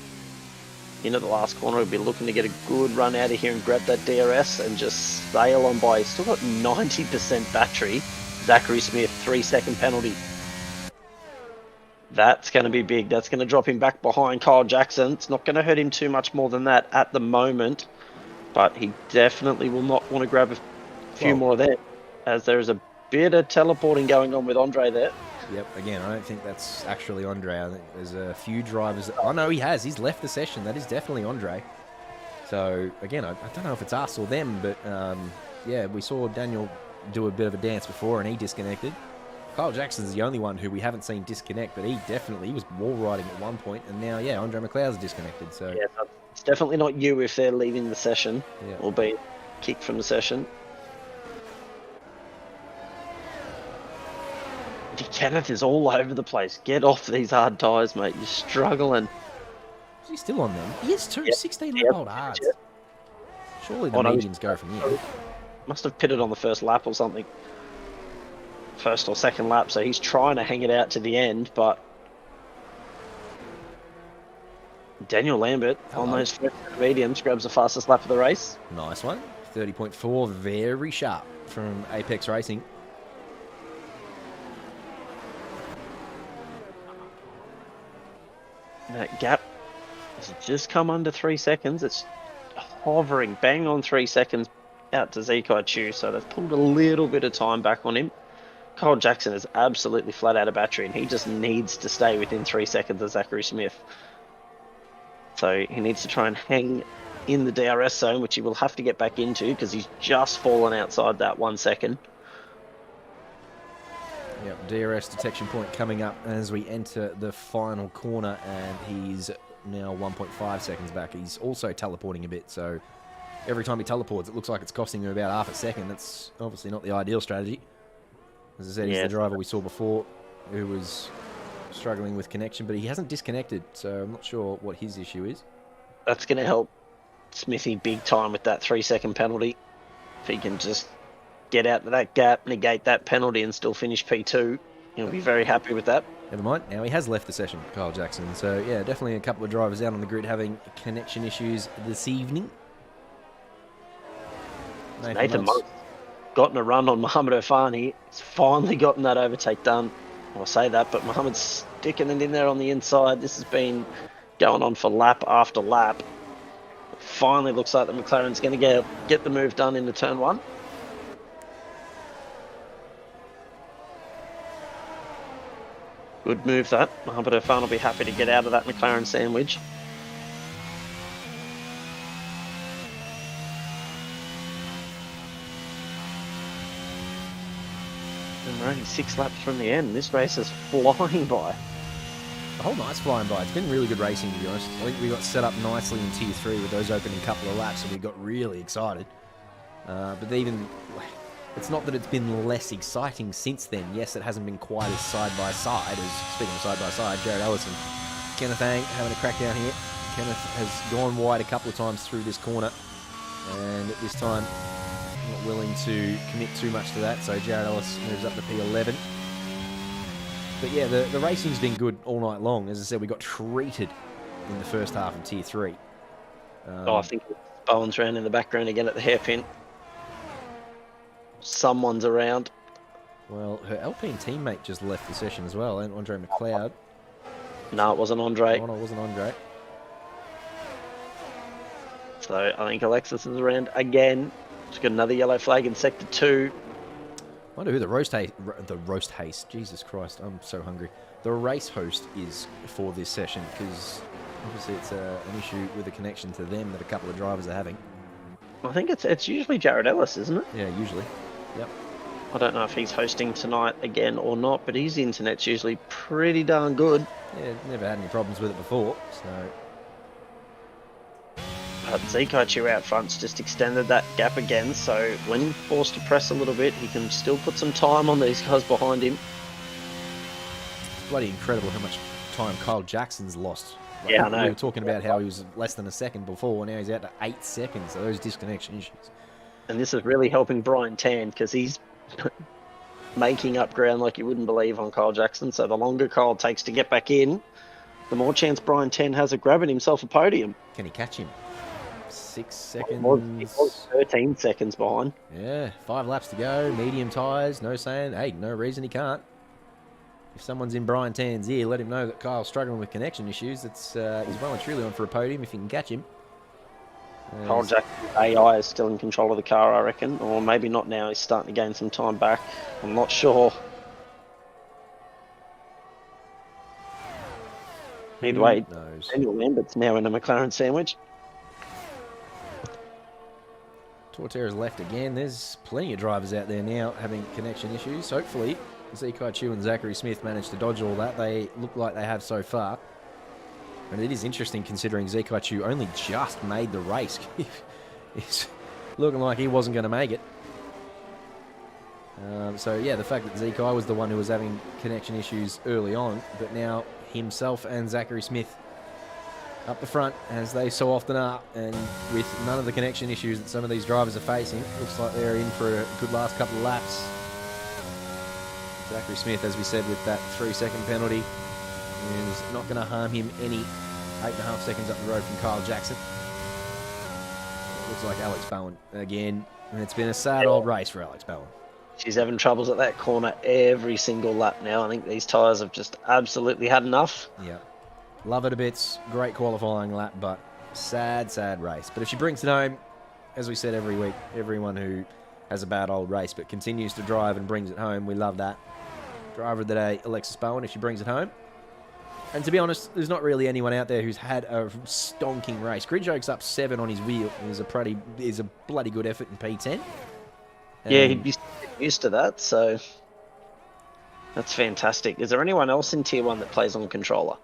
into the last corner. He'll be looking to get a good run out of here and grab that DRS and just sail on by. He's still got 90% battery. Zachary Smith, 3-second penalty. That's going to be big. That's going to drop him back behind Kyle Jackson. It's not going to hurt him too much more than that at the moment, but he definitely will not want to grab a few more there, as there is a bit of teleporting going on with Andre there. Yep, again, I don't think that's actually Andre. I think there's a few drivers that... Oh, no, he has. He's left the session. That is definitely Andre. So, again, I don't know if it's us or them, but, yeah, we saw Daniel do a bit of a dance before, and he disconnected. Kyle Jackson's the only one who we haven't seen disconnect, but he was wall riding at one point, and now, yeah, Andre McLeod's disconnected. So yeah, it's definitely not you if they're leaving the session, yeah. or be kicked from the session. Kenneth is all over the place. Get off these hard tyres, mate. You're struggling. Is he still on them? He is too. 16 lap old hards. Yep. Surely the mediums go from here. Must have pitted on the first lap or something. First or second lap, so he's trying to hang it out to the end, but Daniel Lambert on those first mediums grabs the fastest lap of the race. Nice one. 30.4, very sharp from Apex Racing. That gap has just come under 3 seconds. It's hovering bang on 3 seconds out to Zekai Chu, so they've pulled a little bit of time back on him. Kyle Jackson is absolutely flat out of battery, and he just needs to stay within 3 seconds of Zachary Smith. So he needs to try and hang in the DRS zone, which he will have to get back into because he's just fallen outside that 1 second. Yep, DRS detection point coming up as we enter the final corner, and he's now 1.5 seconds back. He's also teleporting a bit, so every time he teleports, it looks like it's costing him about half a second. That's obviously not the ideal strategy. As I said, he's the driver we saw before who was struggling with connection, but he hasn't disconnected, so I'm not sure what his issue is. That's going to help Smithy big time with that 3 second penalty. If he can just get out of that gap, negate that penalty, and still finish P2, he'll be very happy with that. Never mind. Now he has left the session, Kyle Jackson. So, yeah, definitely a couple of drivers out on the grid having connection issues this evening. Nathan Monk's gotten a run on Mohamed Irfani. He's finally gotten that overtake done. I'll say that, but Mohamed's sticking it in there on the inside. This has been going on for lap after lap. It finally looks like the McLaren's going to get the move done into turn 1. Good move that. Mohamed Irfan will be happy to get out of that McLaren sandwich. And we're only 6 laps from the end. This race is flying by. The whole night's flying by. It's been really good racing, to be honest. I think we got set up nicely in Tier 3 with those opening couple of laps, and we got really excited. But even... It's not that it's been less exciting since then. Yes, it hasn't been quite as side-by-side as, speaking of side-by-side, Jared Ellison. Kenneth Ang having a crack down here. Kenneth has gone wide a couple of times through this corner, and at this time, not willing to commit too much to that, so Jared Ellis moves up to P11. But yeah, the racing's been good all night long. As I said, we got treated in the first half of Tier 3. I think Bowen's around in the background again at the hairpin. Someone's around. Well, her Alpine teammate just left the session as well, and Andre McLeod. No, it wasn't Andre. Oh, no, it wasn't Andre. So I think Alexis is around again. She's got another yellow flag in Sector 2. I wonder who the roast haste. Jesus Christ, I'm so hungry. The race host is for this session, because obviously it's an issue with the connection to them that a couple of drivers are having. I think it's usually Jared Ellis, isn't it? Yeah, usually. Yep. I don't know if he's hosting tonight again or not, but his internet's usually pretty darn good. Yeah, never had any problems with it before, so... Zekai out front's just extended that gap again, so when forced to press a little bit, he can still put some time on these guys behind him. It's bloody incredible how much time Kyle Jackson's lost. Like, yeah, I know. We were talking about how he was less than a second before, and now he's out to 8 seconds, so those disconnection issues. And this is really helping Brian Tan, because he's making up ground like you wouldn't believe on Kyle Jackson, so the longer Kyle takes to get back in, the more chance Brian 10 has of grabbing himself a podium. Can he catch him? 6 He seconds. was 13 seconds behind. Yeah, 5 laps to go. Medium tyres. No saying, hey, no reason he can't. If someone's in Brian Tan's ear, let him know that Kyle's struggling with connection issues. It's he's well and truly on for a podium if you can catch him. Carl Jackson's AI is still in control of the car, I reckon. Or maybe not now. He's starting to gain some time back. I'm not sure. Either way, Daniel Lambert's now in a McLaren sandwich. Torterra's left again. There's plenty of drivers out there now having connection issues. Hopefully, Zekai Chu and Zachary Smith managed to dodge all that. They look like they have so far. And it is interesting considering Zekai Chu only just made the race. He's looking like he wasn't going to make it. So, yeah, the fact that Zekai was the one who was having connection issues early on, but now himself and Zachary Smith up the front, as they so often are, and with none of the connection issues that some of these drivers are facing, looks like they're in for a good last couple of laps. Zachary Smith, as we said, with that 3-second penalty, is not going to harm him any 8.5 seconds up the road from Kyle Jackson. Looks like Alex Bowen again, and it's been a sad old race for Alex Bowen. She's having troubles at that corner every single lap now. I think these tyres have just absolutely had enough. Yeah. Love it a bit. Great qualifying lap, but sad, sad race. But if she brings it home, as we said every week, everyone who has a bad old race but continues to drive and brings it home, we love that. Driver of the day, Alexis Bowen, if she brings it home. And to be honest, there's not really anyone out there who's had a stonking race. Gridjoke's up 7 on his wheel. It was a bloody good effort in P10. Yeah, he'd be used to that, so that's fantastic. Is there anyone else in Tier 1 that plays on controller?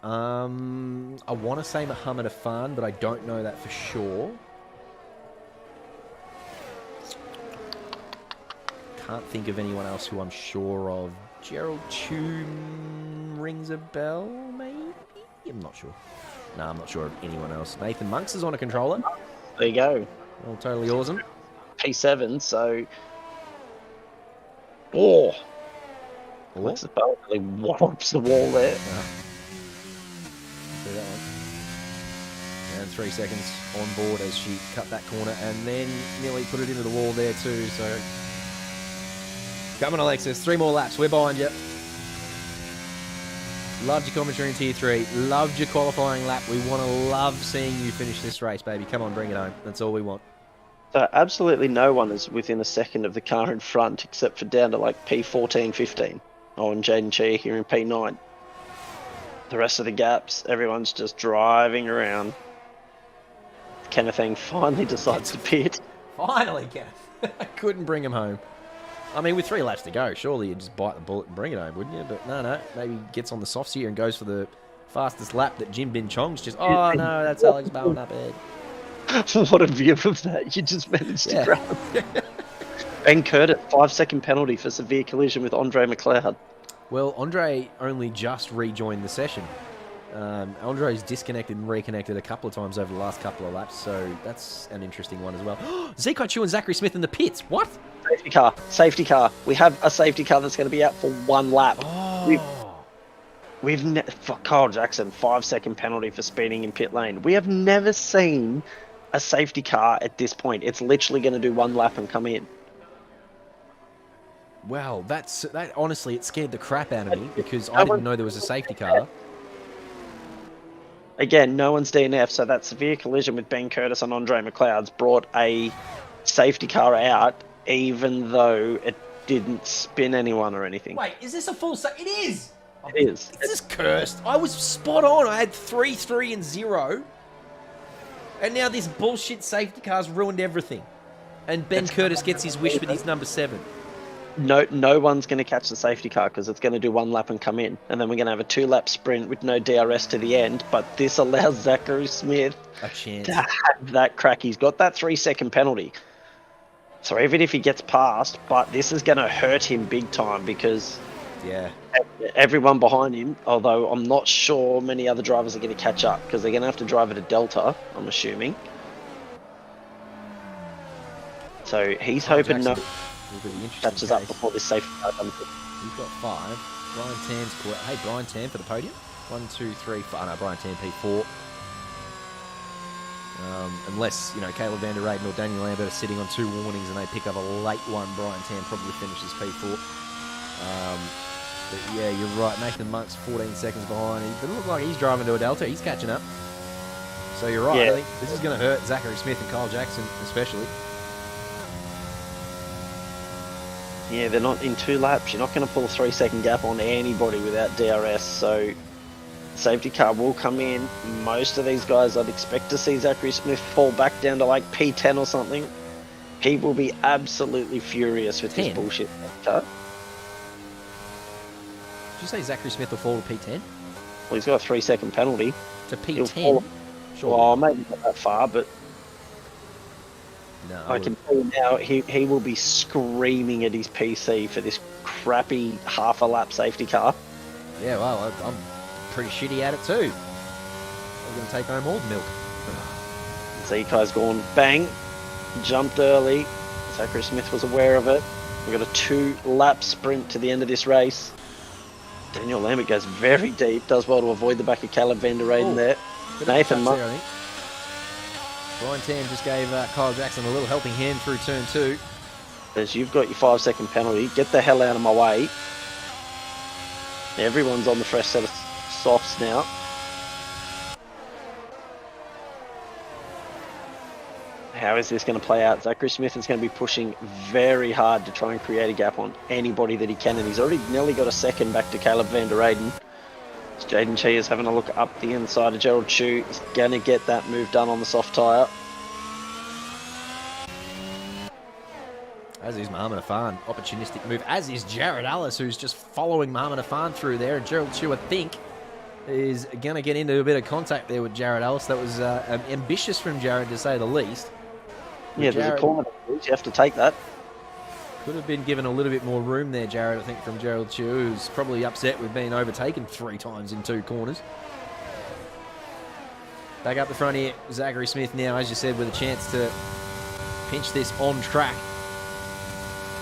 I want to say Muhammad Afan, but I don't know that for sure. Can't think of anyone else who I'm sure of. Gerald Chu rings a bell, maybe? I'm not sure. No, I'm not sure of anyone else. Nathan Monks is on a controller. There you go. Oh, totally awesome. P7, so... Oh! Alexis Bowen really wallops the wall there. See that one. And 3 seconds on board as she cut that corner and then nearly put it into the wall there too, so... Come on, Alexis. 3 more laps. We're behind you. Loved your commentary in Tier 3. Loved your qualifying lap. We want to love seeing you finish this race, baby. Come on, bring it home. That's all we want. So absolutely no one is within a second of the car in front except for down to like P14, 15. Oh, and Jaden Chia here in P9. The rest of the gaps, everyone's just driving around. Kenneth Eng finally decides to pit. Finally, Kenneth. I couldn't bring him home. I mean, with 3 laps to go, surely you'd just bite the bullet and bring it home, wouldn't you? But no. Maybe gets on the softs here and goes for the fastest lap that Jim Bin Chong's just... Oh, no, that's Alex Bowen up ahead. What a view of that. You just managed to grab. Ben Curtis, 5-second penalty for severe collision with Andre McLeod. Well, Andre only just rejoined the session. Andre's disconnected and reconnected a couple of times over the last couple of laps, so that's an interesting one as well. Zekai Chu and Zachary Smith in the pits. What? Safety car. We have a safety car that's going to be out for 1 lap. Oh. For Kyle Jackson, 5-second penalty for speeding in pit lane. We have never seen a safety car at this point. It's literally going to do 1 lap and come in. Wow, that honestly, it scared the crap out of me because I didn't know there was a safety car. Again, no one's DNF, so that severe collision with Ben Curtis and Andre McLeod's brought a safety car out, even though it didn't spin anyone or anything. Wait, is this a full... It is! It is. This is cursed. I was spot on. I had 3, 3, and 0. And now this bullshit safety car's ruined everything. And Ben Curtis gets his wish with his number 7. No one's going to catch the safety car because it's going to do 1 lap and come in. And then we're going to have a 2-lap sprint with no DRS to the end. But this allows Zachary Smith a chance to have that crack. He's got that 3-second penalty. So even if he gets past, but this is going to hurt him big time because everyone behind him, although I'm not sure many other drivers are going to catch up because they're going to have to drive at a delta, I'm assuming. So he's hoping no catches up before this safety car comes in. He's got 5. Brian Tan's caught. Hey, Brian Tan for the podium. 1, 2, 3, 4. Oh, no, Brian Tan P4. Unless, you know, Caleb van der Reyden or Daniel Lambert are sitting on 2 warnings and they pick up a late one, Brian Tan probably finishes P4. But yeah, you're right. Nathan Monk's 14 seconds behind. It doesn't look like he's driving to a delta. He's catching up. So you're right. Yeah. I think this is going to hurt Zachary Smith and Kyle Jackson especially. Yeah, they're not in 2 laps. You're not going to pull a 3-second gap on anybody without DRS. So safety car will come in. Most of these guys, I'd expect to see Zachary Smith fall back down to like P10 or something. He will be absolutely furious with 10? this bullshit car. Did you say Zachary Smith will fall to P10? Well, he's got a 3-second penalty. To He'll P10? fall. Sure. Well, maybe not that far, but No, I can tell you now, he will be screaming at his PC for this crappy half a lap safety car. Yeah, well, I'm pretty shitty at it too. I'm going to take home all the milk. Zekai's gone bang, jumped early. Zachary Smith was aware of it. We've got a 2-lap sprint to the end of this race. Daniel Lambert goes very deep, does well to avoid the back of Caleb van der Reyden there. Nathan Monk. I think. Brian Tan just gave Kyle Jackson a little helping hand through turn 2. As you've got your 5-second penalty, get the hell out of my way. Everyone's on the fresh set of softs now. How is this going to play out? Zachary Smith is going to be pushing very hard to try and create a gap on anybody that he can, and he's already nearly got a second back to Caleb van der Reyden. Jaden Chi is having a look up the inside of Gerald Chu. He's going to get that move done on the soft tyre. As is Mohamed Afan, opportunistic move. As is Jared Ellis, who's just following Mohamed Afan through there. And Gerald Chu, I think, is going to get into a bit of contact there with Jared Ellis. That was ambitious from Jared, to say the least. Yeah, there's a corner. You have to take that. Could have been given a little bit more room there, Jared, I think, from Gerald Chu, who's probably upset with being overtaken 3 times in 2 corners. Back up the front here, Zachary Smith now, as you said, with a chance to pinch this on track.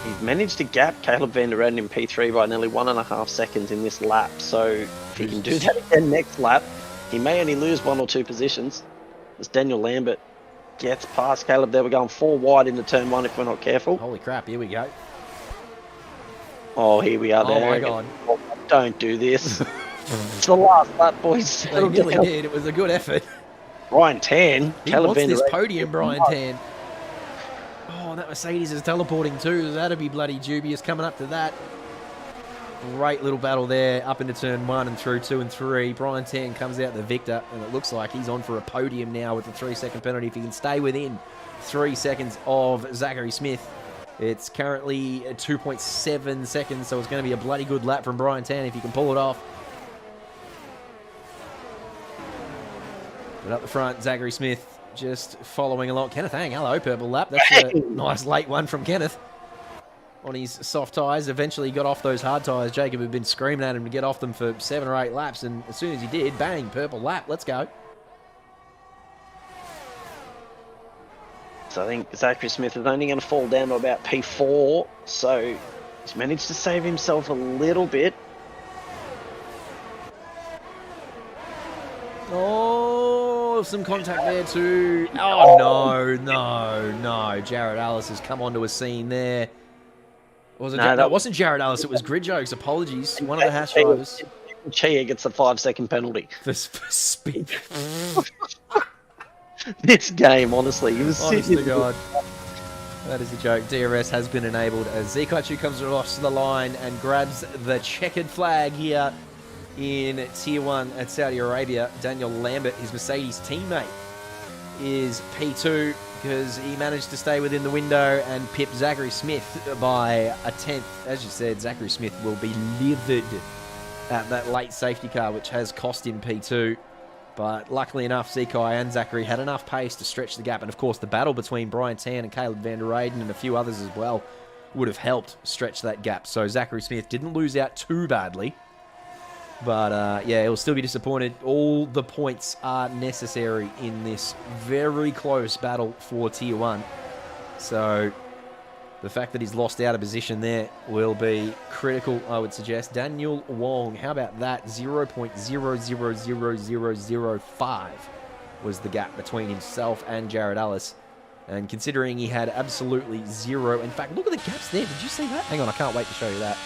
He's managed to gap Caleb van der Reyden in P3 by nearly 1.5 seconds in this lap. So if he can do that again next lap, he may only lose 1 or 2 positions. As Daniel Lambert gets past Caleb there, we're going 4 wide into turn 1 if we're not careful. Holy crap, here we go. Oh, here we are there. Oh my God. Oh, don't do this. It's the last lap, boys. They really did. It was a good effort. Brian Tan. He Caleb wants van der this Reyden. podium, Brian Tan. Oh, that Mercedes is teleporting too. That'd be bloody dubious coming up to that. Great little battle there, up into turn 1 and through 2 and 3. Brian Tan comes out the victor, and it looks like he's on for a podium now with the 3-second penalty. If he can stay within 3 seconds of Zachary Smith, it's currently 2.7 seconds, so it's going to be a bloody good lap from Brian Tan if he can pull it off. But up the front, Zachary Smith just following along. Kenneth Ang, hello, purple lap. That's a nice late one from Kenneth. On his soft tyres, eventually got off those hard tyres. Jacob had been screaming at him to get off them for 7 or 8 laps, and as soon as he did, bang, purple lap. Let's go. So I think Zachary Smith is only going to fall down to about P4, so he's managed to save himself a little bit. Oh, some contact there too. Oh, no. Jared Ellis has come onto a scene there. Was it? No, that wasn't Jared Ellis. It was Grid Jokes. Apologies. One of the hash drivers. Chia gets a 5-second penalty. For speed. This game, honestly, he was honest to God. That is a joke. DRS has been enabled as Zikachu comes across the line and grabs the checkered flag here in Tier 1 at Saudi Arabia. Daniel Lambert, his Mercedes teammate, is P2 because he managed to stay within the window and pip Zachary Smith by a 10th. As you said, Zachary Smith will be livid at that late safety car, which has cost him P2. But luckily enough, Zekai and Zachary had enough pace to stretch the gap. And of course, the battle between Brian Tan and Caleb van der Reyden and a few others as well would have helped stretch that gap. So Zachary Smith didn't lose out too badly. But yeah, he'll still be disappointed. All the points are necessary in this very close battle for Tier 1. So The fact that he's lost out of position there will be critical, I would suggest. Daniel Wong, how about that? 0.000005 was the gap between himself and Jared Ellis. And considering he had absolutely zero... In fact, look at the gaps there. Did you see that? Hang on, I can't wait to show you that.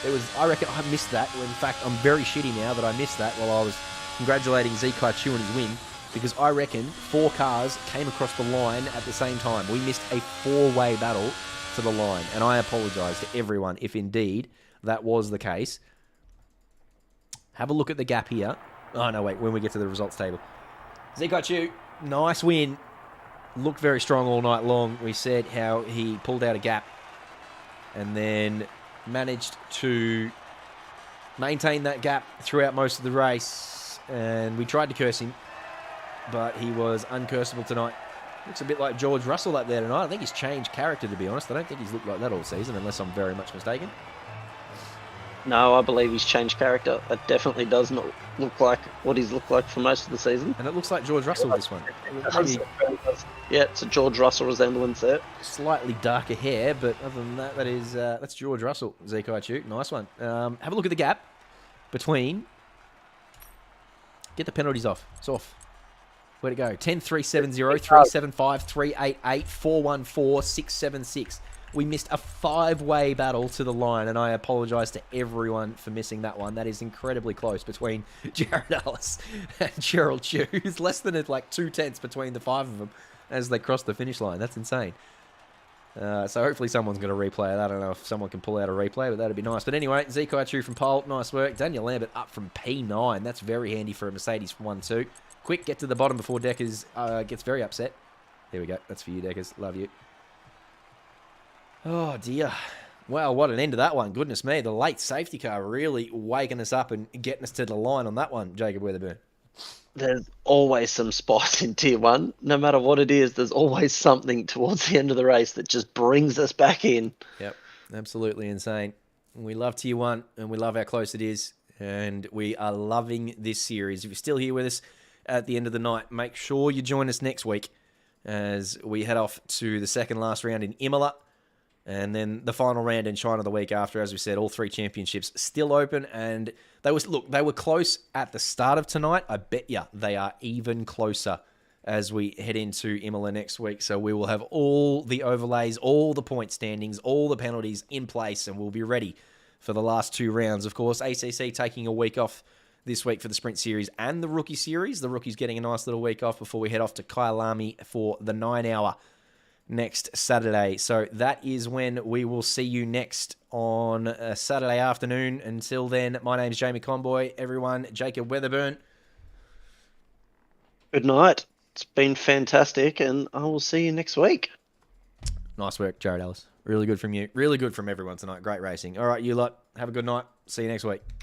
It was... I reckon I missed that. In fact, I'm very shitty now that I missed that while I was congratulating Zikai Chu on his win. Because I reckon 4 cars came across the line at the same time. We missed a 4-way battle to the line. And I apologise to everyone if indeed that was the case. Have a look at the gap here. Oh, no, wait. When we get to the results table. Zikai Chu, nice win. Looked very strong all night long. We said how he pulled out a gap and then managed to maintain that gap throughout most of the race. And we tried to curse him, but he was uncursable tonight. Looks a bit like George Russell up there tonight. I think he's changed character, to be honest. I don't think he's looked like that all season, unless I'm very much mistaken. No, I believe he's changed character. It definitely does not look like what he's looked like for most of the season. And it looks like George Russell, this one. Maybe yeah, it's a George Russell resemblance there. slightly darker hair, but other than that, that's George Russell. Zikai Chu, nice one. Have a look at the gap between... Get the penalties off. It's off. Where'd it go? 10, 3, 7, 0, 3, 7, 5, 3, 8, 8, 4, 1, 4, 6, 7, 6. We missed a 5-way battle to the line, and I apologise to everyone for missing that one. That is incredibly close between Jared Ellis and Gerald Chu. It's less than like 2/10 between the 5 of them as they cross the finish line. That's insane. So hopefully someone's going to replay it. I don't know if someone can pull out a replay, but that'd be nice. But anyway, Zikai Chu from pole, nice work. Daniel Lambert up from P9. That's very handy for a Mercedes from 1-2. Quick, get to the bottom before Deckers gets very upset. There we go. That's for you, Deckers. Love you. Oh, dear. Well, what an end to that one. Goodness me. The late safety car really waking us up and getting us to the line on that one, Jacob Weatherburn. There's always some spots in Tier 1. No matter what it is, there's always something towards the end of the race that just brings us back in. Yep, absolutely insane. We love Tier 1, and we love how close it is, and we are loving this series. If you're still here with us at the end of the night, make sure you join us next week as we head off to the second last round in Imola. And then the final round in China the week after. As we said, all 3 championships still open. And they were close at the start of tonight. I bet you they are even closer as we head into Imola next week. So we will have all the overlays, all the point standings, all the penalties in place, and we'll be ready for the last 2 rounds. Of course, ACC taking a week off this week for the Sprint Series and the Rookie Series. The Rookie's getting a nice little week off before we head off to Kyalami for the 9-hour next Saturday. So that is when we will see you next on a Saturday afternoon. Until then, my name's Jamie Conboy. Everyone, Jacob Weatherburn. Good night. It's been fantastic, and I will see you next week. Nice work, Jared Ellis. Really good from you. Really good from everyone tonight. Great racing. All right, you lot, have a good night. See you next week.